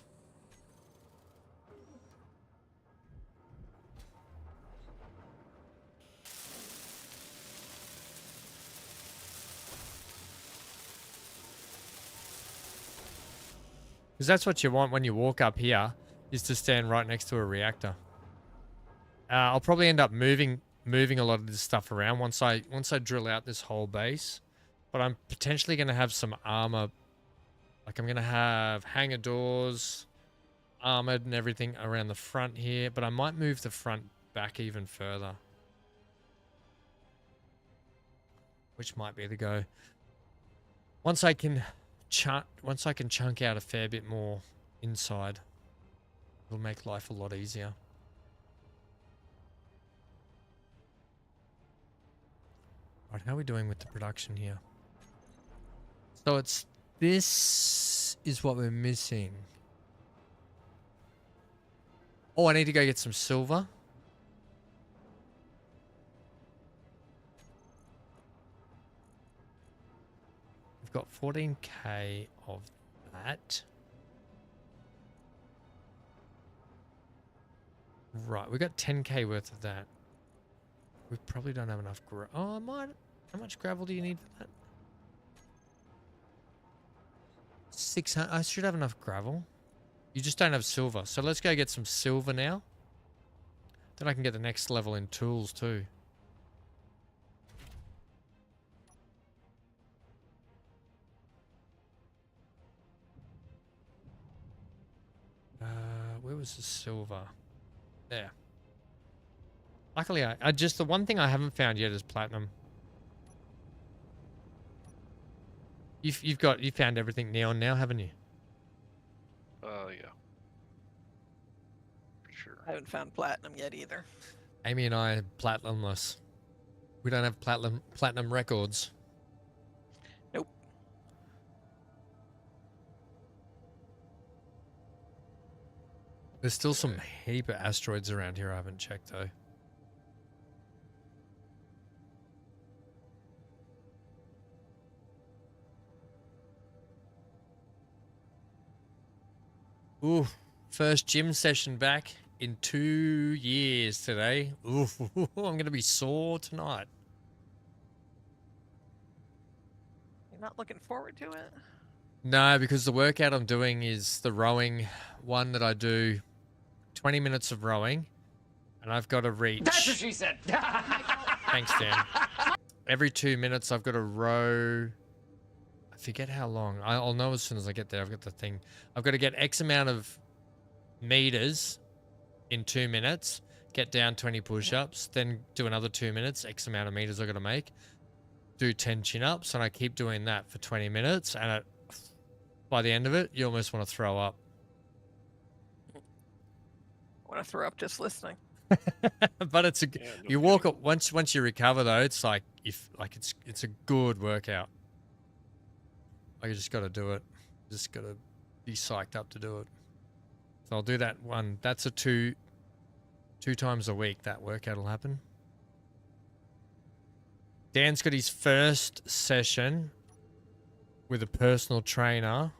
Because that's what you want when you walk up here, is to stand right next to a reactor. I'll probably end up moving a lot of this stuff around once I drill out this whole base. But I'm potentially going to have some armor. Like I'm going to have hangar doors, armored and everything around the front here. But I might move the front back even further. Which might be the go. Once I can chunk out a fair bit more inside, it'll make life a lot easier. Right, how are we doing with the production here? So this is what we're missing. Oh, I need to go get some silver. We've got 14k of that. Right, we got 10k worth of that. We probably don't have enough oh, I might. How much gravel do you need for that? 600. I should have enough gravel. You just don't have silver. So let's go get some silver now. Then I can get the next level in tools too. Where was the silver? There. Luckily, I just, the one thing I haven't found yet is platinum. You found everything neon now, haven't you? Yeah. For sure. I haven't found platinum yet either. Amy and I are platinumless. We don't have platinum records. Nope. There's still some heap of asteroids around here I haven't checked though. Ooh, first gym session back in 2 years today. Ooh, I'm gonna be sore tonight. You're not looking forward to it? No, because the workout I'm doing is the rowing one that I do 20 minutes of rowing, and I've got to reach. That's what she said. Thanks, Dan. Every 2 minutes, I've got to row. I forget how long. I'll know as soon as I get there. I've got the thing. I've got to get X amount of meters in 2 minutes, get down 20 push-ups, then do another 2 minutes, X amount of meters I've got to make, do 10 chin-ups, and I keep doing that for 20 minutes, and by the end of it, you almost want to throw up. I want to throw up just listening. But it's a Yeah, no you walk up once you recover though, it's like it's a good workout. I just got to do it. Just got to be psyched up to do it. So I'll do that one. That's a two times a week that workout will happen. Dan's got his first session with a personal trainer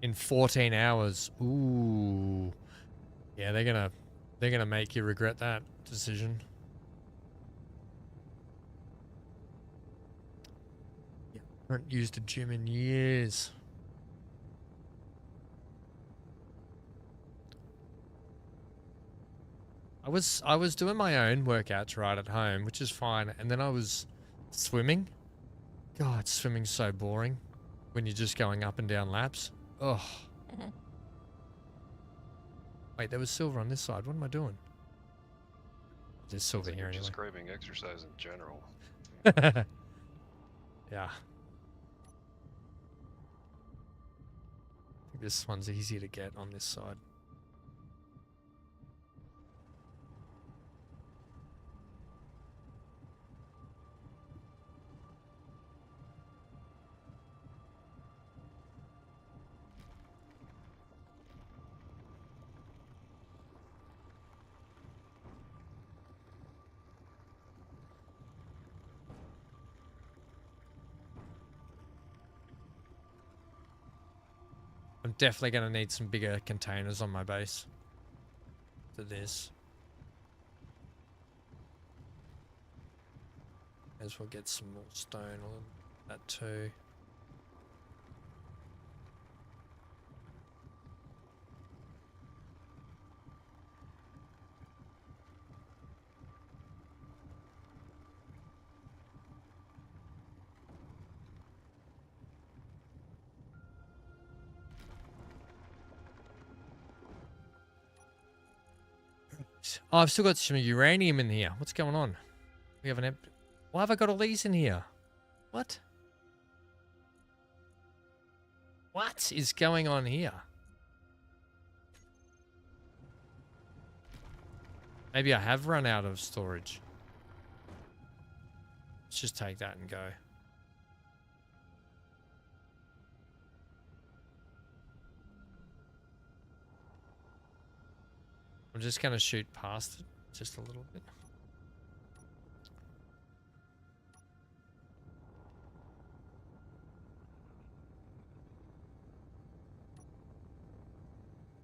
in 14 hours. Ooh. Yeah, they're gonna make you regret that decision. Yeah, I haven't used a gym in years. I was doing my own workouts right at home, which is fine, and then I was swimming. God, swimming's so boring when you're just going up and down laps. Ugh. Mm-hmm. Wait, there was silver on this side. What am I doing? There's silver Like here you're anyway. describing exercise in general. Yeah. I think this one's easier to get on this side. I'm definitely going to need some bigger containers on my base for this. May as well get some more stone on that too. Oh, I've still got some uranium in here. What's going on? We have an Why have I got all these in here? What? What is going on here? Maybe I have run out of storage. Let's just take that and go. I'm just going to shoot past it just a little bit.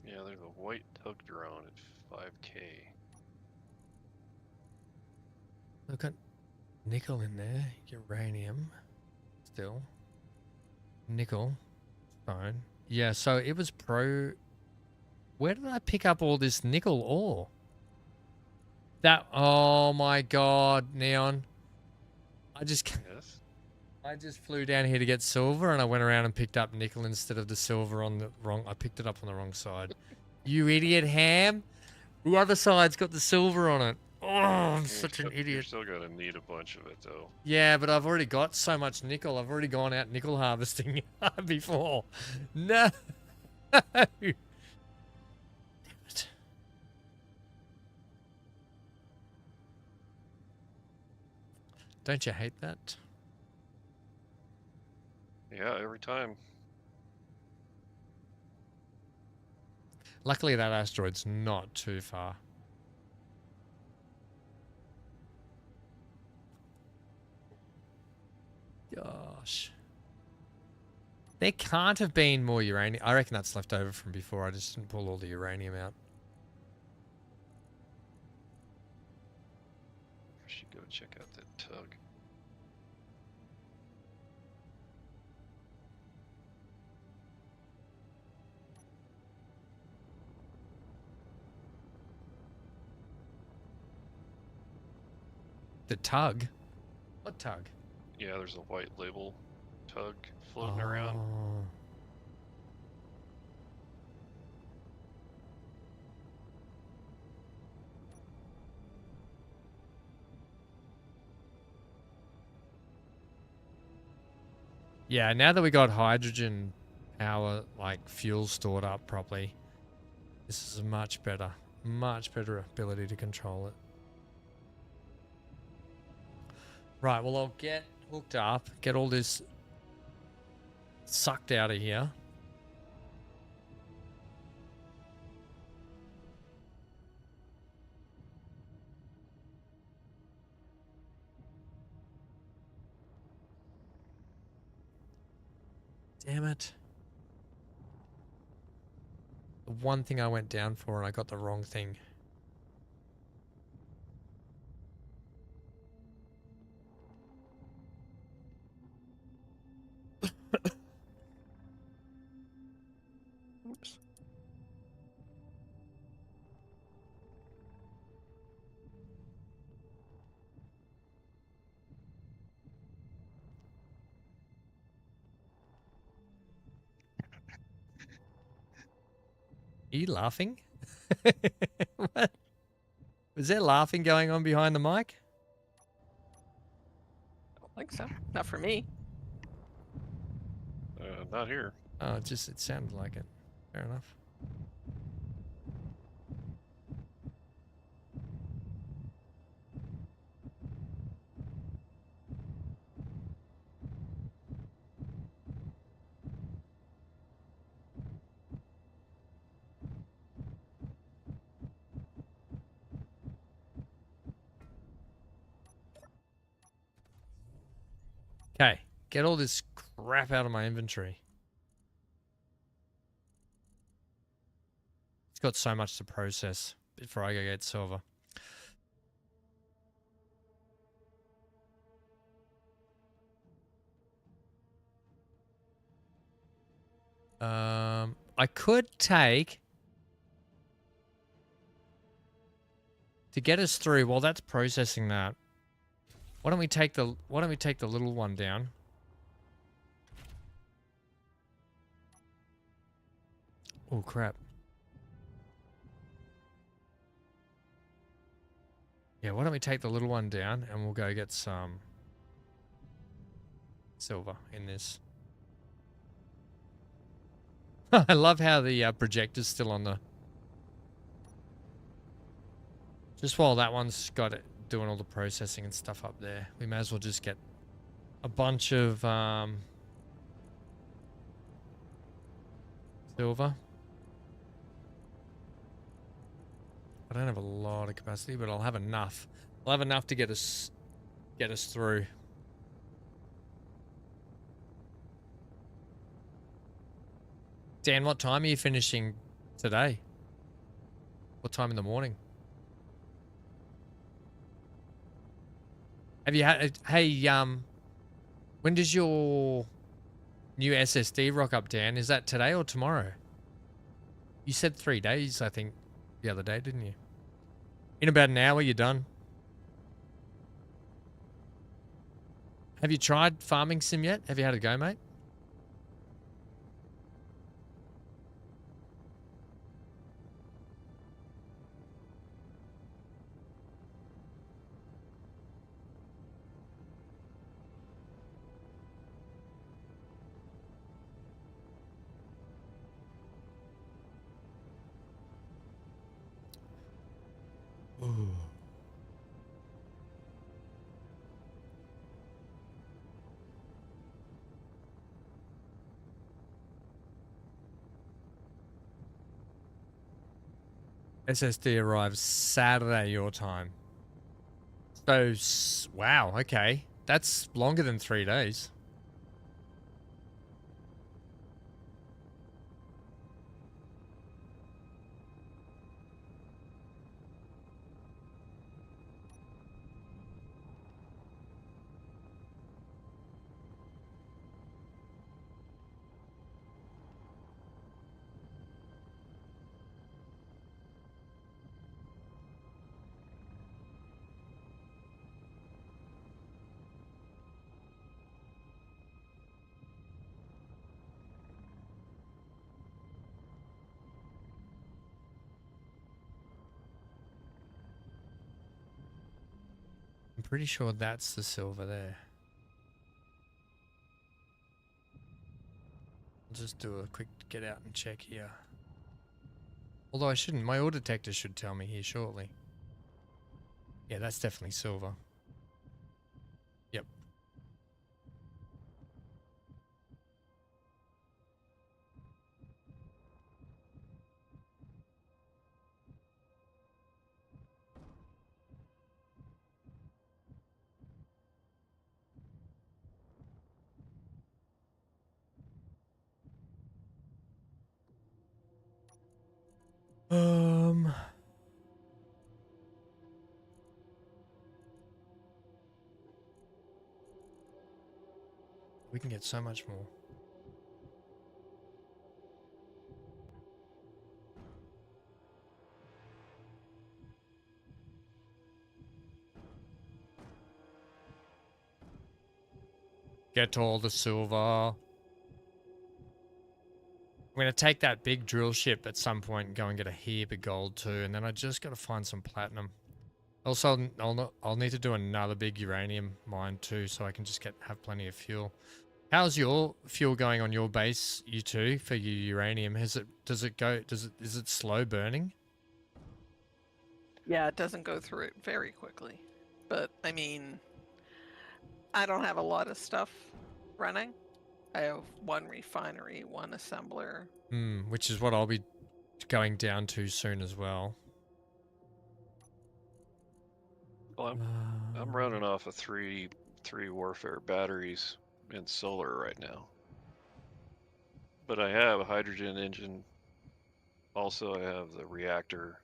Yeah, there's a white tug drone at 5K. Look at nickel in there, uranium, still. Nickel, stone. Yeah, so it was pro... Where did I pick up all this nickel ore? That, oh my god, Neon. Yes? I just flew down here to get silver and I went around and picked up nickel instead of the silver on the wrong, I picked it up on the wrong side. You idiot ham. The other side's got the silver on it. I'm such an You're idiot. still gonna need a bunch of it though. Yeah, but I've already got so much nickel. I've already gone out nickel harvesting before. No. Damn it. Don't you hate that? Yeah, every time. Luckily, that asteroid's not too far. Gosh. There can't have been more uranium. I reckon that's left over from before. I just didn't pull all the uranium out. I should go check out that tug. The tug? What tug? Yeah, there's a white label tug floating around. Oh. Yeah, now that we got hydrogen power, like fuel stored up properly, this is a much better ability to control it. Right, well, I'll get hooked up, get all this sucked out of here. Damn it. The one thing I went down for and I got the wrong thing. Oops. Are you laughing? What? Was there laughing going on behind the mic? I don't think so. Not for me. Not here. Oh, it sounded like it. Fair enough. Okay, get all this crap out of my inventory. It's got so much to process before I go get silver. I could take to get us through while that's processing that. Why don't we take the little one down? Oh crap. Yeah, why don't we take the little one down and we'll go get some silver in this. I love how the projector's still on the... Just while that one's got it doing all the processing and stuff up there, we may as well just get a bunch of silver. I don't have a lot of capacity, but I'll have enough. I'll have enough to get us through. Dan, what time are you finishing today? What time in the morning? Have you had... Hey, when does your new SSD rock up, Dan? Is that today or tomorrow? You said 3 days, I think, the other day, didn't you? In about an hour, you're done. Have you tried Farming Sim yet? Have you had a go, mate? SSD arrives Saturday your time. So, wow, okay. That's longer than 3 days. I'm pretty sure that's the silver there. I'll just do a quick get out and check here. Although I shouldn't. My ore detector should tell me here shortly. Yeah, that's definitely silver. Yep. We can get so much more. Get all the silver. I'm going to take that big drill ship at some point and go and get a heap of gold too. And then I just got to find some platinum. Also, I'll need to do another big uranium mine too, so I can just have plenty of fuel. How's your fuel going on your base, you two, for your uranium? Is it slow burning? Yeah, it doesn't go through it very quickly. But, I mean, I don't have a lot of stuff running. I have one refinery, one assembler. Which is what I'll be going down to soon as well. Well, I'm running off of three warfare batteries in solar right now. But I have a hydrogen engine. Also, I have the reactor.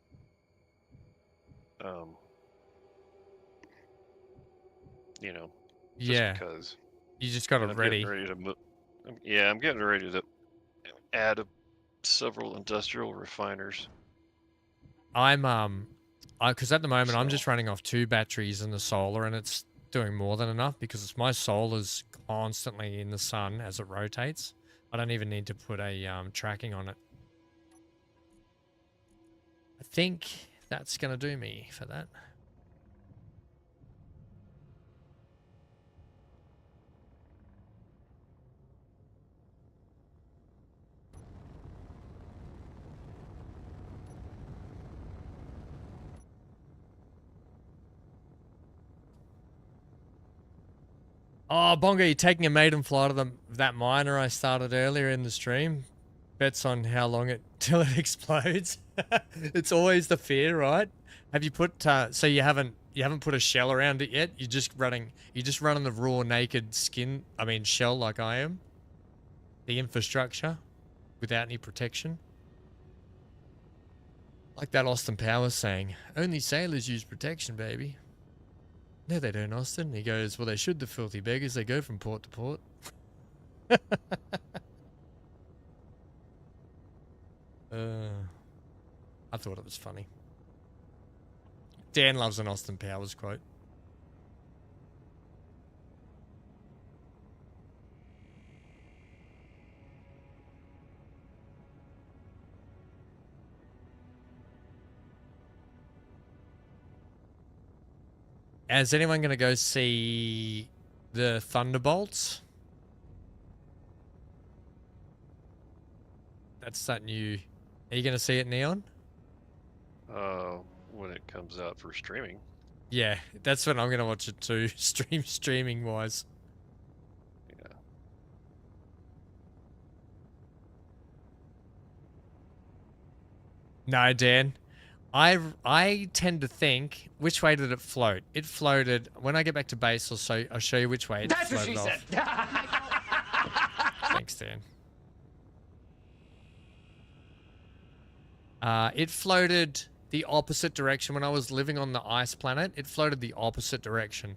You know, just because. You just got it ready. I'm getting ready to add several industrial refiners. Because at the moment I'm just running off 2 batteries in the solar, and it's doing more than enough because my solar's constantly in the sun as it rotates. I don't even need to put a tracking on it. I think that's gonna do me for that. Oh, Bongo, you're taking a maiden flight of that miner I started earlier in the stream. Bets on how long till it explodes. It's always the fear, right? Have you put so you haven't put a shell around it yet? You're just running the raw naked shell like I am. The infrastructure without any protection. Like that Austin Powers saying, only sailors use protection, baby. No, they don't, Austin. He goes, well, they should, the filthy beggars. They go from port to port. I thought it was funny. Dan loves an Austin Powers quote. Is anyone going to go see the Thunderbolts? That's that new... Are you going to see it, Neon? When it comes out for streaming. Yeah, that's when I'm going to watch it too, streaming-wise. Yeah. No, Dan. I tend to think, which way did it float? It floated, when I get back to base, I'll show you which way it That's what floated she off. said. Thanks, Dan. It floated the opposite direction. When I was living on the ice planet, it floated the opposite direction.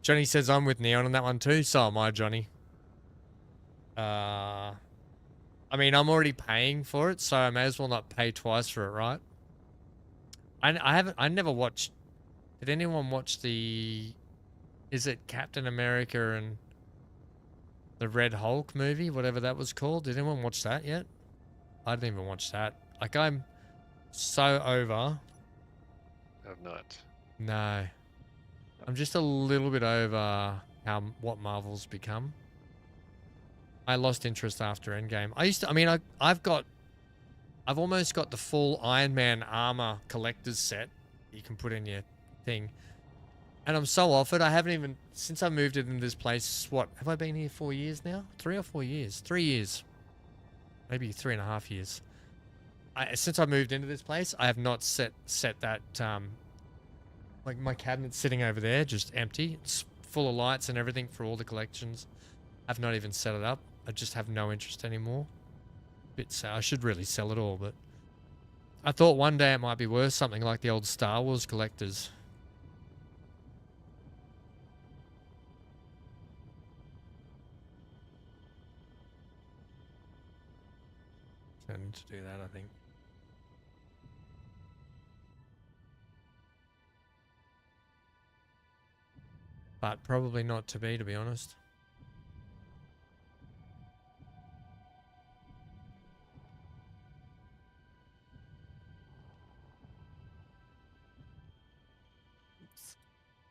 Johnny says I'm with Neon on that one too. So am I, Johnny. I mean, I'm already paying for it, so I may as well not pay twice for it, right? I never watched... Did anyone watch the... Is it Captain America and the Red Hulk movie? Whatever that was called. Did anyone watch that yet? I didn't even watch that. Like, I'm so over. Have not. No. I'm just a little bit over what Marvel's become. I lost interest after Endgame. I've almost got the full Iron Man armor collector's set you can put in your thing. And I'm so off it. I haven't even, since I moved into this place, what, have I been here 4 years now? 3 or 4 years? 3 years. Maybe 3.5 years. Since I moved into this place, I have not set that, like my cabinet's sitting over there, just empty. It's full of lights and everything for all the collections. I've not even set it up. I just have no interest anymore. Bit sad. I should really sell it all, but I thought one day it might be worth something like the old Star Wars collectors. I need to do that, I think. But probably not to be honest.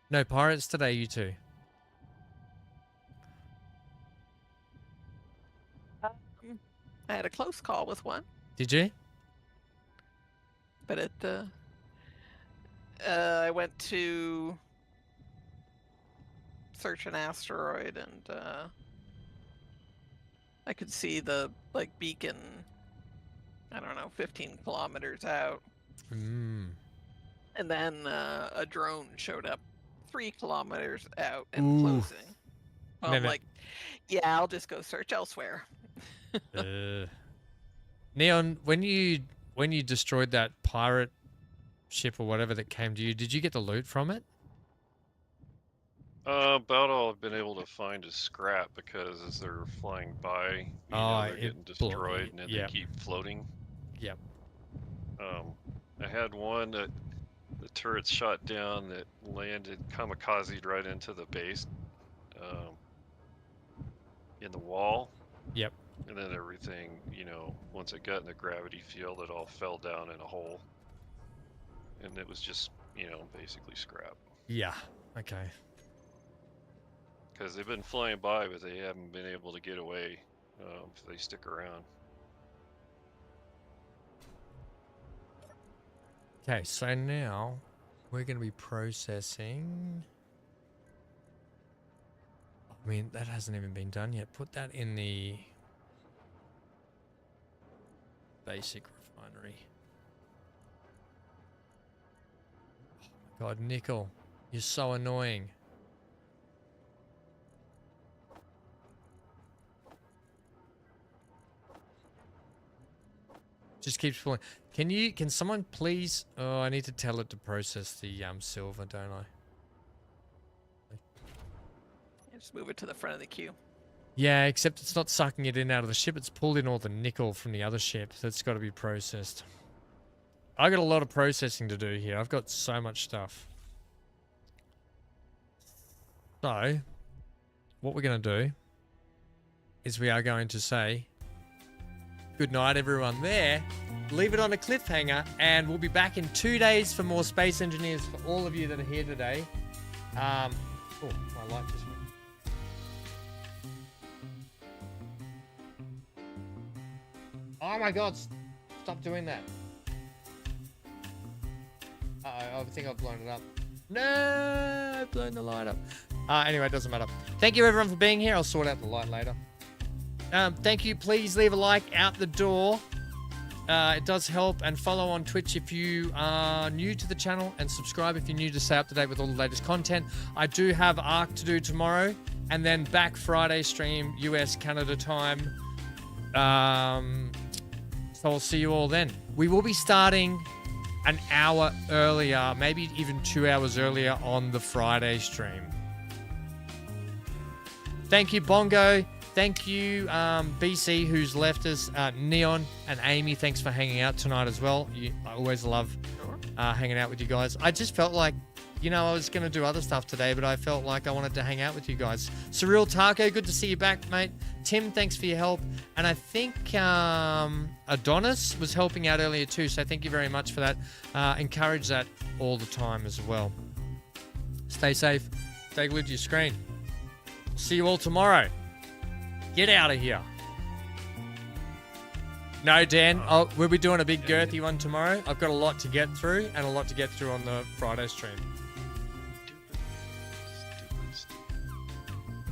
No pirates today, you two. I had a close call with one, Did you? but I went to search an asteroid, and I could see the beacon, I don't know, 15 kilometers out. Mm. And then a drone showed up 3 kilometers out and closing. Well, I'm like, yeah, I'll just go search elsewhere. Neon, when you destroyed that pirate ship or whatever that came to you, did you get the loot from it? About all I've been able to find is scrap, because as they're flying by, they're getting destroyed and then they keep floating. Yep. I had one that the turrets shot down that landed kamikazed right into the base, in the wall. Yep. And then everything, once it got in the gravity field, it all fell down in a hole. And it was just, basically scrap. Yeah. Okay. Because they've been flying by, but they haven't been able to get away if they stick around. Okay, so now we're going to be processing. I mean, that hasn't even been done yet. Put that in the basic refinery. Oh my god, Nickel, you're so annoying. Just keeps pulling. Can someone please? Oh, I need to tell it to process the silver, don't I? Just move it to the front of the queue. Yeah, except it's not sucking it in out of the ship. It's pulled in all the nickel from the other ship. That's got to be processed. I got a lot of processing to do here. I've got so much stuff. So, what we're going to do is we are going to say good night, everyone there. Leave it on a cliffhanger, and we'll be back in 2 days for more Space Engineers for all of you that are here today. Oh, my light just went. Oh my god, stop doing that. Uh-oh, I think I've blown it up. No, I've blown the light up. Anyway, it doesn't matter. Thank you everyone for being here. I'll sort out the light later. Thank you. Please leave a like out the door. It does help. And follow on Twitch if you are new to the channel, and subscribe if you're new to stay up to date with all the latest content. I do have Arc to do tomorrow, and then back Friday stream, US, Canada time. So I'll see you all then. We will be starting an hour earlier, maybe even 2 hours earlier on the Friday stream. Thank you, Bongo. Thank you, BC, who's left us. Neon and Amy, thanks for hanging out tonight as well. I always love hanging out with you guys. I just felt like, you know, I was going to do other stuff today, but I felt like I wanted to hang out with you guys. Surreal Taco, good to see you back, mate. Tim, thanks for your help. And I think Adonis was helping out earlier too, so thank you very much for that. Encourage that all the time as well. Stay safe. Stay glued to your screen. See you all tomorrow. Get out of here. No, Dan. We'll be doing a big girthy one tomorrow. I've got a lot to get through, and a lot to get through on the Friday stream.